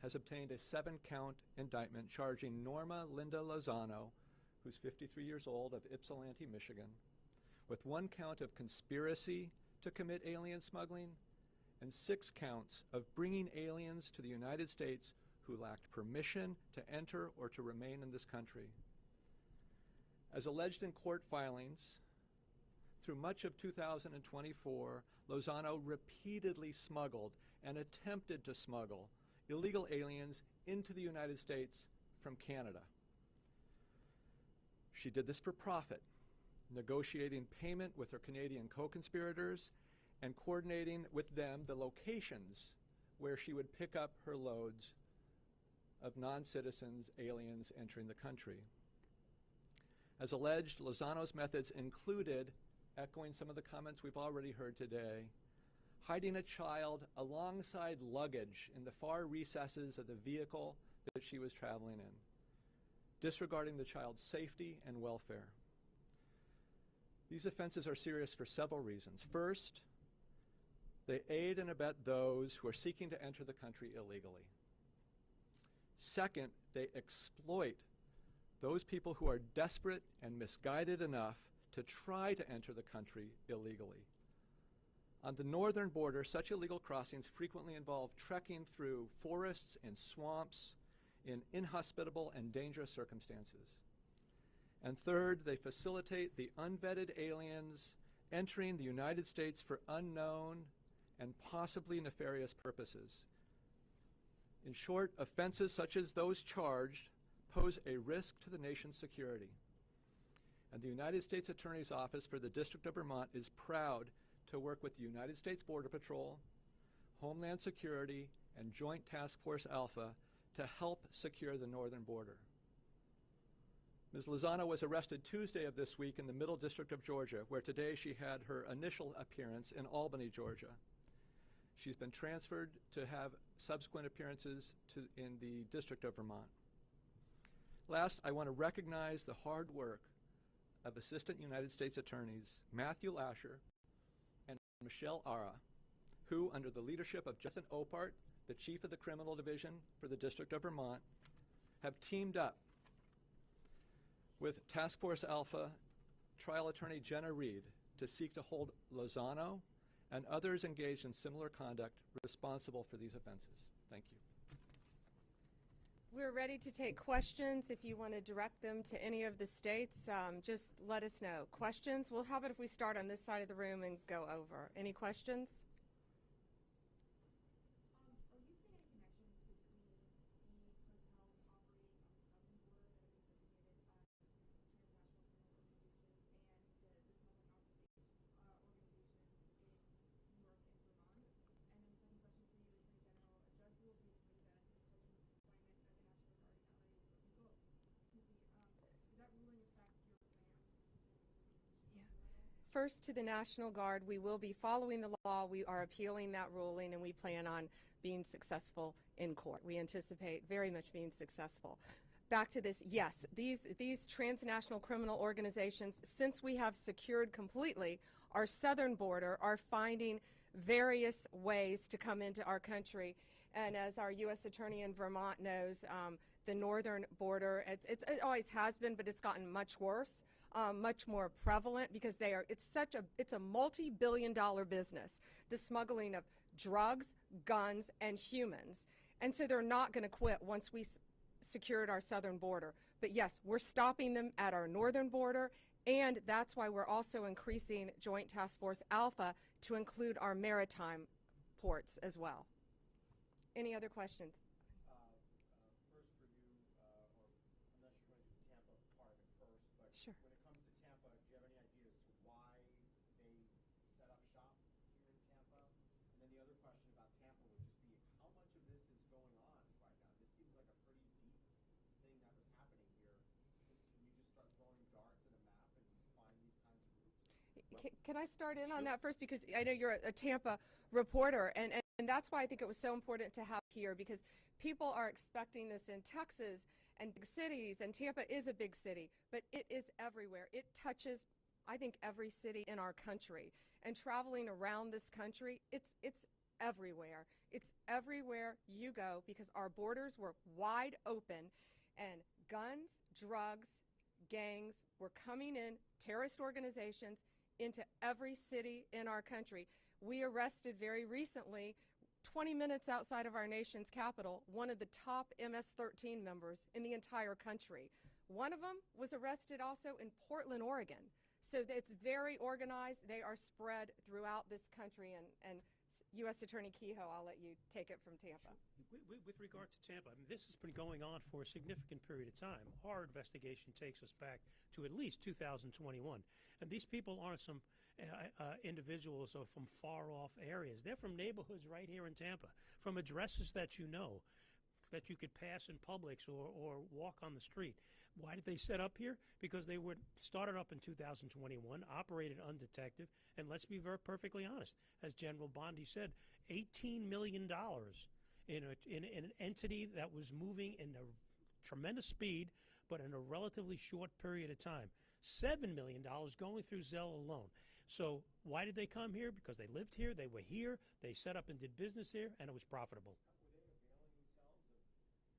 has obtained a 7-count indictment charging Norma Linda Lozano, who's 53 years old, of Ypsilanti, Michigan, with 1 count of conspiracy to commit alien smuggling and 6 counts of bringing aliens to the United States who lacked permission to enter or to remain in this country. As alleged in court filings, through much of 2024, Lozano repeatedly smuggled and attempted to smuggle illegal aliens into the United States from Canada. She did this for profit, negotiating payment with her Canadian co-conspirators and coordinating with them the locations where she would pick up her loads of non-citizens, aliens entering the country. As alleged, Lozano's methods included, echoing some of the comments we've already heard today, hiding a child alongside luggage in the far recesses of the vehicle that she was traveling in, disregarding the child's safety and welfare. These offenses are serious for several reasons. First, they aid and abet those who are seeking to enter the country illegally. Second, they exploit those people who are desperate and misguided enough to try to enter the country illegally. On the northern border, such illegal crossings frequently involve trekking through forests and swamps in inhospitable and dangerous circumstances. And third, they facilitate the unvetted aliens entering the United States for unknown and possibly nefarious purposes. In short, offenses such as those charged pose a risk to the nation's security. And the United States Attorney's Office for the District of Vermont is proud to work with the United States Border Patrol, Homeland Security, and Joint Task Force Alpha to help secure the northern border. Ms. Lozano was arrested Tuesday of this week in the Middle District of Georgia, where today she had her initial appearance in Albany, Georgia. She's been transferred to have subsequent appearances in the District of Vermont. Last, I want to recognize the hard work of Assistant United States Attorneys Matthew Lasher and Michelle Ara, who, under the leadership of Jonathan Opart, the Chief of the Criminal Division for the District of Vermont, have teamed up with Task Force Alpha trial attorney Jenna Reed to seek to hold Lozano and others engaged in similar conduct responsible for these offenses. Thank you. We're ready to take questions. If you want to direct them to any of the states, just let us know. Questions? Well, how about if we start on this side of the room and go over? Any questions? First, to the National Guard, we will be following the law. We are appealing that ruling, and we plan on being successful in court. We anticipate very much being successful. Back to this, yes, these transnational criminal organizations, since we have secured completely our southern border, are finding various ways to come into our country. And as our U.S. Attorney in Vermont knows, the northern border, it always has been, but it's gotten much worse. Much more prevalent because it's a multi-billion-dollar business, the smuggling of drugs, guns, and humans. And so they're not going to quit once we secured our southern border. But yes, we're stopping them at our northern border, and that's why we're also increasing Joint Task Force Alpha to include our maritime ports as well. Any other questions? First for you, or unless you're going to do the Tampa part of it first, but sure. When it comes to Tampa, do you have any idea as to why they set up shop here in Tampa? And then the other question about Tampa would just be, how much of this is going on right now? This seems like a pretty deep thing that was happening here. Can you just start throwing darts at a map and find these kinds of groups? Can I start in on that first? Because I know you're a Tampa reporter, and that's why I think it was so important to have here, because people are expecting this in Texas and big cities, and Tampa is a big city, but it is everywhere. It touches, I think, every city in our country. And traveling around this country, it's everywhere. It's everywhere you go because our borders were wide open, and guns, drugs, gangs were coming in, terrorist organizations, into every city in our country. We arrested very recently, 20 minutes outside of our nation's capital, one of the top MS-13 members in the entire country. One of them was arrested also in Portland, Oregon. So it's very organized. They are spread throughout this country. And U.S. Attorney Kehoe, I'll let you take it from Tampa. With regard to Tampa, I mean, this has been going on for a significant period of time. Our investigation takes us back to at least 2021. And these people aren't some individuals or from far-off areas. They're from neighborhoods right here in Tampa, from addresses that you know, that you could pass in Publix or walk on the street. Why did they set up here? Because they were started up in 2021, operated undetected, and let's be perfectly honest, as General Bondi said, $18 million in an entity that was moving in a tremendous speed, but in a relatively short period of time. $7 million going through Zelle alone. So why did they come here? Because they lived here, they were here, they set up and did business here, and it was profitable. Were they availing themselves of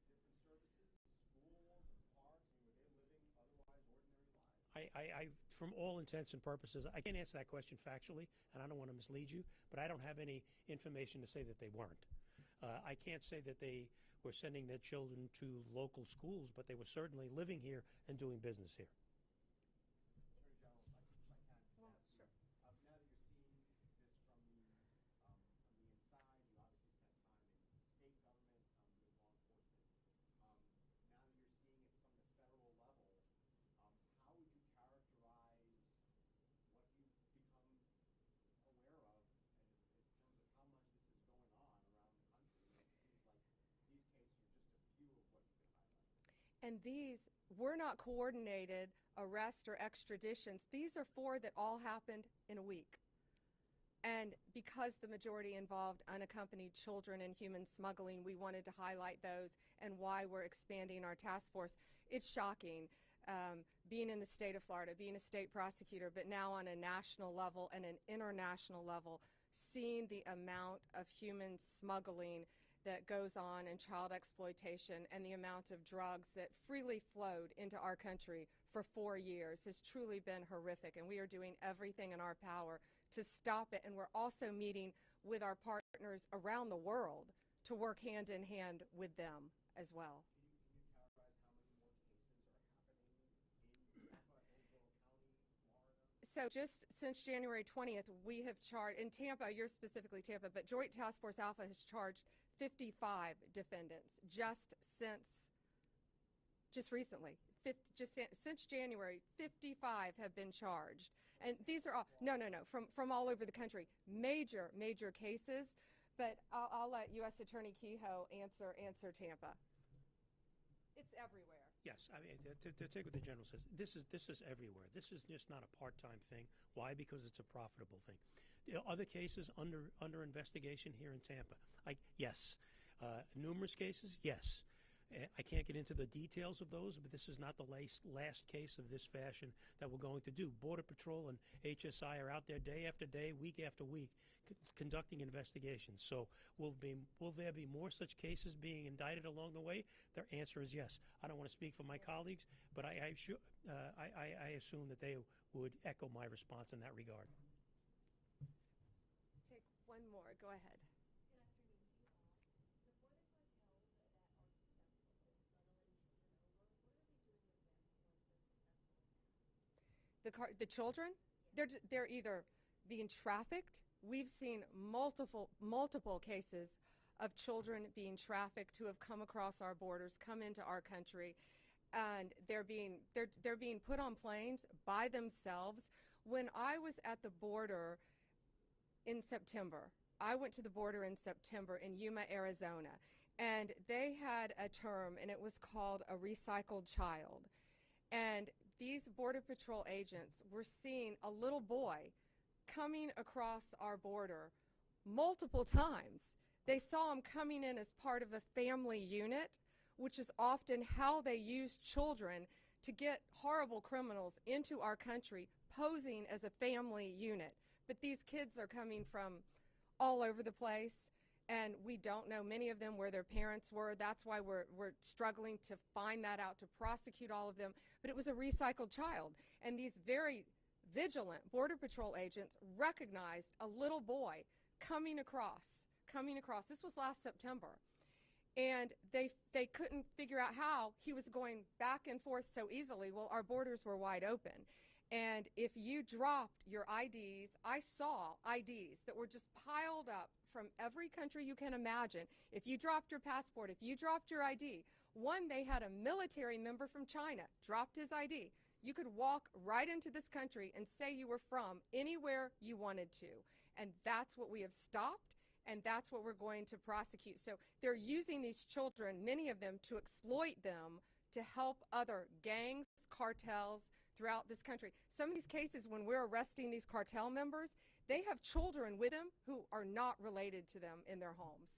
different services, schools and parks, and were they living otherwise ordinary lives? From all intents and purposes, I can't answer that question factually, and I don't want to mislead you, but I don't have any information to say that they weren't. I can't say that they were sending their children to local schools, but they were certainly living here and doing business here. And these were not coordinated arrests or extraditions. These are 4 that all happened in a week. And because the majority involved unaccompanied children in human smuggling, we wanted to highlight those and why we're expanding our task force. It's shocking, being in the state of Florida, being a state prosecutor, but now on a national level and an international level, seeing the amount of human smuggling that goes on and child exploitation and the amount of drugs that freely flowed into our country for 4 years has truly been horrific, and we are doing everything in our power to stop it. And we're also meeting with our partners around the world to work hand in hand with them as well. Can you categorize how many more cases are happening in Tampa, Hillsborough County, Florida? So just since January 20th, we have charged, in Tampa, you're specifically Tampa, but Joint Task Force Alpha has charged 55 defendants just recently. Since January, 55 have been charged. And these are all, no, from all over the country. Major cases, but I'll let U.S. Attorney Kehoe answer Tampa. It's everywhere. Yes, I mean, to take what the general says, this is everywhere. This is just not a part-time thing. Why? Because it's a profitable thing. Other cases under investigation here in Tampa? Yes. Numerous cases? Yes. I can't get into the details of those, but this is not the last case of this fashion that we're going to do. Border Patrol and HSI are out there day after day, week after week, conducting investigations. So will there be more such cases being indicted along the way? Their answer is yes. I don't want to speak for my colleagues, but I assume that they would echo my response in that regard. Take one more. Go ahead. The children, they're either being trafficked. We've seen multiple cases of children being trafficked who have come across our borders, come into our country, and they're being put on planes by themselves. When I was at the border in September, I went to the border in September in Yuma, Arizona, and they had a term, and it was called a recycled child. And these Border Patrol agents were seeing a little boy coming across our border multiple times. They saw him coming in as part of a family unit, which is often how they use children to get horrible criminals into our country, posing as a family unit. But these kids are coming from all over the place, and we don't know, many of them, where their parents were. That's why we're struggling to find that out, to prosecute all of them. But it was a recycled child. And these very vigilant Border Patrol agents recognized a little boy coming across. This was last September. And they couldn't figure out how he was going back and forth so easily. Well, our borders were wide open. And if you dropped your IDs, I saw IDs that were just piled up from every country you can imagine. If you dropped your passport, if you dropped your ID, they had a military member from China, dropped his ID. You could walk right into this country and say you were from anywhere you wanted to. And that's what we have stopped, and that's what we're going to prosecute. So they're using these children, many of them, to exploit them to help other gangs, cartels throughout this country. Some of these cases, when we're arresting these cartel members, they have children with them who are not related to them in their homes.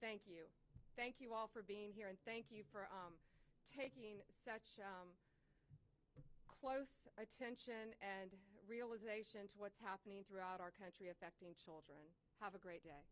Thank you. Thank you all for being here, and thank you for taking such close attention and realization to what's happening throughout our country affecting children. Have a great day.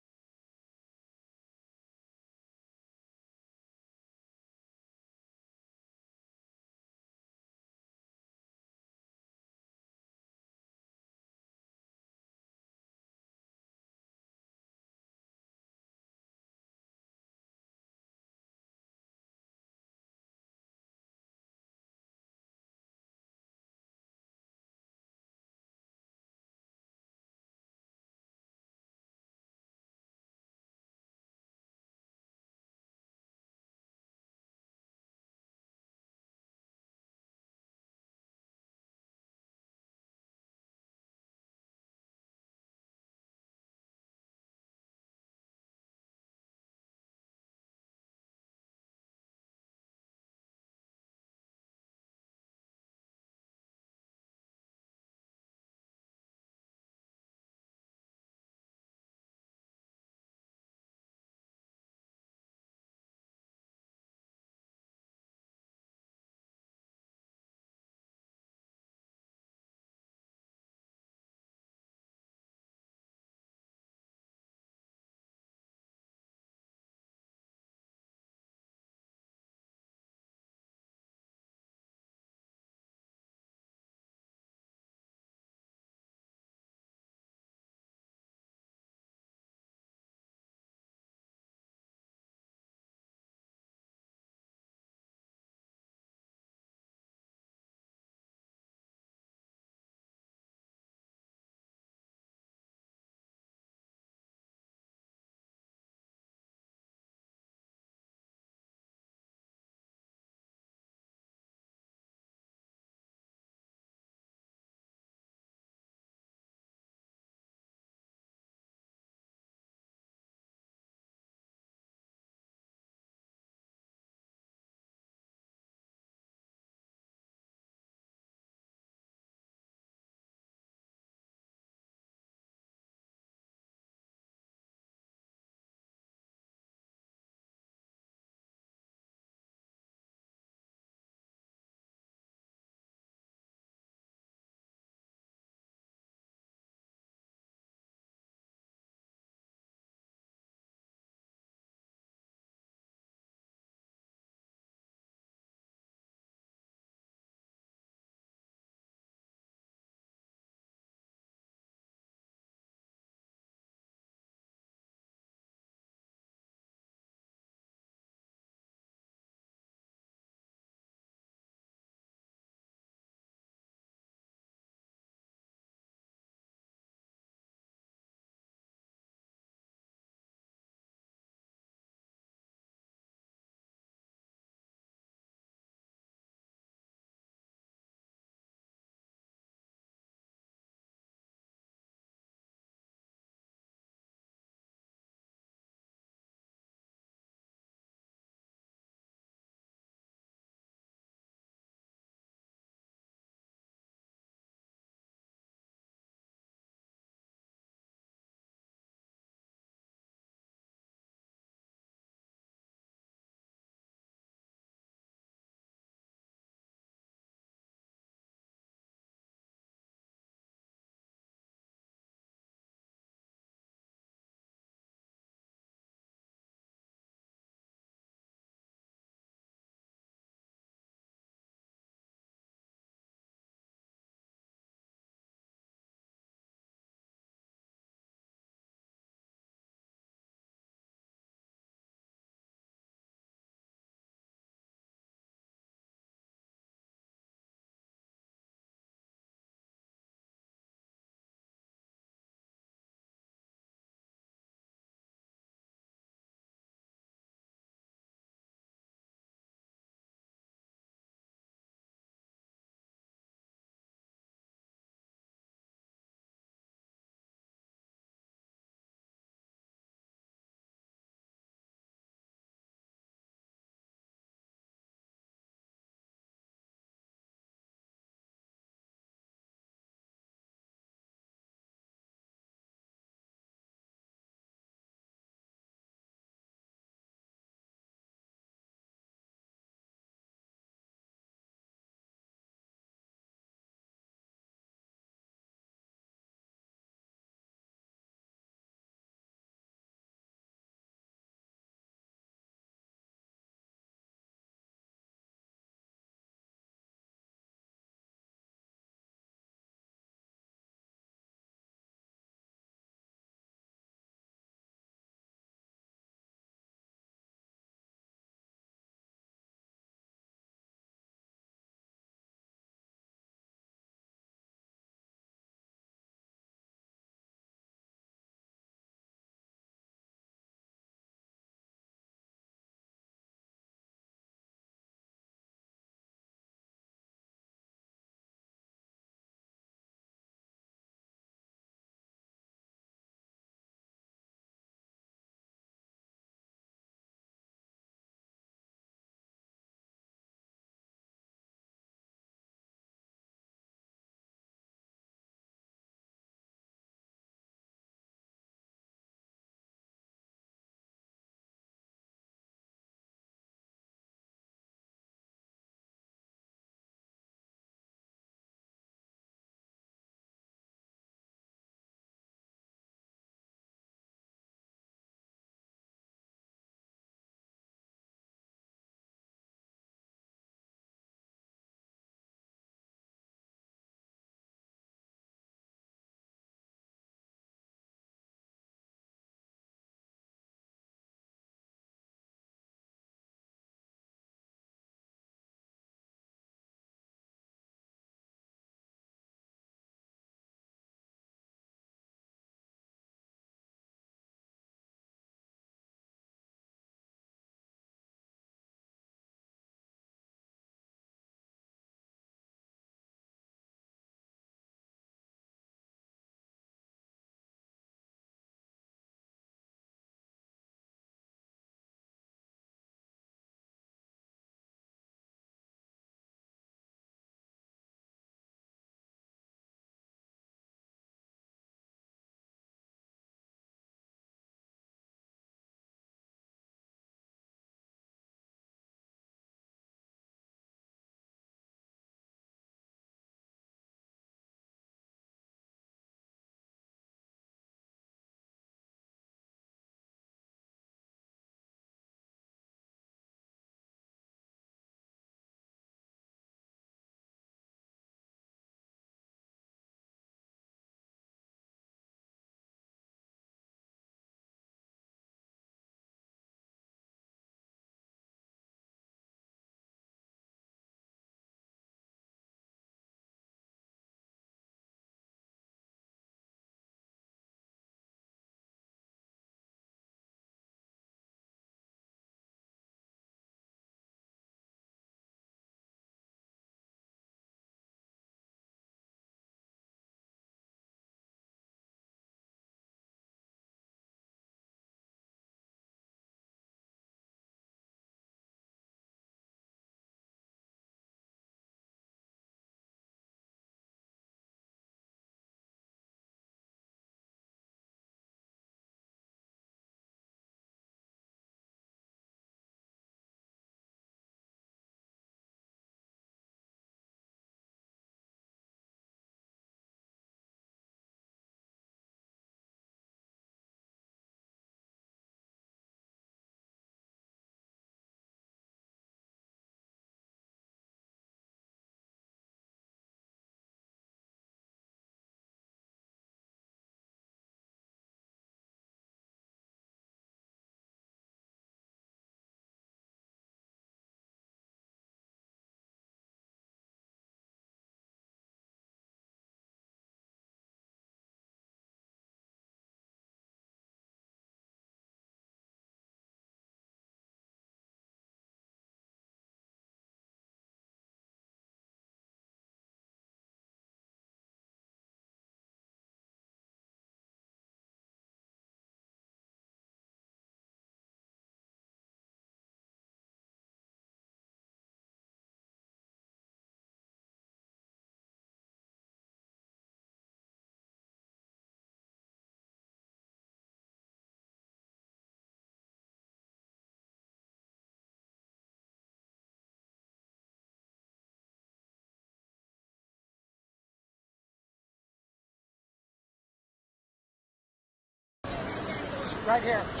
Right here.